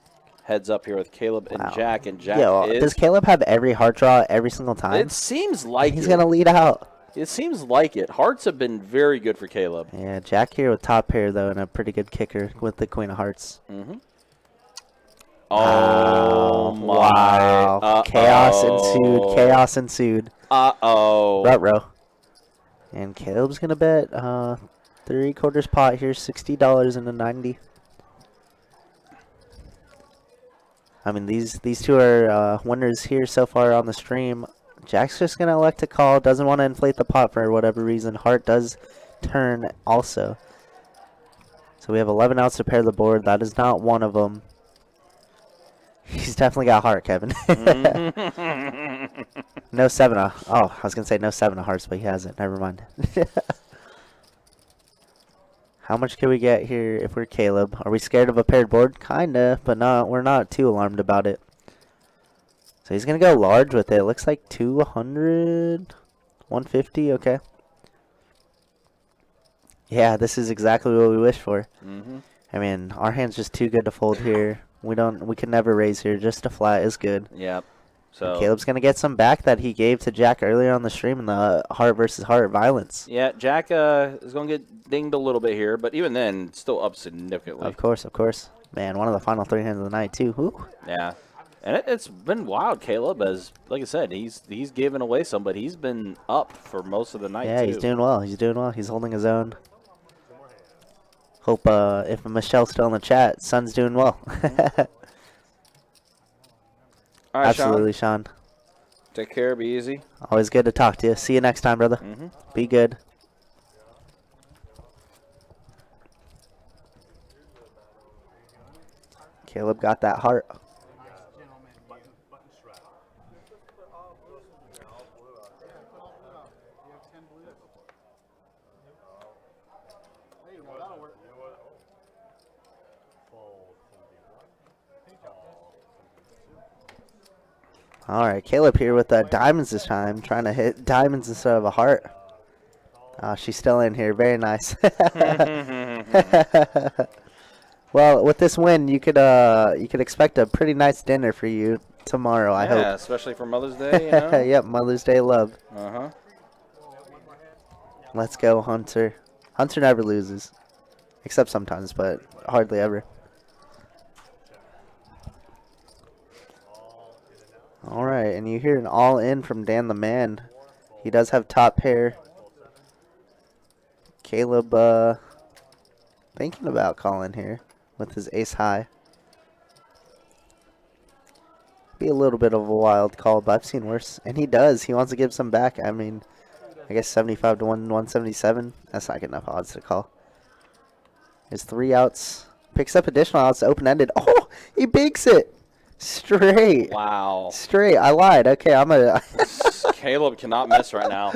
Heads up here with Caleb and Jack, and Jack does Caleb have every heart draw every single time? It seems like he's gonna lead out. It seems like it. Hearts have been very good for Caleb. Yeah, Jack here with top pair though, and a pretty good kicker with the Queen of Hearts. Mm-hmm. Oh my! Wow! Chaos ensued. Chaos ensued. Ruh-roh. And Caleb's gonna bet 3/4 pot here, $60 and a 90. I mean, these two are winners here so far on the stream. Jack's just gonna elect to call. Doesn't want to inflate the pot for whatever reason. Heart does turn also. So we have 11 outs to pair the board. That is not one of them. He's definitely got heart, Kevin. No 7 of. Oh, I was gonna say no 7 of hearts, but he hasn't. Never mind. How much can we get here if we're Caleb? Are we scared of a paired board? Kinda, but not. We're not too alarmed about it. So he's gonna go large with it. Looks like 200, 150. Okay. Yeah, this is exactly what we wish for. Mm-hmm. I mean, our hand's just too good to fold here. We can never raise here. Just a flat is good. Yep. So and Caleb's gonna get some back that he gave to Jack earlier on the stream in the heart versus heart violence. Yeah, Jack is gonna get dinged a little bit here, but even then, still up significantly. Of course. Man, one of the final 3 hands of the night too. Whew. Yeah, and it's been wild. Caleb, as like I said, he's given away some, but he's been up for most of the night. Yeah, too. he's doing well. He's holding his own. Hope if Michelle's still in the chat, Son's doing well. All right, absolutely, Sean. Take care. Be easy. Always good to talk to you. See you next time, brother. Mm-hmm. Be good. Caleb got that heart. All right, Caleb here with diamonds this time, trying to hit diamonds instead of a heart. She's still in here. Very nice. Well, with this win, you could expect a pretty nice dinner for you tomorrow. I hope. Yeah, especially for Mother's Day. You know? Yep, Mother's Day love. Uh-huh. Let's go, Hunter. Hunter never loses, except sometimes, but hardly ever. All right, and you hear an all-in from Dan the Man. He does have top pair. Caleb thinking about calling here with his ace high. Be a little bit of a wild call, but I've seen worse. And he does. He wants to give some back. I mean, I guess 75 to 177. That's not good enough odds to call. His 3 outs. Picks up additional outs, open-ended. Oh, he bakes it. Straight. Wow. Straight. I lied. Okay, I'm a. Caleb cannot miss right now.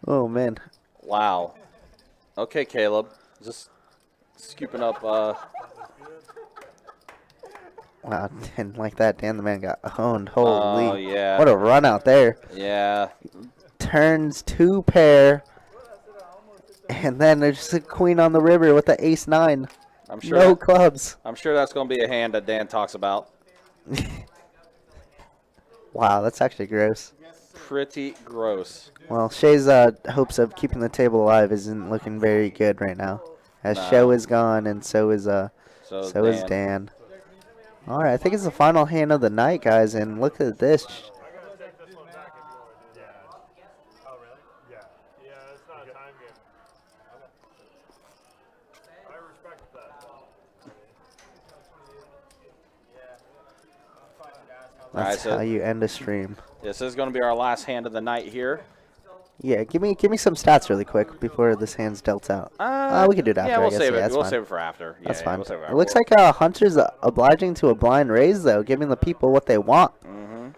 Oh, man. Wow. Okay, Caleb. Just scooping up. Wow, and like that, Dan the Man got owned. Holy. Oh, yeah. What a run out there. Yeah. Turns 2 pair. And then there's just a queen on the river with the ace 9. I'm sure. No clubs. I'm sure that's going to be a hand that Dan talks about. Wow, that's actually gross. pretty gross. Well, Shay's hopes of keeping the table alive isn't looking very good right now. As No. Show is gone, and so is Dan. Dan. All right, I think it's the final hand of the night, guys, and look at this. I'm gonna take this one back if you want to do that. Oh, really? Yeah. Yeah, it's not a time game. I respect that. That's Alright, so how you end a stream. this is going to be our last hand of the night here. Yeah, give me some stats really quick before this hand's dealt out. We can do it after. Yeah, we'll I guess. save Yeah, it. that's We'll fine. save it for after. That's Yeah, fine. We'll save it It for looks after. like Hunter's obliging to a blind raise, though, giving the people what they want. Mm-hmm.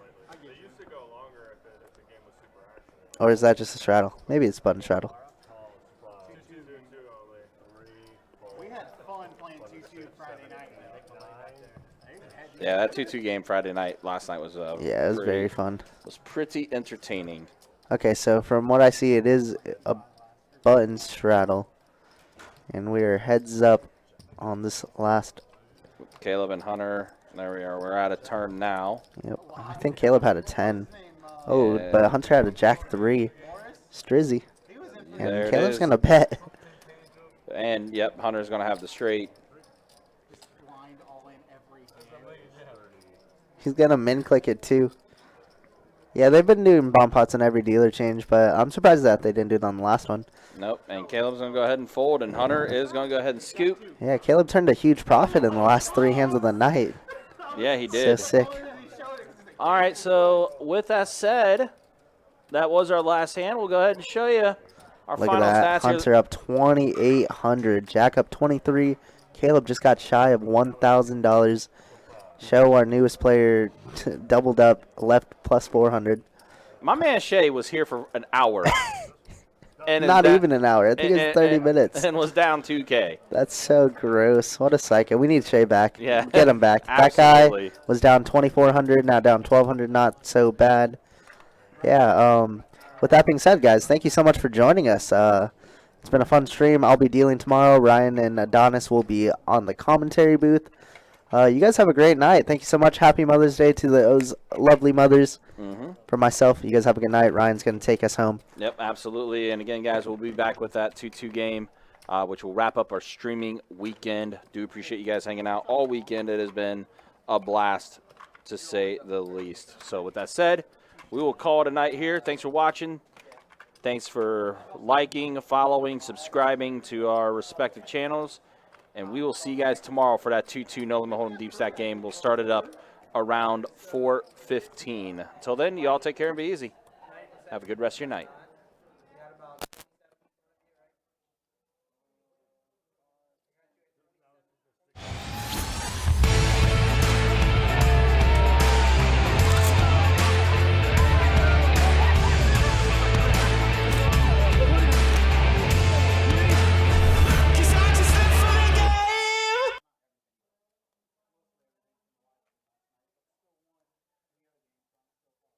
They used to go longer if the game was super active. Or is that just a straddle? Maybe it's button straddle. We had fun playing 2-2 Friday night. Yeah, that 2-2 game Friday night last night was Yeah, it was very fun. Was pretty entertaining. Okay, so from what I see, it is a button straddle. And we are heads up on this last. Caleb and Hunter. There we are. We're at a turn now. Yep. I think Caleb had a 10. Oh, Yeah. but Hunter had a jack 3. Strizzy. And There it Caleb's is. going to bet. And, yep, Hunter's going to have the straight. Blind all in every hand. He's going to min click it too. Yeah, they've been doing bomb pots on every dealer change, but I'm surprised that they didn't do it on the last one. Nope. And Caleb's going to go ahead and fold, and Hunter is going to go ahead and scoop. Yeah, Caleb turned a huge profit in the last 3 hands of the night. Yeah, he So did. sick. All right, so with that said, that was our last hand. We'll go ahead and show you our Look final at that. stats here. Hunter up 2,800. Jack up 23. Caleb just got shy of $1,000. Show, our newest player, doubled up, left plus 400. My man Shay was here for an hour. And is Not da- even an hour. I think it's 30 minutes. And was down 2K. That's so gross. What a psycho. We need Shay back. Yeah. Get him back. That guy Absolutely. was down 2,400, now down 1,200. Not so bad. Yeah, with that being said, guys, thank you so much for joining us. It's been a fun stream. I'll be dealing tomorrow. Ryan and Adonis will be on the commentary booth. You guys have a great night. Thank you so much. Happy Mother's Day to those lovely mothers. Mm-hmm. For myself, you guys have a good night. Ryan's going to take us home. Yep, absolutely. And again, guys, we'll be back with that 2-2 game, which will wrap up our streaming weekend. Do appreciate you guys hanging out all weekend. It has been a blast, to say the least. So with that said, we will call it a night here. Thanks for watching. Thanks for liking, following, subscribing to our respective channels. And we will see you guys tomorrow for that 2-2 No Limit Hold'em Deep Stack game. We'll start it up around 4:15. Until then, you all take care and be easy. Have a good rest of your night.